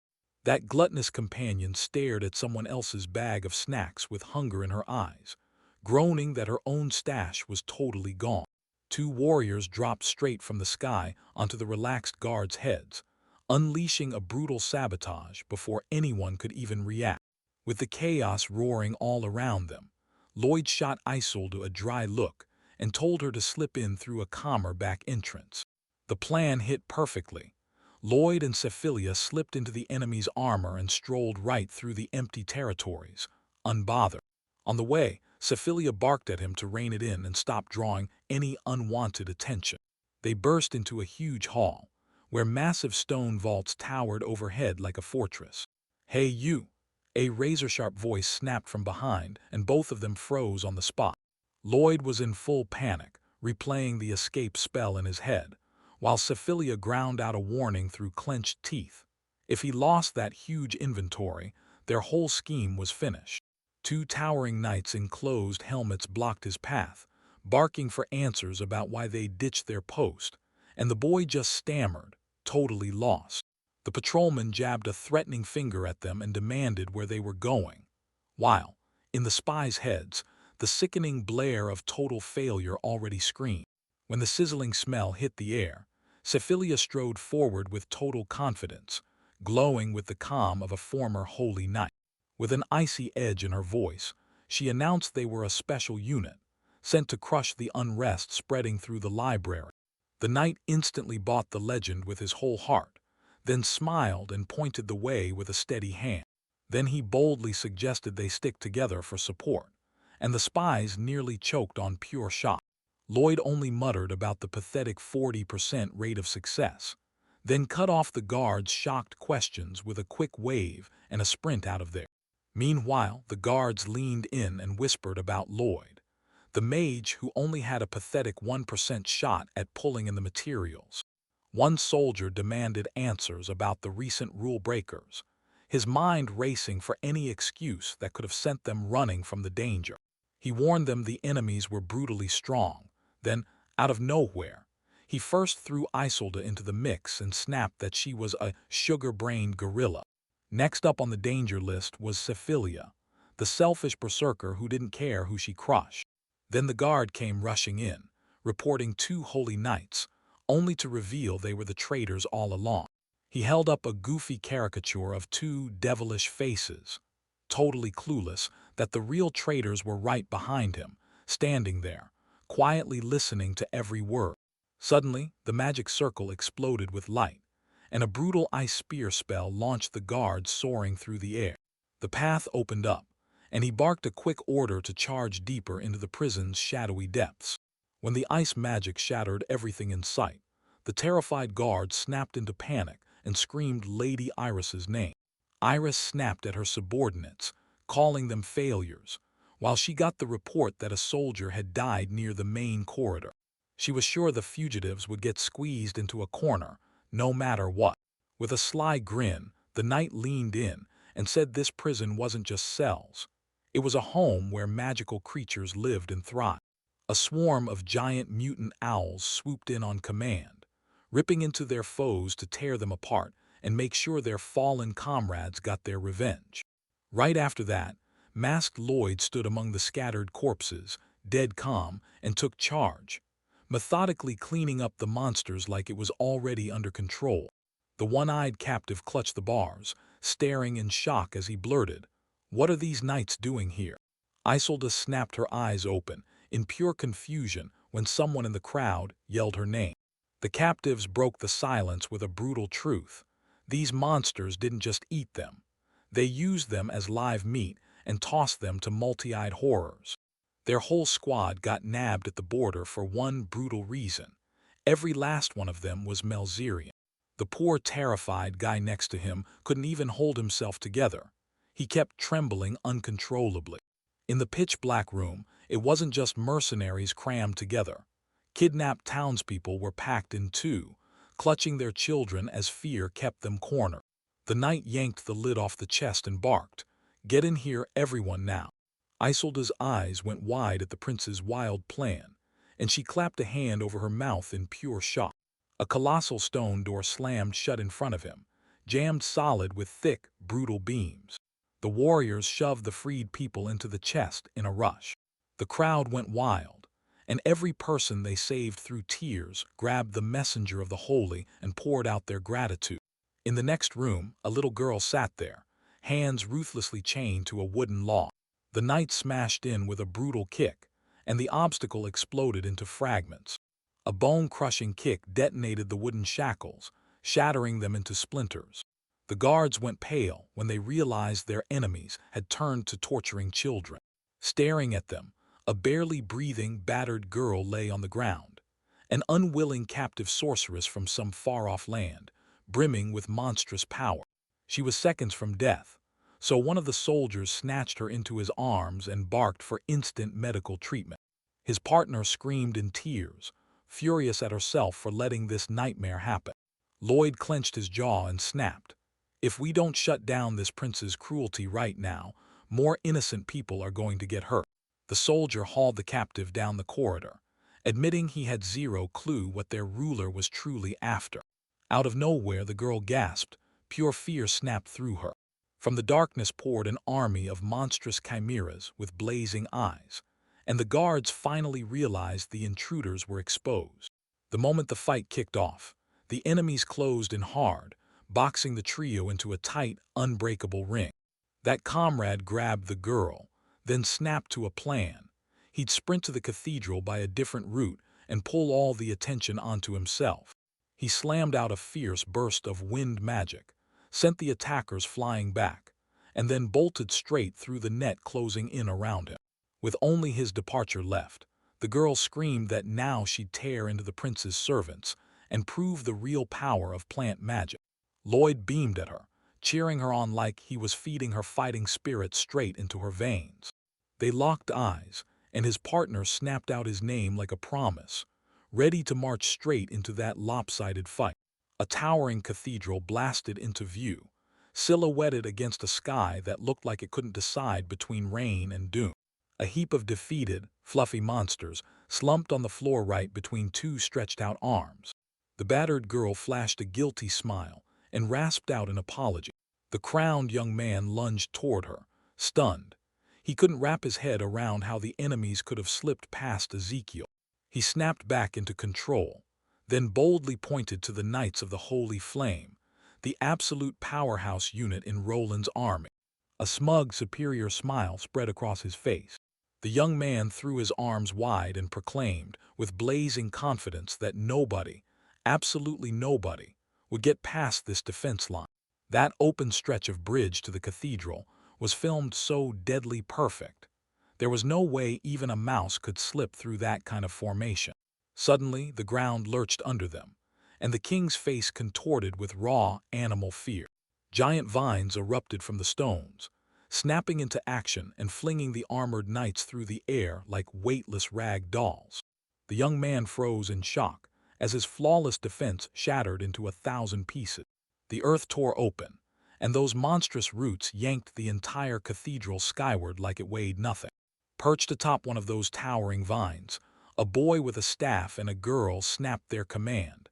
That gluttonous companion stared at someone else's bag of snacks with hunger in her eyes, groaning that her own stash was totally gone. Two warriors dropped straight from the sky onto the relaxed guards' heads, unleashing a brutal sabotage before anyone could even react. With the chaos roaring all around them, Lloyd shot Isolde a dry look and told her to slip in through a calmer back entrance. The plan hit perfectly. Lloyd and Cephilia slipped into the enemy's armor and strolled right through the empty territories, unbothered. On the way, Cephilia barked at him to rein it in and stop drawing any unwanted attention. They burst into a huge hall, where massive stone vaults towered overhead like a fortress. "Hey you!" A razor-sharp voice snapped from behind, and both of them froze on the spot. Lloyd was in full panic, replaying the escape spell in his head, while Cephilia ground out a warning through clenched teeth. If he lost that huge inventory, their whole scheme was finished. Two towering knights in closed helmets blocked his path, barking for answers about why they ditched their post, and the boy just stammered, totally lost. The patrolman jabbed a threatening finger at them and demanded where they were going, while, in the spies' heads, the sickening blare of total failure already screamed. When the sizzling smell hit the air, Cephilia strode forward with total confidence, glowing with the calm of a former holy knight. With an icy edge in her voice, she announced they were a special unit, sent to crush the unrest spreading through the library. The knight instantly bought the legend with his whole heart, then smiled and pointed the way with a steady hand. Then he boldly suggested they stick together for support, and the spies nearly choked on pure shock. Lloyd only muttered about the pathetic 40% rate of success, then cut off the guards' shocked questions with a quick wave and a sprint out of there. Meanwhile, the guards leaned in and whispered about Lloyd, the mage who only had a pathetic 1% shot at pulling in the materials. One soldier demanded answers about the recent rule breakers, his mind racing for any excuse that could have sent them running from the danger. He warned them the enemies were brutally strong. Then, out of nowhere, he first threw Isolde into the mix and snapped that she was a sugar-brained gorilla. Next up on the danger list was Cephilia, the selfish berserker who didn't care who she crushed. Then the guard came rushing in, reporting two holy knights, only to reveal they were the traitors all along. He held up a goofy caricature of two devilish faces, totally clueless that the real traitors were right behind him, standing there, quietly listening to every word. Suddenly, the magic circle exploded with light, and a brutal ice spear spell launched the guards soaring through the air. The path opened up, and he barked a quick order to charge deeper into the prison's shadowy depths. When the ice magic shattered everything in sight, the terrified guards snapped into panic and screamed Lady Iris's name. Iris snapped at her subordinates, calling them failures, while she got the report that a soldier had died near the main corridor. She was sure the fugitives would get squeezed into a corner, no matter what. With a sly grin, the knight leaned in and said this prison wasn't just cells. It was a home where magical creatures lived and thrived. A swarm of giant mutant owls swooped in on command, ripping into their foes to tear them apart and make sure their fallen comrades got their revenge. Right after that, masked Lloyd stood among the scattered corpses, dead calm, and took charge, methodically cleaning up the monsters like it was already under control. The one-eyed captive clutched the bars, staring in shock as he blurted, "What are these knights doing here?" Isolde snapped her eyes open, in pure confusion, when someone in the crowd yelled her name. The captives broke the silence with a brutal truth. These monsters didn't just eat them. They used them as live meat and tossed them to multi-eyed horrors. Their whole squad got nabbed at the border for one brutal reason: Every last one of them was Malzerian. The poor, terrified guy next to him couldn't even hold himself together. He kept trembling uncontrollably. In the pitch-black room, it wasn't just mercenaries crammed together. Kidnapped townspeople were packed in two, clutching their children as fear kept them cornered. The knight yanked the lid off the chest and barked, "Get in here, everyone, now." Isolde's eyes went wide at the prince's wild plan, and she clapped a hand over her mouth in pure shock. A colossal stone door slammed shut in front of him, jammed solid with thick, brutal beams. The warriors shoved the freed people into the chest in a rush. The crowd went wild, and every person they saved through tears grabbed the messenger of the holy and poured out their gratitude. In the next room, a little girl sat there, hands ruthlessly chained to a wooden log. The knight smashed in with a brutal kick, and the obstacle exploded into fragments. A bone-crushing kick detonated the wooden shackles, shattering them into splinters. The guards went pale when they realized their enemies had turned to torturing children. Staring at them, a barely breathing, battered girl lay on the ground, an unwilling captive sorceress from some far-off land, brimming with monstrous power. She was seconds from death, so one of the soldiers snatched her into his arms and barked for instant medical treatment. His partner screamed in tears, furious at herself for letting this nightmare happen. Lloyd clenched his jaw and snapped, "If we don't shut down this prince's cruelty right now, more innocent people are going to get hurt." The soldier hauled the captive down the corridor, admitting he had zero clue what their ruler was truly after. Out of nowhere, the girl gasped. Pure fear snapped through her. From the darkness poured an army of monstrous chimeras with blazing eyes, and the guards finally realized the intruders were exposed. The moment the fight kicked off, the enemies closed in hard, boxing the trio into a tight, unbreakable ring. That comrade grabbed the girl, then snapped to a plan. He'd sprint to the cathedral by a different route and pull all the attention onto himself. He slammed out a fierce burst of wind magic, sent the attackers flying back, and then bolted straight through the net closing in around him. With only his departure left, the girl screamed that now she'd tear into the prince's servants and prove the real power of plant magic. Lloyd beamed at her, cheering her on like he was feeding her fighting spirit straight into her veins. They locked eyes, and his partner snapped out his name like a promise, ready to march straight into that lopsided fight. A towering cathedral blasted into view, silhouetted against a sky that looked like it couldn't decide between rain and doom. A heap of defeated, fluffy monsters slumped on the floor right between two stretched-out arms. The battered girl flashed a guilty smile and rasped out an apology. The crowned young man lunged toward her, stunned. He couldn't wrap his head around how the enemies could have slipped past Ezekiel. He snapped back into control, then boldly pointed to the Knights of the Holy Flame, the absolute powerhouse unit in Roland's army. A smug, superior smile spread across his face. The young man threw his arms wide and proclaimed, with blazing confidence, that nobody, absolutely nobody, would get past this defense line. That open stretch of bridge to the cathedral was filmed so deadly perfect. There was no way even a mouse could slip through that kind of formation. Suddenly, the ground lurched under them, and the king's face contorted with raw animal fear. Giant vines erupted from the stones, snapping into action and flinging the armored knights through the air like weightless rag dolls. The young man froze in shock as his flawless defense shattered into 1,000 pieces. The earth tore open, and those monstrous roots yanked the entire cathedral skyward like it weighed nothing. Perched atop one of those towering vines, a boy with a staff and a girl snapped their command.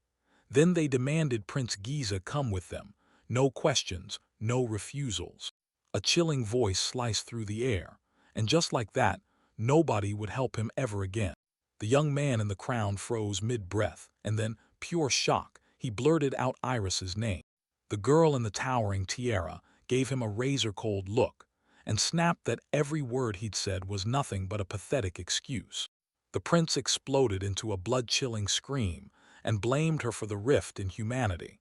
Then they demanded Prince Giza come with them. No questions, no refusals. A chilling voice sliced through the air, and just like that, nobody would help him ever again. The young man in the crown froze mid-breath, and then, pure shock, he blurted out Iris's name. The girl in the towering tiara gave him a razor-cold look, and snapped that every word he'd said was nothing but a pathetic excuse. The prince exploded into a blood-chilling scream and blamed her for the rift in humanity,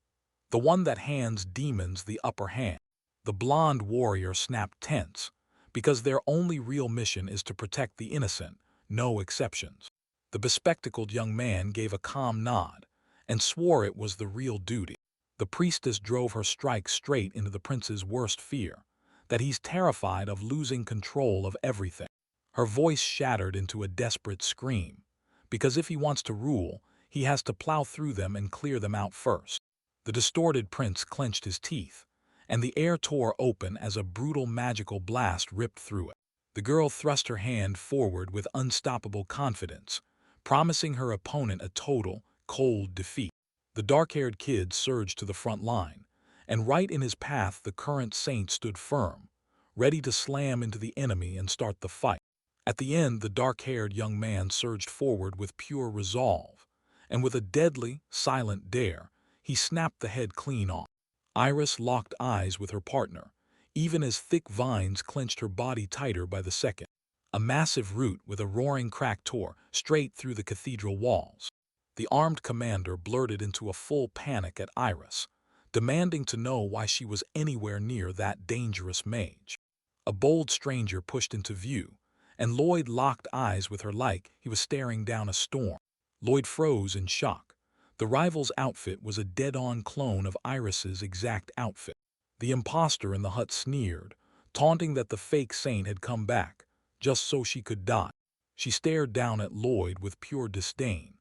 the one that hands demons the upper hand. The blonde warrior snapped tense, because their only real mission is to protect the innocent, no exceptions. The bespectacled young man gave a calm nod and swore it was the real duty. The priestess drove her strike straight into the prince's worst fear, that he's terrified of losing control of everything. Her voice shattered into a desperate scream, because if he wants to rule, he has to plow through them and clear them out first. The distorted prince clenched his teeth, and the air tore open as a brutal magical blast ripped through it. The girl thrust her hand forward with unstoppable confidence, promising her opponent a total, cold defeat. The dark-haired kid surged to the front line, and right in his path the current saint stood firm, ready to slam into the enemy and start the fight. At the end, the dark-haired young man surged forward with pure resolve, and with a deadly, silent dare, he snapped the head clean off. Iris locked eyes with her partner, even as thick vines clenched her body tighter by the second. A massive root with a roaring crack tore straight through the cathedral walls. The armed commander blurted into a full panic at Iris, demanding to know why she was anywhere near that dangerous mage. A bold stranger pushed into view, and Lloyd locked eyes with her like he was staring down a storm. Lloyd froze in shock. The rival's outfit was a dead-on clone of Iris's exact outfit. The imposter in the hut sneered, taunting that the fake saint had come back, just so she could die. She stared down at Lloyd with pure disdain,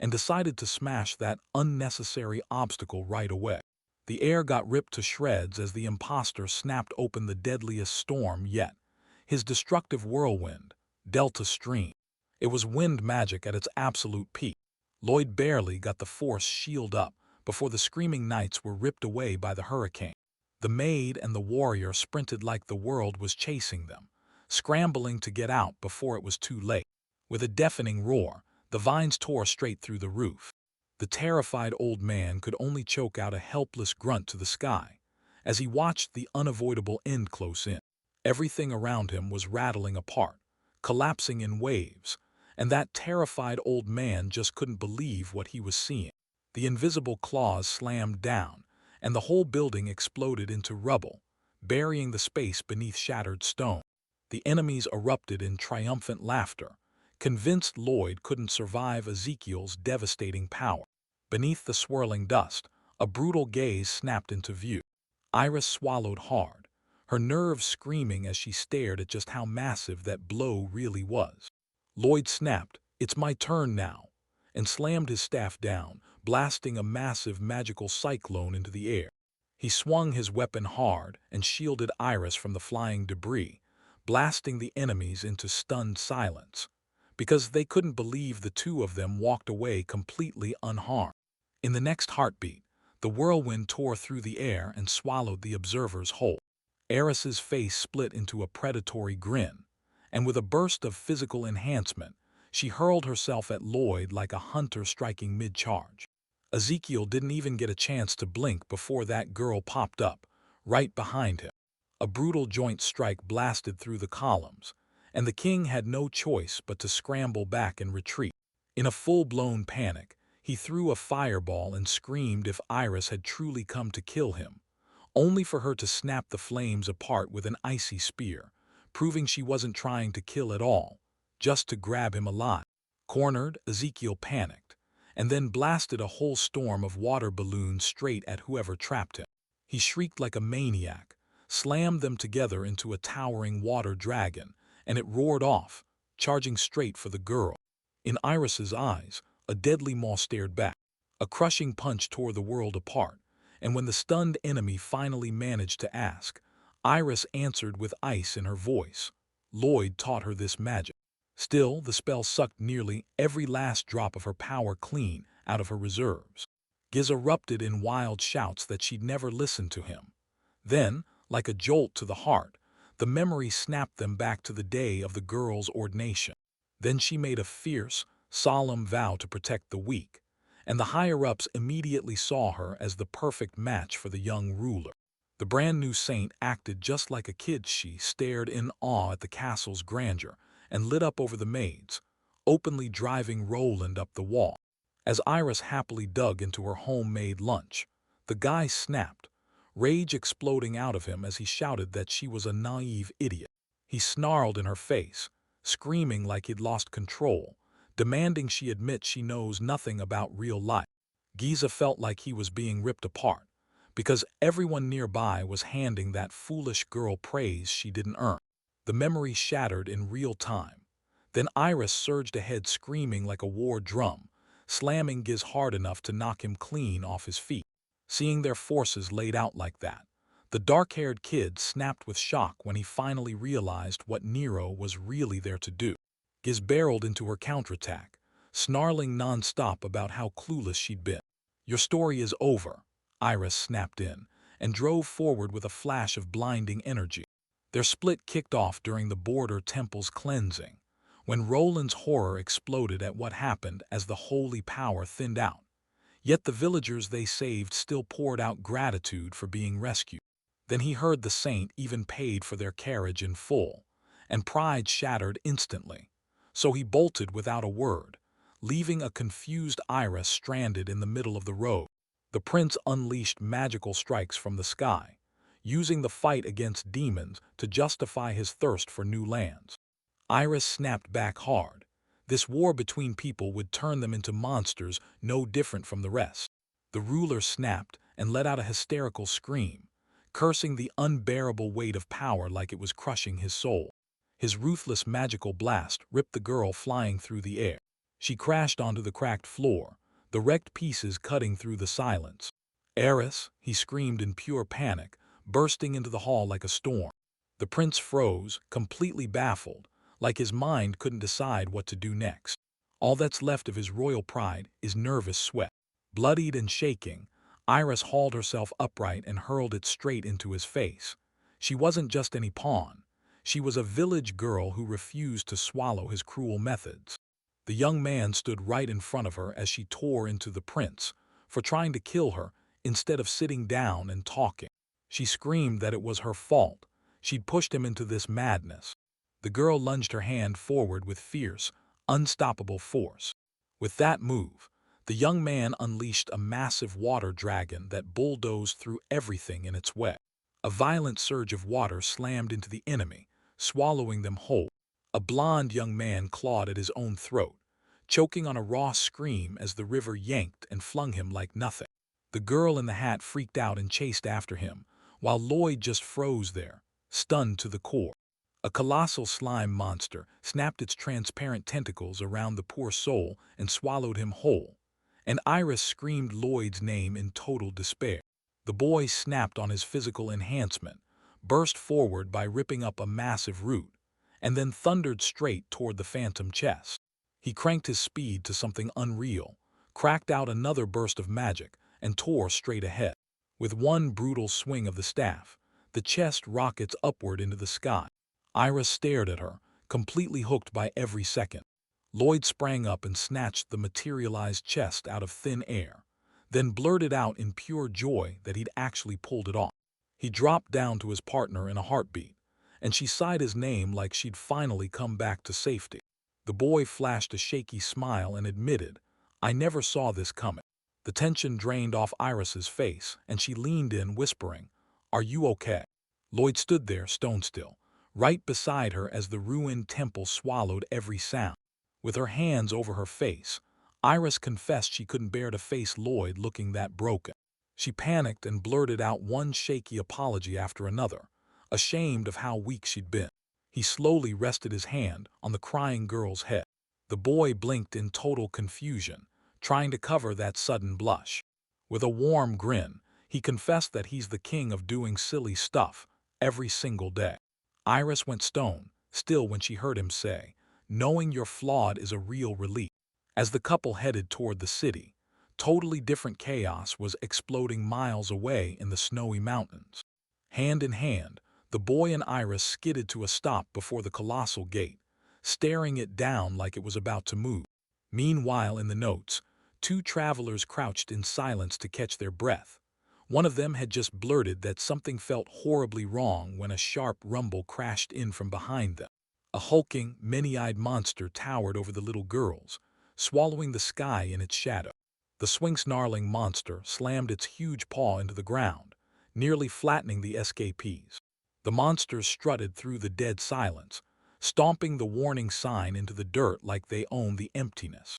and decided to smash that unnecessary obstacle right away. The air got ripped to shreds as the imposter snapped open the deadliest storm yet, his destructive whirlwind, Delta Stream. It was wind magic at its absolute peak. Lloyd barely got the force shield up before the screaming knights were ripped away by the hurricane. The maid and the warrior sprinted like the world was chasing them, scrambling to get out before it was too late. With a deafening roar, the vines tore straight through the roof. The terrified old man could only choke out a helpless grunt to the sky as he watched the unavoidable end close in. Everything around him was rattling apart, collapsing in waves, and that terrified old man just couldn't believe what he was seeing. The invisible claws slammed down, and the whole building exploded into rubble, burying the space beneath shattered stone. The enemies erupted in triumphant laughter, convinced Lloyd couldn't survive Ezekiel's devastating power. Beneath the swirling dust, a brutal gaze snapped into view. Iris swallowed hard, her nerves screaming as she stared at just how massive that blow really was. Lloyd snapped, "It's my turn now," and slammed his staff down, blasting a massive magical cyclone into the air. He swung his weapon hard and shielded Iris from the flying debris, blasting the enemies into stunned silence, because they couldn't believe the two of them walked away completely unharmed. In the next heartbeat, the whirlwind tore through the air and swallowed the observers whole. Eris's face split into a predatory grin, and with a burst of physical enhancement, she hurled herself at Lloyd like a hunter striking mid-charge. Ezekiel didn't even get a chance to blink before that girl popped up, right behind him. A brutal joint strike blasted through the columns, and the king had no choice but to scramble back and retreat. In a full-blown panic, he threw a fireball and screamed if Iris had truly come to kill him, only for her to snap the flames apart with an icy spear, proving she wasn't trying to kill at all, just to grab him alive. Cornered, Ezekiel panicked, and then blasted a whole storm of water balloons straight at whoever trapped him. He shrieked like a maniac, slammed them together into a towering water dragon, and it roared off, charging straight for the girl. In Iris's eyes, a deadly maw stared back. A crushing punch tore the world apart, and when the stunned enemy finally managed to ask, Iris answered with ice in her voice. Lloyd taught her this magic. Still, the spell sucked nearly every last drop of her power clean out of her reserves. Giz erupted in wild shouts that she'd never listened to him. Then, like a jolt to the heart, the memory snapped them back to the day of the girl's ordination. Then she made a fierce, solemn vow to protect the weak, and the higher-ups immediately saw her as the perfect match for the young ruler. The brand-new saint acted just like a kid. She stared in awe at the castle's grandeur and lit up over the maids, openly driving Roland up the wall. As Iris happily dug into her homemade lunch, the guy snapped, rage exploding out of him as he shouted that she was a naive idiot. He snarled in her face, screaming like he'd lost control, demanding she admit she knows nothing about real life. Giza felt like he was being ripped apart, because everyone nearby was handing that foolish girl praise she didn't earn. The memory shattered in real time. Then Iris surged ahead screaming like a war drum, slamming Giz hard enough to knock him clean off his feet. Seeing their forces laid out like that, the dark-haired kid snapped with shock when he finally realized what Nero was really there to do. Giz barreled into her counterattack, snarling non-stop about how clueless she'd been. "Your story is over," Iris snapped in, and drove forward with a flash of blinding energy. Their split kicked off during the border temple's cleansing, when Roland's horror exploded at what happened as the holy power thinned out. Yet the villagers they saved still poured out gratitude for being rescued. Then he heard the saint even paid for their carriage in full, and pride shattered instantly. So he bolted without a word, leaving a confused Iris stranded in the middle of the road. The prince unleashed magical strikes from the sky, using the fight against demons to justify his thirst for new lands. Iris snapped back hard. This war between people would turn them into monsters no different from the rest. The ruler snapped and let out a hysterical scream, cursing the unbearable weight of power like it was crushing his soul. His ruthless magical blast ripped the girl flying through the air. She crashed onto the cracked floor, the wrecked pieces cutting through the silence. "Eris!" he screamed in pure panic, bursting into the hall like a storm. The prince froze, completely baffled, like his mind couldn't decide what to do next. All that's left of his royal pride is nervous sweat. Bloodied and shaking, Iris hauled herself upright and hurled it straight into his face. She wasn't just any pawn. She was a village girl who refused to swallow his cruel methods. The young man stood right in front of her as she tore into the prince, for trying to kill her instead of sitting down and talking. She screamed that it was her fault. She'd pushed him into this madness. The girl lunged her hand forward with fierce, unstoppable force. With that move, the young man unleashed a massive water dragon that bulldozed through everything in its way. A violent surge of water slammed into the enemy, swallowing them whole. A blond young man clawed at his own throat, choking on a raw scream as the river yanked and flung him like nothing. The girl in the hat freaked out and chased after him, while Lloyd just froze there, stunned to the core. A colossal slime monster snapped its transparent tentacles around the poor soul and swallowed him whole, and Iris screamed Lloyd's name in total despair. The boy snapped on his physical enhancement, burst forward by ripping up a massive root, and then thundered straight toward the phantom chest. He cranked his speed to something unreal, cracked out another burst of magic, and tore straight ahead. With one brutal swing of the staff, the chest rockets upward into the sky. Iris stared at her, completely hooked by every second. Lloyd sprang up and snatched the materialized chest out of thin air, then blurted out in pure joy that he'd actually pulled it off. He dropped down to his partner in a heartbeat, and she sighed his name like she'd finally come back to safety. The boy flashed a shaky smile and admitted, "I never saw this coming." The tension drained off Iris's face, and she leaned in, whispering, "Are you okay?" Lloyd stood there, stone still, right beside her as the ruined temple swallowed every sound. With her hands over her face, Iris confessed she couldn't bear to face Lloyd looking that broken. She panicked and blurted out one shaky apology after another, ashamed of how weak she'd been. He slowly rested his hand on the crying girl's head. The boy blinked in total confusion, trying to cover that sudden blush. With a warm grin, he confessed that he's the king of doing silly stuff every single day. Iris went stone still when she heard him say, "Knowing you're flawed is a real relief." As the couple headed toward the city, totally different chaos was exploding miles away in the snowy mountains. Hand in hand, the boy and Iris skidded to a stop before the colossal gate, staring it down like it was about to move. Meanwhile, in the notes, two travelers crouched in silence to catch their breath. One of them had just blurted that something felt horribly wrong when a sharp rumble crashed in from behind them. A hulking, many-eyed monster towered over the little girls, swallowing the sky in its shadow. The swing-snarling monster slammed its huge paw into the ground, nearly flattening the escapees. The monsters strutted through the dead silence, stomping the warning sign into the dirt like they owned the emptiness.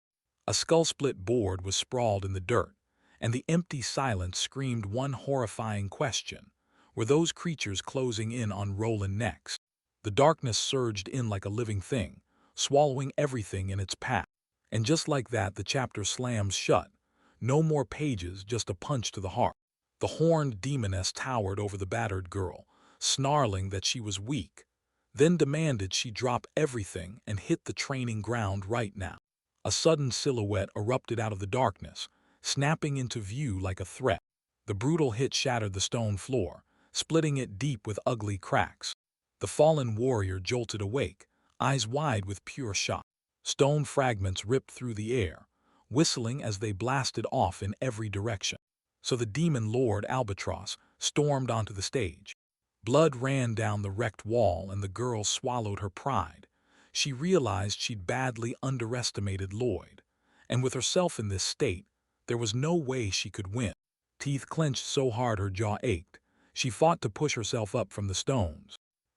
A skull-split board was sprawled in the dirt, and the empty silence screamed one horrifying question. Were those creatures closing in on Roland next? The darkness surged in like a living thing, swallowing everything in its path. And just like that, the chapter slams shut. No more pages, just a punch to the heart. The horned demoness towered over the battered girl, snarling that she was weak, then demanded she drop everything and hit the training ground right now. A sudden silhouette erupted out of the darkness, snapping into view like a threat. The brutal hit shattered the stone floor, splitting it deep with ugly cracks. The fallen warrior jolted awake, eyes wide with pure shock. Stone fragments ripped through the air, whistling as they blasted off in every direction. So the demon lord Albatross stormed onto the stage. Blood ran down the wrecked wall and the girl swallowed her pride. She realized she'd badly underestimated Lloyd, and with herself in this state, there was no way she could win. Teeth clenched so hard her jaw ached, she fought to push herself up from the stones.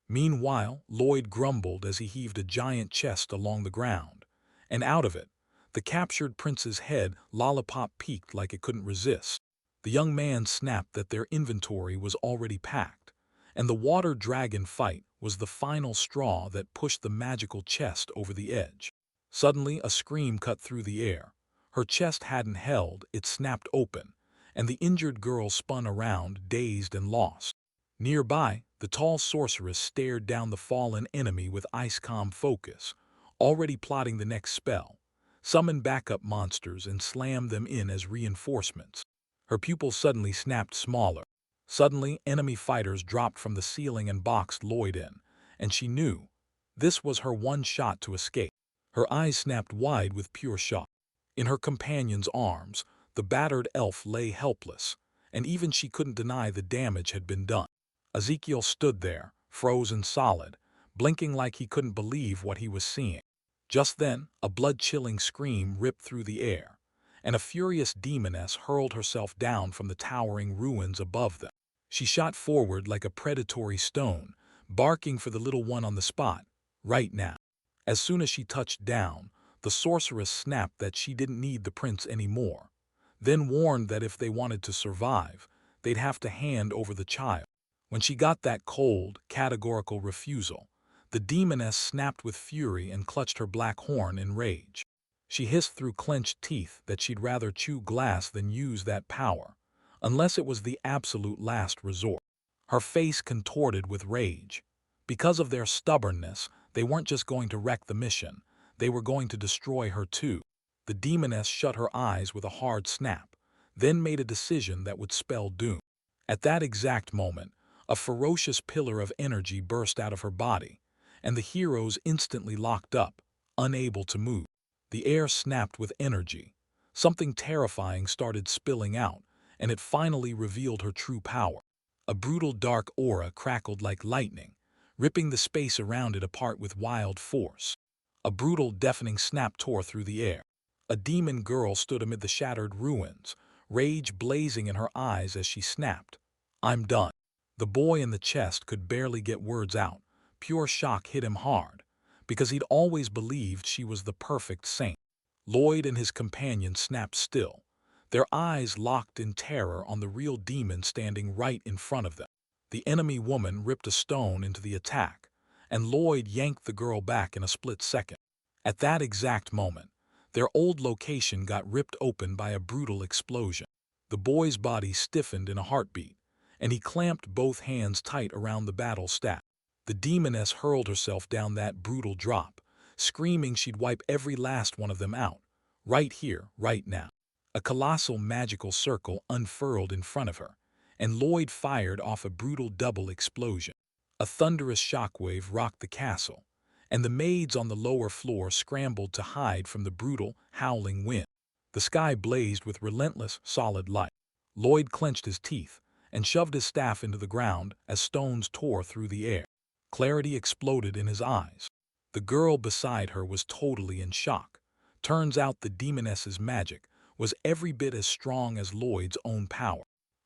Meanwhile, Lloyd grumbled as he heaved a giant chest along the ground, and out of it, the captured prince's head lollipop peeked like it couldn't resist. The young man snapped that their inventory was already packed, and the water dragon fight was the final straw that pushed the magical chest over the edge. Suddenly, a scream cut through the air. Her chest hadn't held, it snapped open, and the injured girl spun around, dazed and lost. Nearby, the tall sorceress stared down the fallen enemy with ice-calm focus, already plotting the next spell. Summon backup monsters and slam them in as reinforcements. Her pupils suddenly snapped smaller. Suddenly, enemy fighters dropped from the ceiling and boxed Lloyd in, and she knew this was her one shot to escape. Her eyes snapped wide with pure shock. In her companion's arms, the battered elf lay helpless, and even she couldn't deny the damage had been done. Ezekiel stood there, frozen solid, blinking like he couldn't believe what he was seeing. Just then, a blood-chilling scream ripped through the air, and a furious demoness hurled herself down from the towering ruins above them. She shot forward like a predatory stone, barking for the little one on the spot, right now. As soon as she touched down, the sorceress snapped that she didn't need the prince anymore, then warned that if they wanted to survive, they'd have to hand over the child. When she got that cold, categorical refusal, the demoness snapped with fury and clutched her black horn in rage. She hissed through clenched teeth that she'd rather chew glass than use that power, unless it was the absolute last resort. Her face contorted with rage. Because of their stubbornness, they weren't just going to wreck the mission, they were going to destroy her too. The demoness shut her eyes with a hard snap, then made a decision that would spell doom. At that exact moment, a ferocious pillar of energy burst out of her body, and the heroes instantly locked up, unable to move. The air snapped with energy. Something terrifying started spilling out, and it finally revealed her true power. A brutal dark aura crackled like lightning, ripping the space around it apart with wild force. A brutal, deafening snap tore through the air. A demon girl stood amid the shattered ruins, rage blazing in her eyes as she snapped, "I'm done." The boy in the chest could barely get words out. Pure shock hit him hard, because he'd always believed she was the perfect saint. Lloyd and his companion snapped still, their eyes locked in terror on the real demon standing right in front of them. The enemy woman ripped a stone into the attack, and Lloyd yanked the girl back in a split second. At that exact moment, their old location got ripped open by a brutal explosion. The boy's body stiffened in a heartbeat, and he clamped both hands tight around the battle staff. The demoness hurled herself down that brutal drop, screaming she'd wipe every last one of them out, right here, right now. A colossal magical circle unfurled in front of her, and Lloyd fired off a brutal double explosion. A thunderous shockwave rocked the castle, and the maids on the lower floor scrambled to hide from the brutal, howling wind. The sky blazed with relentless, solid light. Lloyd clenched his teeth and shoved his staff into the ground as stones tore through the air. Clarity exploded in his eyes. The girl beside her was totally in shock. Turns out the demoness's magic was every bit as strong as Lloyd's own power.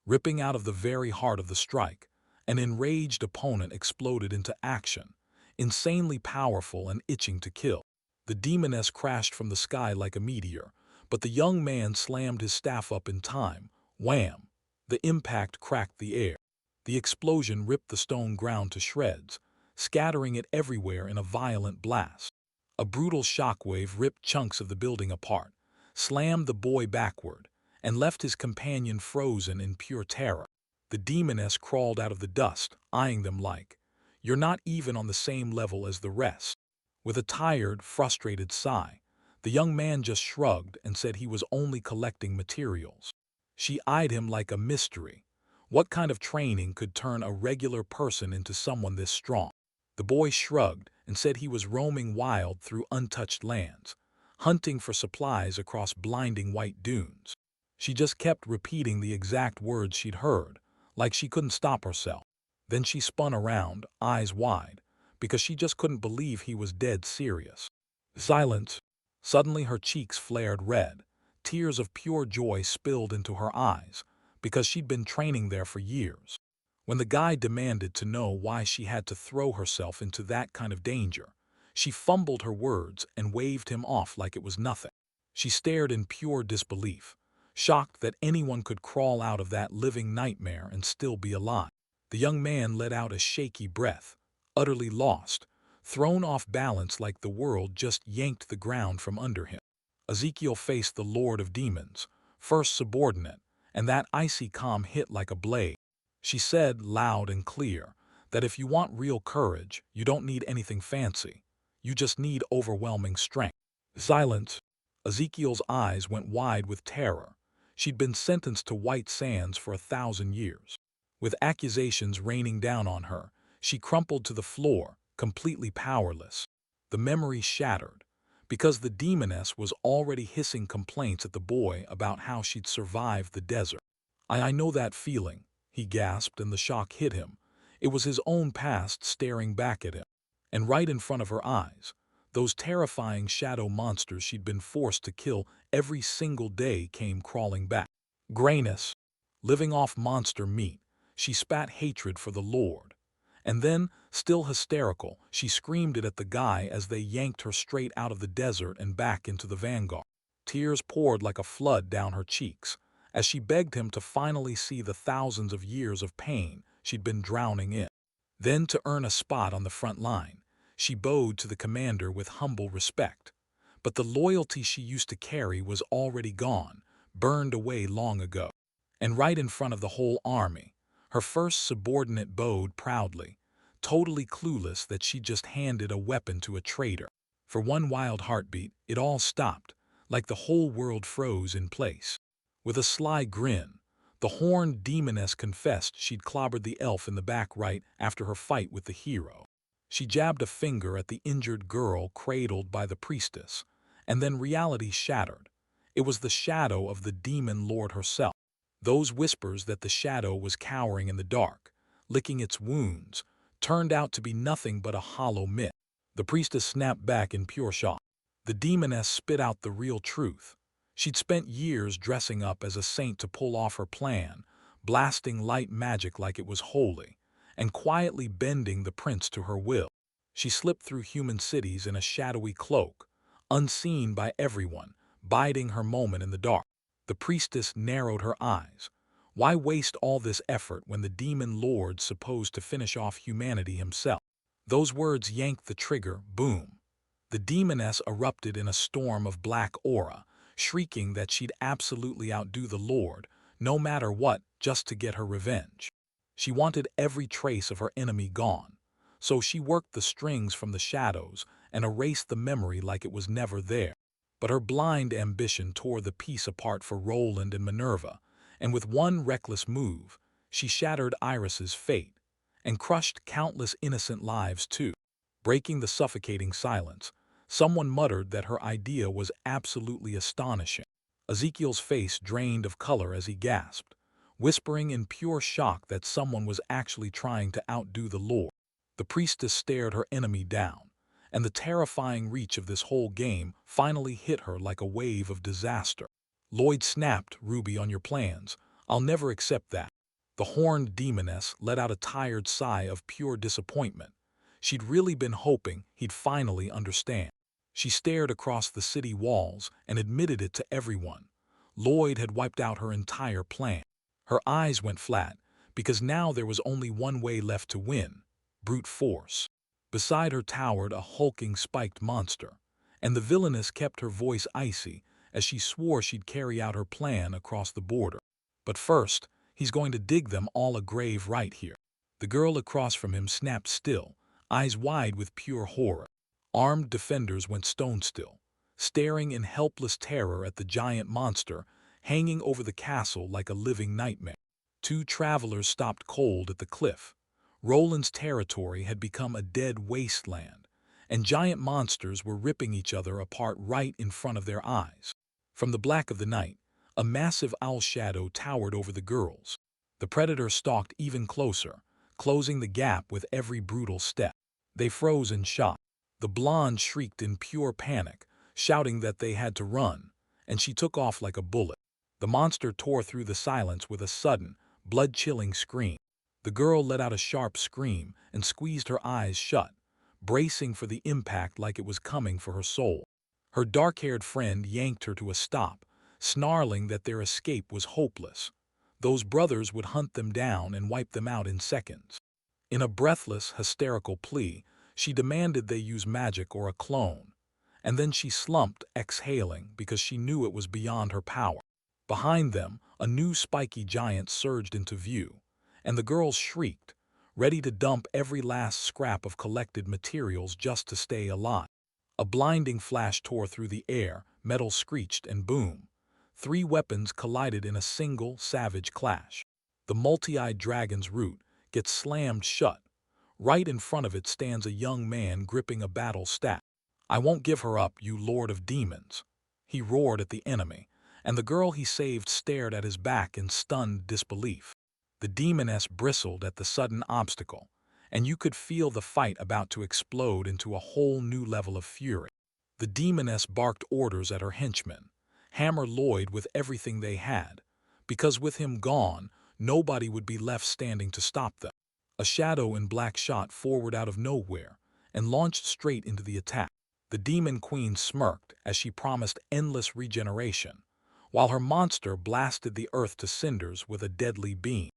Ripping out of the very heart of the strike, an enraged opponent exploded into action, insanely powerful and itching to kill. The demoness crashed from the sky like a meteor, but the young man slammed his staff up in time. Wham! The impact cracked the air. The explosion ripped the stone ground to shreds, scattering it everywhere in a violent blast. A brutal shockwave ripped chunks of the building apart, slammed the boy backward, and left his companion frozen in pure terror. The demoness crawled out of the dust, eyeing them like, "You're not even on the same level as the rest." With a tired, frustrated sigh, the young man just shrugged and said he was only collecting materials. She eyed him like a mystery. What kind of training could turn a regular person into someone this strong? The boy shrugged and said he was roaming wild through untouched lands, hunting for supplies across blinding white dunes. She just kept repeating the exact words she'd heard, like she couldn't stop herself. Then she spun around, eyes wide, because she just couldn't believe he was dead serious. Silence. Suddenly her cheeks flared red. Tears of pure joy spilled into her eyes, because she'd been training there for years. When the guy demanded to know why she had to throw herself into that kind of danger, she fumbled her words and waved him off like it was nothing. She stared in pure disbelief, shocked that anyone could crawl out of that living nightmare and still be alive. The young man let out a shaky breath, utterly lost, thrown off balance like the world just yanked the ground from under him. Ezekiel faced the Lord of Demons, first subordinate, and that icy calm hit like a blade. She said, loud and clear, that if you want real courage, you don't need anything fancy. You just need overwhelming strength. Silence. Ezekiel's eyes went wide with terror. She'd been sentenced to white sands for 1,000 years. With accusations raining down on her, she crumpled to the floor, completely powerless. The memory shattered, because the demoness was already hissing complaints at the boy about how she'd survived the desert. I know that feeling, he gasped, and the shock hit him. It was his own past staring back at him. And right in front of her eyes, those terrifying shadow monsters she'd been forced to kill every single day came crawling back. Grayness. Living off monster meat, she spat hatred for the Lord. And then, still hysterical, she screamed it at the guy as they yanked her straight out of the desert and back into the vanguard. Tears poured like a flood down her cheeks as she begged him to finally see the thousands of years of pain she'd been drowning in. Then, to earn a spot on the front line, she bowed to the commander with humble respect. But the loyalty she used to carry was already gone, burned away long ago. And right in front of the whole army, her first subordinate bowed proudly, totally clueless that she just handed a weapon to a traitor. For one wild heartbeat, it all stopped, like the whole world froze in place. With a sly grin, the horned demoness confessed she'd clobbered the elf in the back right after her fight with the hero. She jabbed a finger at the injured girl cradled by the priestess, and then reality shattered. It was the shadow of the demon lord herself. Those whispers that the shadow was cowering in the dark, licking its wounds, turned out to be nothing but a hollow myth. The priestess snapped back in pure shock. The demoness spit out the real truth. She'd spent years dressing up as a saint to pull off her plan, blasting light magic like it was holy, and quietly bending the prince to her will. She slipped through human cities in a shadowy cloak, unseen by everyone, biding her moment in the dark. The priestess narrowed her eyes. Why waste all this effort when the demon lord's supposed to finish off humanity himself? Those words yanked the trigger, boom. The demoness erupted in a storm of black aura, shrieking that she'd absolutely outdo the Lord, no matter what, just to get her revenge. She wanted every trace of her enemy gone, so she worked the strings from the shadows and erased the memory like it was never there. But her blind ambition tore the piece apart for Roland and Minerva, and with one reckless move, she shattered Iris's fate and crushed countless innocent lives too. Breaking the suffocating silence, someone muttered that her idea was absolutely astonishing. Ezekiel's face drained of color as he gasped, whispering in pure shock that someone was actually trying to outdo the Lord. The priestess stared her enemy down, and the terrifying reach of this whole game finally hit her like a wave of disaster. Lloyd snapped, "Ruby, on your plans. I'll never accept that." The horned demoness let out a tired sigh of pure disappointment. She'd really been hoping he'd finally understand. She stared across the city walls and admitted it to everyone. Lloyd had wiped out her entire plan. Her eyes went flat, because now there was only one way left to win: brute force. Beside her towered a hulking spiked monster, and the villainess kept her voice icy as she swore she'd carry out her plan across the border. But first, he's going to dig them all a grave right here. The girl across from him snapped still, eyes wide with pure horror. Armed defenders went stone still, staring in helpless terror at the giant monster hanging over the castle like a living nightmare. Two travelers stopped cold at the cliff. Roland's territory had become a dead wasteland, and giant monsters were ripping each other apart right in front of their eyes. From the black of the night, a massive owl shadow towered over the girls. The predator stalked even closer, closing the gap with every brutal step. They froze in shock. The blonde shrieked in pure panic, shouting that they had to run, and she took off like a bullet. The monster tore through the silence with a sudden, blood-chilling scream. The girl let out a sharp scream and squeezed her eyes shut, bracing for the impact like it was coming for her soul. Her dark-haired friend yanked her to a stop, snarling that their escape was hopeless. Those brothers would hunt them down and wipe them out in seconds. In a breathless, hysterical plea, she demanded they use magic or a clone. And then she slumped, exhaling, because she knew it was beyond her power. Behind them, a new spiky giant surged into view, and the girls shrieked, ready to dump every last scrap of collected materials just to stay alive. A blinding flash tore through the air, metal screeched and boomed. Three weapons collided in a single, savage clash. The multi-eyed dragon's root gets slammed shut. Right in front of it stands a young man gripping a battle staff. "I won't give her up, you lord of demons," he roared at the enemy, and the girl he saved stared at his back in stunned disbelief. The demoness bristled at the sudden obstacle, and you could feel the fight about to explode into a whole new level of fury. The demoness barked orders at her henchmen: hammer Lloyd with everything they had, because with him gone, nobody would be left standing to stop them. A shadow in black shot forward out of nowhere and launched straight into the attack. The demon queen smirked as she promised endless regeneration, while her monster blasted the earth to cinders with a deadly beam.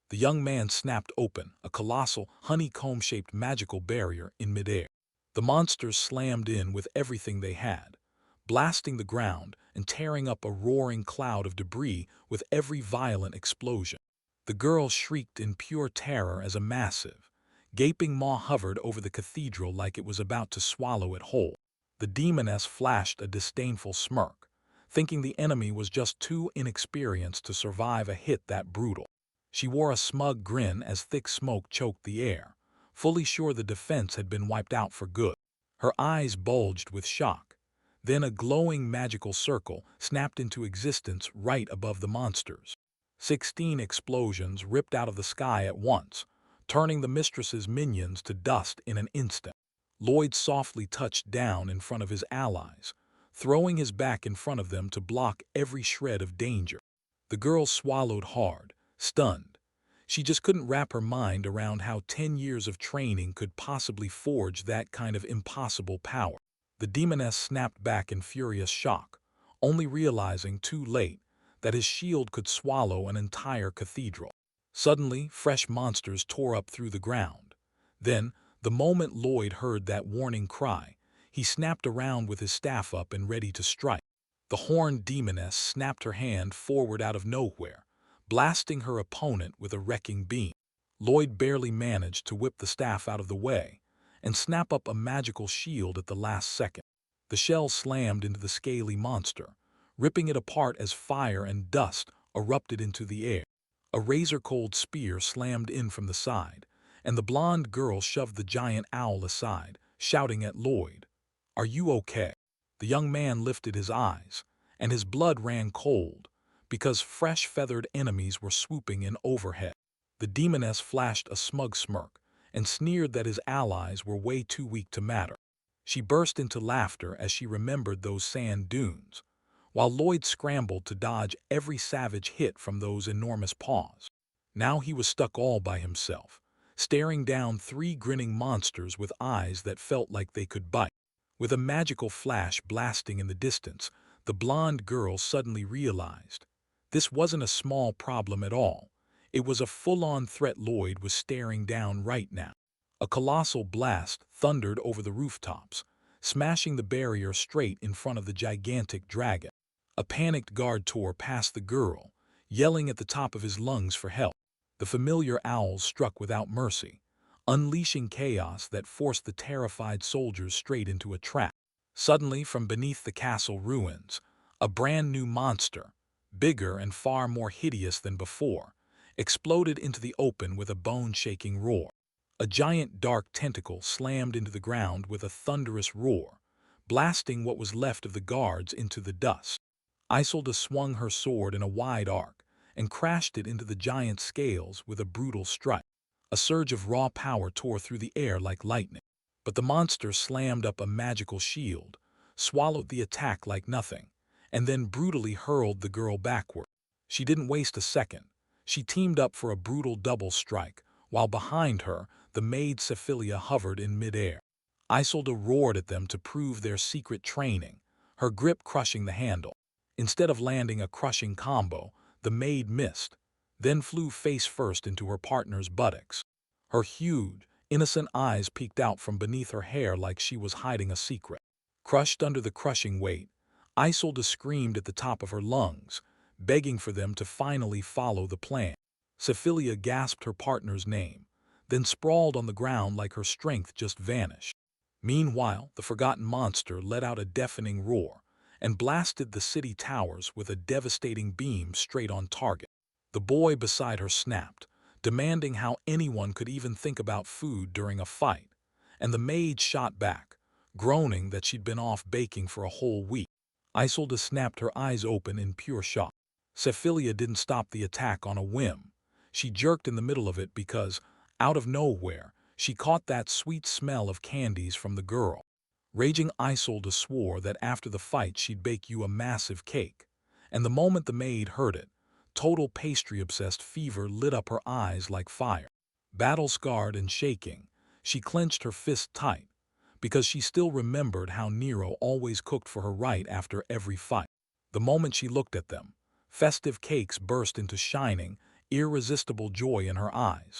The young man snapped open a colossal, honeycomb-shaped magical barrier in midair. The monsters slammed in with everything they had, blasting the ground and tearing up a roaring cloud of debris with every violent explosion. The girl shrieked in pure terror as a massive, gaping maw hovered over the cathedral like it was about to swallow it whole. The demoness flashed a disdainful smirk, thinking the enemy was just too inexperienced to survive a hit that brutal. She wore a smug grin as thick smoke choked the air, fully sure the defense had been wiped out for good. Her eyes bulged with shock. Then a glowing magical circle snapped into existence right above the monsters. 16 explosions ripped out of the sky at once, turning the mistress's minions to dust in an instant. Lloyd softly touched down in front of his allies, throwing his back in front of them to block every shred of danger. The girl swallowed hard, stunned. She just couldn't wrap her mind around how 10 years of training could possibly forge that kind of impossible power. The demoness snapped back in furious shock, only realizing too late that his shield could swallow an entire cathedral. Suddenly, fresh monsters tore up through the ground. Then, the moment Lloyd heard that warning cry, he snapped around with his staff up and ready to strike. The horned demoness snapped her hand forward out of nowhere, blasting her opponent with a wrecking beam. Lloyd barely managed to whip the staff out of the way and snap up a magical shield at the last second. The shell slammed into the scaly monster, ripping it apart as fire and dust erupted into the air. A razor-cold spear slammed in from the side, and the blonde girl shoved the giant owl aside, shouting at Lloyd, "Are you okay?" The young man lifted his eyes, and his blood ran cold, because fresh feathered enemies were swooping in overhead. The demoness flashed a smug smirk and sneered that his allies were way too weak to matter. She burst into laughter as she remembered those sand dunes, while Lloyd scrambled to dodge every savage hit from those enormous paws. Now he was stuck all by himself, staring down three grinning monsters with eyes that felt like they could bite. With a magical flash blasting in the distance, the blonde girl suddenly realized this wasn't a small problem at all. It was a full-on threat Lloyd was staring down right now. A colossal blast thundered over the rooftops, smashing the barrier straight in front of the gigantic dragon. A panicked guard tore past the girl, yelling at the top of his lungs for help. The familiar owls struck without mercy, unleashing chaos that forced the terrified soldiers straight into a trap. Suddenly, from beneath the castle ruins, a brand new monster, bigger and far more hideous than before, exploded into the open with a bone-shaking roar. A giant dark tentacle slammed into the ground with a thunderous roar, blasting what was left of the guards into the dust. Isolde swung her sword in a wide arc and crashed it into the giant's scales with a brutal strike. A surge of raw power tore through the air like lightning. But the monster slammed up a magical shield, swallowed the attack like nothing, and then brutally hurled the girl backward. She didn't waste a second. She teamed up for a brutal double strike, while behind her, the maid Cephilia hovered in midair. Isolde roared at them to prove their secret training, her grip crushing the handle. Instead of landing a crushing combo, the maid missed, then flew face first into her partner's buttocks. Her huge, innocent eyes peeked out from beneath her hair like she was hiding a secret. Crushed under the crushing weight, Isolde screamed at the top of her lungs, begging for them to finally follow the plan. Cephilia gasped her partner's name, then sprawled on the ground like her strength just vanished. Meanwhile, the forgotten monster let out a deafening roar and blasted the city towers with a devastating beam straight on target. The boy beside her snapped, demanding how anyone could even think about food during a fight, and the maid shot back, groaning that she'd been off baking for a whole week. Isolde snapped her eyes open in pure shock. Cephilia didn't stop the attack on a whim. She jerked in the middle of it because, out of nowhere, she caught that sweet smell of candies from the girl. Raging Isolde swore that after the fight she'd bake you a massive cake, and the moment the maid heard it, total pastry-obsessed fever lit up her eyes like fire. Battle-scarred and shaking, she clenched her fist tight, because she still remembered how Nero always cooked for her right after every fight. The moment she looked at them, festive cakes burst into shining, irresistible joy in her eyes.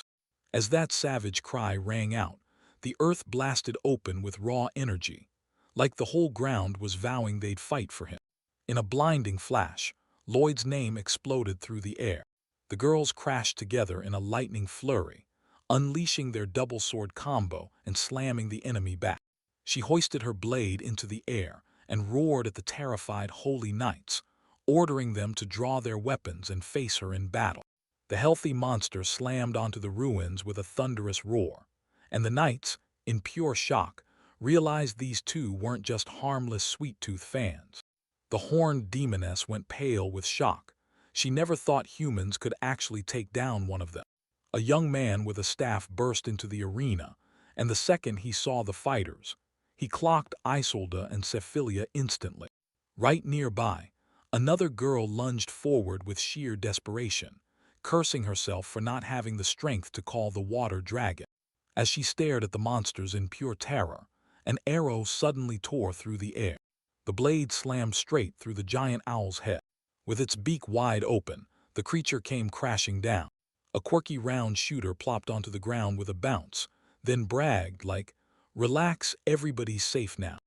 As that savage cry rang out, the earth blasted open with raw energy, like the whole ground was vowing they'd fight for him. In a blinding flash, Lloyd's name exploded through the air. The girls crashed together in a lightning flurry, unleashing their double sword combo and slamming the enemy back. She hoisted her blade into the air and roared at the terrified holy knights, ordering them to draw their weapons and face her in battle. The healthy monster slammed onto the ruins with a thunderous roar, and the knights, in pure shock, realized these two weren't just harmless sweet-tooth fans. The horned demoness went pale with shock. She never thought humans could actually take down one of them. A young man with a staff burst into the arena, and the second he saw the fighters, he clocked Isolde and Cephilia instantly. Right nearby, another girl lunged forward with sheer desperation, cursing herself for not having the strength to call the water dragon. As she stared at the monsters in pure terror, an arrow suddenly tore through the air. The blade slammed straight through the giant owl's head. With its beak wide open, the creature came crashing down. A quirky round shooter plopped onto the ground with a bounce, then bragged like, "Relax, everybody's safe now."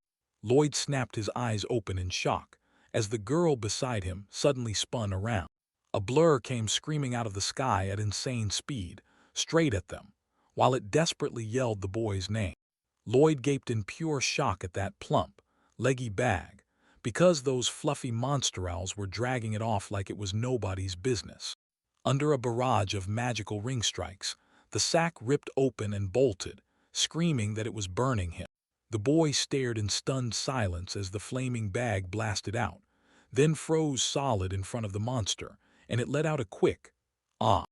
Lloyd snapped his eyes open in shock as the girl beside him suddenly spun around. A blur came screaming out of the sky at insane speed, straight at them, while it desperately yelled the boy's name. Lloyd gaped in pure shock at that plump, leggy bag, because those fluffy monster owls were dragging it off like it was nobody's business. Under a barrage of magical ring strikes, the sack ripped open and bolted, screaming that it was burning him. The boy stared in stunned silence as the flaming bag blasted out, then froze solid in front of the monster, and it let out a quick, "Ah."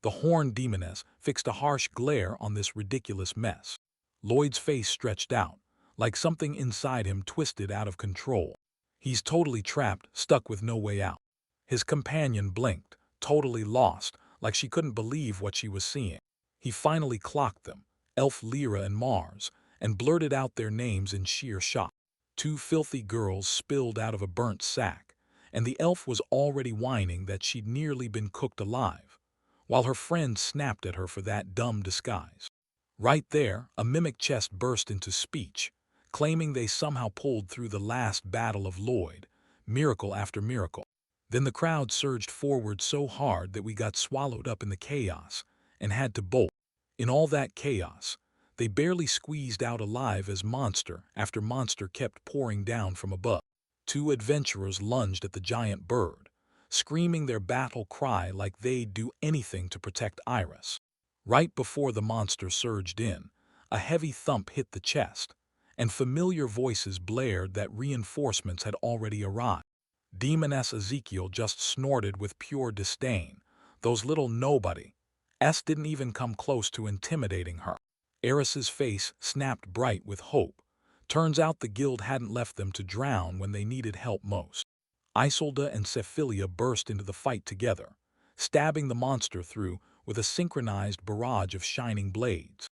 The horned demoness fixed a harsh glare on this ridiculous mess. Lloyd's face stretched out, like something inside him twisted out of control. He's totally trapped, stuck with no way out. His companion blinked, totally lost, like she couldn't believe what she was seeing. He finally clocked them, Elf Lyra and Mars, and blurted out their names in sheer shock. Two filthy girls spilled out of a burnt sack, and the elf was already whining that she'd nearly been cooked alive, while her friends snapped at her for that dumb disguise. Right there, a mimic chest burst into speech, claiming they somehow pulled through the last battle of Lloyd, miracle after miracle. Then the crowd surged forward so hard that we got swallowed up in the chaos and had to bolt. In all that chaos, they barely squeezed out alive as monster after monster kept pouring down from above. Two adventurers lunged at the giant bird, screaming their battle cry like they'd do anything to protect Iris. Right before the monster surged in, a heavy thump hit the chest, and familiar voices blared that reinforcements had already arrived. Demoness Ezekiel just snorted with pure disdain. Those little nobody didn't even come close to intimidating her. Eris's face snapped bright with hope. Turns out the guild hadn't left them to drown when they needed help most. Isolde and Cephilia burst into the fight together, stabbing the monster through with a synchronized barrage of shining blades.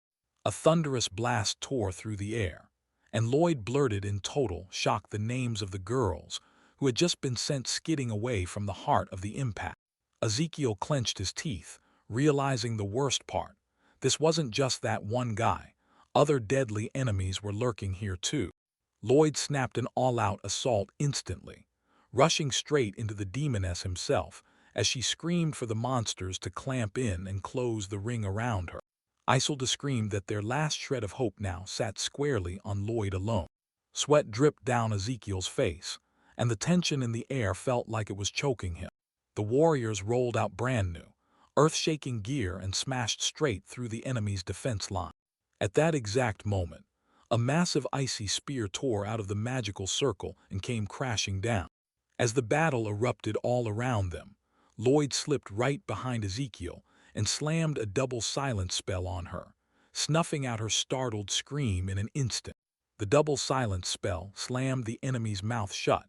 A thunderous blast tore through the air, and Lloyd blurted in total shock the names of the girls who had just been sent skidding away from the heart of the impact. Ezekiel clenched his teeth, realizing the worst part. This wasn't just that one guy. Other deadly enemies were lurking here too. Lloyd snapped an all-out assault instantly, rushing straight into the demoness himself as she screamed for the monsters to clamp in and close the ring around her. Isolde screamed that their last shred of hope now sat squarely on Lloyd alone. Sweat dripped down Ezekiel's face, and the tension in the air felt like it was choking him. The warriors rolled out brand new, earth-shaking gear and smashed straight through the enemy's defense line. At that exact moment, a massive icy spear tore out of the magical circle and came crashing down. As the battle erupted all around them, Lloyd slipped right behind Ezekiel and slammed a double silence spell on her, snuffing out her startled scream in an instant. The double silence spell slammed the enemy's mouth shut,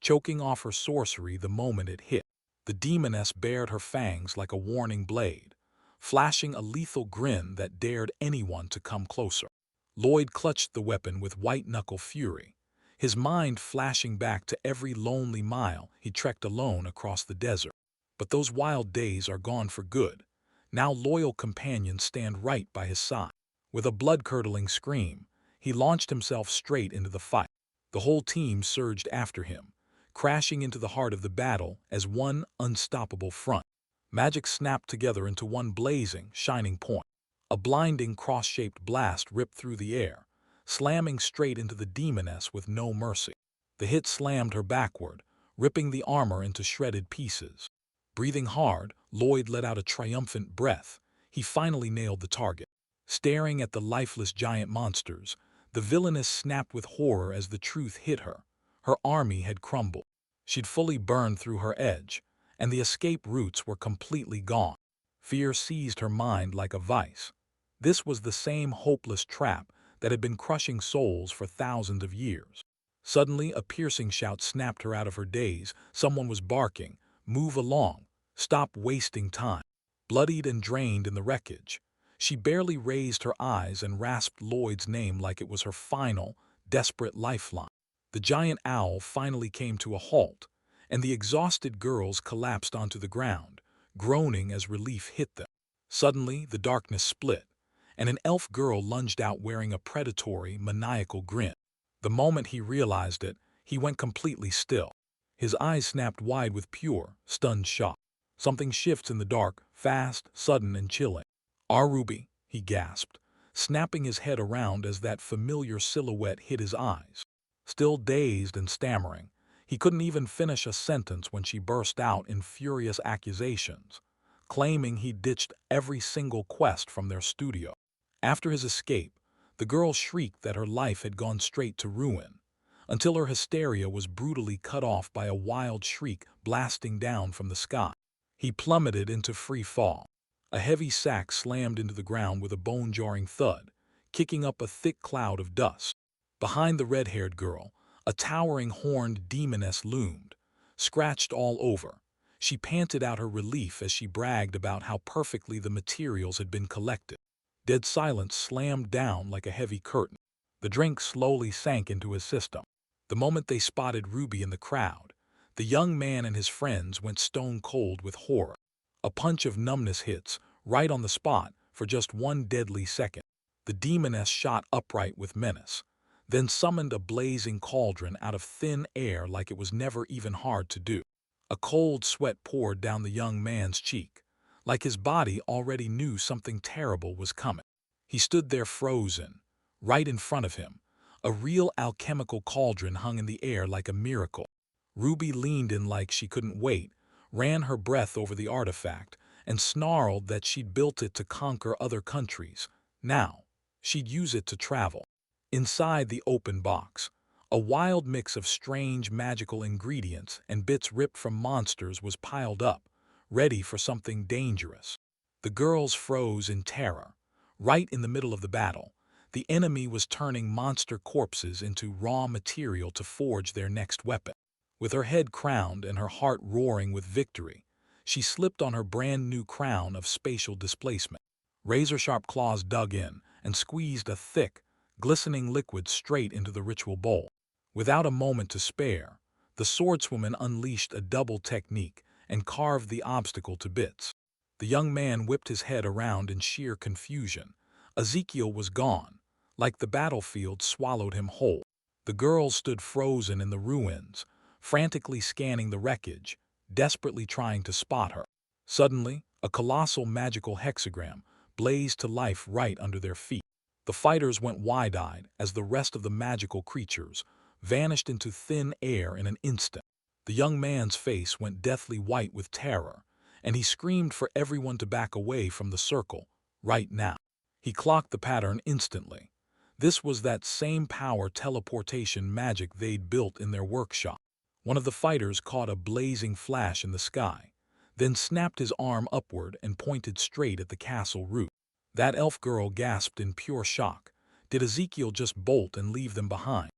choking off her sorcery the moment it hit. The demoness bared her fangs like a warning blade, flashing a lethal grin that dared anyone to come closer. Lloyd clutched the weapon with white-knuckle fury, his mind flashing back to every lonely mile he trekked alone across the desert. But those wild days are gone for good. Now loyal companions stand right by his side. With a blood-curdling scream, he launched himself straight into the fight. The whole team surged after him, crashing into the heart of the battle as one unstoppable front. Magic snapped together into one blazing, shining point. A blinding cross-shaped blast ripped through the air, slamming straight into the demoness with no mercy. The hit slammed her backward, ripping the armor into shredded pieces. Breathing hard, Lloyd let out a triumphant breath. He finally nailed the target. Staring at the lifeless giant monsters, the villainess snapped with horror as the truth hit her. Her army had crumbled. She'd fully burned through her edge, and the escape routes were completely gone. Fear seized her mind like a vice. This was the same hopeless trap that had been crushing souls for thousands of years. Suddenly, a piercing shout snapped her out of her daze. Someone was barking, "Move along! Stop wasting time!" Bloodied and drained in the wreckage, she barely raised her eyes and rasped Lloyd's name like it was her final, desperate lifeline. The giant owl finally came to a halt, and the exhausted girls collapsed onto the ground, groaning as relief hit them. Suddenly, the darkness split, and an elf girl lunged out wearing a predatory, maniacal grin. The moment he realized it, he went completely still. His eyes snapped wide with pure, stunned shock. Something shifts in the dark, fast, sudden, and chilling. "Our Ruby," he gasped, snapping his head around as that familiar silhouette hit his eyes. Still dazed and stammering, he couldn't even finish a sentence when she burst out in furious accusations, claiming he'd ditched every single quest from their studio. After his escape, the girl shrieked that her life had gone straight to ruin, until her hysteria was brutally cut off by a wild shriek blasting down from the sky. He plummeted into free fall. A heavy sack slammed into the ground with a bone-jarring thud, kicking up a thick cloud of dust. Behind the red-haired girl, a towering horned demoness loomed, scratched all over. She panted out her relief as she bragged about how perfectly the materials had been collected. Dead silence slammed down like a heavy curtain. The drink slowly sank into his system. The moment they spotted Ruby in the crowd, the young man and his friends went stone cold with horror. A punch of numbness hits, right on the spot, for just one deadly second. The demoness shot upright with menace, then summoned a blazing cauldron out of thin air like it was never even hard to do. A cold sweat poured down the young man's cheek, like his body already knew something terrible was coming. He stood there frozen, right in front of him. A real alchemical cauldron hung in the air like a miracle. Ruby leaned in like she couldn't wait, ran her breath over the artifact, and snarled that she'd built it to conquer other countries. Now, she'd use it to travel. Inside the open box, a wild mix of strange magical ingredients and bits ripped from monsters was piled up, ready for something dangerous. The girls froze in terror. Right in the middle of the battle, the enemy was turning monster corpses into raw material to forge their next weapon. With her head crowned and her heart roaring with victory, she slipped on her brand new crown of spatial displacement. Razor-sharp claws dug in and squeezed a thick, glistening liquid straight into the ritual bowl. Without a moment to spare, the swordswoman unleashed a double technique and carved the obstacle to bits. The young man whipped his head around in sheer confusion. Ezekiel was gone, like the battlefield swallowed him whole. The girls stood frozen in the ruins, frantically scanning the wreckage, desperately trying to spot her. Suddenly, a colossal magical hexagram blazed to life right under their feet. The fighters went wide-eyed as the rest of the magical creatures vanished into thin air in an instant. The young man's face went deathly white with terror, and he screamed for everyone to back away from the circle, right now. He clocked the pattern instantly. This was that same power teleportation magic they'd built in their workshop. One of the fighters caught a blazing flash in the sky, then snapped his arm upward and pointed straight at the castle roof. That elf girl gasped in pure shock. Did Ezekiel just bolt and leave them behind?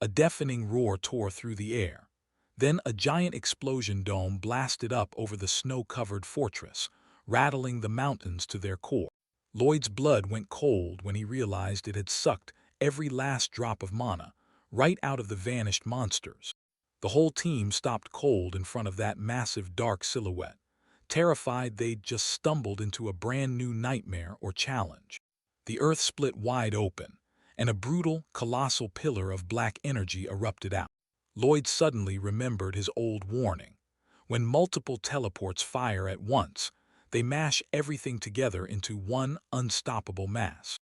A deafening roar tore through the air. Then a giant explosion dome blasted up over the snow-covered fortress, rattling the mountains to their core. Lloyd's blood went cold when he realized it had sucked every last drop of mana right out of the vanished monsters. The whole team stopped cold in front of that massive dark silhouette, terrified they'd just stumbled into a brand new nightmare or challenge. The earth split wide open, and a brutal, colossal pillar of black energy erupted out. Lloyd suddenly remembered his old warning. When multiple teleports fire at once, they mash everything together into one unstoppable mass.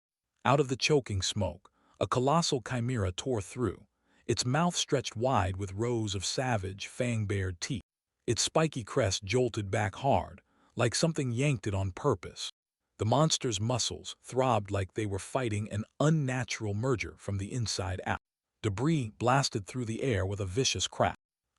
Out of the choking smoke, a colossal chimera tore through, its mouth stretched wide with rows of savage, fang-bared teeth. Its spiky crest jolted back hard, like something yanked it on purpose. The monster's muscles throbbed like they were fighting an unnatural merger from the inside out. Debris blasted through the air with a vicious crack.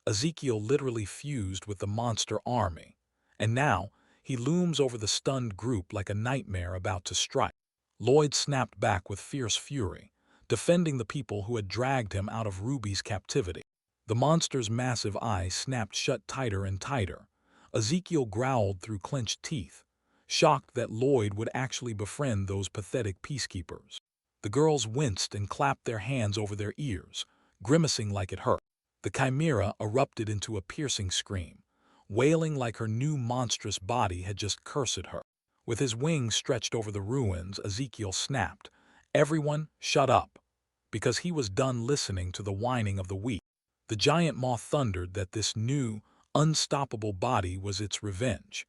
Ezekiel literally fused with the monster army, and now he looms over the stunned group like a nightmare about to strike. Lloyd snapped back with fierce fury, defending the people who had dragged him out of Ruby's captivity. The monster's massive eyes snapped shut tighter and tighter. Ezekiel growled through clenched teeth, shocked that Lloyd would actually befriend those pathetic peacekeepers. The girls winced and clapped their hands over their ears, grimacing like it hurt. The chimera erupted into a piercing scream, wailing like her new monstrous body had just cursed her. With his wings stretched over the ruins, Ezekiel snapped, "Everyone, shut up," because he was done listening to the whining of the weak. The giant moth thundered that this new, unstoppable body was its revenge,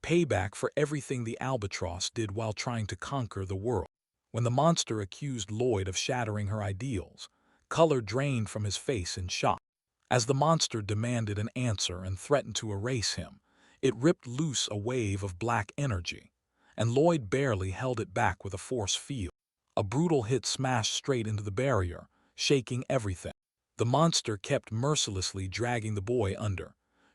payback for everything the albatross did while trying to conquer the world. When the monster accused Lloyd of shattering her ideals, color drained from his face in shock. As the monster demanded an answer and threatened to erase him, it ripped loose a wave of black energy, and Lloyd barely held it back with a force field. A brutal hit smashed straight into the barrier, shaking everything. The monster kept mercilessly dragging the boy under,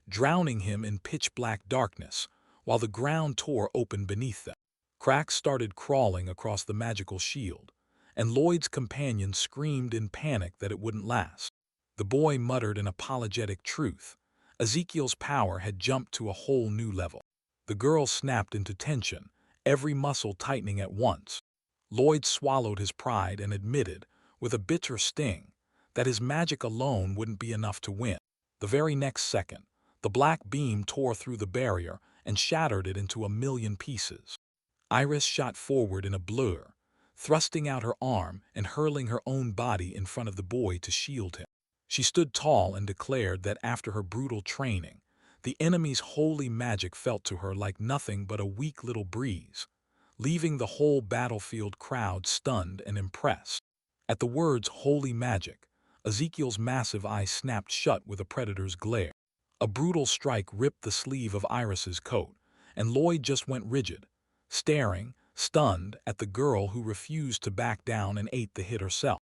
drowning him in pitch-black darkness, while the ground tore open beneath them. Cracks started crawling across the magical shield, and Lloyd's companion screamed in panic that it wouldn't last. The boy muttered an apologetic truth, Ezekiel's power had jumped to a whole new level. The girl snapped into tension, every muscle tightening at once. Lloyd swallowed his pride and admitted, with a bitter sting, that his magic alone wouldn't be enough to win. The very next second, the black beam tore through the barrier and shattered it into a million pieces. Iris shot forward in a blur, thrusting out her arm and hurling her own body in front of the boy to shield him. She stood tall and declared that after her brutal training, the enemy's holy magic felt to her like nothing but a weak little breeze, leaving the whole battlefield crowd stunned and impressed. At the words holy magic, Ezekiel's massive eyes snapped shut with a predator's glare. A brutal strike ripped the sleeve of Iris's coat, and Lloyd just went rigid, staring, stunned, at the girl who refused to back down and ate the hit herself.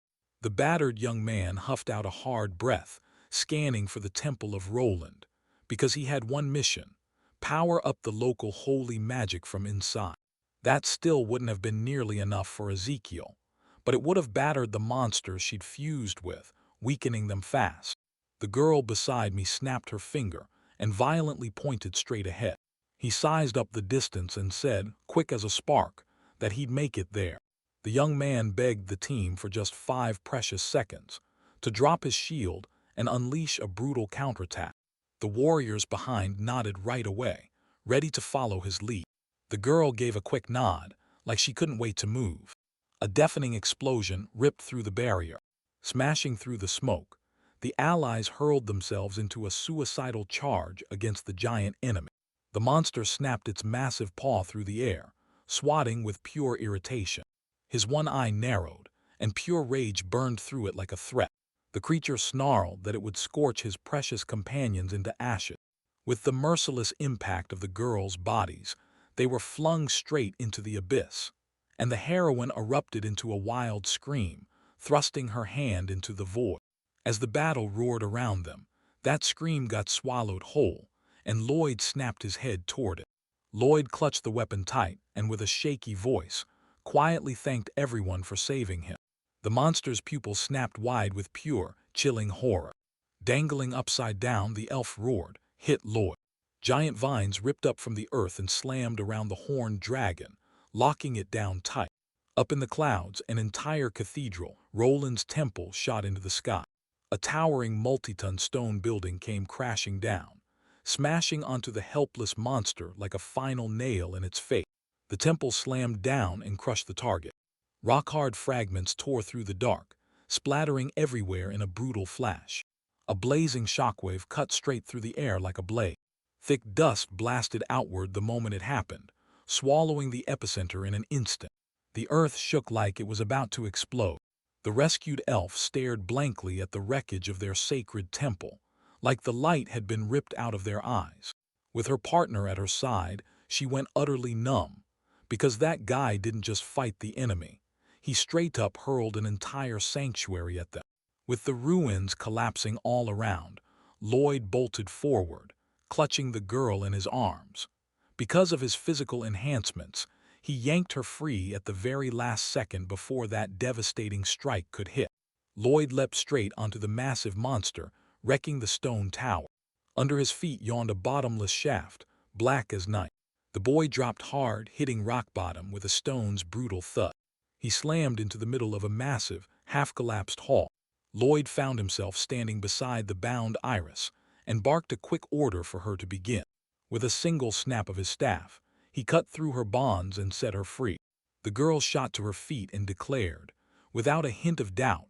The battered young man huffed out a hard breath, scanning for the Temple of Roland, because he had one mission: power up the local holy magic from inside. That still wouldn't have been nearly enough for Ezekiel, but it would have battered the monsters she'd fused with, weakening them fast. The girl beside me snapped her finger and violently pointed straight ahead. He sized up the distance and said, quick as a spark, that he'd make it there. The young man begged the team for just 5 precious seconds to drop his shield and unleash a brutal counterattack. The warriors behind nodded right away, ready to follow his lead. The girl gave a quick nod, like she couldn't wait to move. A deafening explosion ripped through the barrier. Smashing through the smoke, the allies hurled themselves into a suicidal charge against the giant enemy. The monster snapped its massive paw through the air, swatting with pure irritation. His one eye narrowed, and pure rage burned through it like a threat. The creature snarled that it would scorch his precious companions into ashes. With the merciless impact of the girls' bodies, they were flung straight into the abyss, and the heroine erupted into a wild scream, thrusting her hand into the void. As the battle roared around them, that scream got swallowed whole, and Lloyd snapped his head toward it. Lloyd clutched the weapon tight and with a shaky voice, quietly thanked everyone for saving him. The monster's pupils snapped wide with pure, chilling horror. Dangling upside down, the elf roared, hit Lloyd. Giant vines ripped up from the earth and slammed around the horned dragon, locking it down tight. Up in the clouds, an entire cathedral, Roland's temple, shot into the sky. A towering multi-ton stone building came crashing down, smashing onto the helpless monster like a final nail in its fate. The temple slammed down and crushed the target. Rock-hard fragments tore through the dark, splattering everywhere in a brutal flash. A blazing shockwave cut straight through the air like a blade. Thick dust blasted outward the moment it happened, swallowing the epicenter in an instant. The earth shook like it was about to explode. The rescued elf stared blankly at the wreckage of their sacred temple, like the light had been ripped out of their eyes. With her partner at her side, she went utterly numb, because that guy didn't just fight the enemy. He straight up hurled an entire sanctuary at them. With the ruins collapsing all around, Lloyd bolted forward, clutching the girl in his arms. Because of his physical enhancements, he yanked her free at the very last second before that devastating strike could hit. Lloyd leapt straight onto the massive monster, wrecking the stone tower. Under his feet yawned a bottomless shaft, black as night. The boy dropped hard, hitting rock bottom with a stone's brutal thud. He slammed into the middle of a massive, half-collapsed hall. Lloyd found himself standing beside the bound Iris and barked a quick order for her to begin. With a single snap of his staff, he cut through her bonds and set her free. The girl shot to her feet and declared, without a hint of doubt,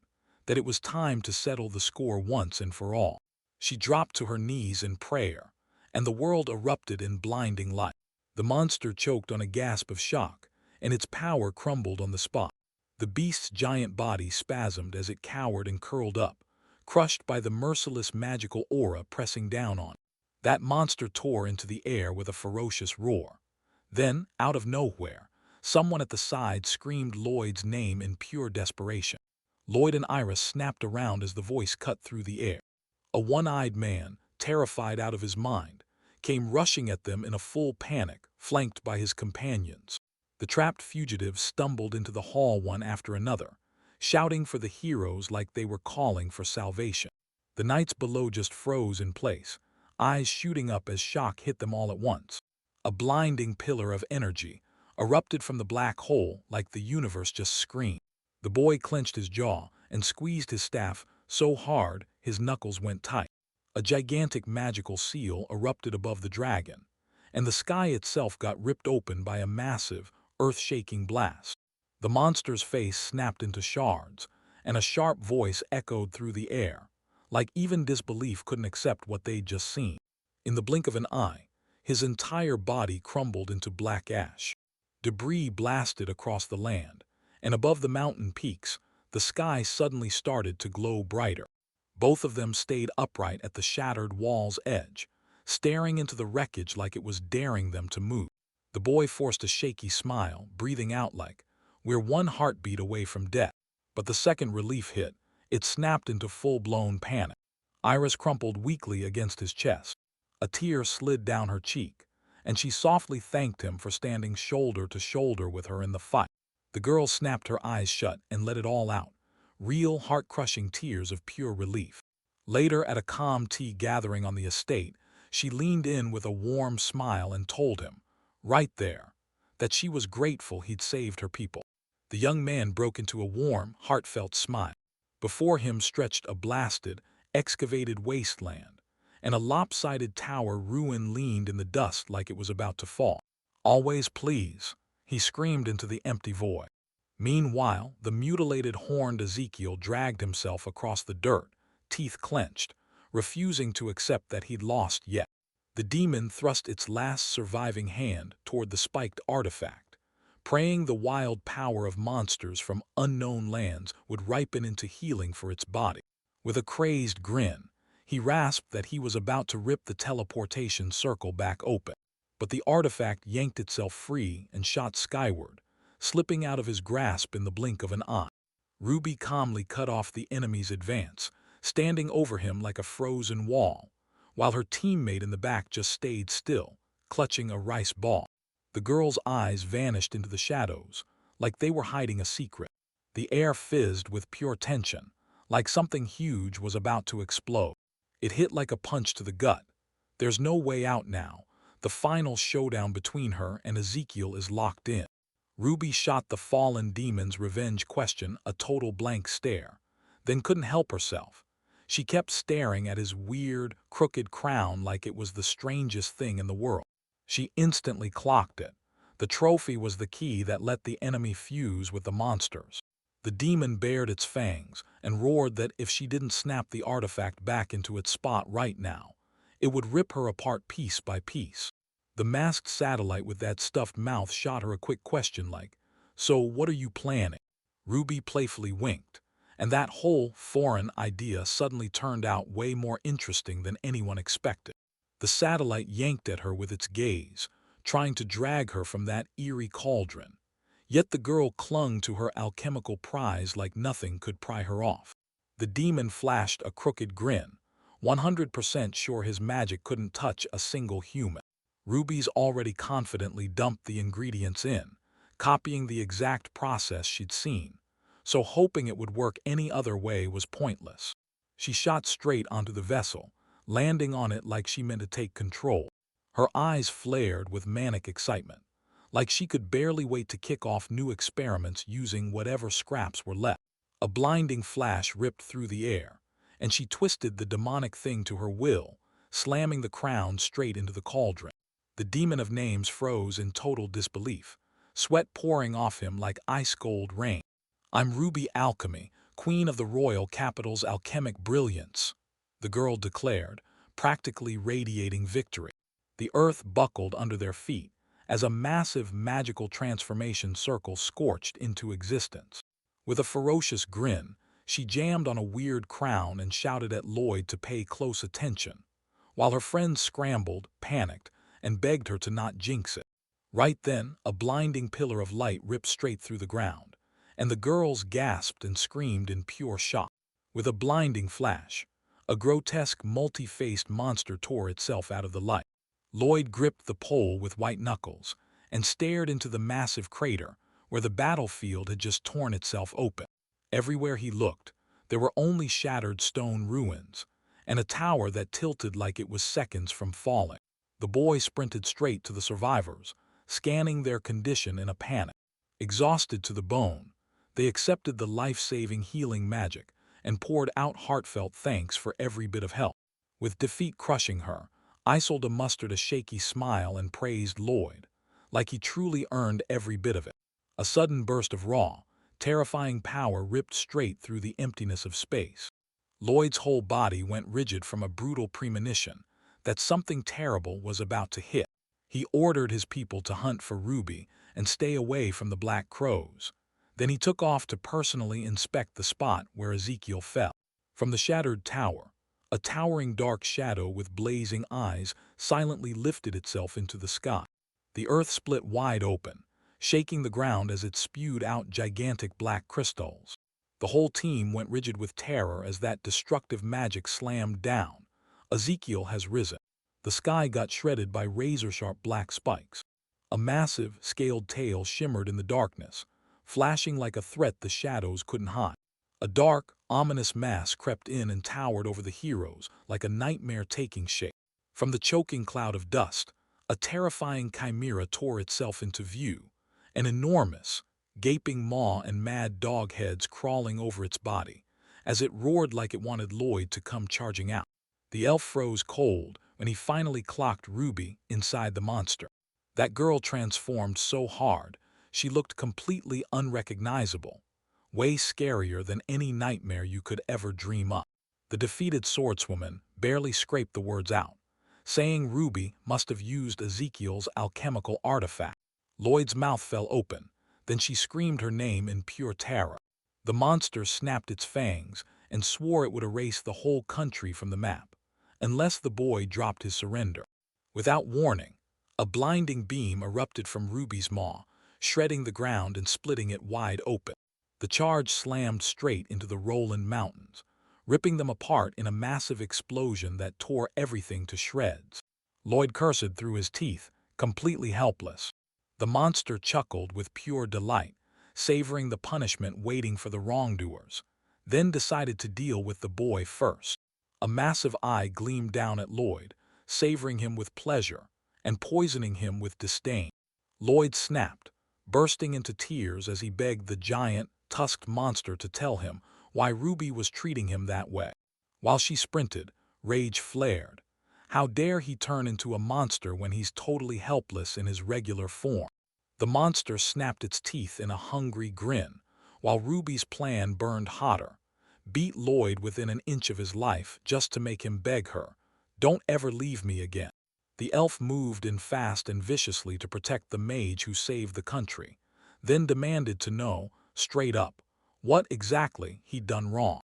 that it was time to settle the score once and for all. She dropped to her knees in prayer, and the world erupted in blinding light. The monster choked on a gasp of shock, and its power crumbled on the spot. The beast's giant body spasmed as it cowered and curled up, crushed by the merciless magical aura pressing down on it. That monster tore into the air with a ferocious roar. Then, out of nowhere, someone at the side screamed Lloyd's name in pure desperation. Lloyd and Iris snapped around as the voice cut through the air. A one-eyed man, terrified out of his mind, came rushing at them in a full panic, flanked by his companions. The trapped fugitives stumbled into the hall one after another, shouting for the heroes like they were calling for salvation. The knights below just froze in place, eyes shooting up as shock hit them all at once. A blinding pillar of energy erupted from the black hole like the universe just screamed. The boy clenched his jaw and squeezed his staff so hard his knuckles went tight. A gigantic magical seal erupted above the dragon, and the sky itself got ripped open by a massive, earth-shaking blast. The monster's face snapped into shards, and a sharp voice echoed through the air, like even disbelief couldn't accept what they'd just seen. In the blink of an eye, his entire body crumbled into black ash. Debris blasted across the land, and above the mountain peaks, the sky suddenly started to glow brighter. Both of them stayed upright at the shattered wall's edge, staring into the wreckage like it was daring them to move. The boy forced a shaky smile, breathing out like, "We're one heartbeat away from death." But the second relief hit, it snapped into full-blown panic. Iris crumpled weakly against his chest. A tear slid down her cheek, and she softly thanked him for standing shoulder to shoulder with her in the fight. The girl snapped her eyes shut and let it all out, real heart-crushing tears of pure relief. Later, at a calm tea gathering on the estate, she leaned in with a warm smile and told him, right there, that she was grateful he'd saved her people. The young man broke into a warm, heartfelt smile. Before him stretched a blasted, excavated wasteland, and a lopsided tower ruin leaned in the dust like it was about to fall. "Always please," he screamed into the empty void. Meanwhile, the mutilated horned Ezekiel dragged himself across the dirt, teeth clenched, refusing to accept that he'd lost yet. The demon thrust its last surviving hand toward the spiked artifact, praying the wild power of monsters from unknown lands would ripen into healing for its body. With a crazed grin, he rasped that he was about to rip the teleportation circle back open. But the artifact yanked itself free and shot skyward, slipping out of his grasp in the blink of an eye. Ruby calmly cut off the enemy's advance, standing over him like a frozen wall, while her teammate in the back just stayed still, clutching a rice ball. The girl's eyes vanished into the shadows, like they were hiding a secret. The air fizzed with pure tension, like something huge was about to explode. It hit like a punch to the gut. There's no way out now. The final showdown between her and Ezekiel is locked in. Ruby shot the fallen demon's revenge question a total blank stare, then couldn't help herself. She kept staring at his weird, crooked crown like it was the strangest thing in the world. She instantly clocked it. The trophy was the key that let the enemy fuse with the monsters. The demon bared its fangs and roared that if she didn't snap the artifact back into its spot right now, it would rip her apart piece by piece. The masked satellite with that stuffed mouth shot her a quick question like, "So what are you planning?" Ruby playfully winked, and that whole foreign idea suddenly turned out way more interesting than anyone expected. The satellite yanked at her with its gaze, trying to drag her from that eerie cauldron. Yet the girl clung to her alchemical prize like nothing could pry her off. The demon flashed a crooked grin, 100% sure his magic couldn't touch a single human. Ruby's already confidently dumped the ingredients in, copying the exact process she'd seen, so hoping it would work any other way was pointless. She shot straight onto the vessel, landing on it like she meant to take control. Her eyes flared with manic excitement, like she could barely wait to kick off new experiments using whatever scraps were left. A blinding flash ripped through the air, and she twisted the demonic thing to her will, slamming the crown straight into the cauldron. The demon of names froze in total disbelief, sweat pouring off him like ice-cold rain. "I'm Ruby Alchemy, queen of the royal capital's alchemic brilliance," the girl declared, practically radiating victory. The earth buckled under their feet as a massive magical transformation circle scorched into existence. With a ferocious grin, she jammed on a weird crown and shouted at Lloyd to pay close attention, while her friends scrambled, panicked, and begged her to not jinx it. Right then, a blinding pillar of light ripped straight through the ground, and the girls gasped and screamed in pure shock. With a blinding flash, a grotesque, multi-faced monster tore itself out of the light. Lloyd gripped the pole with white knuckles and stared into the massive crater where the battlefield had just torn itself open. Everywhere he looked, there were only shattered stone ruins, and a tower that tilted like it was seconds from falling. The boy sprinted straight to the survivors, scanning their condition in a panic. Exhausted to the bone, they accepted the life-saving healing magic and poured out heartfelt thanks for every bit of help. With defeat crushing her, Isolde mustered a shaky smile and praised Lloyd, like he truly earned every bit of it. A sudden burst of raw, terrifying power ripped straight through the emptiness of space. Lloyd's whole body went rigid from a brutal premonition that something terrible was about to hit. He ordered his people to hunt for Ruby and stay away from the Black Crows. Then he took off to personally inspect the spot where Ezekiel fell. From the shattered tower, a towering dark shadow with blazing eyes silently lifted itself into the sky. The earth split wide open, shaking the ground as it spewed out gigantic black crystals. The whole team went rigid with terror as that destructive magic slammed down. Ezekiel has risen. The sky got shredded by razor-sharp black spikes. A massive, scaled tail shimmered in the darkness, flashing like a threat the shadows couldn't hide. A dark, ominous mass crept in and towered over the heroes like a nightmare taking shape. From the choking cloud of dust, a terrifying chimera tore itself into view, an enormous, gaping maw and mad dog heads crawling over its body, as it roared like it wanted Lloyd to come charging out. The elf froze cold when he finally clocked Ruby inside the monster. That girl transformed so hard, she looked completely unrecognizable, way scarier than any nightmare you could ever dream up. The defeated swordswoman barely scraped the words out, saying Ruby must have used Ezekiel's alchemical artifact. Lloyd's mouth fell open, then she screamed her name in pure terror. The monster snapped its fangs and swore it would erase the whole country from the map, unless the boy dropped his surrender. Without warning, a blinding beam erupted from Ruby's maw, shredding the ground and splitting it wide open. The charge slammed straight into the Roland Mountains, ripping them apart in a massive explosion that tore everything to shreds. Lloyd cursed through his teeth, completely helpless. The monster chuckled with pure delight, savoring the punishment waiting for the wrongdoers, then decided to deal with the boy first. A massive eye gleamed down at Lloyd, savoring him with pleasure and poisoning him with disdain. Lloyd snapped, bursting into tears as he begged the giant, tusked monster to tell him why Ruby was treating him that way. While she sprinted, rage flared. How dare he turn into a monster when he's totally helpless in his regular form? The monster snapped its teeth in a hungry grin, while Ruby's plan burned hotter. Beat Lloyd within an inch of his life just to make him beg her, "Don't ever leave me again." The elf moved in fast and viciously to protect the mage who saved the country, then demanded to know, straight up, what exactly he'd done wrong.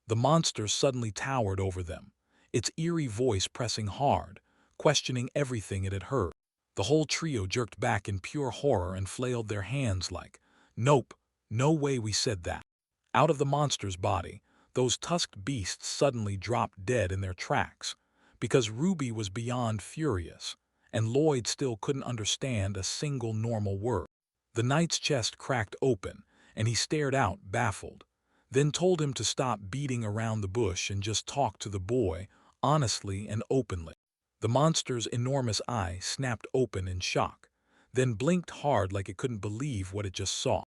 The monster suddenly towered over them, its eerie voice pressing hard, questioning everything it had heard. The whole trio jerked back in pure horror and flailed their hands like, "Nope, no way we said that." Out of the monster's body, those tusked beasts suddenly dropped dead in their tracks, because Ruby was beyond furious, and Lloyd still couldn't understand a single normal word. The knight's chest cracked open, and he stared out, baffled, then told him to stop beating around the bush and just talk to the boy, honestly and openly. The monster's enormous eye snapped open in shock, then blinked hard like it couldn't believe what it just saw.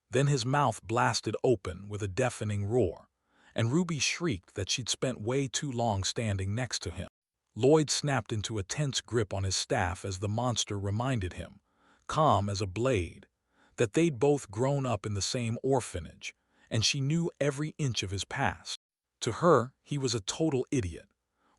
Then his mouth blasted open with a deafening roar, and Ruby shrieked that she'd spent way too long standing next to him. Lloyd snapped into a tense grip on his staff as the monster reminded him, calm as a blade, that they'd both grown up in the same orphanage, and she knew every inch of his past. To her, he was a total idiot,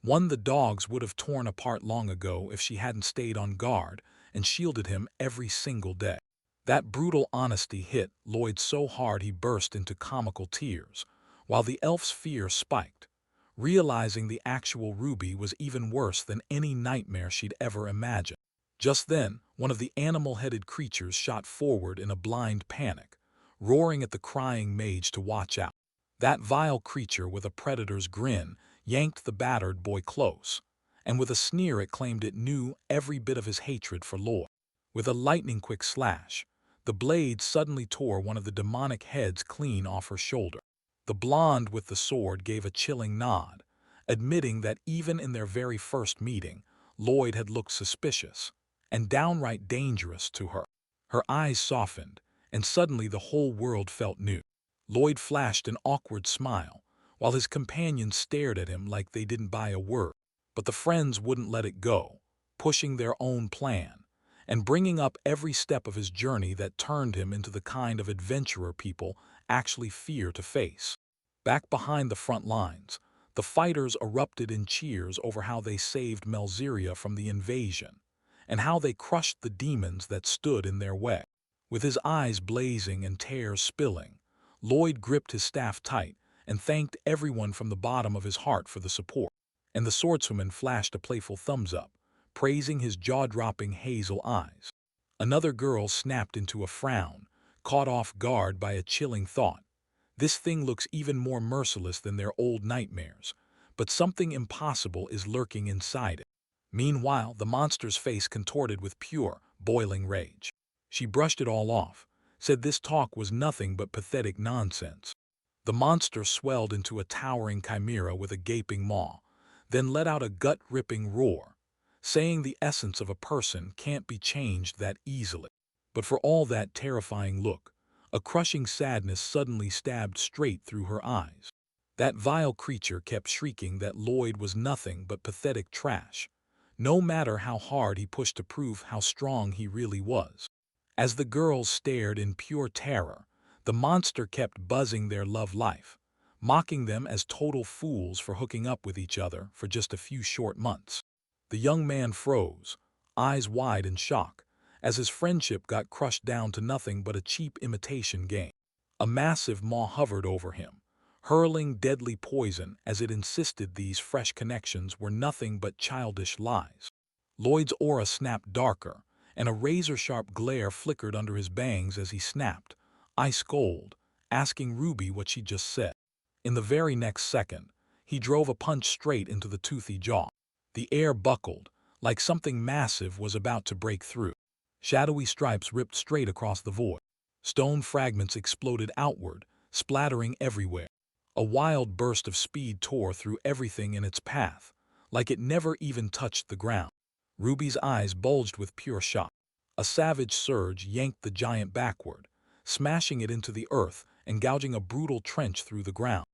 one the dogs would have torn apart long ago if she hadn't stayed on guard and shielded him every single day. That brutal honesty hit Lloyd so hard he burst into comical tears, while the elf's fear spiked, realizing the actual Ruby was even worse than any nightmare she'd ever imagined. Just then, one of the animal-headed creatures shot forward in a blind panic, roaring at the crying mage to watch out. That vile creature with a predator's grin yanked the battered boy close, and with a sneer it claimed it knew every bit of his hatred for Lloyd. With a lightning-quick slash, the blade suddenly tore one of the demonic heads clean off her shoulder. The blonde with the sword gave a chilling nod, admitting that even in their very first meeting, Lloyd had looked suspicious and downright dangerous to her. Her eyes softened, and suddenly the whole world felt new. Lloyd flashed an awkward smile, while his companions stared at him like they didn't buy a word. But the friends wouldn't let it go, pushing their own plan, and bringing up every step of his journey that turned him into the kind of adventurer people actually fear to face. Back behind the front lines, the fighters erupted in cheers over how they saved Melzeria from the invasion, and how they crushed the demons that stood in their way. With his eyes blazing and tears spilling, Lloyd gripped his staff tight and thanked everyone from the bottom of his heart for the support. And the swordswoman flashed a playful thumbs up, praising his jaw-dropping hazel eyes. Another girl snapped into a frown, caught off guard by a chilling thought. This thing looks even more merciless than their old nightmares, but something impossible is lurking inside it. Meanwhile, the monster's face contorted with pure, boiling rage. She brushed it all off, said this talk was nothing but pathetic nonsense. The monster swelled into a towering chimera with a gaping maw, then let out a gut-ripping roar, saying the essence of a person can't be changed that easily. But for all that terrifying look, a crushing sadness suddenly stabbed straight through her eyes. That vile creature kept shrieking that Lloyd was nothing but pathetic trash, no matter how hard he pushed to prove how strong he really was. As the girls stared in pure terror, the monster kept buzzing their love life, mocking them as total fools for hooking up with each other for just a few short months. The young man froze, eyes wide in shock, as his friendship got crushed down to nothing but a cheap imitation game. A massive maw hovered over him, hurling deadly poison as it insisted these fresh connections were nothing but childish lies. Lloyd's aura snapped darker, and a razor-sharp glare flickered under his bangs as he snapped, ice cold, asking Ruby what she just said. In the very next second, he drove a punch straight into the toothy jaw. The air buckled, like something massive was about to break through. Shadowy stripes ripped straight across the void. Stone fragments exploded outward, splattering everywhere. A wild burst of speed tore through everything in its path, like it never even touched the ground. Ruby's eyes bulged with pure shock. A savage surge yanked the giant backward, smashing it into the earth and gouging a brutal trench through the ground.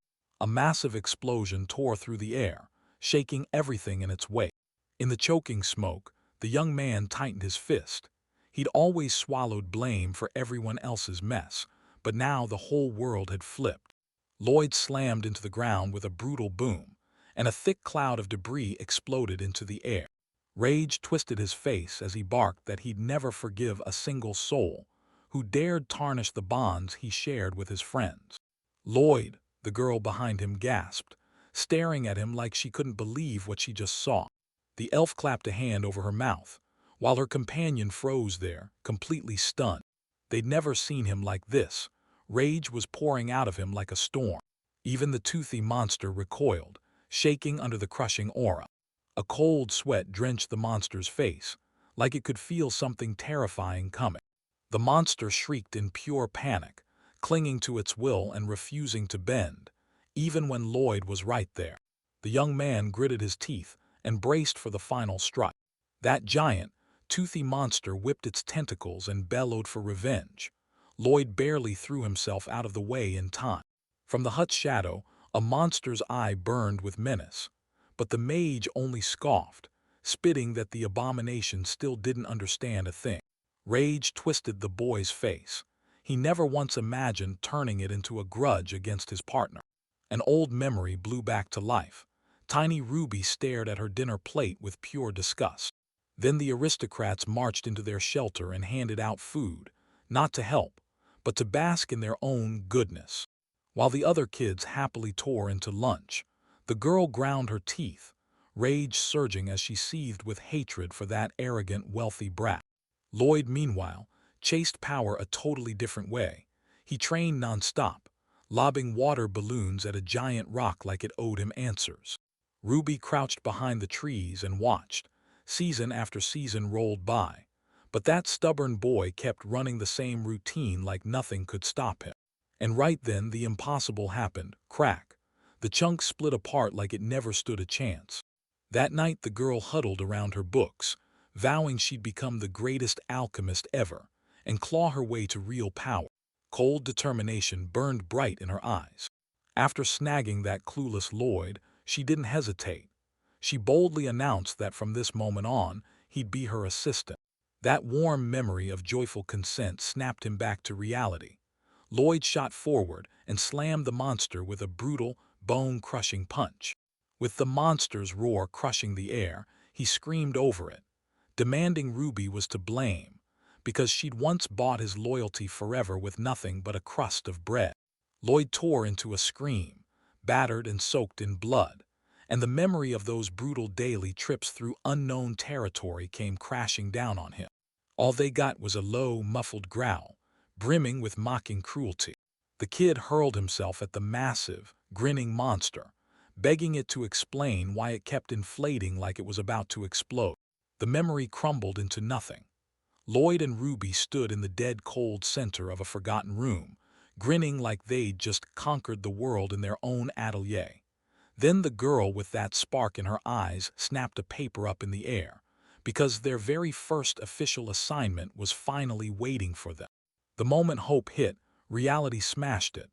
A massive explosion tore through the air, shaking everything in its wake. In the choking smoke, the young man tightened his fist. He'd always swallowed blame for everyone else's mess, but now the whole world had flipped. Lloyd slammed into the ground with a brutal boom, and a thick cloud of debris exploded into the air. Rage twisted his face as he barked that he'd never forgive a single soul who dared tarnish the bonds he shared with his friends. Lloyd, the girl behind him gasped, staring at him like she couldn't believe what she just saw. The elf clapped a hand over her mouth, while her companion froze there, completely stunned. They'd never seen him like this. Rage was pouring out of him like a storm. Even the toothy monster recoiled, shaking under the crushing aura. A cold sweat drenched the monster's face, like it could feel something terrifying coming. The monster shrieked in pure panic, clinging to its will and refusing to bend, even when Lloyd was right there. The young man gritted his teeth and braced for the final strike. That giant, toothy monster whipped its tentacles and bellowed for revenge. Lloyd barely threw himself out of the way in time. From the hut's shadow, a monster's eye burned with menace, but the mage only scoffed, spitting that the abomination still didn't understand a thing. Rage twisted the boy's face. He never once imagined turning it into a grudge against his partner. An old memory blew back to life. Tiny Ruby stared at her dinner plate with pure disgust. Then the aristocrats marched into their shelter and handed out food, not to help, but to bask in their own goodness. While the other kids happily tore into lunch, the girl ground her teeth, rage surging as she seethed with hatred for that arrogant, wealthy brat. Lloyd, meanwhile, chased power a totally different way. He trained nonstop, lobbing water balloons at a giant rock like it owed him answers. Ruby crouched behind the trees and watched. Season after season rolled by, but that stubborn boy kept running the same routine like nothing could stop him. And right then the impossible happened, crack. The chunk split apart like it never stood a chance. That night the girl huddled around her books, vowing she'd become the greatest alchemist ever and claw her way to real power. Cold determination burned bright in her eyes. After snagging that clueless Lloyd, she didn't hesitate. She boldly announced that from this moment on, he'd be her assistant. That warm memory of joyful consent snapped him back to reality. Lloyd shot forward and slammed the monster with a brutal, bone-crushing punch. With the monster's roar crushing the air, he screamed over it, demanding Ruby was to blame, because she'd once bought his loyalty forever with nothing but a crust of bread. Lloyd tore into a scream, battered and soaked in blood, and the memory of those brutal daily trips through unknown territory came crashing down on him. All they got was a low, muffled growl, brimming with mocking cruelty. The kid hurled himself at the massive, grinning monster, begging it to explain why it kept inflating like it was about to explode. The memory crumbled into nothing. Lloyd and Ruby stood in the dead-cold center of a forgotten room, grinning like they'd just conquered the world in their own atelier. Then the girl with that spark in her eyes snapped a paper up in the air, because their very first official assignment was finally waiting for them. The moment hope hit, reality smashed it.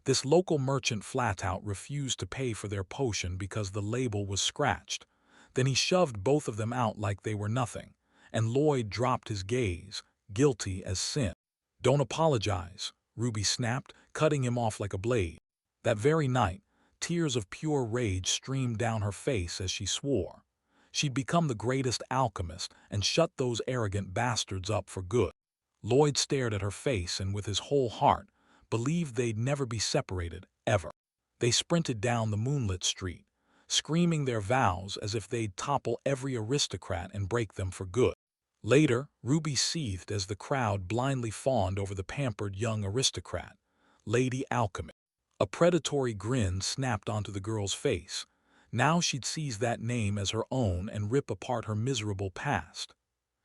This local merchant flat-out refused to pay for their potion because the label was scratched. Then he shoved both of them out like they were nothing, and Lloyd dropped his gaze, guilty as sin. "Don't apologize," Ruby snapped, cutting him off like a blade. That very night, tears of pure rage streamed down her face as she swore. She'd become the greatest alchemist and shut those arrogant bastards up for good. Lloyd stared at her face and with his whole heart believed they'd never be separated, ever. They sprinted down the moonlit street, screaming their vows as if they'd topple every aristocrat and break them for good. Later, Ruby seethed as the crowd blindly fawned over the pampered young aristocrat, Lady Alchemist. A predatory grin snapped onto the girl's face. Now she'd seize that name as her own and rip apart her miserable past.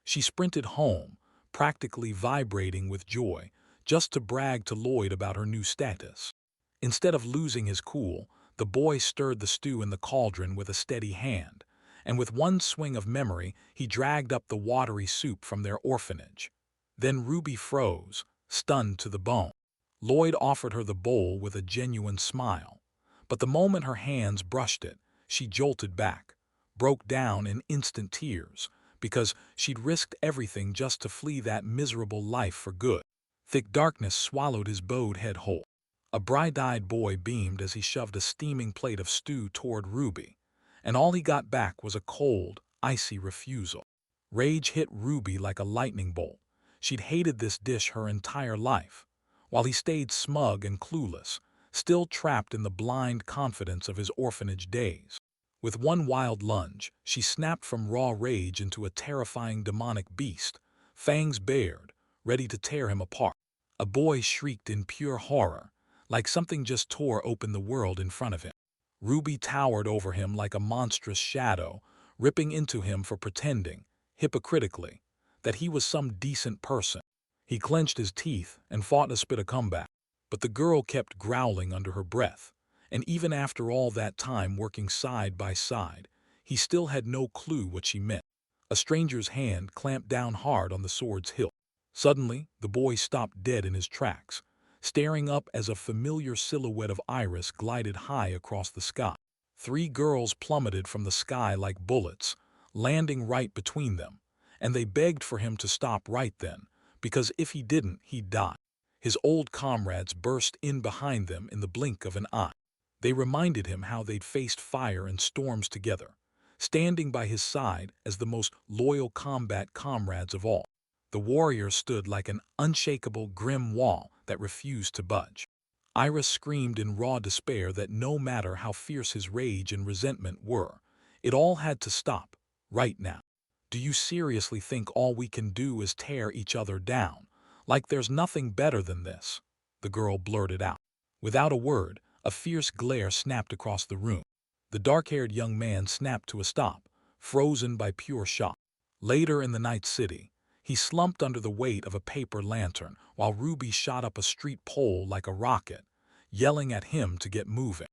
She sprinted home, practically vibrating with joy, just to brag to Lloyd about her new status. Instead of losing his cool, the boy stirred the stew in the cauldron with a steady hand, and with one swing of memory he dragged up the watery soup from their orphanage. Then Ruby froze, stunned to the bone. Lloyd offered her the bowl with a genuine smile, but the moment her hands brushed it, she jolted back, broke down in instant tears, because she'd risked everything just to flee that miserable life for good. Thick darkness swallowed his bowed head whole. A bright-eyed boy beamed as he shoved a steaming plate of stew toward Ruby, and all he got back was a cold, icy refusal. Rage hit Ruby like a lightning bolt. She'd hated this dish her entire life, while he stayed smug and clueless, still trapped in the blind confidence of his orphanage days. With one wild lunge, she snapped from raw rage into a terrifying demonic beast, fangs bared, ready to tear him apart. A boy shrieked in pure horror, like something just tore open the world in front of him. Ruby towered over him like a monstrous shadow, ripping into him for pretending, hypocritically, that he was some decent person. He clenched his teeth and fought to spit a comeback, but the girl kept growling under her breath, and even after all that time working side by side, he still had no clue what she meant. A stranger's hand clamped down hard on the sword's hilt. Suddenly, the boy stopped dead in his tracks, staring up as a familiar silhouette of Iris glided high across the sky. 3 girls plummeted from the sky like bullets, landing right between them, and they begged for him to stop right then, because if he didn't, he'd die. His old comrades burst in behind them in the blink of an eye. They reminded him how they'd faced fire and storms together, standing by his side as the most loyal combat comrades of all. The warrior stood like an unshakable, grim wall that refused to budge. Iris screamed in raw despair that no matter how fierce his rage and resentment were, it all had to stop, right now. "Do you seriously think all we can do is tear each other down, like there's nothing better than this?" the girl blurted out. Without a word, a fierce glare snapped across the room. The dark-haired young man snapped to a stop, frozen by pure shock. Later in the night city, he slumped under the weight of a paper lantern while Ruby shot up a street pole like a rocket, yelling at him to get moving.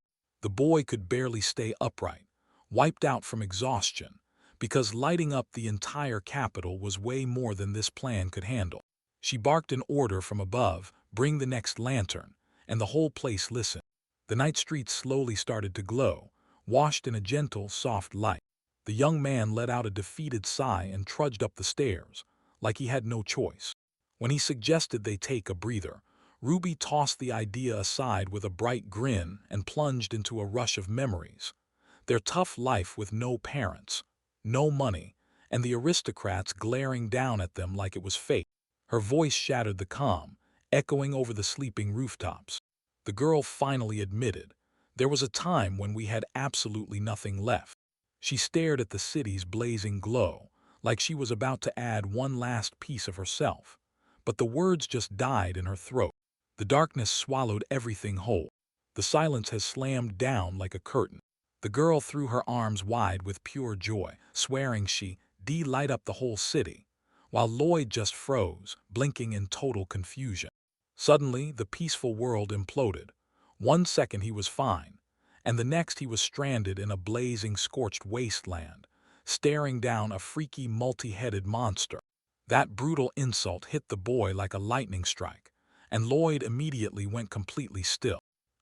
The boy could barely stay upright, wiped out from exhaustion, because lighting up the entire capital was way more than this plan could handle. She barked an order from above, "Bring the next lantern," and the whole place listened. The night streets slowly started to glow, washed in a gentle, soft light. The young man let out a defeated sigh and trudged up the stairs, like he had no choice. When he suggested they take a breather, Ruby tossed the idea aside with a bright grin and plunged into a rush of memories. Their tough life with no parents, no money, and the aristocrats glaring down at them like it was fate. Her voice shattered the calm, echoing over the sleeping rooftops. The girl finally admitted, "There was a time when we had absolutely nothing left." She stared at the city's blazing glow, like she was about to add one last piece of herself. But the words just died in her throat. The darkness swallowed everything whole. The silence has slammed down like a curtain. The girl threw her arms wide with pure joy, swearing she'd light up the whole city, while Lloyd just froze, blinking in total confusion. Suddenly, the peaceful world imploded. One second he was fine, and the next he was stranded in a blazing, scorched wasteland, staring down a freaky, multi-headed monster. That brutal insult hit the boy like a lightning strike, and Lloyd immediately went completely still.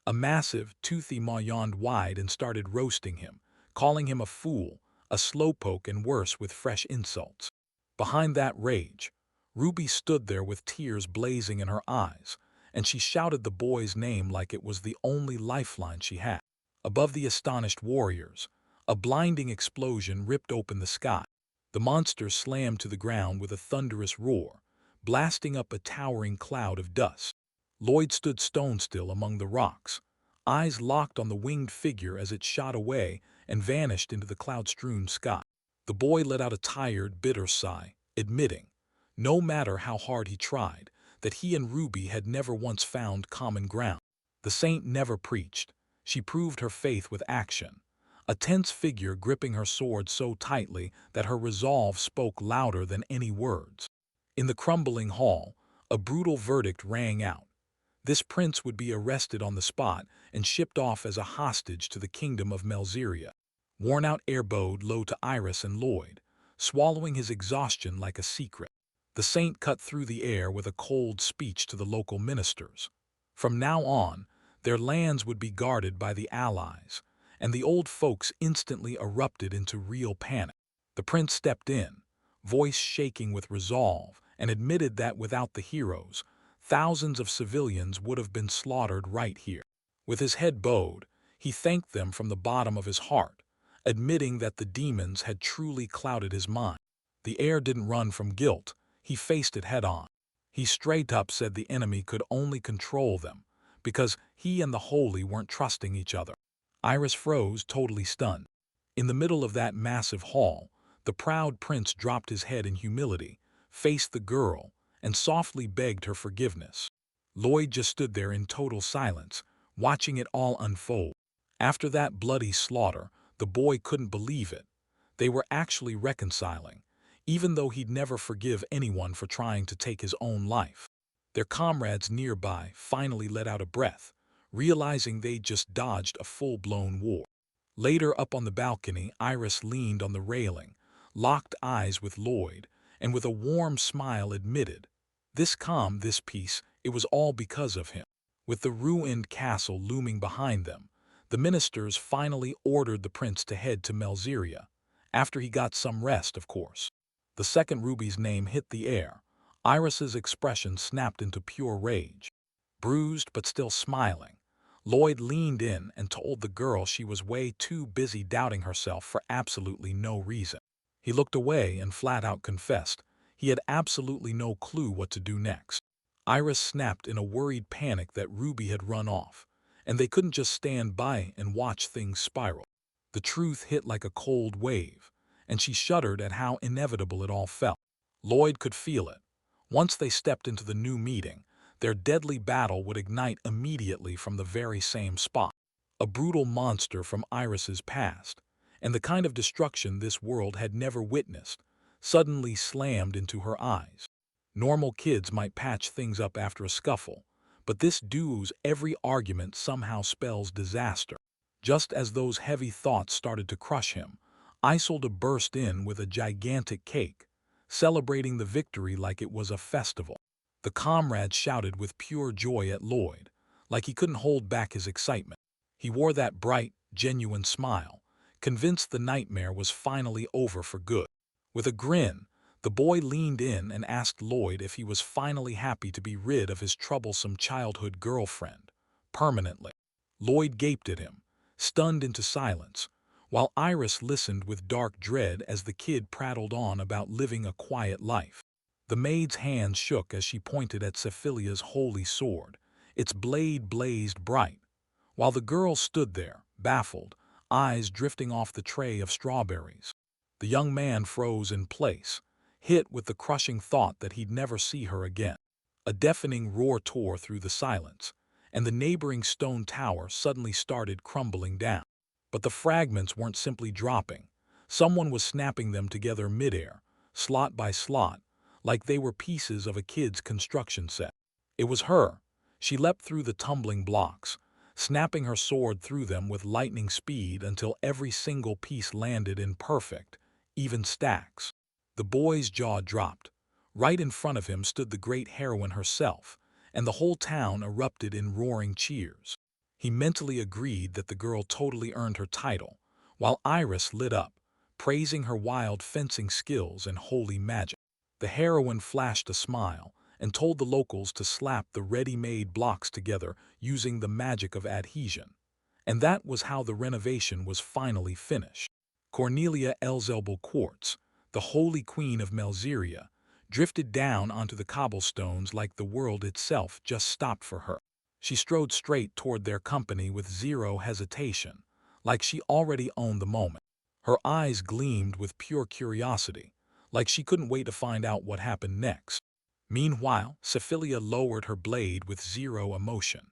A massive, toothy maw yawned wide and started roasting him, calling him a fool, a slowpoke, and worse, with fresh insults. Behind that rage, Ruby stood there with tears blazing in her eyes, and she shouted the boy's name like it was the only lifeline she had. Above the astonished warriors, a blinding explosion ripped open the sky. The monster slammed to the ground with a thunderous roar, blasting up a towering cloud of dust. Lloyd stood stone still among the rocks, eyes locked on the winged figure as it shot away and vanished into the cloud-strewn sky. The boy let out a tired, bitter sigh, admitting, no matter how hard he tried, that he and Ruby had never once found common ground. The saint never preached. She proved her faith with action, a tense figure gripping her sword so tightly that her resolve spoke louder than any words. In the crumbling hall, a brutal verdict rang out. This prince would be arrested on the spot and shipped off as a hostage to the kingdom of Melzeria. Worn out air bowed low to Iris and Lloyd, swallowing his exhaustion like a secret. The saint cut through the air with a cold speech to the local ministers. From now on, their lands would be guarded by the Allies, and the old folks instantly erupted into real panic. The prince stepped in, voice shaking with resolve, and admitted that without the heroes, thousands of civilians would have been slaughtered right here. With his head bowed, he thanked them from the bottom of his heart, admitting that the demons had truly clouded his mind. The heir didn't run from guilt, he faced it head-on. He straight up said the enemy could only control them, because he and the holy weren't trusting each other. Iris froze, totally stunned. In the middle of that massive hall, the proud prince dropped his head in humility, faced the girl, and softly begged her forgiveness. Lloyd just stood there in total silence, watching it all unfold. After that bloody slaughter, the boy couldn't believe it. They were actually reconciling, even though he'd never forgive anyone for trying to take his own life. Their comrades nearby finally let out a breath, realizing they'd just dodged a full-blown war. Later, up on the balcony, Iris leaned on the railing, locked eyes with Lloyd, and with a warm smile admitted, this calm, this peace, it was all because of him. With the ruined castle looming behind them, the ministers finally ordered the prince to head to Melzeria, after he got some rest, of course. The second Ruby's name hit the air, Iris's expression snapped into pure rage. Bruised but still smiling, Lloyd leaned in and told the girl she was way too busy doubting herself for absolutely no reason. He looked away and flat out confessed he had absolutely no clue what to do next. Iris snapped in a worried panic that Ruby had run off, and they couldn't just stand by and watch things spiral. The truth hit like a cold wave, and she shuddered at how inevitable it all felt. Lloyd could feel it. Once they stepped into the new meeting, their deadly battle would ignite immediately from the very same spot. A brutal monster from Iris's past, and the kind of destruction this world had never witnessed, suddenly slammed into her eyes. Normal kids might patch things up after a scuffle, but this duo's every argument somehow spells disaster. Just as those heavy thoughts started to crush him, Isolde burst in with a gigantic cake, celebrating the victory like it was a festival. The comrades shouted with pure joy at Lloyd, like he couldn't hold back his excitement. He wore that bright, genuine smile, convinced the nightmare was finally over for good. With a grin, the boy leaned in and asked Lloyd if he was finally happy to be rid of his troublesome childhood girlfriend, permanently. Lloyd gaped at him, stunned into silence, while Iris listened with dark dread as the kid prattled on about living a quiet life. The maid's hands shook as she pointed at Cephalia's holy sword. Its blade blazed bright, while the girl stood there, baffled, eyes drifting off the tray of strawberries. The young man froze in place, hit with the crushing thought that he'd never see her again. A deafening roar tore through the silence, and the neighboring stone tower suddenly started crumbling down. But the fragments weren't simply dropping. Someone was snapping them together midair, slot by slot, like they were pieces of a kid's construction set. It was her. She leapt through the tumbling blocks, snapping her sword through them with lightning speed until every single piece landed in perfect, even stacks. The boy's jaw dropped. Right in front of him stood the great heroine herself, and the whole town erupted in roaring cheers. He mentally agreed that the girl totally earned her title, while Iris lit up, praising her wild fencing skills and holy magic. The heroine flashed a smile and told the locals to slap the ready-made blocks together using the magic of adhesion. And that was how the renovation was finally finished. Cornelia Elzelbel Quartz, the holy queen of Melzeria, drifted down onto the cobblestones like the world itself just stopped for her. She strode straight toward their company with zero hesitation, like she already owned the moment. Her eyes gleamed with pure curiosity, like she couldn't wait to find out what happened next. Meanwhile, Cephalia lowered her blade with zero emotion.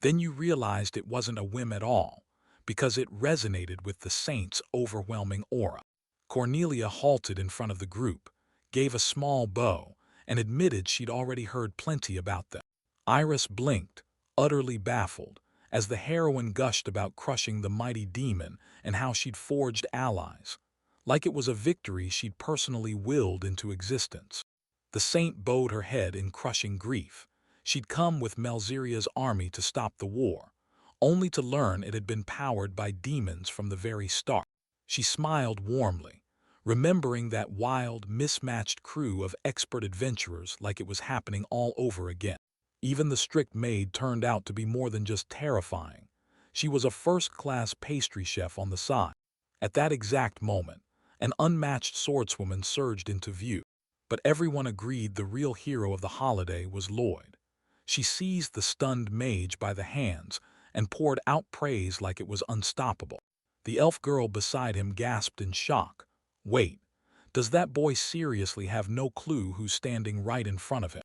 Then you realized it wasn't a whim at all, because it resonated with the saint's overwhelming aura. Cornelia halted in front of the group, gave a small bow, and admitted she'd already heard plenty about them. Iris blinked, utterly baffled, as the heroine gushed about crushing the mighty demon and how she'd forged allies, like it was a victory she'd personally willed into existence. The saint bowed her head in crushing grief. She'd come with Melzeria's army to stop the war, only to learn it had been powered by demons from the very start. She smiled warmly, remembering that wild, mismatched crew of expert adventurers like it was happening all over again. Even the strict maid turned out to be more than just terrifying. She was a first-class pastry chef on the side. At that exact moment, an unmatched swordswoman surged into view. But everyone agreed the real hero of the holiday was Lloyd. She seized the stunned mage by the hands and poured out praise like it was unstoppable. The elf girl beside him gasped in shock. Wait, does that boy seriously have no clue who's standing right in front of him?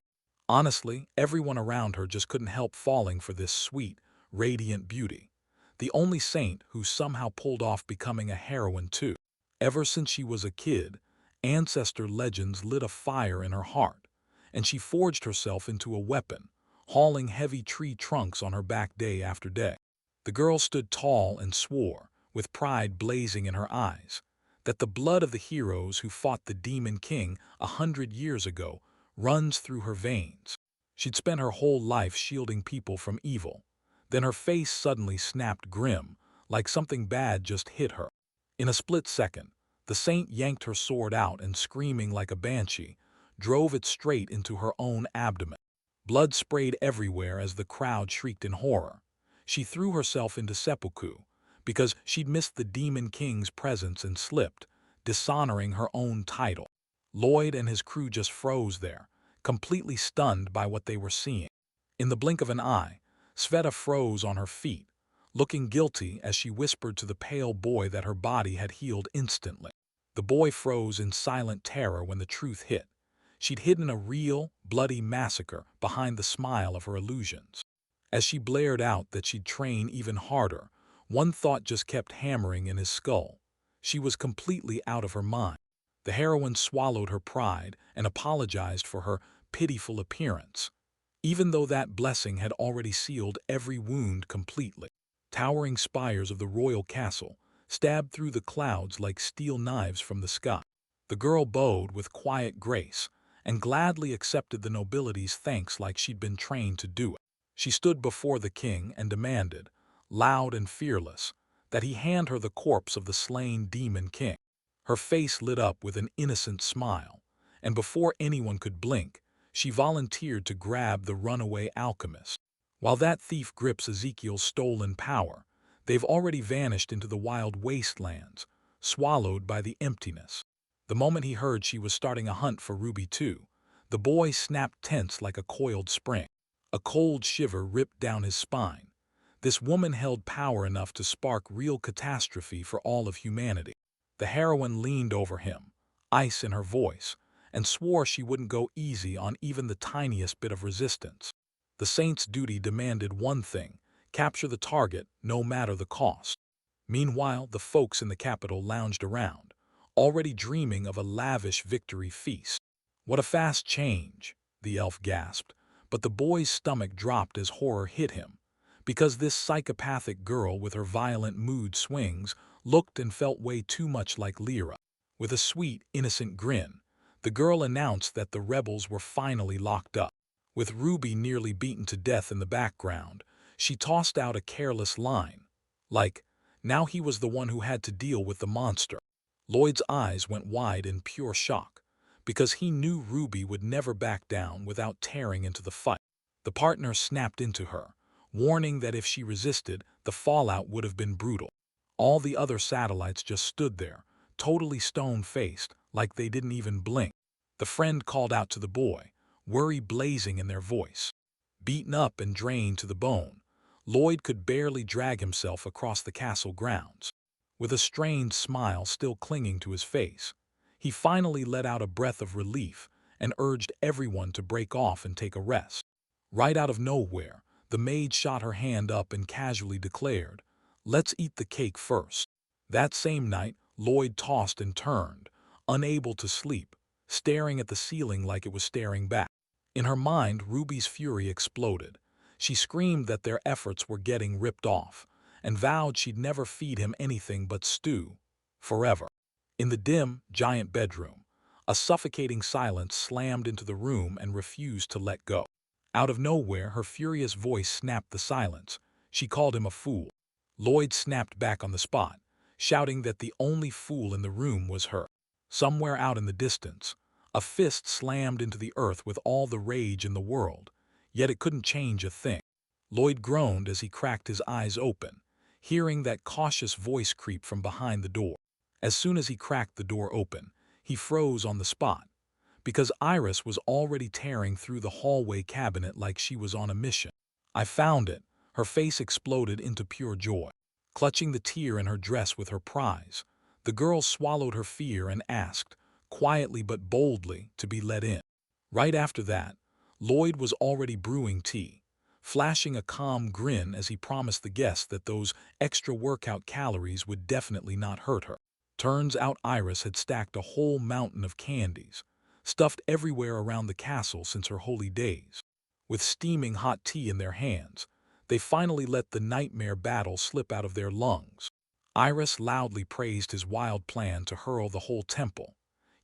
Honestly, everyone around her just couldn't help falling for this sweet, radiant beauty. The only saint who somehow pulled off becoming a heroine too. Ever since she was a kid, ancestor legends lit a fire in her heart, and she forged herself into a weapon, hauling heavy tree trunks on her back day after day. The girl stood tall and swore, with pride blazing in her eyes, that the blood of the heroes who fought the Demon King 100 years ago runs through her veins. She'd spent her whole life shielding people from evil. Then her face suddenly snapped grim, like something bad just hit her. In a split second, the saint yanked her sword out and, screaming like a banshee, drove it straight into her own abdomen. Blood sprayed everywhere as the crowd shrieked in horror. She threw herself into seppuku, because she'd missed the Demon King's presence and slipped, dishonoring her own title. Lloyd and his crew just froze there, completely stunned by what they were seeing. In the blink of an eye, Sveta froze on her feet, looking guilty as she whispered to the pale boy that her body had healed instantly. The boy froze in silent terror when the truth hit. She'd hidden a real, bloody massacre behind the smile of her illusions. As she blared out that she'd train even harder, one thought just kept hammering in his skull. She was completely out of her mind. The heroine swallowed her pride and apologized for her pitiful appearance, even though that blessing had already sealed every wound completely. towering spires of the royal castle, stabbed through the clouds like steel knives from the sky. The girl bowed with quiet grace and gladly accepted the nobility's thanks like she'd been trained to do it. She stood before the king and demanded, loud and fearless, that he hand her the corpse of the slain demon king. Her face lit up with an innocent smile, and before anyone could blink, she volunteered to grab the runaway alchemist. While that thief grips Ezekiel's stolen power, they've already vanished into the wild wastelands, swallowed by the emptiness. The moment he heard she was starting a hunt for Ruby too, the boy snapped tense like a coiled spring. A cold shiver ripped down his spine. This woman held power enough to spark real catastrophe for all of humanity. The heroine leaned over him, ice in her voice, and swore she wouldn't go easy on even the tiniest bit of resistance. The saint's duty demanded one thing: capture the target, no matter the cost. Meanwhile, the folks in the capital lounged around, already dreaming of a lavish victory feast. What a fast change, the elf gasped, but the boy's stomach dropped as horror hit him, because this psychopathic girl with her violent mood swings looked and felt way too much like Lyra. With a sweet, innocent grin, the girl announced that the rebels were finally locked up. With Ruby nearly beaten to death in the background, she tossed out a careless line, like, now he was the one who had to deal with the monster. Lloyd's eyes went wide in pure shock, because he knew Ruby would never back down without tearing into the fight. The partner snapped into her, warning that if she resisted, the fallout would have been brutal. All the other satellites just stood there, totally stone-faced, like they didn't even blink. The friend called out to the boy, worry blazing in their voice. Beaten up and drained to the bone, Lloyd could barely drag himself across the castle grounds. With a strained smile still clinging to his face, he finally let out a breath of relief and urged everyone to break off and take a rest. Right out of nowhere, the maid shot her hand up and casually declared, "Let's eat the cake first." That same night, Lloyd tossed and turned, unable to sleep, staring at the ceiling like it was staring back. In her mind, Ruby's fury exploded. She screamed that their efforts were getting ripped off, and vowed she'd never feed him anything but stew, forever. In the dim, giant bedroom, a suffocating silence slammed into the room and refused to let go. Out of nowhere, her furious voice snapped the silence. She called him a fool. Lloyd snapped back on the spot, shouting that the only fool in the room was her. Somewhere out in the distance, a fist slammed into the earth with all the rage in the world, yet it couldn't change a thing. Lloyd groaned as he cracked his eyes open, hearing that cautious voice creep from behind the door. As soon as he cracked the door open, he froze on the spot, because Iris was already tearing through the hallway cabinet like she was on a mission. "I found it." Her face exploded into pure joy. Clutching the tear in her dress with her prize, the girl swallowed her fear and asked, quietly but boldly, to be let in. Right after that, Lloyd was already brewing tea, flashing a calm grin as he promised the guests that those extra workout calories would definitely not hurt her. Turns out Iris had stacked a whole mountain of candies, stuffed everywhere around the castle since her holy days. With steaming hot tea in their hands, they finally let the nightmare battle slip out of their lungs. Iris loudly praised his wild plan to hurl the whole temple.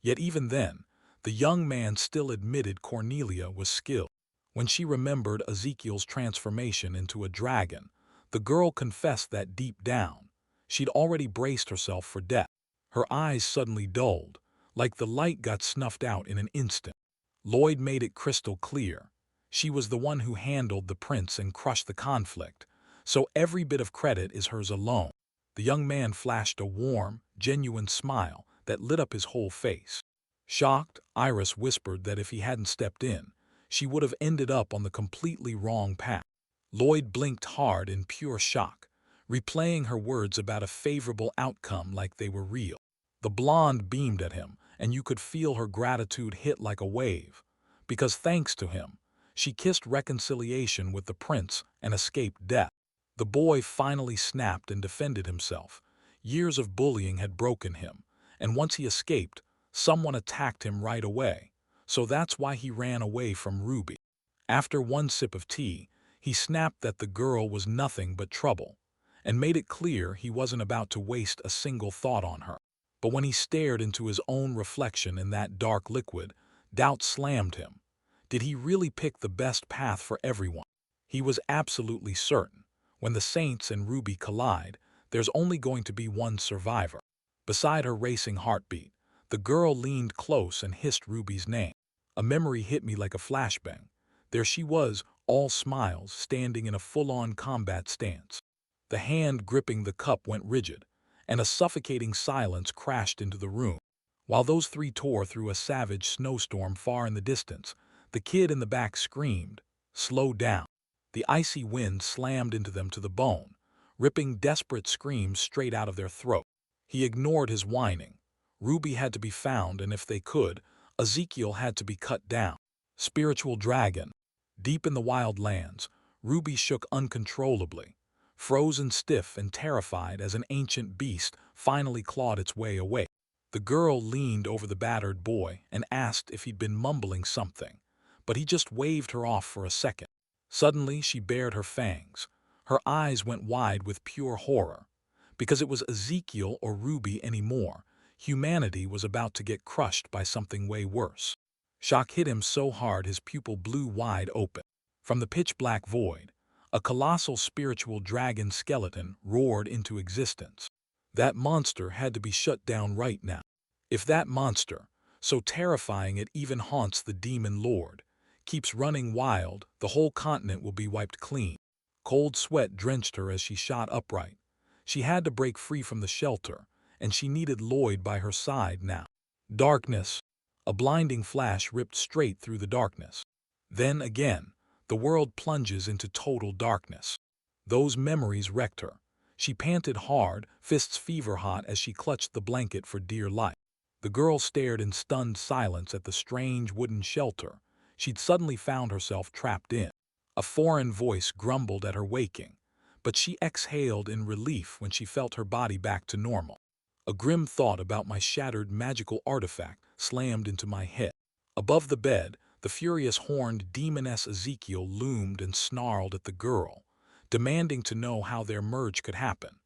Yet even then, the young man still admitted Cornelia was skilled. When she remembered Ezekiel's transformation into a dragon, the girl confessed that deep down, she'd already braced herself for death. Her eyes suddenly dulled, like the light got snuffed out in an instant. Lloyd made it crystal clear. She was the one who handled the prince and crushed the conflict, so every bit of credit is hers alone. The young man flashed a warm, genuine smile that lit up his whole face. Shocked, Iris whispered that if he hadn't stepped in, she would have ended up on the completely wrong path. Lloyd blinked hard in pure shock, replaying her words about a favorable outcome like they were real. The blonde beamed at him, and you could feel her gratitude hit like a wave, because thanks to him, she kissed reconciliation with the prince and escaped death. The boy finally snapped and defended himself. Years of bullying had broken him, and once he escaped, someone attacked him right away, so that's why he ran away from Ruby. After one sip of tea, he snapped that the girl was nothing but trouble, and made it clear he wasn't about to waste a single thought on her. But when he stared into his own reflection in that dark liquid, doubt slammed him. Did he really pick the best path for everyone? He was absolutely certain. When the Saints and Ruby collide, there's only going to be one survivor. Beside her racing heartbeat, the girl leaned close and hissed Ruby's name. A memory hit me like a flashbang. There she was, all smiles, standing in a full-on combat stance. The hand gripping the cup went rigid, and a suffocating silence crashed into the room. While those three tore through a savage snowstorm far in the distance, the kid in the back screamed, "Slow down." The icy wind slammed into them to the bone, ripping desperate screams straight out of their throat. He ignored his whining. Ruby had to be found, and if they could, Ezekiel had to be cut down. Spiritual dragon. Deep in the wild lands, Ruby shook uncontrollably, frozen stiff and terrified as an ancient beast finally clawed its way away. The girl leaned over the battered boy and asked if he'd been mumbling something, but he just waved her off for a second. Suddenly, she bared her fangs. Her eyes went wide with pure horror. Because it was Ezekiel or Ruby anymore, humanity was about to get crushed by something way worse. Shock hit him so hard his pupil blew wide open. From the pitch-black void, a colossal spiritual dragon skeleton roared into existence. That monster had to be shut down right now. If that monster, so terrifying it even haunts the demon lord, keeps running wild, the whole continent will be wiped clean. Cold sweat drenched her as she shot upright. She had to break free from the shelter, and she needed Lloyd by her side now. Darkness. A blinding flash ripped straight through the darkness. Then again, the world plunges into total darkness. Those memories wrecked her. She panted hard, fists fever-hot as she clutched the blanket for dear life. The girl stared in stunned silence at the strange wooden shelter she'd suddenly found herself trapped in. A foreign voice grumbled at her waking, but she exhaled in relief when she felt her body back to normal. A grim thought about my shattered magical artifact slammed into my head. Above the bed, the furious horned demoness Ezekiel loomed and snarled at the girl, demanding to know how their merge could happen,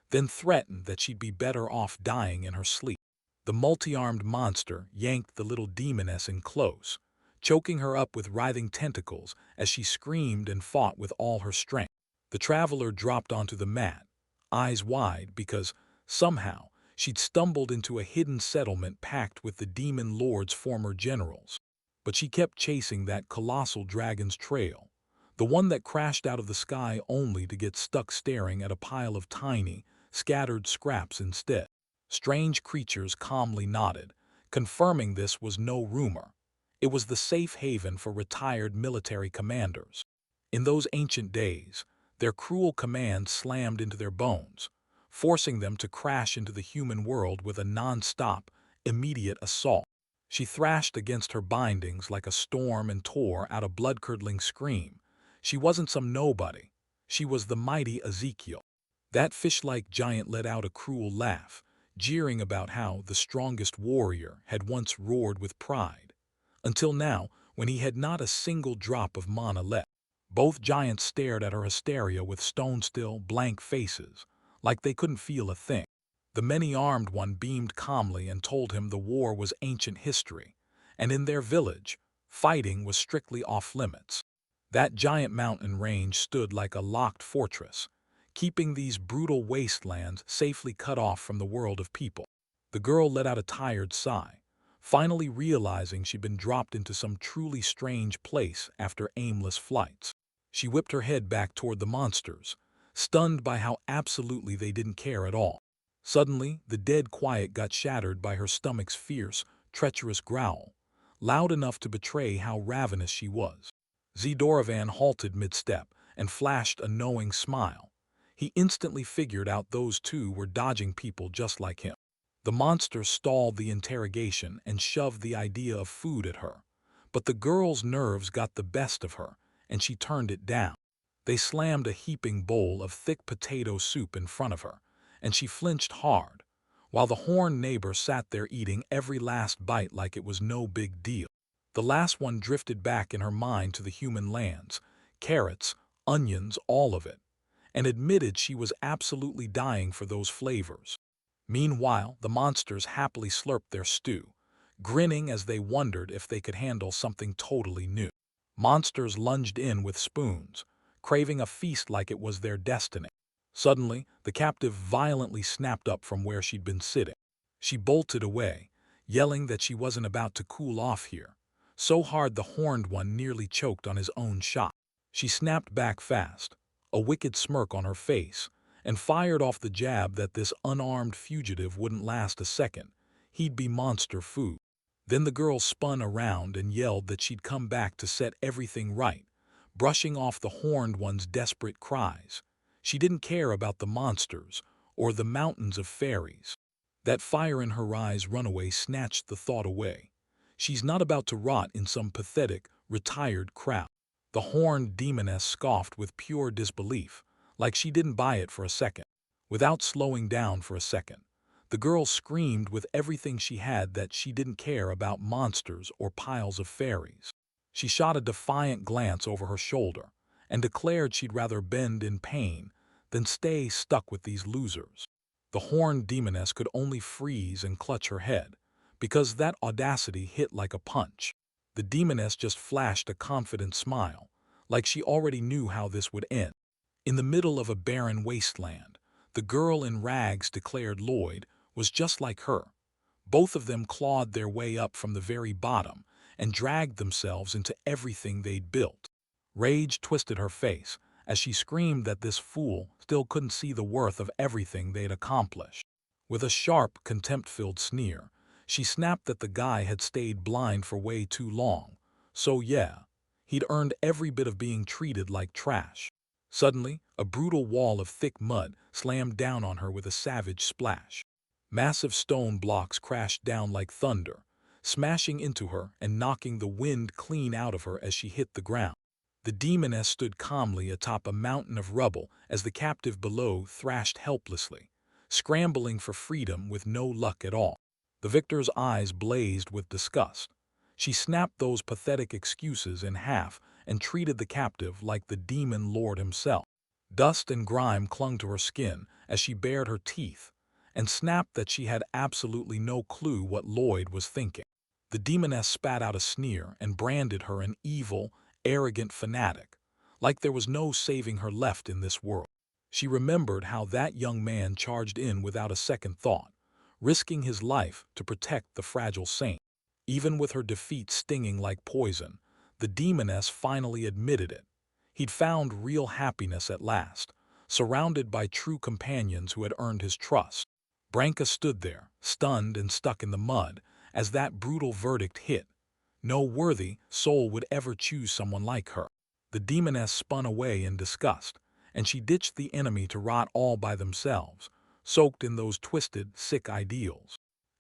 then threatened that she'd be better off dying in her sleep. The multi-armed monster yanked the little demoness in close, choking her up with writhing tentacles as she screamed and fought with all her strength. The traveler dropped onto the mat, eyes wide because, somehow, she'd stumbled into a hidden settlement packed with the demon lord's former generals. But she kept chasing that colossal dragon's trail, the one that crashed out of the sky only to get stuck staring at a pile of tiny, scattered scraps instead. Strange creatures calmly nodded, confirming this was no rumor. It was the safe haven for retired military commanders. In those ancient days, their cruel commands slammed into their bones, forcing them to crash into the human world with a non-stop, immediate assault. She thrashed against her bindings like a storm and tore out a blood-curdling scream. She wasn't some nobody. She was the mighty Ezekiel. That fish-like giant let out a cruel laugh, jeering about how the strongest warrior had once roared with pride, until now when he had not a single drop of mana left. Both giants stared at her hysteria with stone-still, blank faces, like they couldn't feel a thing. The many-armed one beamed calmly and told him the war was ancient history, and in their village, fighting was strictly off-limits. That giant mountain range stood like a locked fortress, keeping these brutal wastelands safely cut off from the world of people. The girl let out a tired sigh, finally realizing she'd been dropped into some truly strange place after aimless flights. She whipped her head back toward the monsters, stunned by how absolutely they didn't care at all. Suddenly, the dead quiet got shattered by her stomach's fierce, treacherous growl, loud enough to betray how ravenous she was. Zdoravan halted mid-step and flashed a knowing smile. He instantly figured out those two were dodging people just like him. The monster stalled the interrogation and shoved the idea of food at her, but the girl's nerves got the best of her, and she turned it down. They slammed a heaping bowl of thick potato soup in front of her, and she flinched hard, while the horned neighbor sat there eating every last bite like it was no big deal. The last one drifted back in her mind to the human lands, carrots, onions, all of it, and admitted she was absolutely dying for those flavors. Meanwhile, the monsters happily slurped their stew, grinning as they wondered if they could handle something totally new. Monsters lunged in with spoons, craving a feast like it was their destiny. Suddenly, the captive violently snapped up from where she'd been sitting. She bolted away, yelling that she wasn't about to cool off here, so hard the horned one nearly choked on his own shot. She snapped back fast, a wicked smirk on her face, and fired off the jab that this unarmed fugitive wouldn't last a second. He'd be monster food. Then the girl spun around and yelled that she'd come back to set everything right, brushing off the horned one's desperate cries. She didn't care about the monsters or the mountains of fairies. That fire in her eyes runaway snatched the thought away. She's not about to rot in some pathetic, retired crowd. The horned demoness scoffed with pure disbelief, like she didn't buy it for a second. Without slowing down for a second, the girl screamed with everything she had that she didn't care about monsters or piles of fairies. She shot a defiant glance over her shoulder and declared she'd rather bend in pain than stay stuck with these losers. The horned demoness could only freeze and clutch her head, because that audacity hit like a punch. The demoness just flashed a confident smile, like she already knew how this would end. In the middle of a barren wasteland, the girl in rags declared Lloyd was just like her. Both of them clawed their way up from the very bottom and dragged themselves into everything they'd built. Rage twisted her face as she screamed that this fool still couldn't see the worth of everything they'd accomplished. With a sharp, contempt-filled sneer, she snapped that the guy had stayed blind for way too long. So yeah, he'd earned every bit of being treated like trash. Suddenly, a brutal wall of thick mud slammed down on her with a savage splash. Massive stone blocks crashed down like thunder, smashing into her and knocking the wind clean out of her as she hit the ground. The demoness stood calmly atop a mountain of rubble as the captive below thrashed helplessly, scrambling for freedom with no luck at all. The victor's eyes blazed with disgust. She snapped those pathetic excuses in half and treated the captive like the demon lord himself. Dust and grime clung to her skin as she bared her teeth, and snapped that she had absolutely no clue what Lloyd was thinking. The demoness spat out a sneer and branded her an evil, arrogant fanatic, like there was no saving her left in this world. She remembered how that young man charged in without a second thought, risking his life to protect the fragile saint. Even with her defeat stinging like poison, the demoness finally admitted it. He'd found real happiness at last, surrounded by true companions who had earned his trust. Branka stood there, stunned and stuck in the mud, as that brutal verdict hit. No worthy soul would ever choose someone like her. The demoness spun away in disgust, and she ditched the enemy to rot all by themselves, soaked in those twisted, sick ideals.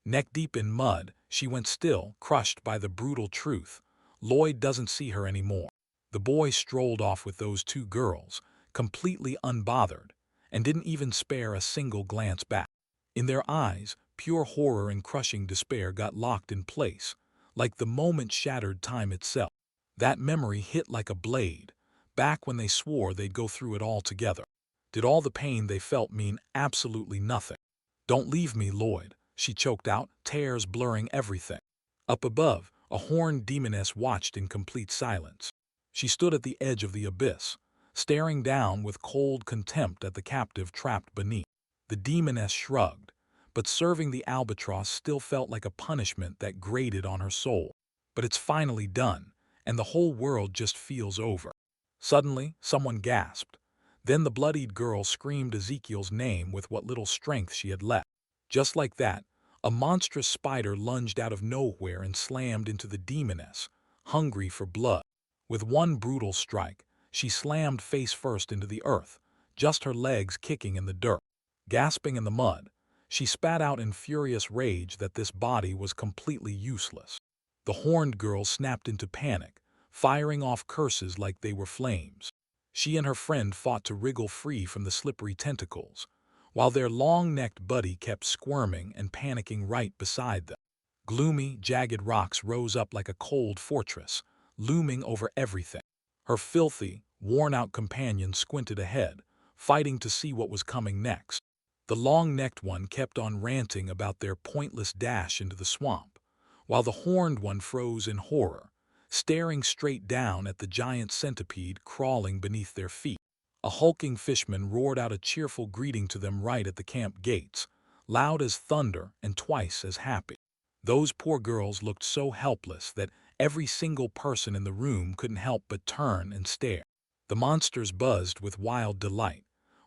Neck deep in mud, she went still, crushed by the brutal truth. Lloyd doesn't see her anymore. The boy strolled off with those two girls, completely unbothered, and didn't even spare a single glance back. In their eyes, pure horror and crushing despair got locked in place, like the moment shattered time itself. That memory hit like a blade, back when they swore they'd go through it all together. Did all the pain they felt mean absolutely nothing? "Don't leave me, Lloyd," she choked out, tears blurring everything. Up above, a horned demoness watched in complete silence. She stood at the edge of the abyss, staring down with cold contempt at the captive trapped beneath. The demoness shrugged, but serving the albatross still felt like a punishment that grated on her soul. But it's finally done, and the whole world just feels over. Suddenly, someone gasped. Then the bloodied girl screamed Ezekiel's name with what little strength she had left. Just like that, a monstrous spider lunged out of nowhere and slammed into the demoness, hungry for blood. With one brutal strike, she slammed face first into the earth, just her legs kicking in the dirt. Gasping in the mud, she spat out in furious rage that this body was completely useless. The horned girl snapped into panic, firing off curses like they were flames. She and her friend fought to wriggle free from the slippery tentacles, while their long-necked buddy kept squirming and panicking right beside them. Gloomy, jagged rocks rose up like a cold fortress, looming over everything. Her filthy, worn-out companion squinted ahead, fighting to see what was coming next. The long-necked one kept on ranting about their pointless dash into the swamp, while the horned one froze in horror, staring straight down at the giant centipede crawling beneath their feet. A hulking fishman roared out a cheerful greeting to them right at the camp gates, loud as thunder and twice as happy. Those poor girls looked so helpless that every single person in the room couldn't help but turn and stare. The monsters buzzed with wild delight,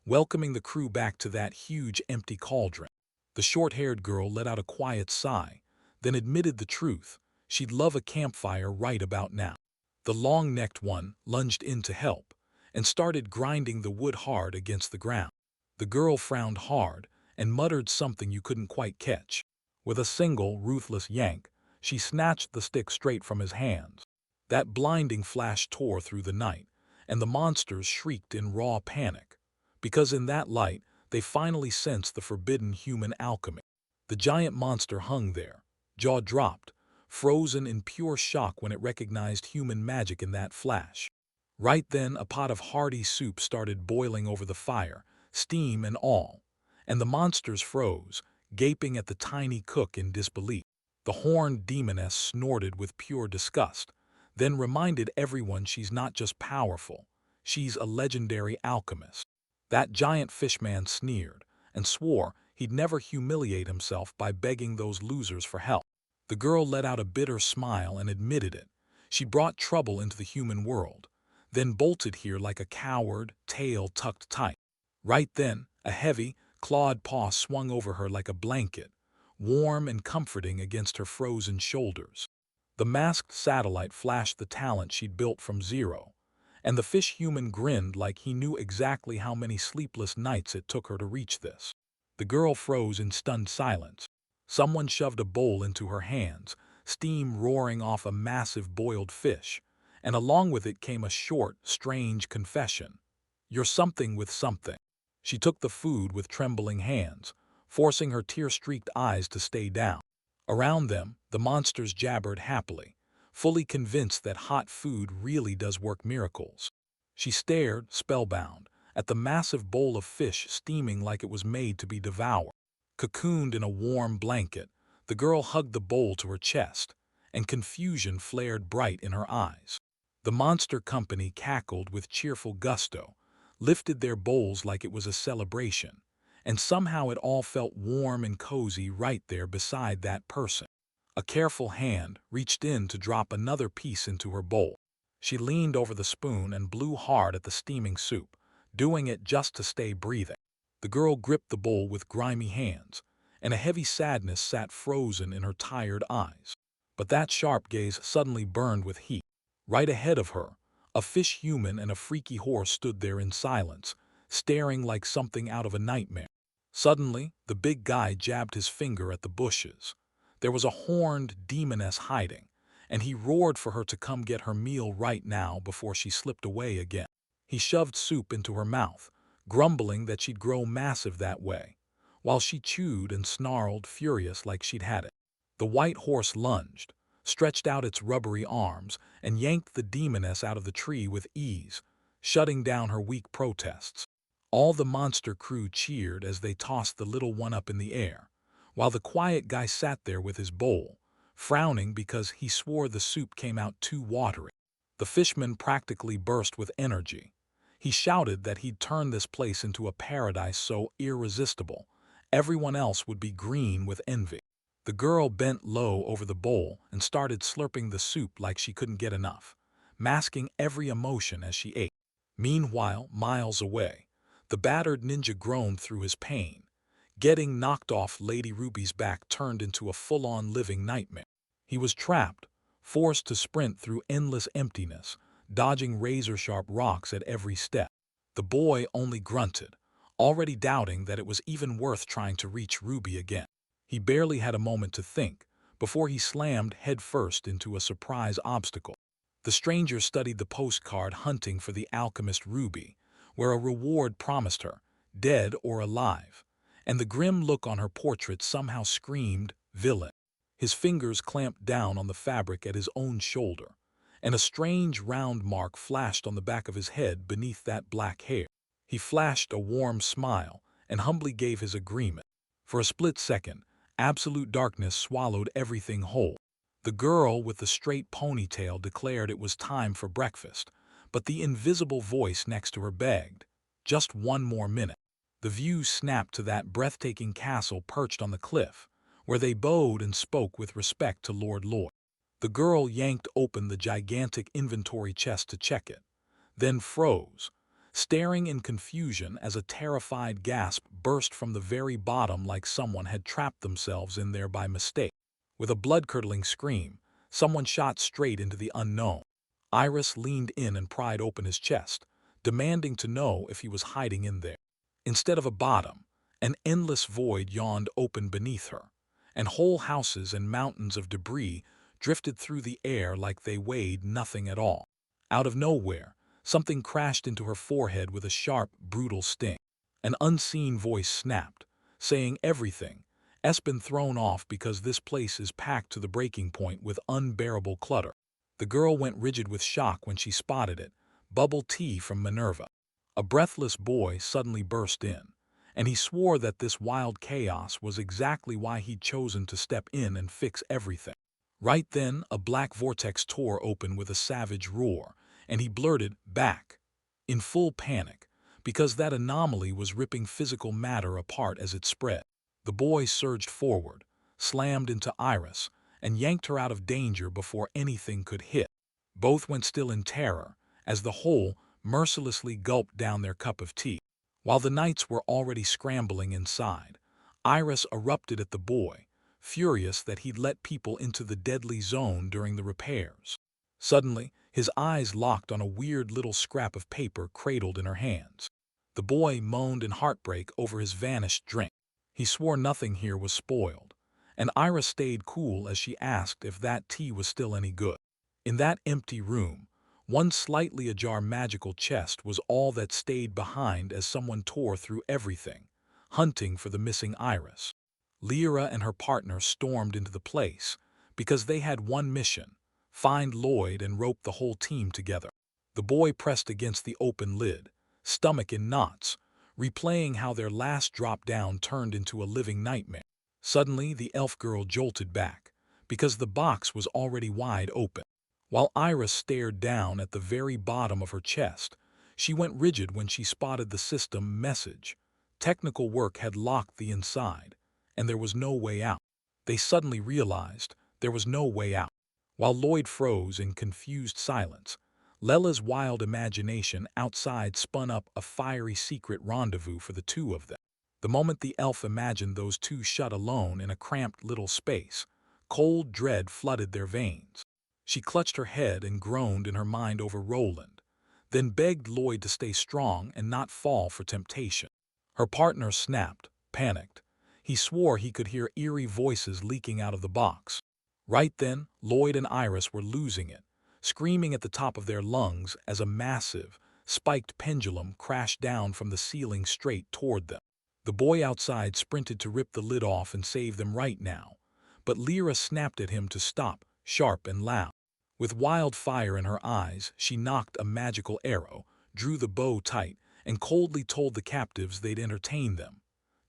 welcoming the crew back to that huge empty cauldron. The short-haired girl let out a quiet sigh, then admitted the truth. She'd love a campfire right about now. The long-necked one lunged in to help and started grinding the wood hard against the ground. The girl frowned hard and muttered something you couldn't quite catch. With a single, ruthless yank, she snatched the stick straight from his hands. That blinding flash tore through the night, and the monsters shrieked in raw panic, because in that light they finally sensed the forbidden human alchemy. The giant monster hung there, jaw dropped, frozen in pure shock when it recognized human magic in that flash. Right then, a pot of hearty soup started boiling over the fire, steam and all, and the monsters froze, gaping at the tiny cook in disbelief. The horned demoness snorted with pure disgust, then reminded everyone she's not just powerful, she's a legendary alchemist. That giant fishman sneered and swore he'd never humiliate himself by begging those losers for help. The girl let out a bitter smile and admitted it. She brought trouble into the human world, then bolted here like a coward, tail tucked tight. Right then, a heavy, clawed paw swung over her like a blanket, warm and comforting against her frozen shoulders. The masked satellite flashed the talent she'd built from zero, and the fish-human grinned like he knew exactly how many sleepless nights it took her to reach this. The girl froze in stunned silence. Someone shoved a bowl into her hands, steam roaring off a massive boiled fish, and along with it came a short, strange confession. "You're something with something." She took the food with trembling hands, forcing her tear-streaked eyes to stay down. Around them, the monsters jabbered happily, fully convinced that hot food really does work miracles. She stared, spellbound, at the massive bowl of fish steaming like it was made to be devoured. Cocooned in a warm blanket, the girl hugged the bowl to her chest, and confusion flared bright in her eyes. The monster company cackled with cheerful gusto, lifted their bowls like it was a celebration, and somehow it all felt warm and cozy right there beside that person. A careful hand reached in to drop another piece into her bowl. She leaned over the spoon and blew hard at the steaming soup, doing it just to stay breathing. The girl gripped the bowl with grimy hands, and a heavy sadness sat frozen in her tired eyes. But that sharp gaze suddenly burned with heat. Right ahead of her, a fish human and a freaky horse stood there in silence, staring like something out of a nightmare. Suddenly, the big guy jabbed his finger at the bushes. There was a horned demoness hiding, and he roared for her to come get her meal right now before she slipped away again. He shoved soup into her mouth, grumbling that she'd grow massive that way, while she chewed and snarled, furious like she'd had it. The white horse lunged, stretched out its rubbery arms, and yanked the demoness out of the tree with ease, shutting down her weak protests. All the monster crew cheered as they tossed the little one up in the air, while the quiet guy sat there with his bowl, frowning because he swore the soup came out too watery. The fishman practically burst with energy. He shouted that he'd turn this place into a paradise so irresistible, everyone else would be green with envy. The girl bent low over the bowl and started slurping the soup like she couldn't get enough, masking every emotion as she ate. Meanwhile, miles away, the battered ninja groaned through his pain. Getting knocked off Lady Ruby's back turned into a full-on living nightmare. He was trapped, forced to sprint through endless emptiness, dodging razor-sharp rocks at every step. The boy only grunted, already doubting that it was even worth trying to reach Ruby again. He barely had a moment to think before he slammed headfirst into a surprise obstacle. The stranger studied the postcard hunting for the alchemist Ruby, where a reward promised her, dead or alive, and the grim look on her portrait somehow screamed, villain. His fingers clamped down on the fabric at his own shoulder, and a strange round mark flashed on the back of his head beneath that black hair. He flashed a warm smile and humbly gave his agreement. For a split second, absolute darkness swallowed everything whole. The girl with the straight ponytail declared it was time for breakfast, but the invisible voice next to her begged, just one more minute. The view snapped to that breathtaking castle perched on the cliff, where they bowed and spoke with respect to Lord Lloyd. The girl yanked open the gigantic inventory chest to check it, then froze, staring in confusion as a terrified gasp burst from the very bottom like someone had trapped themselves in there by mistake. With a blood-curdling scream, someone shot straight into the unknown. Iris leaned in and pried open his chest, demanding to know if he was hiding in there. Instead of a bottom, an endless void yawned open beneath her, and whole houses and mountains of debris drifted through the air like they weighed nothing at all. Out of nowhere, something crashed into her forehead with a sharp, brutal sting. An unseen voice snapped, saying everything. "'s been thrown off because this place is packed to the breaking point with unbearable clutter." The girl went rigid with shock when she spotted it, bubble tea from Minerva. A breathless boy suddenly burst in, and he swore that this wild chaos was exactly why he'd chosen to step in and fix everything. Right then, a black vortex tore open with a savage roar, and he blurted back, in full panic, because that anomaly was ripping physical matter apart as it spread. The boy surged forward, slammed into Iris, and yanked her out of danger before anything could hit. Both went still in terror, as the whole mercilessly gulped down their cup of tea. While the knights were already scrambling inside, Iris erupted at the boy, furious that he'd let people into the deadly zone during the repairs. Suddenly, his eyes locked on a weird little scrap of paper cradled in her hands. The boy moaned in heartbreak over his vanished drink. He swore nothing here was spoiled, and Iris stayed cool as she asked if that tea was still any good. In that empty room, one slightly ajar magical chest was all that stayed behind as someone tore through everything, hunting for the missing Iris. Lyra and her partner stormed into the place because they had one mission: find Lloyd and rope the whole team together. The boy pressed against the open lid, stomach in knots, replaying how their last drop down turned into a living nightmare. Suddenly, the elf girl jolted back, because the box was already wide open. While Iris stared down at the very bottom of her chest, she went rigid when she spotted the system message. Technical work had locked the inside, and there was no way out. They suddenly realized there was no way out. While Lloyd froze in confused silence, Lella's wild imagination outside spun up a fiery secret rendezvous for the two of them. The moment the elf imagined those two shut alone in a cramped little space, cold dread flooded their veins. She clutched her head and groaned in her mind over Roland, then begged Lloyd to stay strong and not fall for temptation. Her partner snapped, panicked. He swore he could hear eerie voices leaking out of the box. Right then, Lloyd and Iris were losing it, screaming at the top of their lungs as a massive, spiked pendulum crashed down from the ceiling straight toward them. The boy outside sprinted to rip the lid off and save them right now, but Lyra snapped at him to stop, sharp and loud. With wild fire in her eyes, she knocked a magical arrow, drew the bow tight, and coldly told the captives they'd entertain them.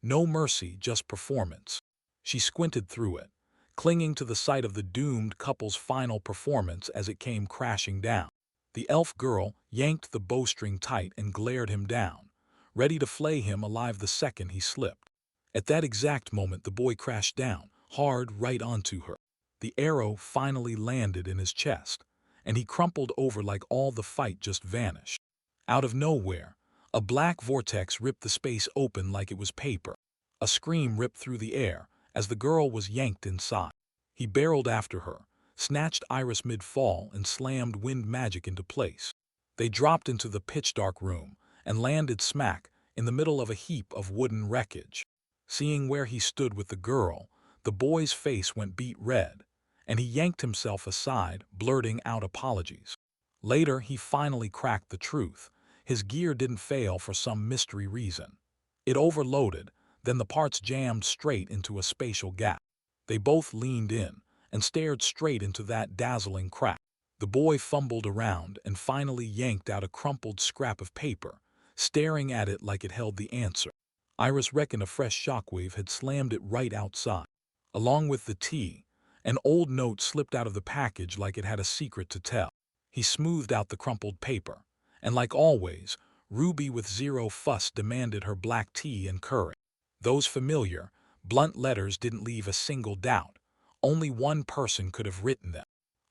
No mercy, just performance. She squinted through it, clinging to the sight of the doomed couple's final performance as it came crashing down. The elf girl yanked the bowstring tight and glared him down, ready to flay him alive the second he slipped. At that exact moment, the boy crashed down, hard right onto her. The arrow finally landed in his chest, and he crumpled over like all the fight just vanished. Out of nowhere, a black vortex ripped the space open like it was paper. A scream ripped through the air as the girl was yanked inside. He barreled after her, snatched Iris mid-fall, and slammed wind magic into place. They dropped into the pitch-dark room and landed smack in the middle of a heap of wooden wreckage. Seeing where he stood with the girl, the boy's face went beet red, and he yanked himself aside, blurting out apologies. Later, he finally cracked the truth. His gear didn't fail for some mystery reason. It overloaded, then the parts jammed straight into a spatial gap. They both leaned in and stared straight into that dazzling crack. The boy fumbled around and finally yanked out a crumpled scrap of paper, staring at it like it held the answer. Iris reckoned a fresh shockwave had slammed it right outside. Along with the tea, an old note slipped out of the package like it had a secret to tell. He smoothed out the crumpled paper, and like always, Ruby with zero fuss demanded her black tea and curry. Those familiar, blunt letters didn't leave a single doubt. Only one person could have written them.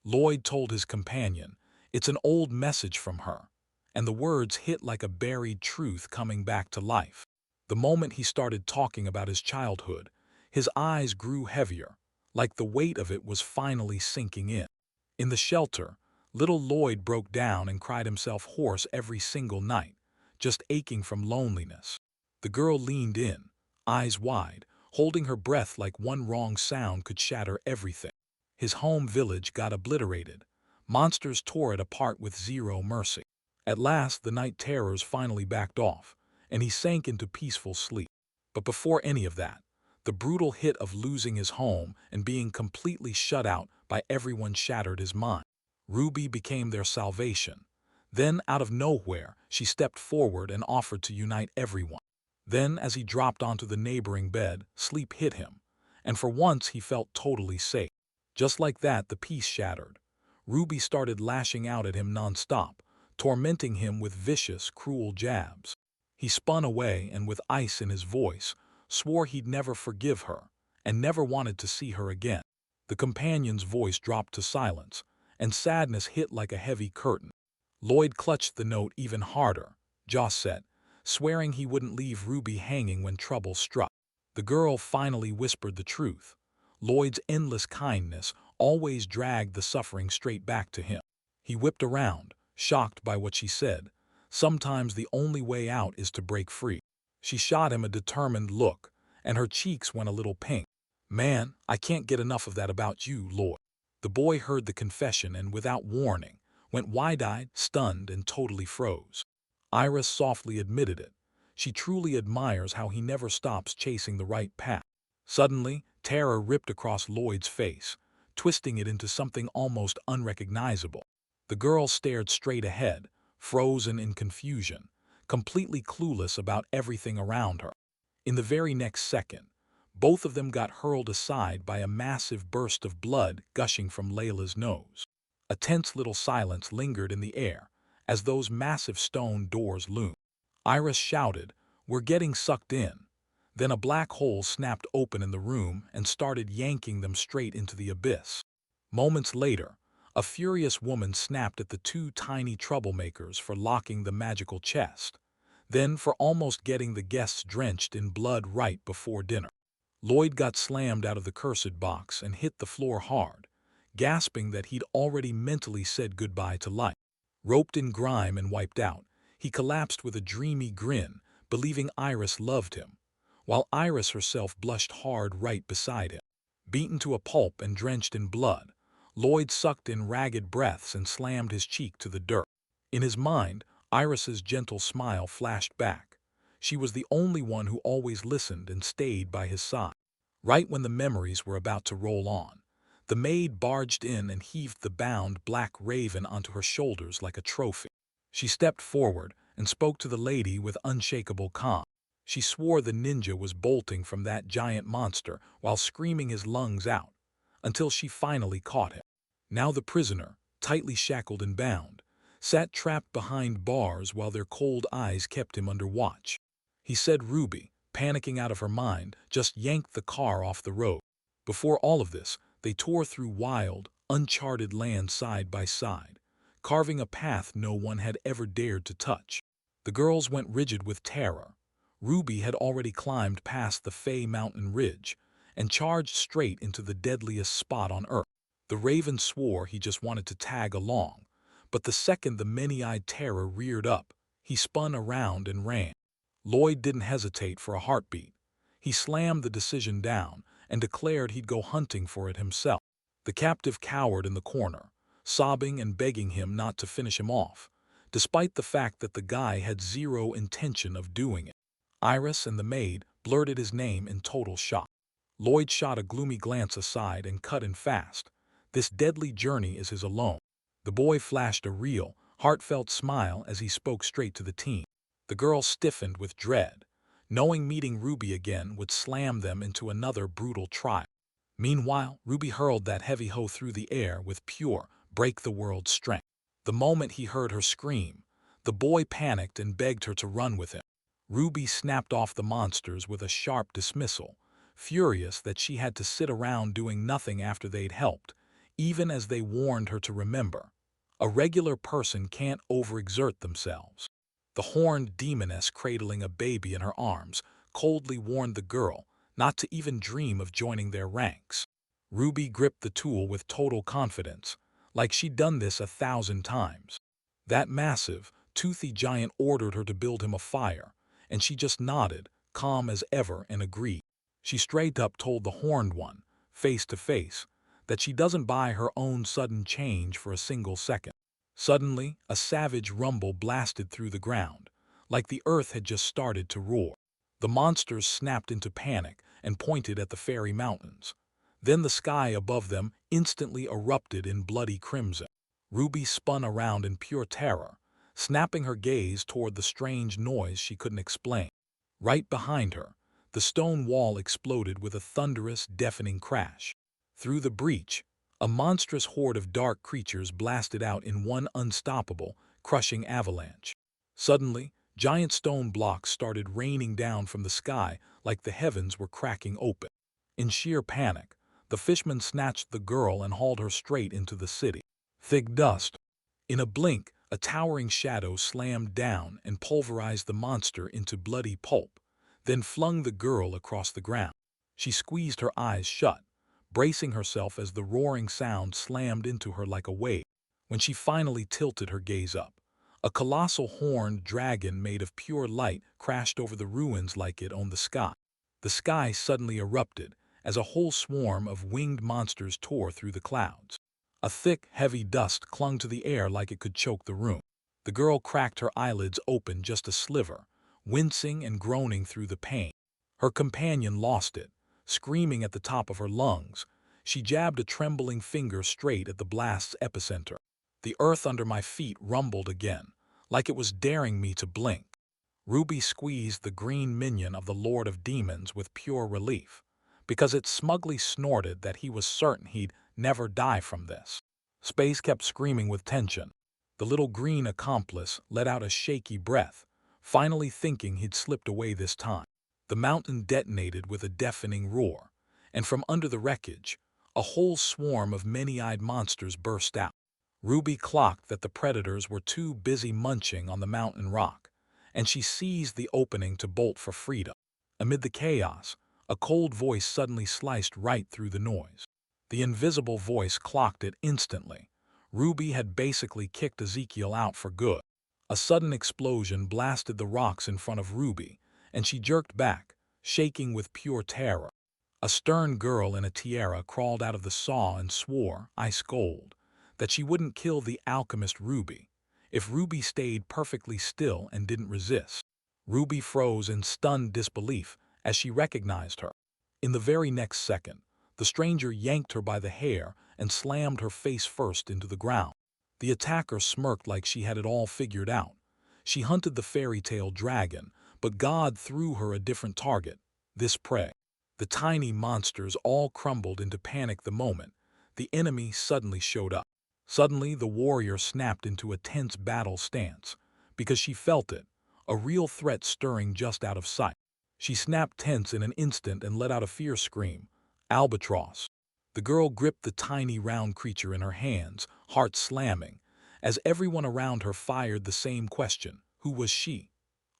Lloyd told his companion, "It's an old message from her," and the words hit like a buried truth coming back to life. The moment he started talking about his childhood, his eyes grew heavier, like the weight of it was finally sinking in. In the shelter, little Lloyd broke down and cried himself hoarse every single night, just aching from loneliness. The girl leaned in, eyes wide, holding her breath like one wrong sound could shatter everything. His home village got obliterated. Monsters tore it apart with zero mercy. At last, the night terrors finally backed off, and he sank into peaceful sleep. But before any of that, the brutal hit of losing his home and being completely shut out by everyone shattered his mind. Ruby became their salvation. Then, out of nowhere, she stepped forward and offered to unite everyone. Then, as he dropped onto the neighboring bed, sleep hit him, and for once he felt totally safe. Just like that, the peace shattered. Ruby started lashing out at him nonstop, tormenting him with vicious, cruel jabs. He spun away and, with ice in his voice, swore he'd never forgive her and never wanted to see her again. The companion's voice dropped to silence, and sadness hit like a heavy curtain. Lloyd clutched the note even harder, jaw set, swearing he wouldn't leave Ruby hanging when trouble struck. The girl finally whispered the truth. Lloyd's endless kindness always dragged the suffering straight back to him. He whipped around, shocked by what she said. Sometimes the only way out is to break free. She shot him a determined look, and her cheeks went a little pink. "Man, I can't get enough of that about you, Lloyd." The boy heard the confession and, without warning, went wide-eyed, stunned, and totally froze. Iris softly admitted it. She truly admires how he never stops chasing the right path. Suddenly, terror ripped across Lloyd's face, twisting it into something almost unrecognizable. The girl stared straight ahead, frozen in confusion, completely clueless about everything around her. In the very next second, both of them got hurled aside by a massive burst of blood gushing from Layla's nose. A tense little silence lingered in the air as those massive stone doors loomed. Iris shouted, "We're getting sucked in." Then a black hole snapped open in the room and started yanking them straight into the abyss. Moments later, a furious woman snapped at the two tiny troublemakers for locking the magical chest, then for almost getting the guests drenched in blood right before dinner. Lloyd got slammed out of the cursed box and hit the floor hard, gasping that he'd already mentally said goodbye to life. Roped in grime and wiped out, he collapsed with a dreamy grin, believing Iris loved him, while Iris herself blushed hard right beside him. Beaten to a pulp and drenched in blood, Lloyd sucked in ragged breaths and slammed his cheek to the dirt. In his mind, Iris's gentle smile flashed back. She was the only one who always listened and stayed by his side. Right when the memories were about to roll on, the maid barged in and heaved the bound black raven onto her shoulders like a trophy. She stepped forward and spoke to the lady with unshakable calm. She swore the ninja was bolting from that giant monster while screaming his lungs out, until she finally caught him. Now the prisoner, tightly shackled and bound, sat trapped behind bars while their cold eyes kept him under watch. He said Ruby, panicking out of her mind, just yanked the car off the road. Before all of this, they tore through wild, uncharted land side by side, carving a path no one had ever dared to touch. The girls went rigid with terror. Ruby had already climbed past the Fey Mountain Ridge and charged straight into the deadliest spot on Earth. The Raven swore he just wanted to tag along, but the second the many-eyed terror reared up, he spun around and ran. Lloyd didn't hesitate for a heartbeat. He slammed the decision down and declared he'd go hunting for it himself. The captive cowered in the corner, sobbing and begging him not to finish him off, despite the fact that the guy had zero intention of doing it. Iris and the maid blurted his name in total shock. Lloyd shot a gloomy glance aside and cut in fast. This deadly journey is his alone. The boy flashed a real, heartfelt smile as he spoke straight to the team. The girl stiffened with dread, knowing meeting Ruby again would slam them into another brutal trial. Meanwhile, Ruby hurled that heavy hoe through the air with pure, break-the-world strength. The moment he heard her scream, the boy panicked and begged her to run with him. Ruby snapped off the monsters with a sharp dismissal, furious that she had to sit around doing nothing after they'd helped, even as they warned her to remember. A regular person can't overexert themselves. The horned demoness cradling a baby in her arms coldly warned the girl not to even dream of joining their ranks. Ruby gripped the tool with total confidence, like she'd done this 1,000 times. That massive, toothy giant ordered her to build him a fire, and she just nodded, calm as ever, and agreed. She straight up told the horned one, face to face, that she doesn't buy her own sudden change for a single second. Suddenly, a savage rumble blasted through the ground, like the earth had just started to roar. The monsters snapped into panic and pointed at the fairy mountains. Then the sky above them instantly erupted in bloody crimson. Ruby spun around in pure terror, snapping her gaze toward the strange noise she couldn't explain. Right behind her, the stone wall exploded with a thunderous, deafening crash. Through the breach, a monstrous horde of dark creatures blasted out in one unstoppable, crushing avalanche. Suddenly, giant stone blocks started raining down from the sky like the heavens were cracking open. In sheer panic, the fisherman snatched the girl and hauled her straight into the city. Thick dust. In a blink, a towering shadow slammed down and pulverized the monster into bloody pulp, then flung the girl across the ground. She squeezed her eyes shut, bracing herself as the roaring sound slammed into her like a wave. When she finally tilted her gaze up, a colossal horned dragon made of pure light crashed over the ruins like it owned the sky. The sky suddenly erupted as a whole swarm of winged monsters tore through the clouds. A thick, heavy dust clung to the air like it could choke the room. The girl cracked her eyelids open just a sliver, wincing and groaning through the pain. Her companion lost it, screaming at the top of her lungs. She jabbed a trembling finger straight at the blast's epicenter. The earth under my feet rumbled again, like it was daring me to blink. Ruby squeezed the green minion of the Lord of Demons with pure relief, because it smugly snorted that he was certain he'd never die from this. Space kept screaming with tension. The little green accomplice let out a shaky breath, finally thinking he'd slipped away this time. The mountain detonated with a deafening roar, and from under the wreckage, a whole swarm of many-eyed monsters burst out. Ruby clocked that the predators were too busy munching on the mountain rock, and she seized the opening to bolt for freedom. Amid the chaos, a cold voice suddenly sliced right through the noise. The invisible voice clocked it instantly. Ruby had basically kicked Ezekiel out for good. A sudden explosion blasted the rocks in front of Ruby, and she jerked back, shaking with pure terror. A stern girl in a tiara crawled out of the saw and swore, ice cold, that she wouldn't kill the alchemist Ruby if Ruby stayed perfectly still and didn't resist. Ruby froze in stunned disbelief as she recognized her. In the very next second, the stranger yanked her by the hair and slammed her face first into the ground. The attacker smirked like she had it all figured out. She hunted the fairy tale dragon, but God threw her a different target, this prey. The tiny monsters all crumbled into panic the moment the enemy suddenly showed up. Suddenly, the warrior snapped into a tense battle stance, because she felt it, a real threat stirring just out of sight. She snapped tense in an instant and let out a fierce scream. Albatross. The girl gripped the tiny round creature in her hands, heart slamming, as everyone around her fired the same question, who was she?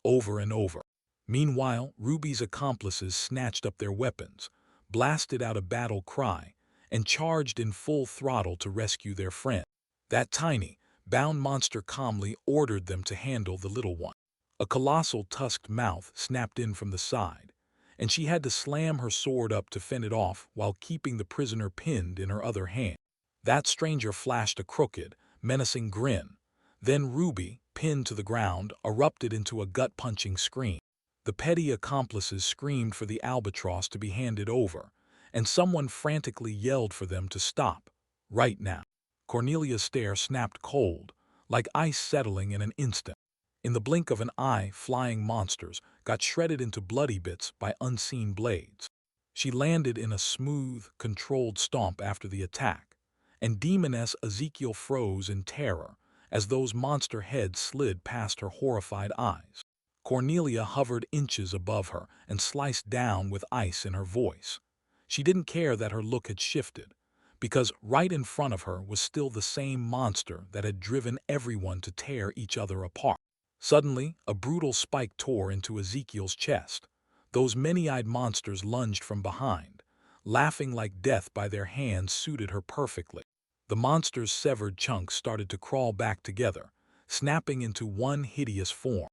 Over and over. Meanwhile, Ruby's accomplices snatched up their weapons, blasted out a battle cry, and charged in full throttle to rescue their friend. That tiny, bound monster calmly ordered them to handle the little one. A colossal tusked mouth snapped in from the side, and she had to slam her sword up to fend it off while keeping the prisoner pinned in her other hand. That stranger flashed a crooked, menacing grin. Then Ruby, pinned to the ground, erupted into a gut-punching scream. The petty accomplices screamed for the albatross to be handed over, and someone frantically yelled for them to stop, right now. Cornelia's stare snapped cold, like ice settling in an instant. In the blink of an eye, flying monsters got shredded into bloody bits by unseen blades. She landed in a smooth, controlled stomp after the attack, and Demoness Ezekiel froze in terror as those monster heads slid past her horrified eyes. Cornelia hovered inches above her and sliced down with ice in her voice. She didn't care that her look had shifted, because right in front of her was still the same monster that had driven everyone to tear each other apart. Suddenly, a brutal spike tore into Ezekiel's chest. Those many-eyed monsters lunged from behind, laughing like death by their hands suited her perfectly. The monster's severed chunks started to crawl back together, snapping into one hideous form.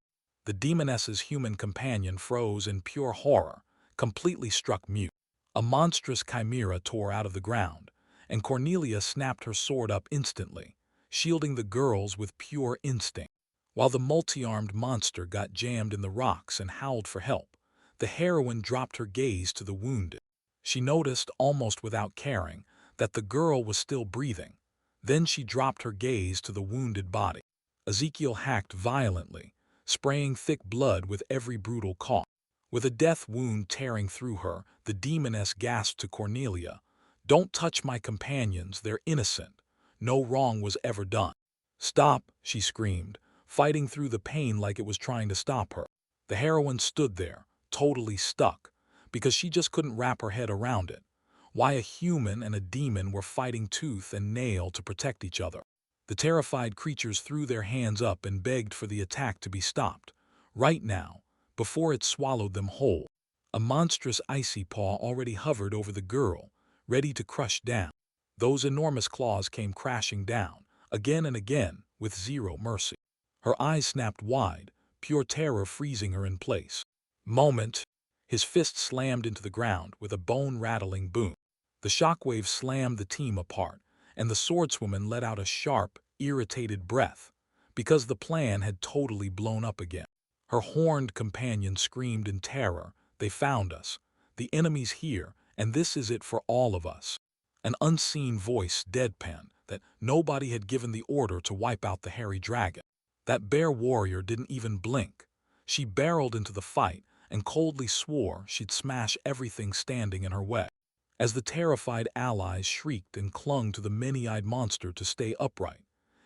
The demoness's human companion froze in pure horror, completely struck mute. A monstrous chimera tore out of the ground, and Cornelia snapped her sword up instantly, shielding the girls with pure instinct. While the multi-armed monster got jammed in the rocks and howled for help, the heroine dropped her gaze to the wounded. She noticed, almost without caring, that the girl was still breathing. Then she dropped her gaze to the wounded body. Ezekiel hacked violently, spraying thick blood with every brutal cough. With a death wound tearing through her, the demoness gasped to Cornelia, "Don't touch my companions, they're innocent. No wrong was ever done." "Stop," she screamed, fighting through the pain like it was trying to stop her. The heroine stood there, totally stuck, because she just couldn't wrap her head around it. Why a human and a demon were fighting tooth and nail to protect each other. The terrified creatures threw their hands up and begged for the attack to be stopped, right now, before it swallowed them whole. A monstrous icy paw already hovered over the girl, ready to crush down. Those enormous claws came crashing down, again and again, with zero mercy. Her eyes snapped wide, pure terror freezing her in place. Moment. His fist slammed into the ground with a bone-rattling boom. The shockwave slammed the team apart, and the swordswoman let out a sharp, irritated breath, because the plan had totally blown up again. Her horned companion screamed in terror, "They found us. The enemy's here, and this is it for all of us." An unseen voice deadpanned that nobody had given the order to wipe out the hairy dragon. That bear warrior didn't even blink. She barreled into the fight and coldly swore she'd smash everything standing in her way. As the terrified allies shrieked and clung to the many-eyed monster to stay upright,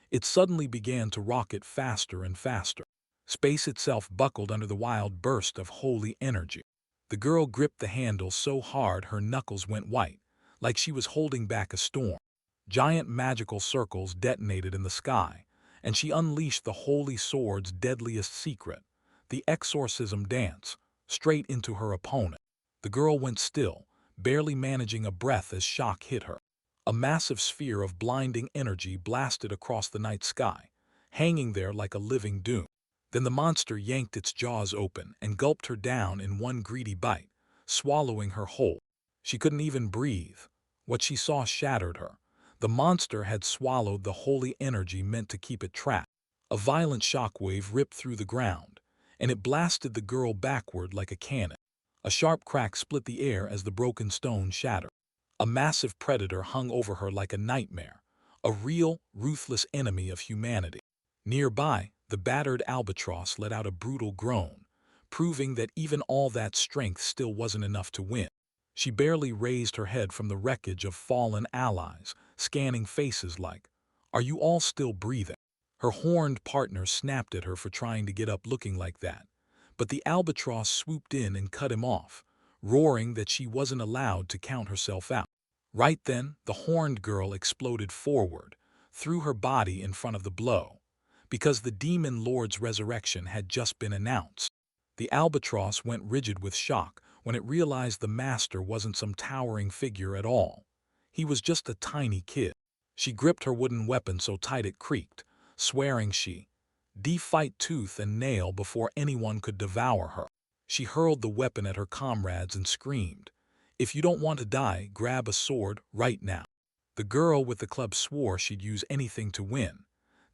it suddenly began to rocket faster and faster. Space itself buckled under the wild burst of holy energy. The girl gripped the handle so hard her knuckles went white, like she was holding back a storm. Giant magical circles detonated in the sky, and she unleashed the holy sword's deadliest secret, the exorcism dance, straight into her opponent. The girl went still, barely managing a breath as shock hit her. A massive sphere of blinding energy blasted across the night sky, hanging there like a living doom. Then the monster yanked its jaws open and gulped her down in one greedy bite, swallowing her whole. She couldn't even breathe. What she saw shattered her. The monster had swallowed the holy energy meant to keep it trapped. A violent shockwave ripped through the ground, and it blasted the girl backward like a cannon. A sharp crack split the air as the broken stone shattered. A massive predator hung over her like a nightmare, a real, ruthless enemy of humanity. Nearby, the battered albatross let out a brutal groan, proving that even all that strength still wasn't enough to win. She barely raised her head from the wreckage of fallen allies, scanning faces like, "Are you all still breathing?" Her horned partner snapped at her for trying to get up looking like that, but the albatross swooped in and cut him off, roaring that she wasn't allowed to count herself out. Right then, the horned girl exploded forward, threw her body in front of the blow, because the demon lord's resurrection had just been announced. The albatross went rigid with shock when it realized the master wasn't some towering figure at all. He was just a tiny kid. She gripped her wooden weapon so tight it creaked, swearing she'd fight tooth and nail before anyone could devour her. She hurled the weapon at her comrades and screamed, "If you don't want to die, grab a sword right now." The girl with the club swore she'd use anything to win,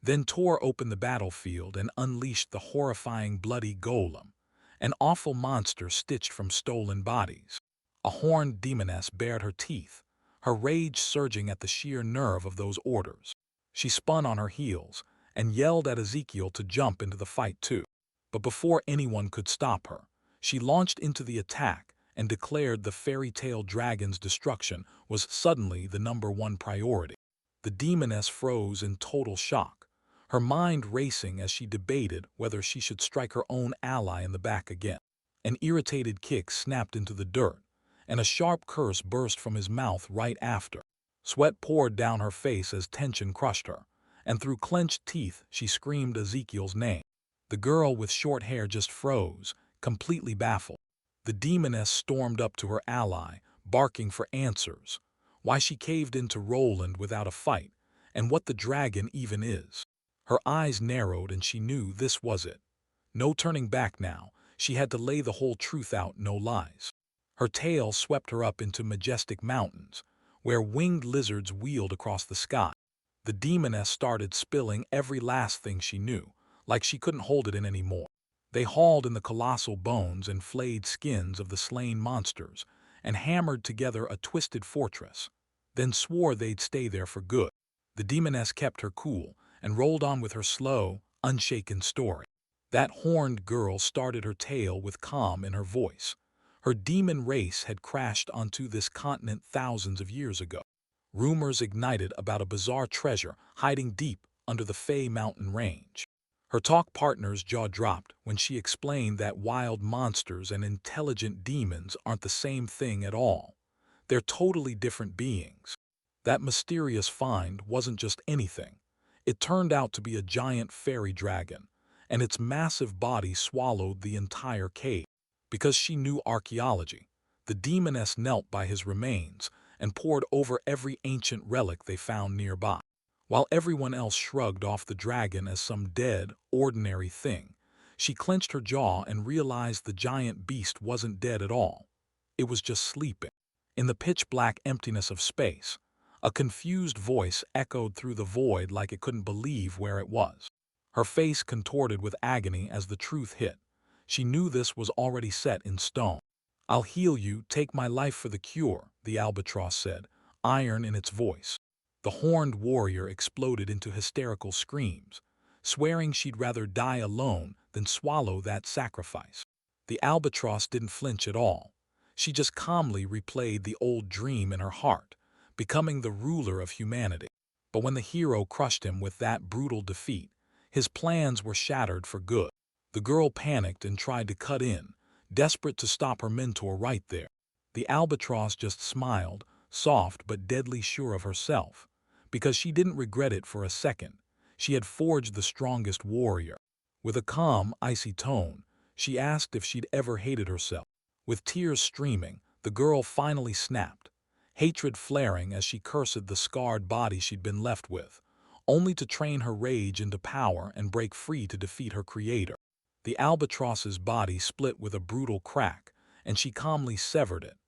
then tore open the battlefield and unleashed the horrifying bloody golem, an awful monster stitched from stolen bodies. A horned demoness bared her teeth, her rage surging at the sheer nerve of those orders. She spun on her heels, and yelled at Ezekiel to jump into the fight too. But before anyone could stop her, she launched into the attack and declared the fairy tale dragon's destruction was suddenly the #1 priority. The demoness froze in total shock, her mind racing as she debated whether she should strike her own ally in the back again. An irritated kick snapped into the dirt, and a sharp curse burst from his mouth right after. Sweat poured down her face as tension crushed her, and through clenched teeth she screamed Ezekiel's name. The girl with short hair just froze, completely baffled. The demoness stormed up to her ally, barking for answers, why she caved into Roland without a fight, and what the dragon even is. Her eyes narrowed and she knew this was it. No turning back now, she had to lay the whole truth out, no lies. Her tail swept her up into majestic mountains, where winged lizards wheeled across the sky. The demoness started spilling every last thing she knew, like she couldn't hold it in anymore. They hauled in the colossal bones and flayed skins of the slain monsters, and hammered together a twisted fortress, then swore they'd stay there for good. The demoness kept her cool and rolled on with her slow, unshaken story. That horned girl started her tale with calm in her voice. Her demon race had crashed onto this continent thousands of years ago. Rumors ignited about a bizarre treasure hiding deep under the Fey mountain range. Her talk partner's jaw dropped when she explained that wild monsters and intelligent demons aren't the same thing at all. They're totally different beings. That mysterious find wasn't just anything. It turned out to be a giant fairy dragon, and its massive body swallowed the entire cave. Because she knew archaeology, the demoness knelt by his remains and pored over every ancient relic they found nearby. While everyone else shrugged off the dragon as some dead, ordinary thing, she clenched her jaw and realized the giant beast wasn't dead at all. It was just sleeping. In the pitch-black emptiness of space, a confused voice echoed through the void like it couldn't believe where it was. Her face contorted with agony as the truth hit. She knew this was already set in stone. "I'll heal you, take my life for the cure," the albatross said, iron in its voice. The horned warrior exploded into hysterical screams, swearing she'd rather die alone than swallow that sacrifice. The albatross didn't flinch at all. She just calmly replayed the old dream in her heart, becoming the ruler of humanity. But when the hero crushed him with that brutal defeat, his plans were shattered for good. The girl panicked and tried to cut in, desperate to stop her mentor right there. The albatross just smiled, soft but deadly sure of herself, because she didn't regret it for a second. She had forged the strongest warrior. With a calm, icy tone, she asked if she'd ever hated herself. With tears streaming, the girl finally snapped, hatred flaring as she cursed the scarred body she'd been left with, only to train her rage into power and break free to defeat her creator. The albatross's body split with a brutal crack, and she calmly severed it,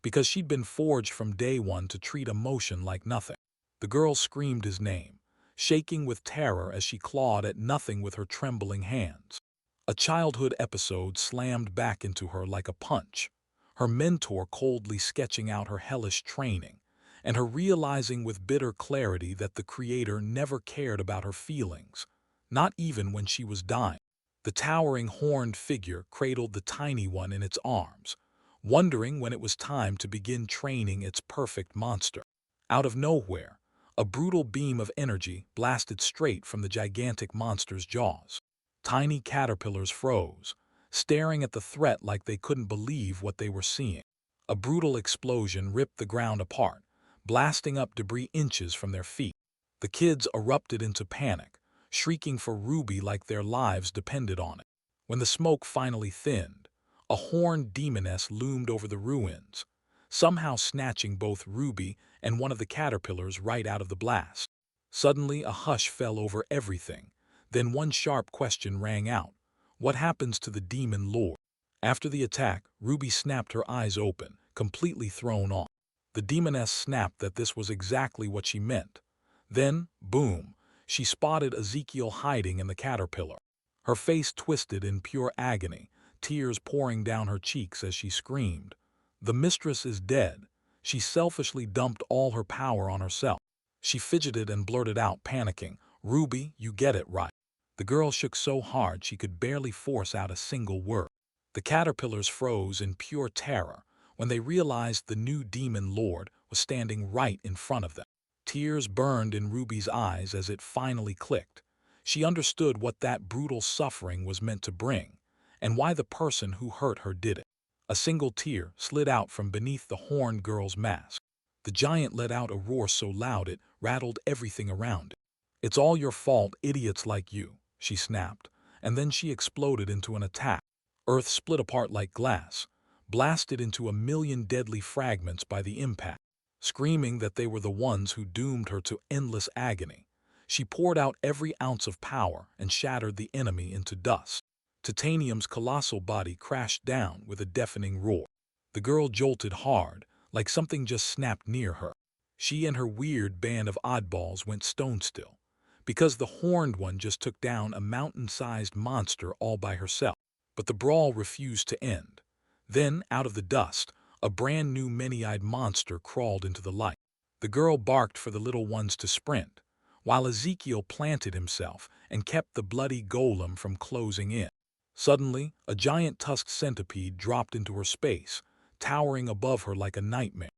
because she'd been forged from day one to treat emotion like nothing. The girl screamed his name, shaking with terror as she clawed at nothing with her trembling hands. A childhood episode slammed back into her like a punch, her mentor coldly sketching out her hellish training, and her realizing with bitter clarity that the creator never cared about her feelings, not even when she was dying. The towering horned figure cradled the tiny one in its arms, wondering when it was time to begin training its perfect monster. Out of nowhere, a brutal beam of energy blasted straight from the gigantic monster's jaws. Tiny caterpillars froze, staring at the threat like they couldn't believe what they were seeing. A brutal explosion ripped the ground apart, blasting up debris inches from their feet. The kids erupted into panic, shrieking for Ruby like their lives depended on it. When the smoke finally thinned, a horned demoness loomed over the ruins, somehow snatching both Ruby and one of the caterpillars right out of the blast. Suddenly, a hush fell over everything. Then one sharp question rang out. What happens to the demon lord? After the attack, Ruby snapped her eyes open, completely thrown off. The demoness snapped that this was exactly what she meant. Then, boom, she spotted Ezekiel hiding in the caterpillar. Her face twisted in pure agony, tears pouring down her cheeks as she screamed. The mistress is dead. She selfishly dumped all her power on herself. She fidgeted and blurted out, panicking, Ruby, you get it right. The girl shook so hard she could barely force out a single word. The caterpillars froze in pure terror when they realized the new demon lord was standing right in front of them. Tears burned in Ruby's eyes as it finally clicked. She understood what that brutal suffering was meant to bring, and why the person who hurt her did it. A single tear slid out from beneath the horned girl's mask. The giant let out a roar so loud it rattled everything around it. "It's all your fault, idiots like you," she snapped, and then she exploded into an attack. Earth split apart like glass, blasted into a million deadly fragments by the impact. Screaming that they were the ones who doomed her to endless agony, she poured out every ounce of power and shattered the enemy into dust. Titanium's colossal body crashed down with a deafening roar. The girl jolted hard, like something just snapped near her. She and her weird band of oddballs went stone still, because the horned one just took down a mountain-sized monster all by herself. But the brawl refused to end. Then, out of the dust, a brand new many-eyed monster crawled into the light. The girl barked for the little ones to sprint, while Ezekiel planted himself and kept the bloody golem from closing in. Suddenly, a giant tusked centipede dropped into her space, towering above her like a nightmare.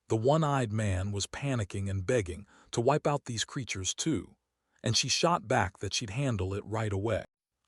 The one-eyed man was panicking and begging to wipe out these creatures too, and she shot back that she'd handle it right away.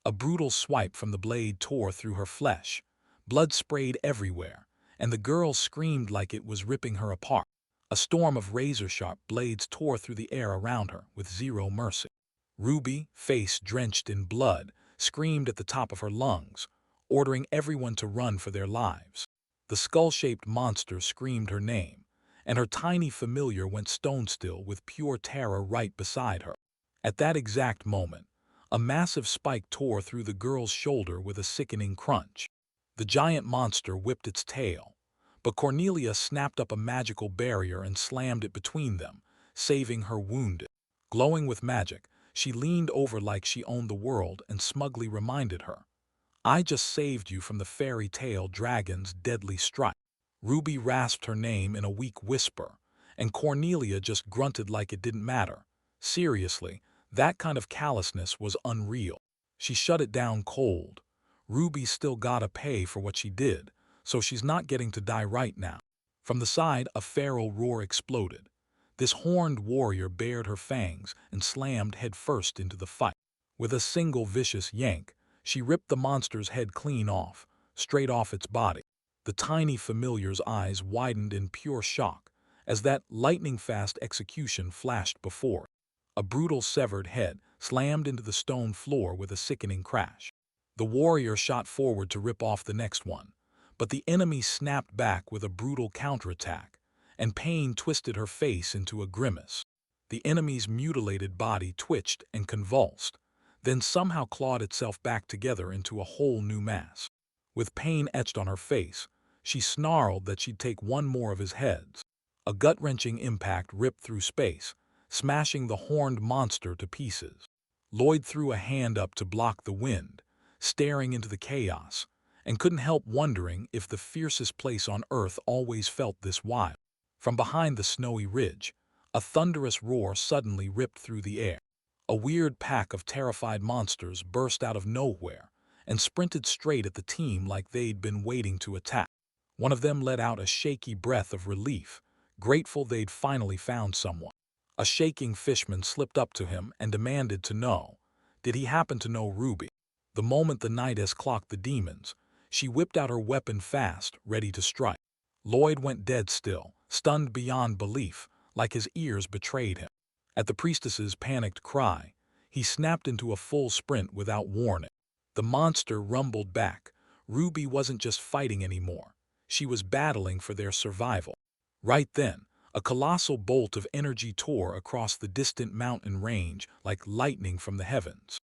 A brutal swipe from the blade tore through her flesh. Blood sprayed everywhere, and the girl screamed like it was ripping her apart. A storm of razor-sharp blades tore through the air around her with zero mercy. Ruby, face drenched in blood, screamed at the top of her lungs, ordering everyone to run for their lives. The skull-shaped monster screamed her name, and her tiny familiar went stone still with pure terror right beside her. At that exact moment, a massive spike tore through the girl's shoulder with a sickening crunch. The giant monster whipped its tail, but Cornelia snapped up a magical barrier and slammed it between them, saving her wounded. Glowing with magic, she leaned over like she owned the world and smugly reminded her, "I just saved you from the fairy tale dragon's deadly strike." Ruby rasped her name in a weak whisper, and Cornelia just grunted like it didn't matter. Seriously, that kind of callousness was unreal. She shut it down cold. Ruby still gotta pay for what she did, so she's not getting to die right now. From the side, a feral roar exploded. This horned warrior bared her fangs and slammed headfirst into the fight. With a single vicious yank, she ripped the monster's head clean off, straight off its body. The tiny familiar's eyes widened in pure shock as that lightning-fast execution flashed before it. A brutal severed head slammed into the stone floor with a sickening crash. The warrior shot forward to rip off the next one, but the enemy snapped back with a brutal counterattack, and pain twisted her face into a grimace. The enemy's mutilated body twitched and convulsed, then somehow clawed itself back together into a whole new mass. With pain etched on her face, she snarled that she'd take one more of his heads. A gut-wrenching impact ripped through space, smashing the horned monster to pieces. Lloyd threw a hand up to block the wind, staring into the chaos, and couldn't help wondering if the fiercest place on Earth always felt this wild. From behind the snowy ridge, a thunderous roar suddenly ripped through the air. A weird pack of terrified monsters burst out of nowhere and sprinted straight at the team like they'd been waiting to attack. One of them let out a shaky breath of relief, grateful they'd finally found someone. A shaking fishman slipped up to him and demanded to know, did he happen to know Ruby? The moment the knightess clocked the demons, she whipped out her weapon fast, ready to strike. Lloyd went dead still, stunned beyond belief, like his ears betrayed him. At the priestess's panicked cry, he snapped into a full sprint without warning. The monster rumbled back. Ruby wasn't just fighting anymore. She was battling for their survival. Right then, a colossal bolt of energy tore across the distant mountain range like lightning from the heavens.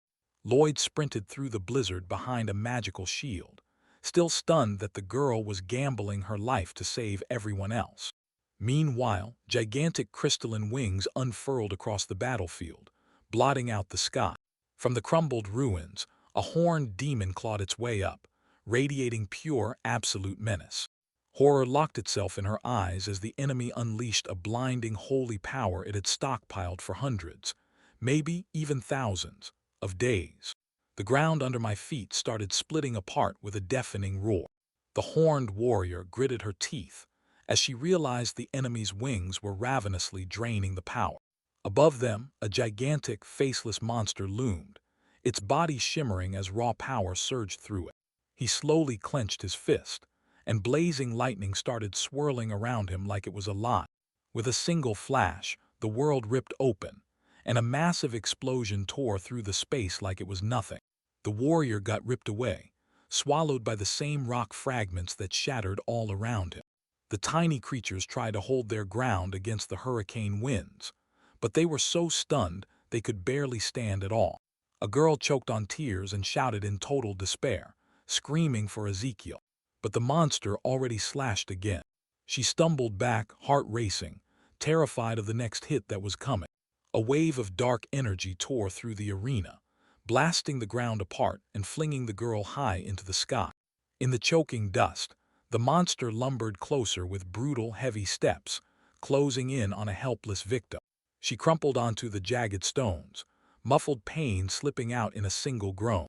Lloyd sprinted through the blizzard behind a magical shield, still stunned that the girl was gambling her life to save everyone else. Meanwhile, gigantic crystalline wings unfurled across the battlefield, blotting out the sky. From the crumbled ruins, a horned demon clawed its way up, radiating pure, absolute menace. Horror locked itself in her eyes as the enemy unleashed a blinding holy power it had stockpiled for hundreds, maybe even thousands of days. The ground under my feet started splitting apart with a deafening roar. The horned warrior gritted her teeth as she realized the enemy's wings were ravenously draining the power. Above them, a gigantic, faceless monster loomed, its body shimmering as raw power surged through it. He slowly clenched his fist, and blazing lightning started swirling around him like it was alive. With a single flash, the world ripped open, and a massive explosion tore through the space like it was nothing. The warrior got ripped away, swallowed by the same rock fragments that shattered all around him. The tiny creatures tried to hold their ground against the hurricane winds, but they were so stunned they could barely stand at all. A girl choked on tears and shouted in total despair, screaming for Ezekiel. But the monster already slashed again. She stumbled back, heart racing, terrified of the next hit that was coming. A wave of dark energy tore through the arena, blasting the ground apart and flinging the girl high into the sky. In the choking dust, the monster lumbered closer with brutal, heavy steps, closing in on a helpless victim. She crumpled onto the jagged stones, muffled pain slipping out in a single groan.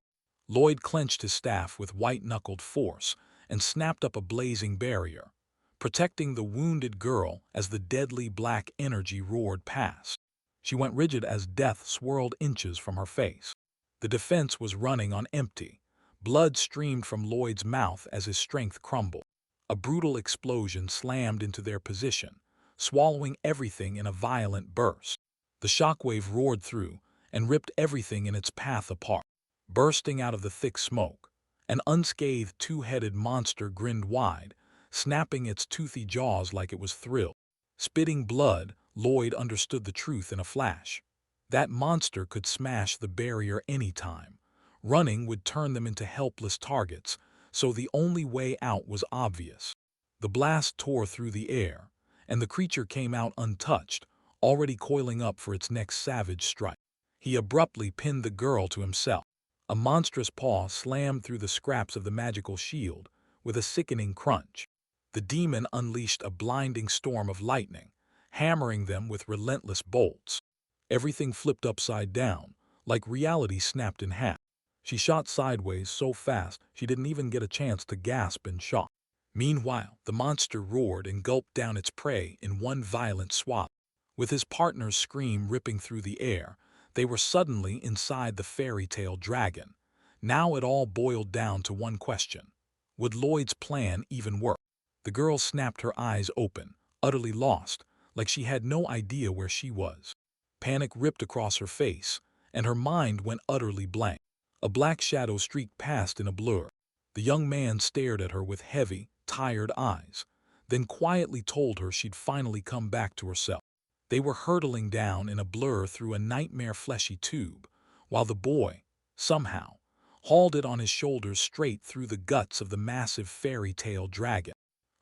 Lloyd clenched his staff with white-knuckled force and snapped up a blazing barrier, protecting the wounded girl as the deadly black energy roared past. She went rigid as death swirled inches from her face. The defense was running on empty. Blood streamed from Lloyd's mouth as his strength crumbled. A brutal explosion slammed into their position, swallowing everything in a violent burst. The shockwave roared through and ripped everything in its path apart. Bursting out of the thick smoke, an unscathed two-headed monster grinned wide, snapping its toothy jaws like it was thrilled. Spitting blood, Lloyd understood the truth in a flash. That monster could smash the barrier any time. Running would turn them into helpless targets, so the only way out was obvious. The blast tore through the air, and the creature came out untouched, already coiling up for its next savage strike. He abruptly pinned the girl to himself. A monstrous paw slammed through the scraps of the magical shield with a sickening crunch. The demon unleashed a blinding storm of lightning, hammering them with relentless bolts. Everything flipped upside down, like reality snapped in half. She shot sideways so fast she didn't even get a chance to gasp in shock. Meanwhile, the monster roared and gulped down its prey in one violent swallow. With his partner's scream ripping through the air, they were suddenly inside the fairy tale dragon. Now it all boiled down to one question. Would Lloyd's plan even work? The girl snapped her eyes open, utterly lost, like she had no idea where she was. Panic ripped across her face, and her mind went utterly blank. A black shadow streaked past in a blur. The young man stared at her with heavy, tired eyes, then quietly told her she'd finally come back to herself. They were hurtling down in a blur through a nightmare fleshy tube, while the boy, somehow, hauled it on his shoulders straight through the guts of the massive fairy tale dragon.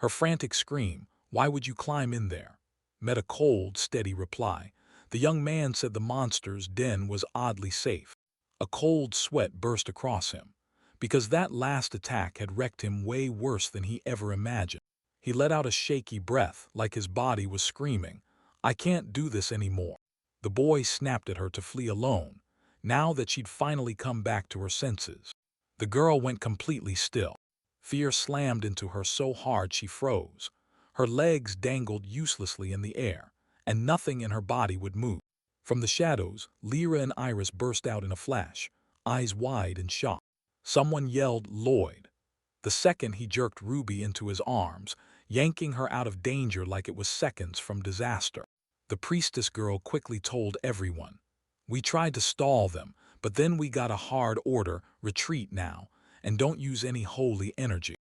Her frantic scream, "Why would you climb in there?" met a cold, steady reply. The young man said the monster's den was oddly safe. A cold sweat burst across him, because that last attack had wrecked him way worse than he ever imagined. He let out a shaky breath, like his body was screaming, "I can't do this anymore." The boy snapped at her to flee alone, now that she'd finally come back to her senses. The girl went completely still. Fear slammed into her so hard she froze. Her legs dangled uselessly in the air, and nothing in her body would move. From the shadows, Lyra and Iris burst out in a flash, eyes wide in shock. Someone yelled, "Lloyd." The second he jerked Ruby into his arms, yanking her out of danger like it was seconds from disaster. The priestess girl quickly told everyone. "We tried to stall them, but then we got a hard order, retreat now, and don't use any holy energy."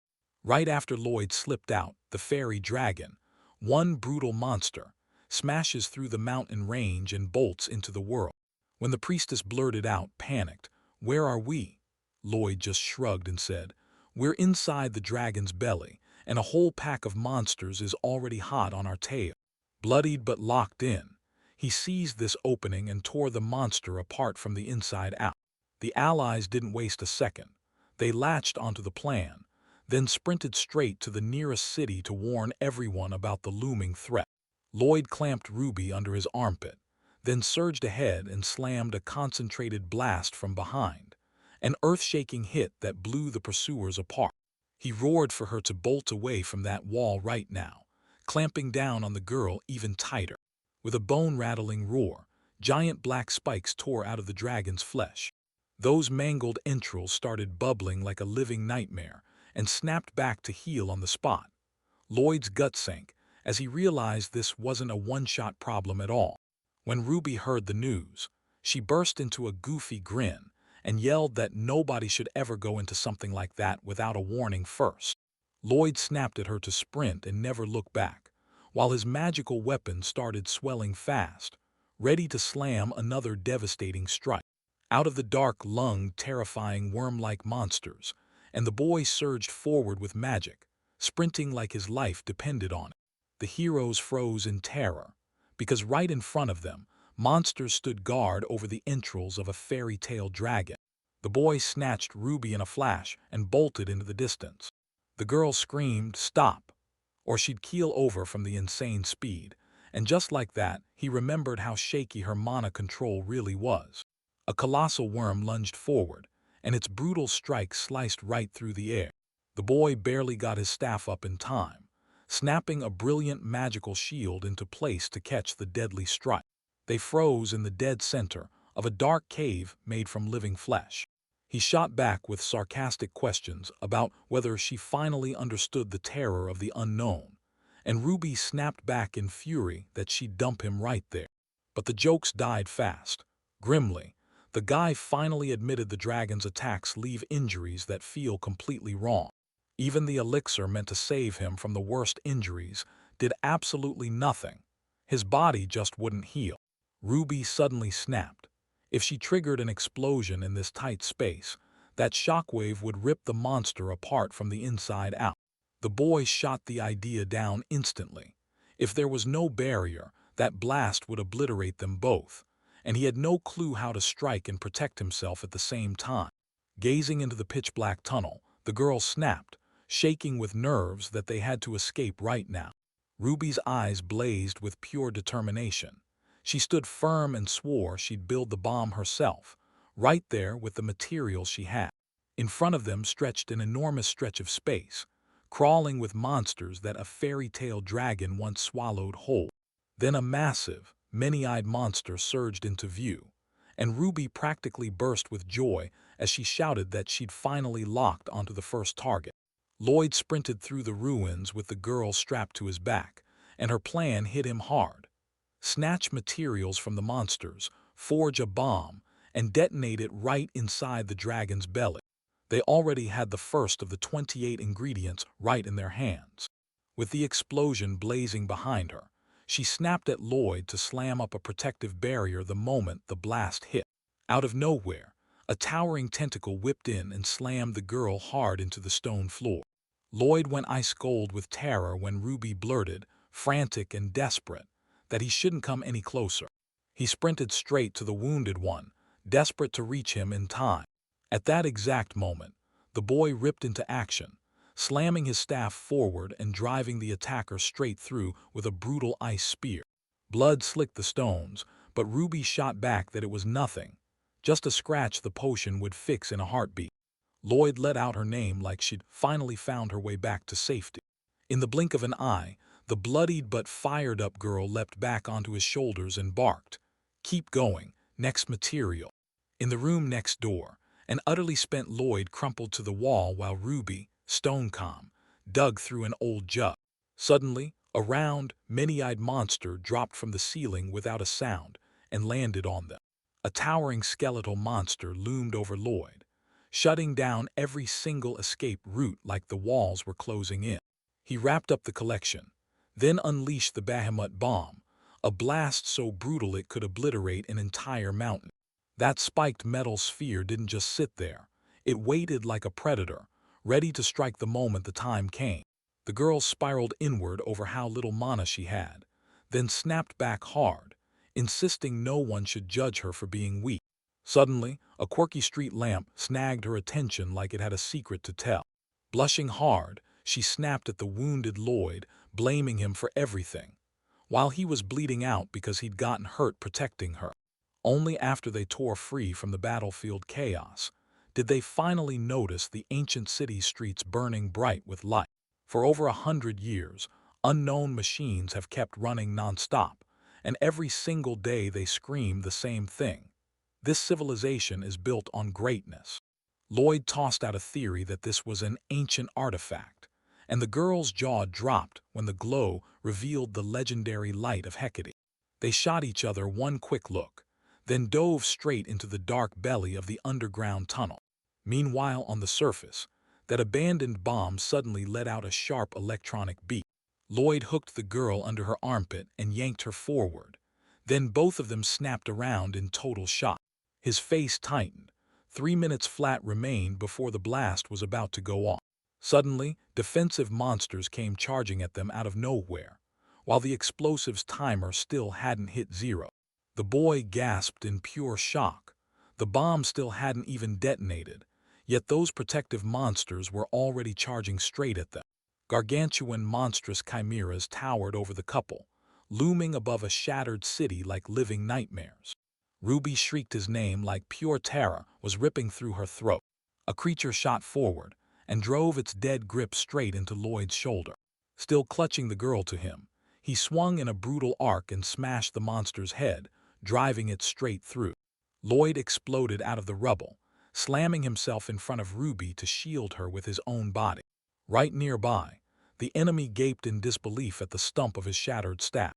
Right after Lloyd slipped out, the fairy dragon, one brutal monster, smashes through the mountain range and bolts into the world. When the priestess blurted out, panicked, "Where are we?" Lloyd just shrugged and said, "We're inside the dragon's belly, and a whole pack of monsters is already hot on our tail." Bloodied but locked in, he seized this opening and tore the monster apart from the inside out. The allies didn't waste a second. They latched onto the plan, then sprinted straight to the nearest city to warn everyone about the looming threat. Lloyd clamped Ruby under his armpit, then surged ahead and slammed a concentrated blast from behind, an earth-shaking hit that blew the pursuers apart. He roared for her to bolt away from that wall right now, clamping down on the girl even tighter. With a bone-rattling roar, giant black spikes tore out of the dragon's flesh. Those mangled entrails started bubbling like a living nightmare and snapped back to heal on the spot. Lloyd's gut sank as he realized this wasn't a one-shot problem at all. When Ruby heard the news, she burst into a goofy grin and yelled that nobody should ever go into something like that without a warning first. Lloyd snapped at her to sprint and never look back, while his magical weapon started swelling fast, ready to slam another devastating strike. Out of the dark lunged terrifying worm-like monsters, and the boy surged forward with magic, sprinting like his life depended on it. The heroes froze in terror, because right in front of them, monsters stood guard over the entrails of a fairy tale dragon. The boy snatched Ruby in a flash and bolted into the distance. The girl screamed, "Stop!" or she'd keel over from the insane speed, and just like that, he remembered how shaky her mana control really was. A colossal worm lunged forward, and its brutal strike sliced right through the air. The boy barely got his staff up in time, snapping a brilliant magical shield into place to catch the deadly strike. They froze in the dead center of a dark cave made from living flesh. He shot back with sarcastic questions about whether she finally understood the terror of the unknown, and Ruby snapped back in fury that she'd dump him right there. But the jokes died fast. Grimly, the guy finally admitted the dragon's attacks leave injuries that feel completely wrong. Even the elixir meant to save him from the worst injuries did absolutely nothing. His body just wouldn't heal. Ruby suddenly snapped. If she triggered an explosion in this tight space, that shockwave would rip the monster apart from the inside out. The boy shot the idea down instantly. If there was no barrier, that blast would obliterate them both, and he had no clue how to strike and protect himself at the same time. Gazing into the pitch-black tunnel, the girl snapped, shaking with nerves that they had to escape right now. Ruby's eyes blazed with pure determination. She stood firm and swore she'd build the bomb herself, right there with the materials she had. In front of them stretched an enormous stretch of space, crawling with monsters that a fairy tale dragon once swallowed whole. Then a massive, many-eyed monster surged into view, and Ruby practically burst with joy as she shouted that she'd finally locked onto the first target. Lloyd sprinted through the ruins with the girl strapped to his back, and her plan hit him hard. Snatch materials from the monsters, forge a bomb, and detonate it right inside the dragon's belly. They already had the first of the 28 ingredients right in their hands. With the explosion blazing behind her, she snapped at Lloyd to slam up a protective barrier the moment the blast hit. Out of nowhere, a towering tentacle whipped in and slammed the girl hard into the stone floor. Lloyd went ice-cold with terror when Ruby blurted, frantic and desperate, that he shouldn't come any closer. He sprinted straight to the wounded one, desperate to reach him in time. At that exact moment, the boy ripped into action, slamming his staff forward and driving the attacker straight through with a brutal ice spear. Blood slicked the stones, but Ruby shot back that it was nothing, just a scratch the potion would fix in a heartbeat. Lloyd let out her name like she'd finally found her way back to safety. In the blink of an eye, the bloodied but fired-up girl leapt back onto his shoulders and barked, "Keep going, next material." In the room next door, an utterly spent Lloyd crumpled to the wall while Ruby, stone-calm, dug through an old jug. Suddenly, a round, many-eyed monster dropped from the ceiling without a sound and landed on them. A towering skeletal monster loomed over Lloyd, shutting down every single escape route like the walls were closing in. He wrapped up the collection, then unleashed the Bahamut bomb, a blast so brutal it could obliterate an entire mountain. That spiked metal sphere didn't just sit there. It waited like a predator, ready to strike the moment the time came. The girl spiraled inward over how little mana she had, then snapped back hard, insisting no one should judge her for being weak. Suddenly, a quirky street lamp snagged her attention like it had a secret to tell. Blushing hard, she snapped at the wounded Lloyd, blaming him for everything. while he was bleeding out because he'd gotten hurt protecting her. Only after they tore free from the battlefield chaos did they finally notice the ancient city streets burning bright with light. For over 100 years, unknown machines have kept running nonstop, and every single day they scream the same thing. This civilization is built on greatness. Lloyd tossed out a theory that this was an ancient artifact, and the girl's jaw dropped when the glow revealed the legendary light of Hecate. They shot each other one quick look, then dove straight into the dark belly of the underground tunnel. Meanwhile, on the surface, that abandoned bomb suddenly let out a sharp electronic beep. Lloyd hooked the girl under her armpit and yanked her forward. Then both of them snapped around in total shock. His face tightened. 3 minutes flat remained before the blast was about to go off. Suddenly, defensive monsters came charging at them out of nowhere, while the explosive's timer still hadn't hit zero. The boy gasped in pure shock. The bomb still hadn't even detonated, yet those protective monsters were already charging straight at them. Gargantuan monstrous chimeras towered over the couple, looming above a shattered city like living nightmares. Ruby shrieked his name like pure terror was ripping through her throat. A creature shot forward and drove its dead grip straight into Lloyd's shoulder. Still clutching the girl to him, he swung in a brutal arc and smashed the monster's head, driving it straight through. Lloyd exploded out of the rubble, slamming himself in front of Ruby to shield her with his own body. Right nearby, the enemy gaped in disbelief at the stump of his shattered staff.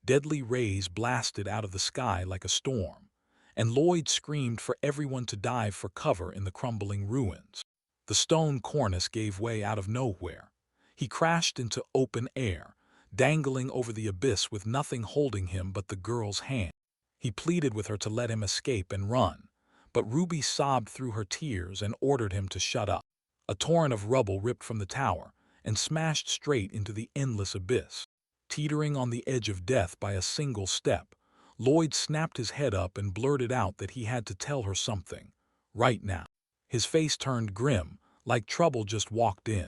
Deadly rays blasted out of the sky like a storm, and Lloyd screamed for everyone to dive for cover in the crumbling ruins. The stone cornice gave way out of nowhere. He crashed into open air, dangling over the abyss with nothing holding him but the girl's hand. He pleaded with her to let him escape and run, but Ruby sobbed through her tears and ordered him to shut up. A torrent of rubble ripped from the tower and smashed straight into the endless abyss. Teetering on the edge of death by a single step, Lloyd snapped his head up and blurted out that he had to tell her something, right now. His face turned grim, like trouble just walked in.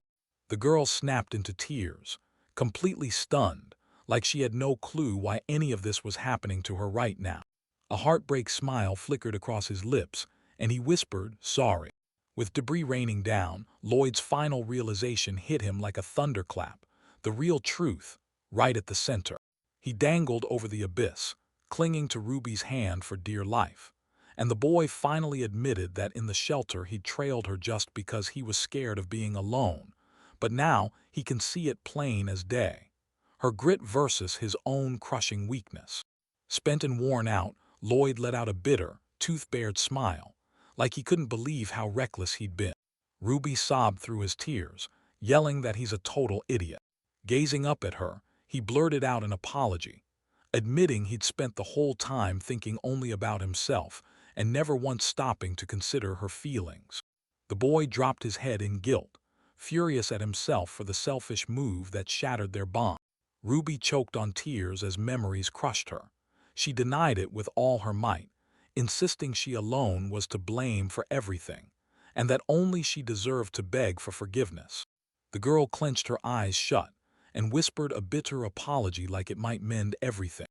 The girl snapped into tears, completely stunned, like she had no clue why any of this was happening to her right now. A heartbreak smile flickered across his lips, and he whispered, "Sorry." With debris raining down, Lloyd's final realization hit him like a thunderclap, the real truth, right at the center. He dangled over the abyss, clinging to Ruby's hand for dear life, and the boy finally admitted that in the shelter he'd trailed her just because he was scared of being alone, but now he can see it plain as day. Her grit versus his own crushing weakness. Spent and worn out, Lloyd let out a bitter, tooth-bared smile, like he couldn't believe how reckless he'd been. Ruby sobbed through his tears, yelling that he's a total idiot. Gazing up at her, he blurted out an apology, admitting he'd spent the whole time thinking only about himself and never once stopping to consider her feelings. The boy dropped his head in guilt, furious at himself for the selfish move that shattered their bond. Ruby choked on tears as memories crushed her. She denied it with all her might, insisting she alone was to blame for everything, and that only she deserved to beg for forgiveness. The girl clenched her eyes shut and whispered a bitter apology like it might mend everything.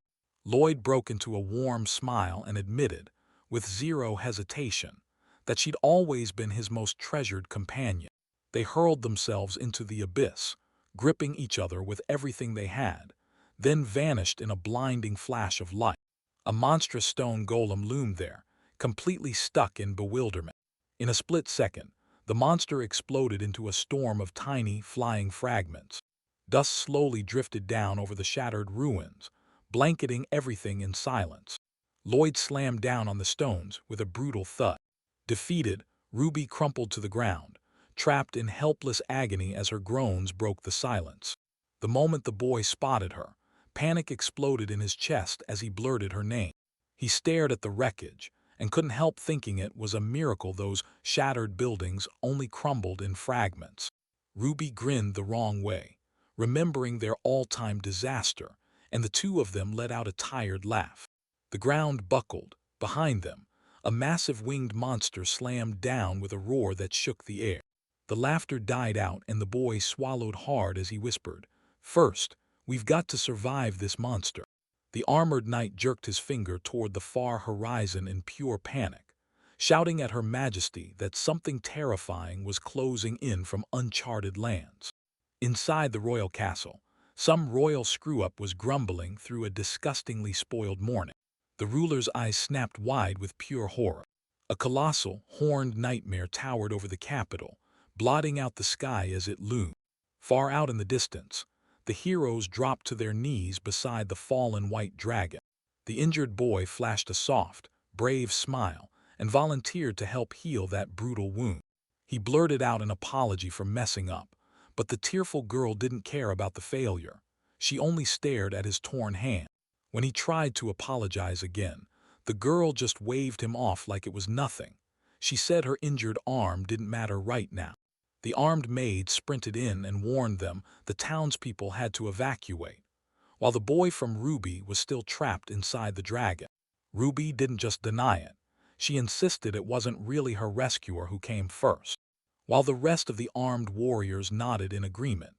Lloyd broke into a warm smile and admitted, with zero hesitation, that she'd always been his most treasured companion. They hurled themselves into the abyss, gripping each other with everything they had, then vanished in a blinding flash of light. A monstrous stone golem loomed there, completely stuck in bewilderment. In a split second, the monster exploded into a storm of tiny, flying fragments. Dust slowly drifted down over the shattered ruins, blanketing everything in silence. Lloyd slammed down on the stones with a brutal thud. Defeated, Ruby crumpled to the ground, trapped in helpless agony as her groans broke the silence. The moment the boy spotted her, panic exploded in his chest as he blurted her name. He stared at the wreckage and couldn't help thinking it was a miracle those shattered buildings only crumbled in fragments. Ruby grinned the wrong way, remembering their all-time disaster, and the two of them let out a tired laugh. The ground buckled. Behind them, a massive winged monster slammed down with a roar that shook the air. The laughter died out and the boy swallowed hard as he whispered, "First, We've got to survive this monster. The armored knight jerked his finger toward the far horizon in pure panic, shouting at Her Majesty that something terrifying was closing in from uncharted lands. Inside the royal castle, some royal screw-up was grumbling through a disgustingly spoiled morning. The ruler's eyes snapped wide with pure horror. A colossal, horned nightmare towered over the capital, blotting out the sky as it loomed. Far out in the distance, the heroes dropped to their knees beside the fallen white dragon. The injured boy flashed a soft, brave smile and volunteered to help heal that brutal wound. He blurted out an apology for messing up, but the tearful girl didn't care about the failure. She only stared at his torn hand. When he tried to apologize again, the girl just waved him off like it was nothing. She said her injured arm didn't matter right now. The armed maid sprinted in and warned them the townspeople had to evacuate, while the boy from Ruby was still trapped inside the dragon. Ruby didn't just deny it. She insisted it wasn't really her rescuer who came first. While the rest of the armed warriors nodded in agreement,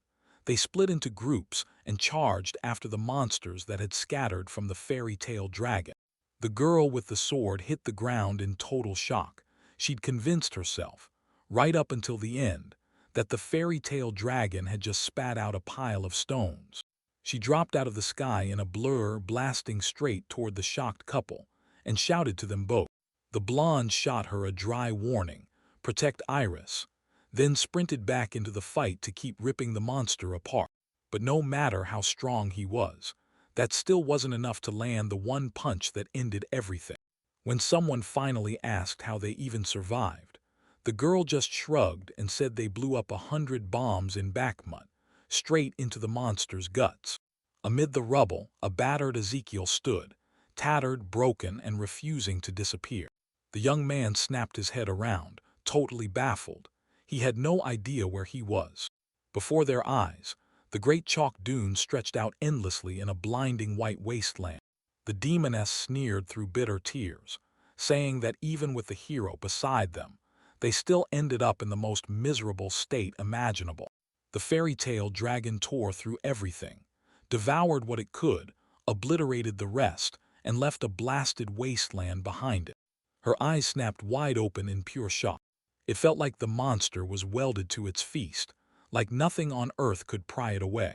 they split into groups and charged after the monsters that had scattered from the fairy tale dragon. The girl with the sword hit the ground in total shock. She'd convinced herself, right up until the end, that the fairy tale dragon had just spat out a pile of stones. She dropped out of the sky in a blur, blasting straight toward the shocked couple, and shouted to them both. The blonde shot her a dry warning, "Protect Iris," then sprinted back into the fight to keep ripping the monster apart. But no matter how strong he was, that still wasn't enough to land the one punch that ended everything. When someone finally asked how they even survived, the girl just shrugged and said they blew up 100 bombs in Bakhmut, straight into the monster's guts. Amid the rubble, a battered Ezekiel stood, tattered, broken, and refusing to disappear. The young man snapped his head around, totally baffled. He had no idea where he was. Before their eyes, the great chalk dunes stretched out endlessly in a blinding white wasteland. The demoness sneered through bitter tears, saying that even with the hero beside them, they still ended up in the most miserable state imaginable. The fairy tale dragon tore through everything, devoured what it could, obliterated the rest, and left a blasted wasteland behind it. Her eyes snapped wide open in pure shock. It felt like the monster was welded to its feast, like nothing on earth could pry it away.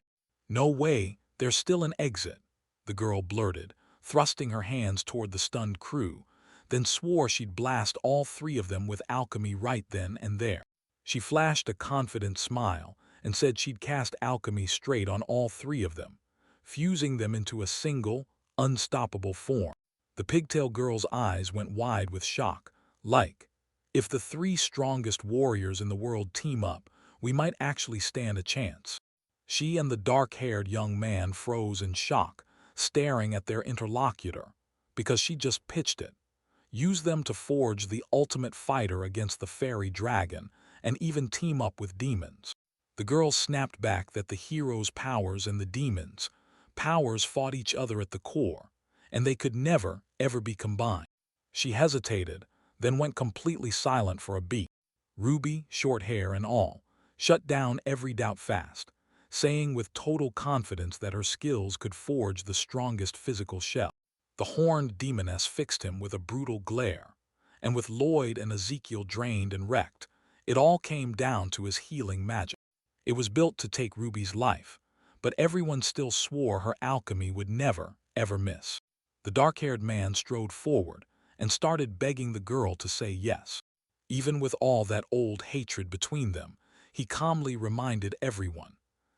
"No way, there's still an exit," the girl blurted, thrusting her hands toward the stunned crew, then swore she'd blast all three of them with alchemy right then and there. She flashed a confident smile and said she'd cast alchemy straight on all three of them, fusing them into a single, unstoppable form. The pigtail girl's eyes went wide with shock, like, if the three strongest warriors in the world team up, we might actually stand a chance. She and the dark-haired young man froze in shock, staring at their interlocutor, because she just pitched it. Use them to forge the ultimate fighter against the fairy dragon, and even team up with demons. The girl snapped back that the hero's powers and the demons' powers fought each other at the core, and they could never, ever be combined. She hesitated, then went completely silent for a beat. Ruby, short hair and all, shut down every doubt fast, saying with total confidence that her skills could forge the strongest physical shell. The horned demoness fixed him with a brutal glare, and with Lloyd and Ezekiel drained and wrecked, it all came down to his healing magic. It was built to take Ruby's life, but everyone still swore her alchemy would never, ever miss. The dark-haired man strode forward and started begging the girl to say yes. Even with all that old hatred between them, he calmly reminded everyone,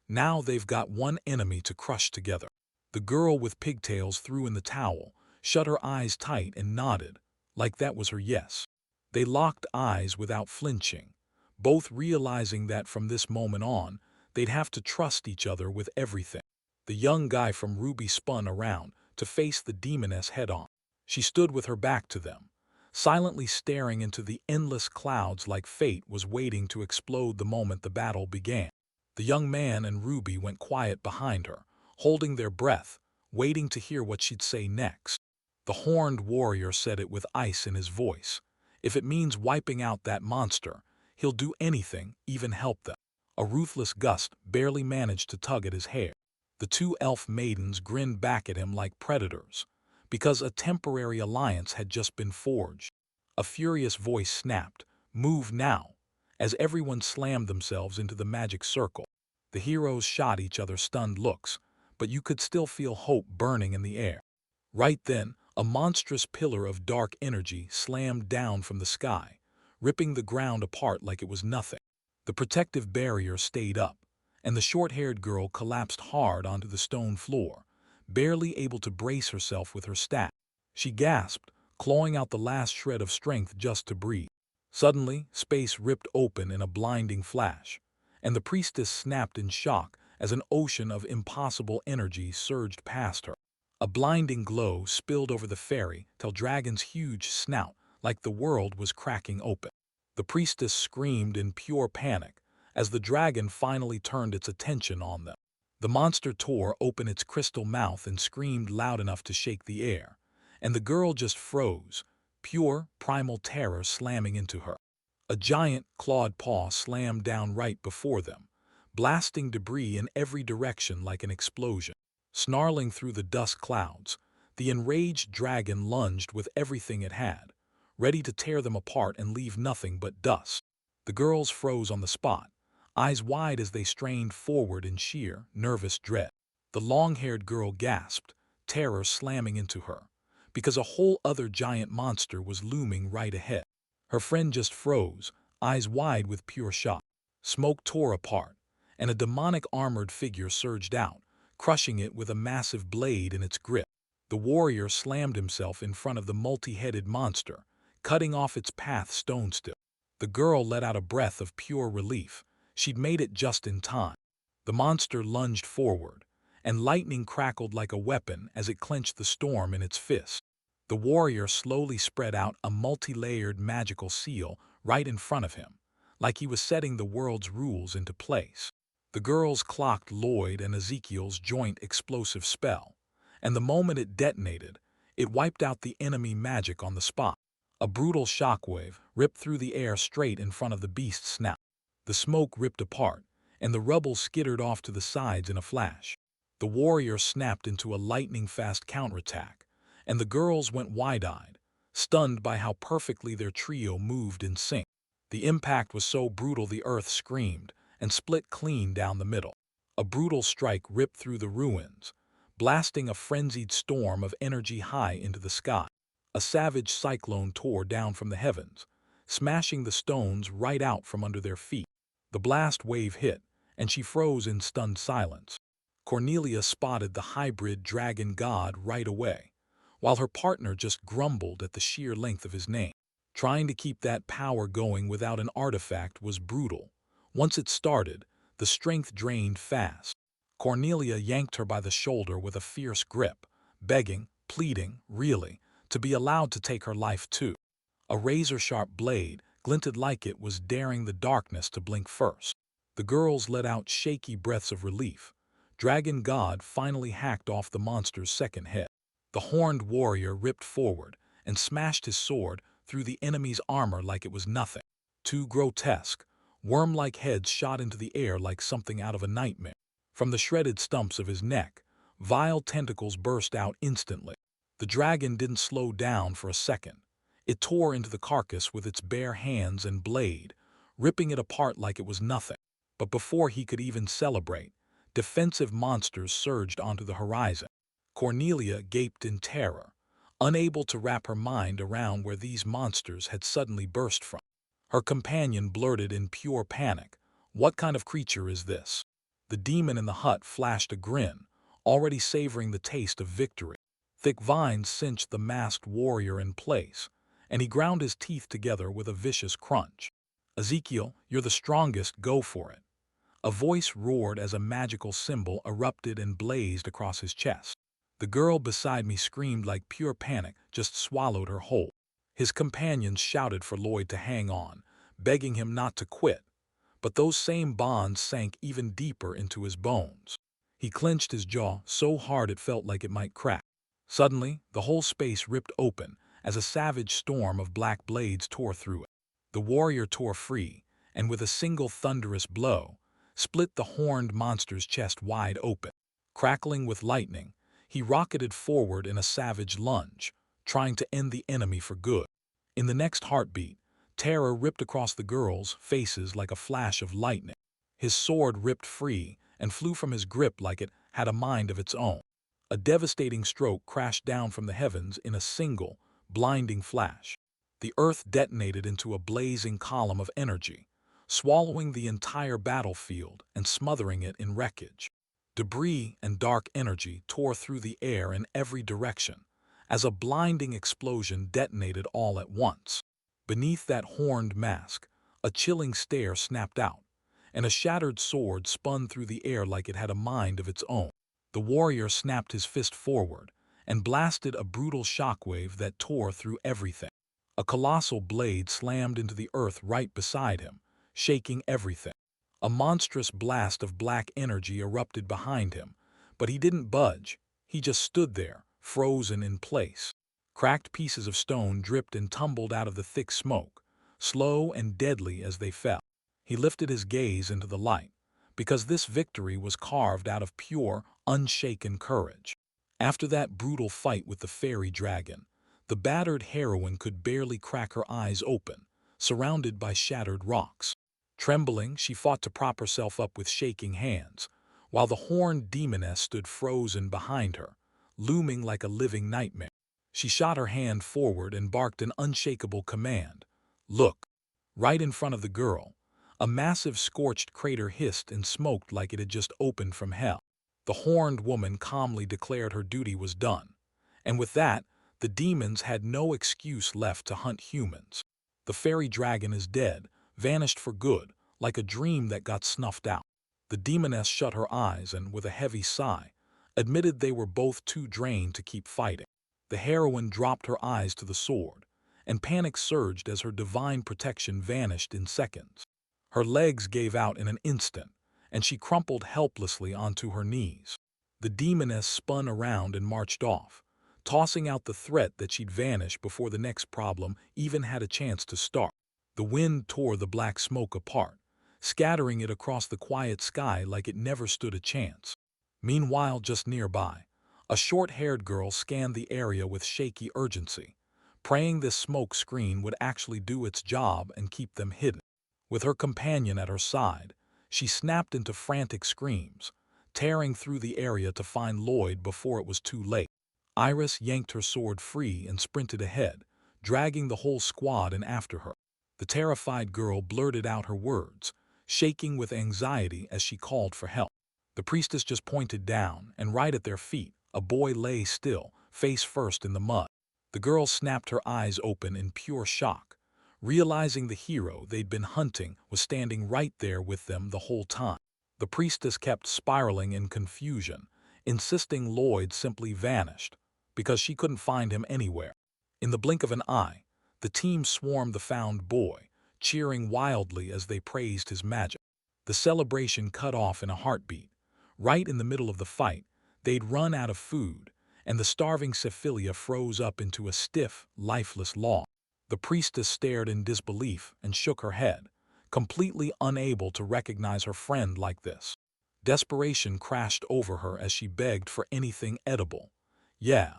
now they've got one enemy to crush together. The girl with pigtails threw in the towel, shut her eyes tight and nodded, like that was her yes. They locked eyes without flinching, both realizing that from this moment on, they'd have to trust each other with everything. The young guy from Ruby spun around to face the demoness head-on. She stood with her back to them, silently staring into the endless clouds like fate was waiting to explode the moment the battle began. The young man and Ruby went quiet behind her, holding their breath, waiting to hear what she'd say next. The horned warrior said it with ice in his voice. If it means wiping out that monster, he'll do anything, even help them. A ruthless gust barely managed to tug at his hair. The two elf maidens grinned back at him like predators, because a temporary alliance had just been forged. A furious voice snapped, "Move now," as everyone slammed themselves into the magic circle. The heroes shot each other stunned looks, but you could still feel hope burning in the air. Right then, a monstrous pillar of dark energy slammed down from the sky, ripping the ground apart like it was nothing. The protective barrier stayed up, and the short-haired girl collapsed hard onto the stone floor, barely able to brace herself with her staff. She gasped, clawing out the last shred of strength just to breathe. Suddenly, space ripped open in a blinding flash, and the priestess snapped in shock as an ocean of impossible energy surged past her. A blinding glow spilled over the fairy till Dragon's huge snout, like the world was cracking open. The priestess screamed in pure panic as the dragon finally turned its attention on them. The monster tore open its crystal mouth and screamed loud enough to shake the air, and the girl just froze, pure, primal terror slamming into her. A giant, clawed paw slammed down right before them, blasting debris in every direction like an explosion. Snarling through the dust clouds, the enraged dragon lunged with everything it had, ready to tear them apart and leave nothing but dust. The girls froze on the spot, eyes wide as they strained forward in sheer, nervous dread. The long-haired girl gasped, terror slamming into her, because a whole other giant monster was looming right ahead. Her friend just froze, eyes wide with pure shock. Smoke tore apart, and a demonic armored figure surged out, crushing it with a massive blade in its grip. The warrior slammed himself in front of the multi-headed monster, cutting off its path stone still. The girl let out a breath of pure relief. She'd made it just in time. The monster lunged forward, and lightning crackled like a weapon as it clenched the storm in its fist. The warrior slowly spread out a multi-layered magical seal right in front of him, like he was setting the world's rules into place. The girls clocked Lloyd and Ezekiel's joint explosive spell, and the moment it detonated, it wiped out the enemy magic on the spot. A brutal shockwave ripped through the air straight in front of the beast's snout. The smoke ripped apart, and the rubble skittered off to the sides in a flash. The warrior snapped into a lightning-fast counterattack, and the girls went wide-eyed, stunned by how perfectly their trio moved in sync. The impact was so brutal the earth screamed and split clean down the middle. A brutal strike ripped through the ruins, blasting a frenzied storm of energy high into the sky. A savage cyclone tore down from the heavens, smashing the stones right out from under their feet. The blast wave hit, and she froze in stunned silence. Cornelia spotted the hybrid dragon god right away, while her partner just grumbled at the sheer length of his name. Trying to keep that power going without an artifact was brutal. Once it started, the strength drained fast. Cornelia yanked her by the shoulder with a fierce grip, begging, pleading, really, to be allowed to take her life too. A razor-sharp blade glinted like it was daring the darkness to blink first. The girls let out shaky breaths of relief. Dragon God finally hacked off the monster's second head. The horned warrior ripped forward and smashed his sword through the enemy's armor like it was nothing. Two grotesque, worm-like heads shot into the air like something out of a nightmare. From the shredded stumps of his neck, vile tentacles burst out instantly. The dragon didn't slow down for a second. It tore into the carcass with its bare hands and blade, ripping it apart like it was nothing. But before he could even celebrate, defensive monsters surged onto the horizon. Cornelia gaped in terror, unable to wrap her mind around where these monsters had suddenly burst from. Her companion blurted in pure panic, "What kind of creature is this?" The demon in the hut flashed a grin, already savoring the taste of victory. Thick vines cinched the masked warrior in place, and he ground his teeth together with a vicious crunch. "Ezekiel, you're the strongest, go for it." A voice roared as a magical symbol erupted and blazed across his chest. The girl beside me screamed like pure panic just swallowed her whole. His companions shouted for Lloyd to hang on, begging him not to quit. But those same bonds sank even deeper into his bones. He clenched his jaw so hard it felt like it might crack. Suddenly, the whole space ripped open as a savage storm of black blades tore through it. The warrior tore free, and with a single thunderous blow, split the horned monster's chest wide open. Crackling with lightning, he rocketed forward in a savage lunge, trying to end the enemy for good. In the next heartbeat, terror ripped across the girls' faces like a flash of lightning. His sword ripped free and flew from his grip like it had a mind of its own. A devastating stroke crashed down from the heavens in a single, blinding flash. The earth detonated into a blazing column of energy, swallowing the entire battlefield and smothering it in wreckage. Debris and dark energy tore through the air in every direction, as a blinding explosion detonated all at once. Beneath that horned mask, a chilling stare snapped out, and a shattered sword spun through the air like it had a mind of its own. The warrior snapped his fist forward and blasted a brutal shockwave that tore through everything. A colossal blade slammed into the earth right beside him, shaking everything. A monstrous blast of black energy erupted behind him, but he didn't budge. He just stood there, frozen in place. Cracked pieces of stone dripped and tumbled out of the thick smoke, slow and deadly as they fell. He lifted his gaze into the light, because this victory was carved out of pure, unshaken courage. After that brutal fight with the fairy dragon, the battered heroine could barely crack her eyes open, surrounded by shattered rocks. Trembling, she fought to prop herself up with shaking hands, while the horned demoness stood frozen behind her, looming like a living nightmare. She shot her hand forward and barked an unshakable command. "Look!" Right in front of the girl, a massive scorched crater hissed and smoked like it had just opened from hell. The horned woman calmly declared her duty was done, and with that, the demons had no excuse left to hunt humans. The fairy dragon is dead, vanished for good, like a dream that got snuffed out. The demoness shut her eyes and, with a heavy sigh, admitted they were both too drained to keep fighting. The heroine dropped her eyes to the sword, and panic surged as her divine protection vanished in seconds. Her legs gave out in an instant, and she crumpled helplessly onto her knees. The demoness spun around and marched off, tossing out the threat that she'd vanish before the next problem even had a chance to start. The wind tore the black smoke apart, scattering it across the quiet sky like it never stood a chance. Meanwhile, just nearby, a short-haired girl scanned the area with shaky urgency, praying this smoke screen would actually do its job and keep them hidden. With her companion at her side, she snapped into frantic screams, tearing through the area to find Lloyd before it was too late. Iris yanked her sword free and sprinted ahead, dragging the whole squad in after her. The terrified girl blurted out her words, shaking with anxiety as she called for help. The priestess just pointed down, and right at their feet, a boy lay still, face first in the mud. The girl snapped her eyes open in pure shock, realizing the hero they'd been hunting was standing right there with them the whole time. The priestess kept spiraling in confusion, insisting Lloyd simply vanished, because she couldn't find him anywhere. In the blink of an eye, the team swarmed the found boy, cheering wildly as they praised his magic. The celebration cut off in a heartbeat. Right in the middle of the fight, they'd run out of food, and the starving Cephilia froze up into a stiff, lifeless log. The priestess stared in disbelief and shook her head, completely unable to recognize her friend like this. Desperation crashed over her as she begged for anything edible. Yeah,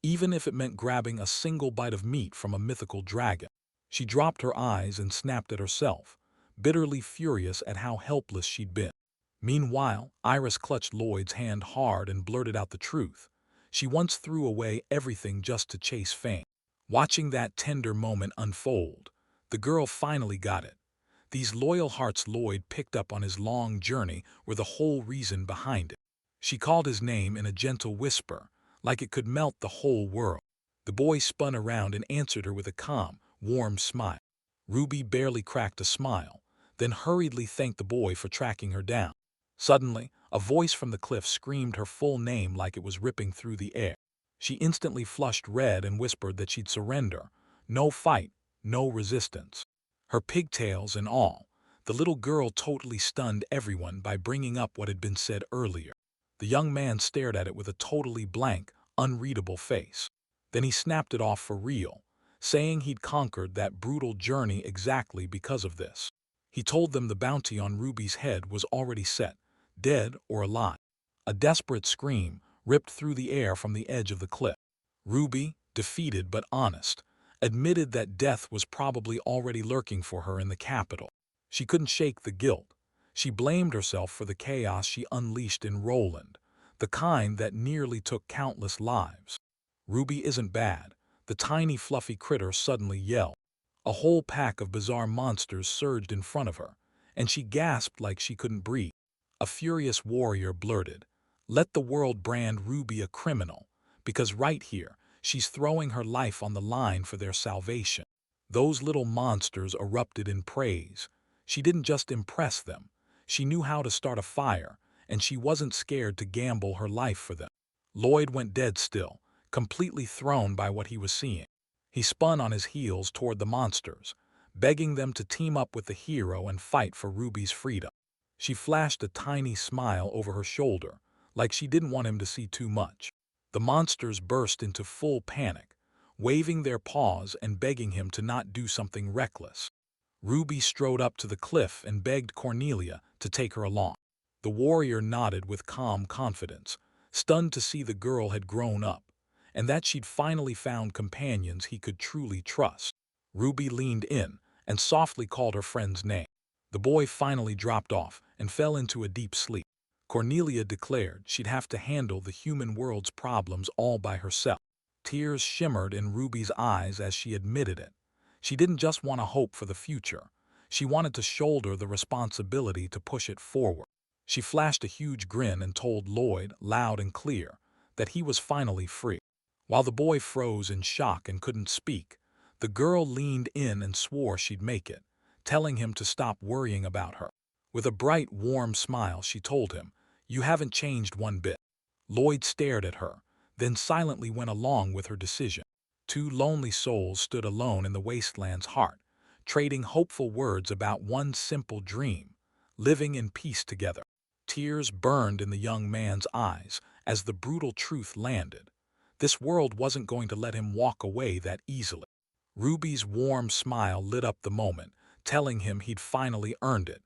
even if it meant grabbing a single bite of meat from a mythical dragon. She dropped her eyes and snapped at herself, bitterly furious at how helpless she'd been. Meanwhile, Iris clutched Lloyd's hand hard and blurted out the truth. She once threw away everything just to chase fame. Watching that tender moment unfold, the girl finally got it. These loyal hearts Lloyd picked up on his long journey were the whole reason behind it. She called his name in a gentle whisper, like it could melt the whole world. The boy spun around and answered her with a calm, warm smile. Ruby barely cracked a smile, then hurriedly thanked the boy for tracking her down. Suddenly, a voice from the cliff screamed her full name like it was ripping through the air. She instantly flushed red and whispered that she'd surrender. No fight, no resistance. Her pigtails and all, the little girl totally stunned everyone by bringing up what had been said earlier. The young man stared at it with a totally blank, unreadable face. Then he snapped it off for real, saying he'd conquered that brutal journey exactly because of this. He told them the bounty on Ruby's head was already set, dead or alive. A desperate scream ripped through the air from the edge of the cliff. Ruby, defeated but honest, admitted that death was probably already lurking for her in the capital. She couldn't shake the guilt. She blamed herself for the chaos she unleashed in Roland, the kind that nearly took countless lives. Ruby isn't bad, the tiny fluffy critter suddenly yelled. A whole pack of bizarre monsters surged in front of her, and she gasped like she couldn't breathe. A furious warrior blurted, "Let the world brand Ruby a criminal, because right here, she's throwing her life on the line for their salvation." Those little monsters erupted in praise. She didn't just impress them. She knew how to start a fire, and she wasn't scared to gamble her life for them. Lloyd went dead still, completely thrown by what he was seeing. He spun on his heels toward the monsters, begging them to team up with the hero and fight for Ruby's freedom. She flashed a tiny smile over her shoulder, like she didn't want him to see too much. The monsters burst into full panic, waving their paws and begging him to not do something reckless. Ruby strode up to the cliff and begged Cornelia to take her along. The warrior nodded with calm confidence, stunned to see the girl had grown up, and that she'd finally found companions he could truly trust. Ruby leaned in and softly called her friend's name. The boy finally dropped off and fell into a deep sleep. Cornelia declared she'd have to handle the human world's problems all by herself. Tears shimmered in Ruby's eyes as she admitted it. She didn't just want to hope for the future. She wanted to shoulder the responsibility to push it forward. She flashed a huge grin and told Lloyd, loud and clear, that he was finally free. While the boy froze in shock and couldn't speak, the girl leaned in and swore she'd make it, telling him to stop worrying about her. With a bright, warm smile, she told him, "You haven't changed one bit." Lloyd stared at her, then silently went along with her decision. Two lonely souls stood alone in the wasteland's heart, trading hopeful words about one simple dream, living in peace together. Tears burned in the young man's eyes as the brutal truth landed. This world wasn't going to let him walk away that easily. Ruby's warm smile lit up the moment, telling him he'd finally earned it.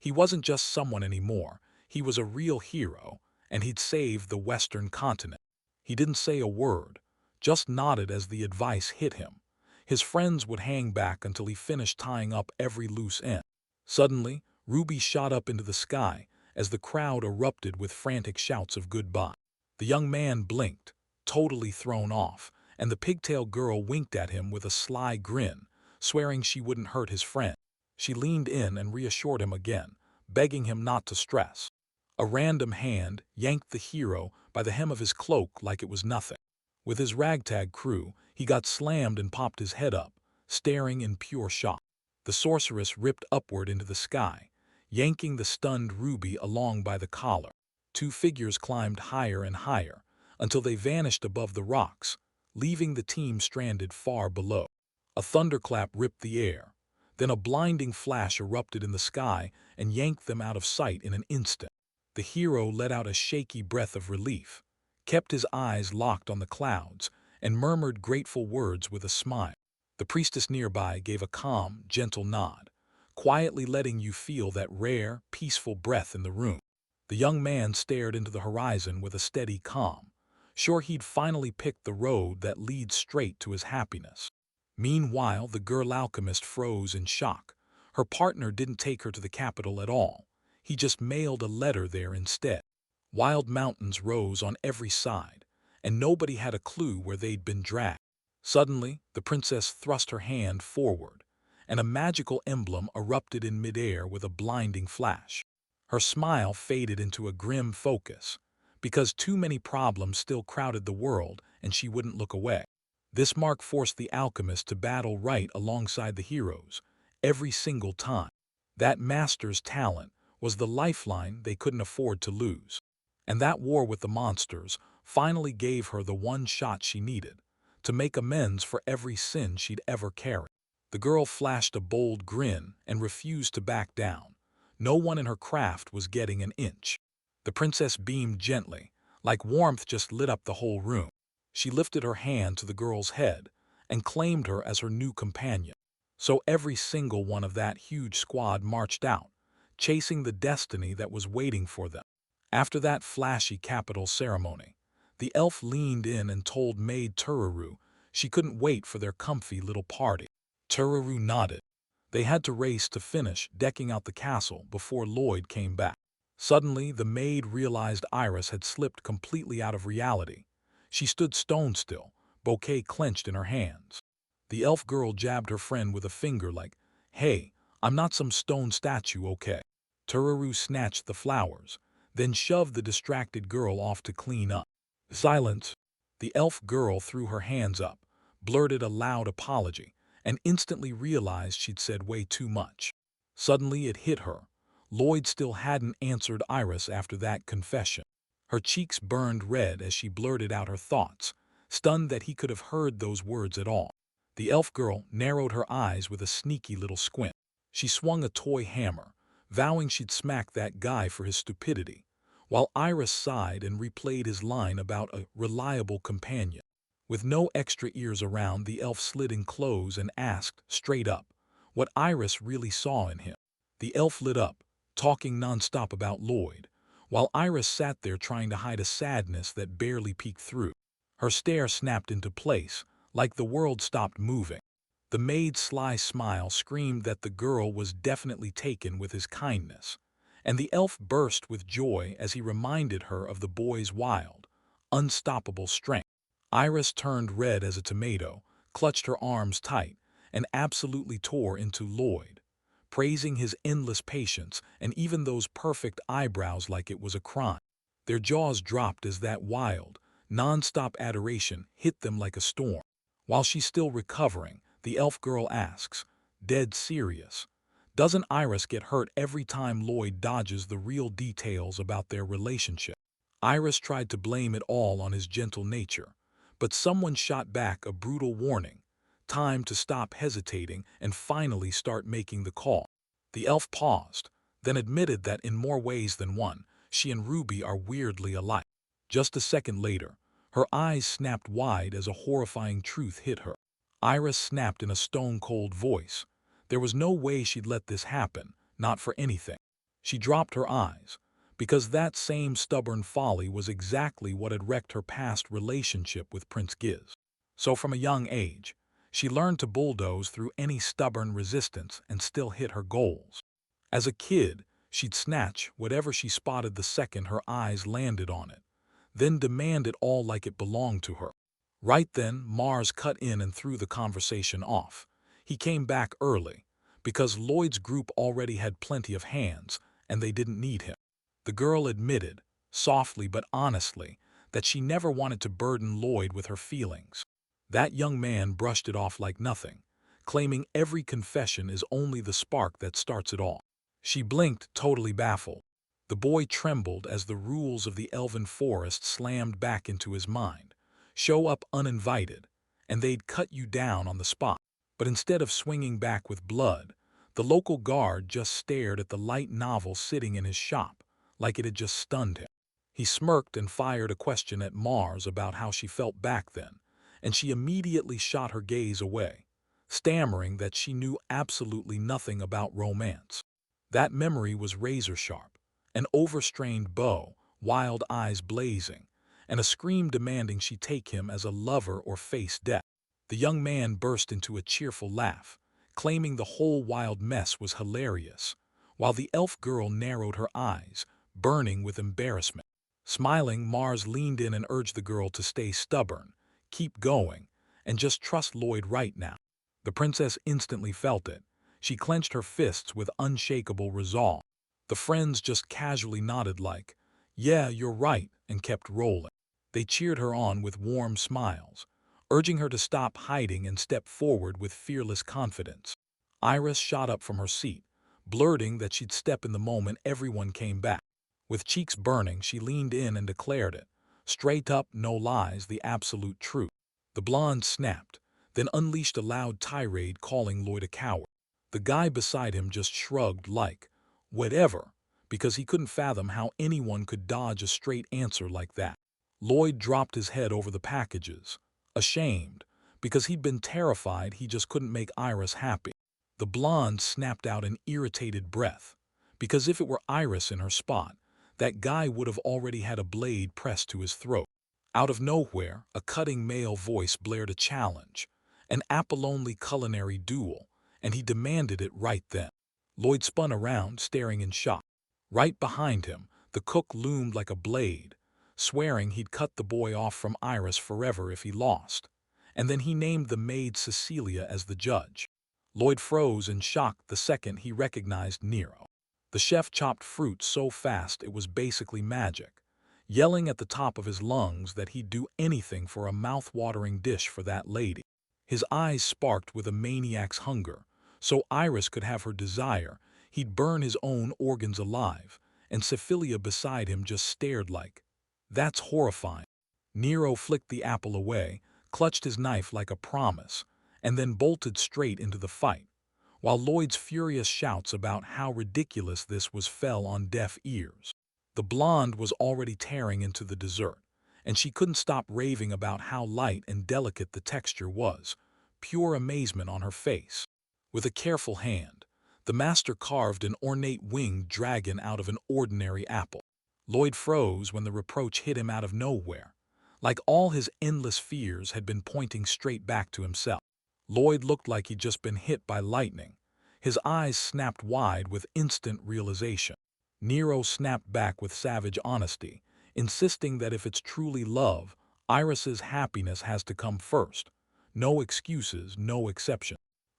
He wasn't just someone anymore, he was a real hero, and he'd saved the Western continent. He didn't say a word, just nodded as the advice hit him. His friends would hang back until he finished tying up every loose end. Suddenly, Ruby shot up into the sky as the crowd erupted with frantic shouts of goodbye. The young man blinked, totally thrown off, and the pigtail girl winked at him with a sly grin, swearing she wouldn't hurt his friend. She leaned in and reassured him again, begging him not to stress. A random hand yanked the hero by the hem of his cloak like it was nothing. With his ragtag crew, he got slammed and popped his head up, staring in pure shock. The sorceress ripped upward into the sky, yanking the stunned Ruby along by the collar. Two figures climbed higher and higher, until they vanished above the rocks, leaving the team stranded far below. A thunderclap ripped the air. Then a blinding flash erupted in the sky and yanked them out of sight in an instant. The hero let out a shaky breath of relief, kept his eyes locked on the clouds, and murmured grateful words with a smile. The priestess nearby gave a calm, gentle nod, quietly letting you feel that rare, peaceful breath in the room. The young man stared into the horizon with a steady calm, sure he'd finally picked the road that leads straight to his happiness. Meanwhile, the girl alchemist froze in shock. Her partner didn't take her to the capital at all. He just mailed a letter there instead. Wild mountains rose on every side, and nobody had a clue where they'd been dragged. Suddenly, the princess thrust her hand forward, and a magical emblem erupted in midair with a blinding flash. Her smile faded into a grim focus, because too many problems still crowded the world and she wouldn't look away. This mark forced the alchemist to battle right alongside the heroes, every single time. That master's talent was the lifeline they couldn't afford to lose. And that war with the monsters finally gave her the one shot she needed, to make amends for every sin she'd ever carried. The girl flashed a bold grin and refused to back down. No one in her craft was getting an inch. The princess beamed gently, like warmth just lit up the whole room. She lifted her hand to the girl's head and claimed her as her new companion. So every single one of that huge squad marched out, chasing the destiny that was waiting for them. After that flashy capital ceremony, the elf leaned in and told Maid Tururu she couldn't wait for their comfy little party. Tururu nodded. They had to race to finish decking out the castle before Lloyd came back. Suddenly, the maid realized Iris had slipped completely out of reality. She stood stone still, bouquet clenched in her hands. The elf girl jabbed her friend with a finger like, "Hey, I'm not some stone statue, okay?" Tururu snatched the flowers, then shoved the distracted girl off to clean up. Silence. The elf girl threw her hands up, blurted a loud apology, and instantly realized she'd said way too much. Suddenly it hit her. Lloyd still hadn't answered Iris after that confession. Her cheeks burned red as she blurted out her thoughts, stunned that he could have heard those words at all. The elf girl narrowed her eyes with a sneaky little squint. She swung a toy hammer, vowing she'd smack that guy for his stupidity, while Iris sighed and replayed his line about a reliable companion. With no extra ears around, the elf slid in close and asked, straight up, what Iris really saw in him. The elf lit up, talking nonstop about Lloyd, while Iris sat there trying to hide a sadness that barely peeked through. Her stare snapped into place, like the world stopped moving. The maid's sly smile screamed that the girl was definitely taken with his kindness, and the elf burst with joy as he reminded her of the boy's wild, unstoppable strength. Iris turned red as a tomato, clutched her arms tight, and absolutely tore into Lloyd, praising his endless patience and even those perfect eyebrows like it was a crime. Their jaws dropped as that wild, non-stop adoration hit them like a storm. While she's still recovering, the elf girl asks, dead serious, doesn't Iris get hurt every time Lloyd dodges the real details about their relationship? Iris tried to blame it all on his gentle nature, but someone shot back a brutal warning. Time to stop hesitating and finally start making the call. The elf paused, then admitted that in more ways than one, she and Ruby are weirdly alike. Just a second later, her eyes snapped wide as a horrifying truth hit her. Iris snapped in a stone-cold voice. There was no way she'd let this happen, not for anything. She dropped her eyes, because that same stubborn folly was exactly what had wrecked her past relationship with Prince Giz. So from a young age, she learned to bulldoze through any stubborn resistance and still hit her goals. As a kid, she'd snatch whatever she spotted the second her eyes landed on it, then demand it all like it belonged to her. Right then, Mars cut in and threw the conversation off. He came back early, because Lloyd's group already had plenty of hands, and they didn't need him. The girl admitted, softly but honestly, that she never wanted to burden Lloyd with her feelings. That young man brushed it off like nothing, claiming every confession is only the spark that starts it all. She blinked, totally baffled. The boy trembled as the rules of the elven forest slammed back into his mind. Show up uninvited, and they'd cut you down on the spot. But instead of swinging back with blood, the local guard just stared at the light novel sitting in his shop, like it had just stunned him. He smirked and fired a question at Mars about how she felt back then, and she immediately shot her gaze away, stammering that she knew absolutely nothing about romance. That memory was razor-sharp, an overstrained bow, wild eyes blazing, and a scream demanding she take him as a lover or face death. The young man burst into a cheerful laugh, claiming the whole wild mess was hilarious, while the elf girl narrowed her eyes, burning with embarrassment. Smiling, Mars leaned in and urged the girl to stay stubborn, keep going, and just trust Lloyd right now. The princess instantly felt it. She clenched her fists with unshakable resolve. The friends just casually nodded like, "Yeah, you're right," and kept rolling. They cheered her on with warm smiles, urging her to stop hiding and step forward with fearless confidence. Iris shot up from her seat, blurting that she'd step in the moment everyone came back. With cheeks burning, she leaned in and declared it, straight up, no lies, the absolute truth. The blonde snapped, then unleashed a loud tirade calling Lloyd a coward. The guy beside him just shrugged like, whatever, because he couldn't fathom how anyone could dodge a straight answer like that. Lloyd dropped his head over the packages, ashamed, because he'd been terrified he just couldn't make Iris happy. The blonde snapped out an irritated breath, because if it were Iris in her spot, that guy would have already had a blade pressed to his throat. Out of nowhere, a cutting male voice blared a challenge, an apple-only culinary duel, and he demanded it right then. Lloyd spun around, staring in shock. Right behind him, the cook loomed like a blade, swearing he'd cut the boy off from Iris forever if he lost. And then he named the maid Cecilia as the judge. Lloyd froze in shock the second he recognized Nero. The chef chopped fruit so fast it was basically magic, yelling at the top of his lungs that he'd do anything for a mouth-watering dish for that lady. His eyes sparked with a maniac's hunger. So Iris could have her desire, he'd burn his own organs alive, and Cecilia beside him just stared like, "That's horrifying." Nero flicked the apple away, clutched his knife like a promise, and then bolted straight into the fight, while Lloyd's furious shouts about how ridiculous this was fell on deaf ears. The blonde was already tearing into the dessert, and she couldn't stop raving about how light and delicate the texture was, pure amazement on her face. With a careful hand, the master carved an ornate winged dragon out of an ordinary apple. Lloyd froze when the reproach hit him out of nowhere, like all his endless fears had been pointing straight back to himself. Lloyd looked like he'd just been hit by lightning. His eyes snapped wide with instant realization. Nero snapped back with savage honesty, insisting that if it's truly love, Iris's happiness has to come first. No excuses, no exceptions.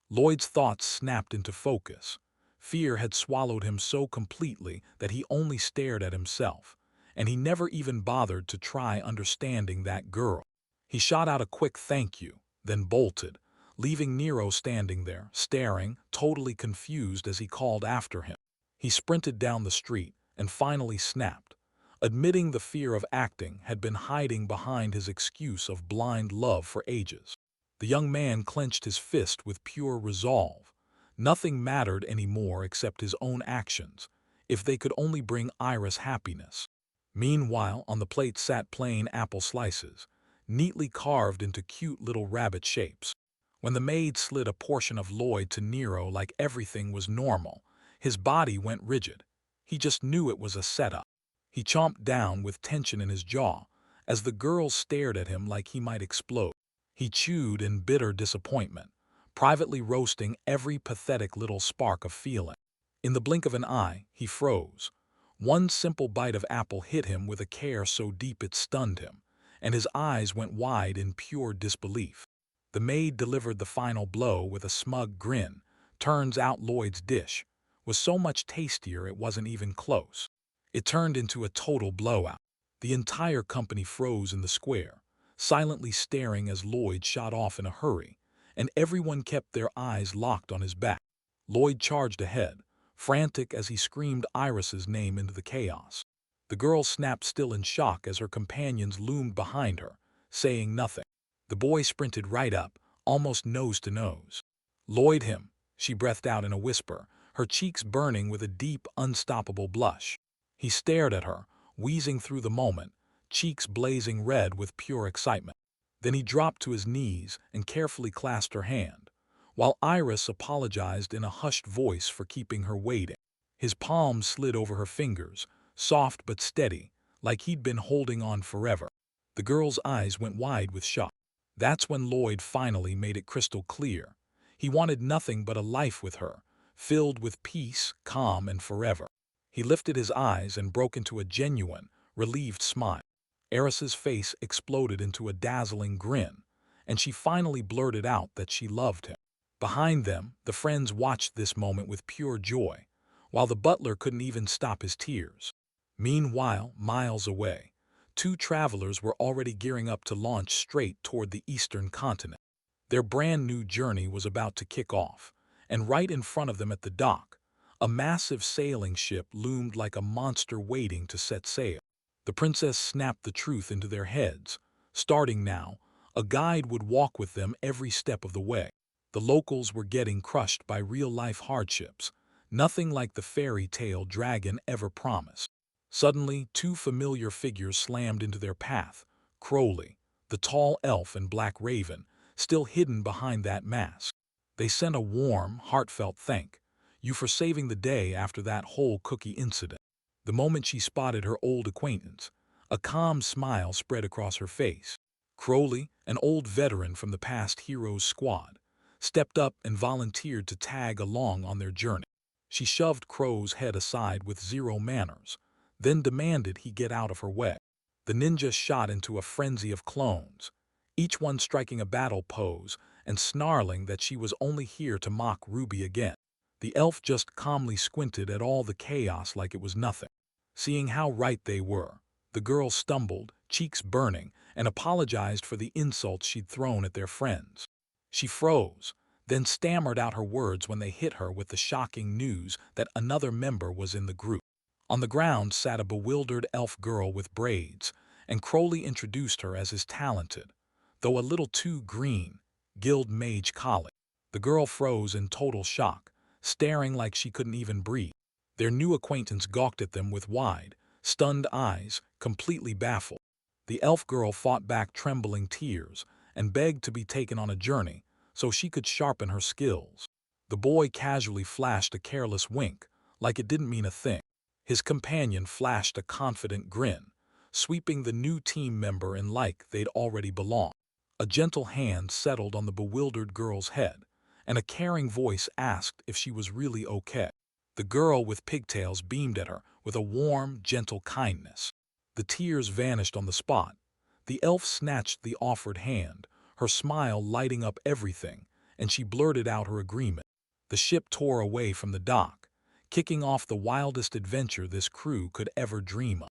Lloyd's thoughts snapped into focus. Fear had swallowed him so completely that he only stared at himself, and he never even bothered to try understanding that girl. He shot out a quick thank you, then bolted, leaving Nero standing there, staring, totally confused as he called after him. He sprinted down the street and finally snapped, admitting the fear of acting had been hiding behind his excuse of blind love for ages. The young man clenched his fist with pure resolve. Nothing mattered anymore except his own actions, if they could only bring Iris happiness. Meanwhile, on the plate sat plain apple slices, neatly carved into cute little rabbit shapes. When the maid slid a portion of Lloyd to Nero like everything was normal, his body went rigid. He just knew it was a setup. He chomped down with tension in his jaw, as the girl stared at him like he might explode. He chewed in bitter disappointment, privately roasting every pathetic little spark of feeling. In the blink of an eye, he froze. One simple bite of apple hit him with a care so deep it stunned him, and his eyes went wide in pure disbelief. The maid delivered the final blow with a smug grin. Turns out Lloyd's dish was so much tastier it wasn't even close. It turned into a total blowout. The entire company froze in the square, silently staring as Lloyd shot off in a hurry, and everyone kept their eyes locked on his back. Lloyd charged ahead, frantic as he screamed Iris's name into the chaos. The girl snapped still in shock as her companions loomed behind her, saying nothing. The boy sprinted right up, almost nose to nose. "Lloyd him," she breathed out in a whisper, her cheeks burning with a deep, unstoppable blush. He stared at her, wheezing through the moment, cheeks blazing red with pure excitement. Then he dropped to his knees and carefully clasped her hand, while Iris apologized in a hushed voice for keeping her waiting. His palms slid over her fingers, soft but steady, like he'd been holding on forever. The girl's eyes went wide with shock. That's when Lloyd finally made it crystal clear. He wanted nothing but a life with her, filled with peace, calm, and forever. He lifted his eyes and broke into a genuine, relieved smile. Eris's face exploded into a dazzling grin, and she finally blurted out that she loved him. Behind them, the friends watched this moment with pure joy, while the butler couldn't even stop his tears. Meanwhile, miles away, two travelers were already gearing up to launch straight toward the eastern continent. Their brand new journey was about to kick off, and right in front of them at the dock, a massive sailing ship loomed like a monster waiting to set sail. The princess snapped the truth into their heads. Starting now, a guide would walk with them every step of the way. The locals were getting crushed by real-life hardships, nothing like the fairy tale dragon ever promised. Suddenly, two familiar figures slammed into their path. Crowley, the tall elf, and Black Raven, still hidden behind that mask. They sent a warm, heartfelt thank you for saving the day after that whole cookie incident. The moment she spotted her old acquaintance, a calm smile spread across her face. Crowley, an old veteran from the past heroes squad, stepped up and volunteered to tag along on their journey. She shoved Crow's head aside with zero manners, then demanded he get out of her way. The ninja shot into a frenzy of clones, each one striking a battle pose and snarling that she was only here to mock Ruby again. The elf just calmly squinted at all the chaos like it was nothing. Seeing how right they were, the girl stumbled, cheeks burning, and apologized for the insults she'd thrown at their friends. She froze, then stammered out her words when they hit her with the shocking news that another member was in the group. On the ground sat a bewildered elf girl with braids, and Crowley introduced her as his talented, though a little too green, guild mage colleague. The girl froze in total shock, staring like she couldn't even breathe. Their new acquaintance gawked at them with wide, stunned eyes, completely baffled. The elf girl fought back trembling tears and begged to be taken on a journey so she could sharpen her skills. The boy casually flashed a careless wink, like it didn't mean a thing. His companion flashed a confident grin, sweeping the new team member in like they'd already belonged. A gentle hand settled on the bewildered girl's head, and a caring voice asked if she was really okay. The girl with pigtails beamed at her with a warm, gentle kindness. The tears vanished on the spot. The elf snatched the offered hand, her smile lighting up everything, and she blurted out her agreement. The ship tore away from the dock, kicking off the wildest adventure this crew could ever dream of.